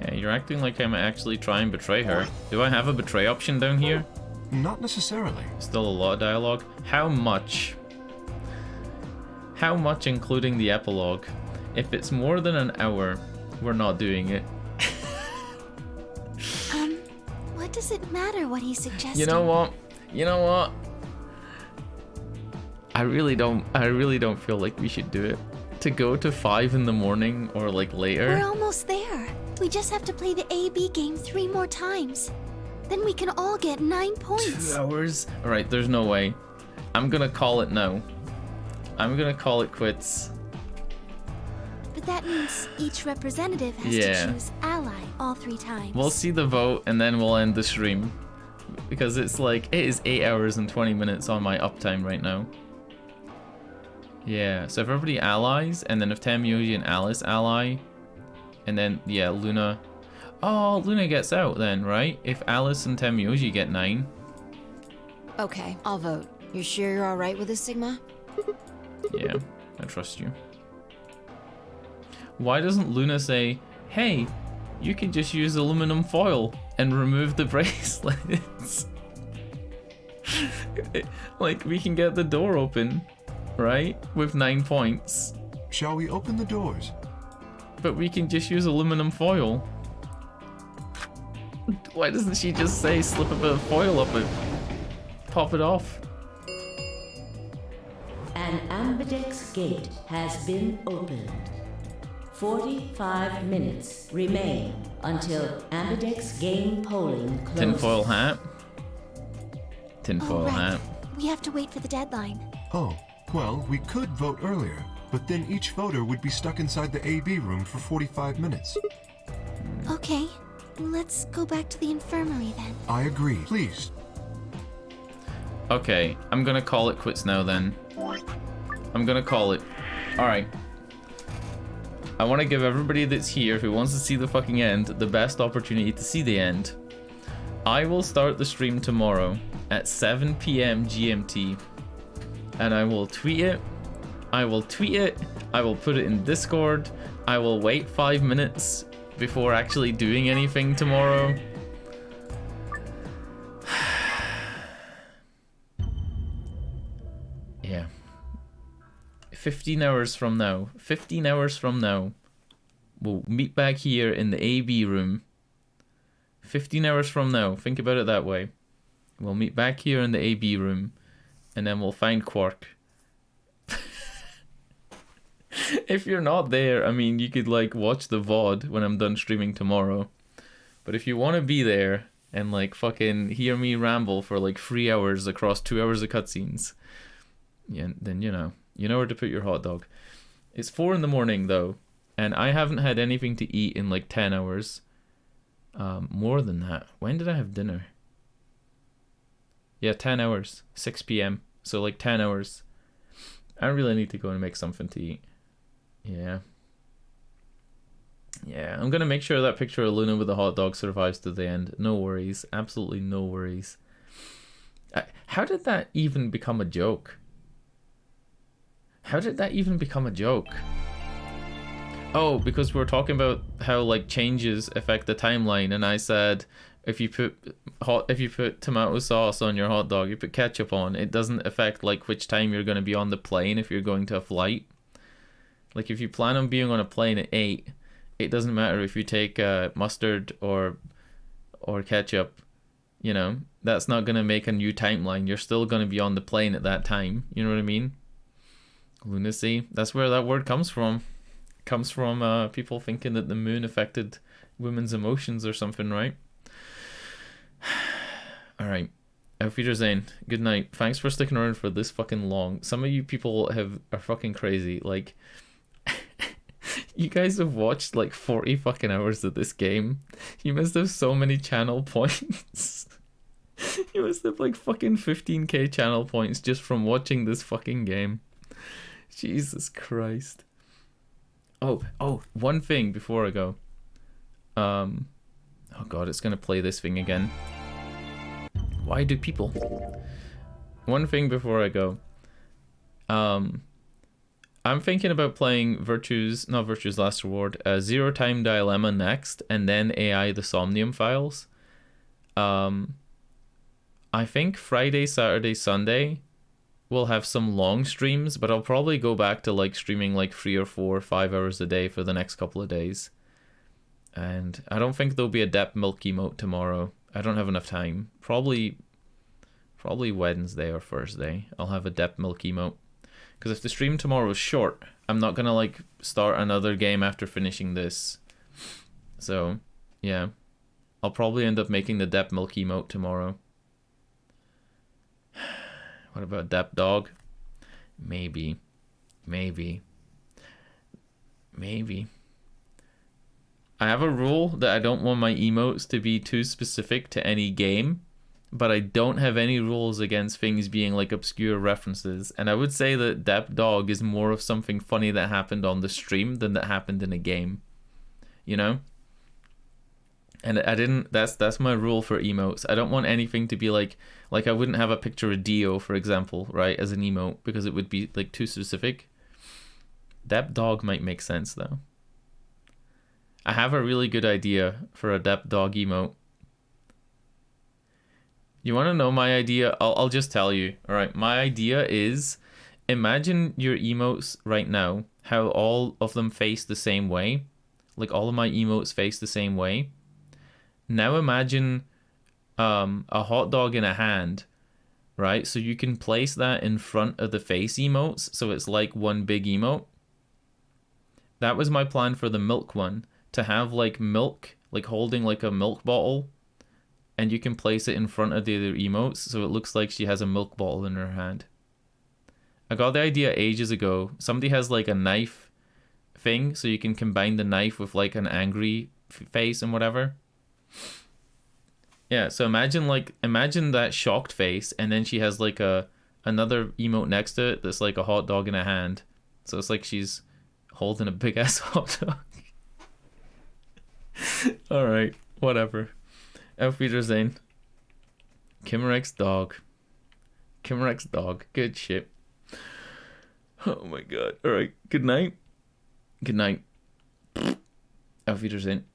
Hey, you're acting like I'm actually trying to betray her. Do I have a betray option down here? Not necessarily. Still a lot of dialogue. How much? How much including the epilogue? If it's more than an hour, we're not doing it. What does it matter what he's suggesting? You know what? You know what? I really don't feel like we should do it. To go to 5 in the morning or like later. We're almost there. We just have to play the AB game 3 more times. Then we can all get 9 points. 2 hours? Alright, there's no way. I'm gonna call it no. I'm gonna call it quits. But that means each representative has to choose ally all 3 times. We'll see the vote and then we'll end the stream. Because it's like, it is 8 hours and 20 minutes on my uptime right now. Yeah, so if everybody allies, and then if Tamioji and Alice ally, and then, yeah, Luna... Oh, Luna gets out then, right? If Alice and Tamioji get 9. Okay, I'll vote. You sure you're alright with this, Sigma? Yeah, I trust you. Why doesn't Luna say, hey, you can just use aluminum foil and remove the bracelets? Like, we can get the door open, right? With 9 points. Shall we open the doors? But we can just use aluminum foil. Why doesn't she just say slip a bit of foil up it? Pop it off. An ambidex gate has been opened. 45 minutes remain until ambidex game polling closes. Tinfoil hat. Tinfoil hat. We have to wait for the deadline. Oh, well, we could vote earlier, but then each voter would be stuck inside the AB room for 45 minutes. Okay, let's go back to the infirmary then. I agree. Please. Okay, I'm gonna call it quits now then. I'm gonna call it. Alright. I want to give everybody that's here who wants to see the fucking end the best opportunity to see the end. I will start the stream tomorrow at 7 p.m. GMT. And I will tweet it. I will tweet it. I will put it in Discord. I will wait 5 minutes before actually doing anything tomorrow. Yeah. 15 hours from now, we'll meet back here in the AB room. 15 hours from now, think about it that way. We'll meet back here in the AB room, and then we'll find Quark. If you're not there, I mean, you could like watch the VOD when I'm done streaming tomorrow. But if you want to be there and like fucking hear me ramble for like 3 hours across 2 hours of cutscenes, yeah, then you know where to put your hot dog. It's 4 in the morning though, and I haven't had anything to eat in like 10 hours. More than that. When did I have dinner? Yeah, 10 hours. 6 p.m. So like 10 hours. I really need to go and make something to eat. Yeah. Yeah, I'm gonna make sure that picture of Luna with the hot dog survives to the end. No worries. Absolutely no worries. How did that even become a joke? How did that even become a joke? Oh, because we were talking about how like changes affect the timeline, and I said if you put tomato sauce on your hot dog, you put ketchup on, it doesn't affect like which time you're going to be on the plane if you're going to a flight. Like if you plan on being on a plane at 8, it doesn't matter if you take mustard or ketchup. You know, that's not going to make a new timeline. You're still going to be on the plane at that time. You know what I mean? Lunacy. That's where that word comes from. It comes from people thinking that the moon affected women's emotions or something, right? Alright. Auf Wiedersehen. Good night. Thanks for sticking around for this fucking long. Some of you people are fucking crazy. Like, you guys have watched like 40 fucking hours of this game. You must have so many channel points. You must have like fucking 15k channel points just from watching this fucking game. Jesus Christ. Oh, one thing before I go. Oh god, it's gonna play this thing again. Why do people? One thing before I go. I'm thinking about playing not Virtue's Last Reward, Zero Time Dilemma next, and then AI the Somnium Files. I think Friday, Saturday, Sunday we'll have some long streams, but I'll probably go back to like streaming like 3 or 4 or 5 hours a day for the next couple of days. And I don't think there'll be a Dep Milk emote tomorrow. I don't have enough time. Probably Wednesday or Thursday I'll have a Dep Milk emote. Because if the stream tomorrow is short, I'm not gonna like start another game after finishing this. So yeah, I'll probably end up making the Dep Milk emote tomorrow. What about Depp Dog? Maybe. Maybe. Maybe. I have a rule that I don't want my emotes to be too specific to any game, but I don't have any rules against things being like obscure references. And I would say that Depp Dog is more of something funny that happened on the stream than that happened in a game. You know? And I didn't, that's my rule for emotes. I don't want anything to be like I wouldn't have a picture of Dio, for example, right, as an emote, because it would be like too specific. Depp Dog might make sense though. I have a really good idea for a Depp Dog emote. You want to know my idea? I'll just tell you. All right, my idea is, imagine your emotes right now, how all of them face the same way. Like all of my emotes face the same way. Now imagine a hot dog in a hand, right? So you can place that in front of the face emotes, so it's like one big emote. That was my plan for the milk one, to have like milk, like holding like a milk bottle, and you can place it in front of the other emotes, so it looks like she has a milk bottle in her hand. I got the idea ages ago. Somebody has like a knife thing, so you can combine the knife with like an angry face and whatever. Yeah, so imagine that shocked face, and then she has like another emote next to it that's like a hot dog in a hand. So it's like she's holding a big ass hot dog. Alright, whatever. Auf Wiedersehen. Kimmerex Dog. Kimmerex Dog. Good shit. Oh my god. Alright, good night. Good night. Auf Wiedersehen.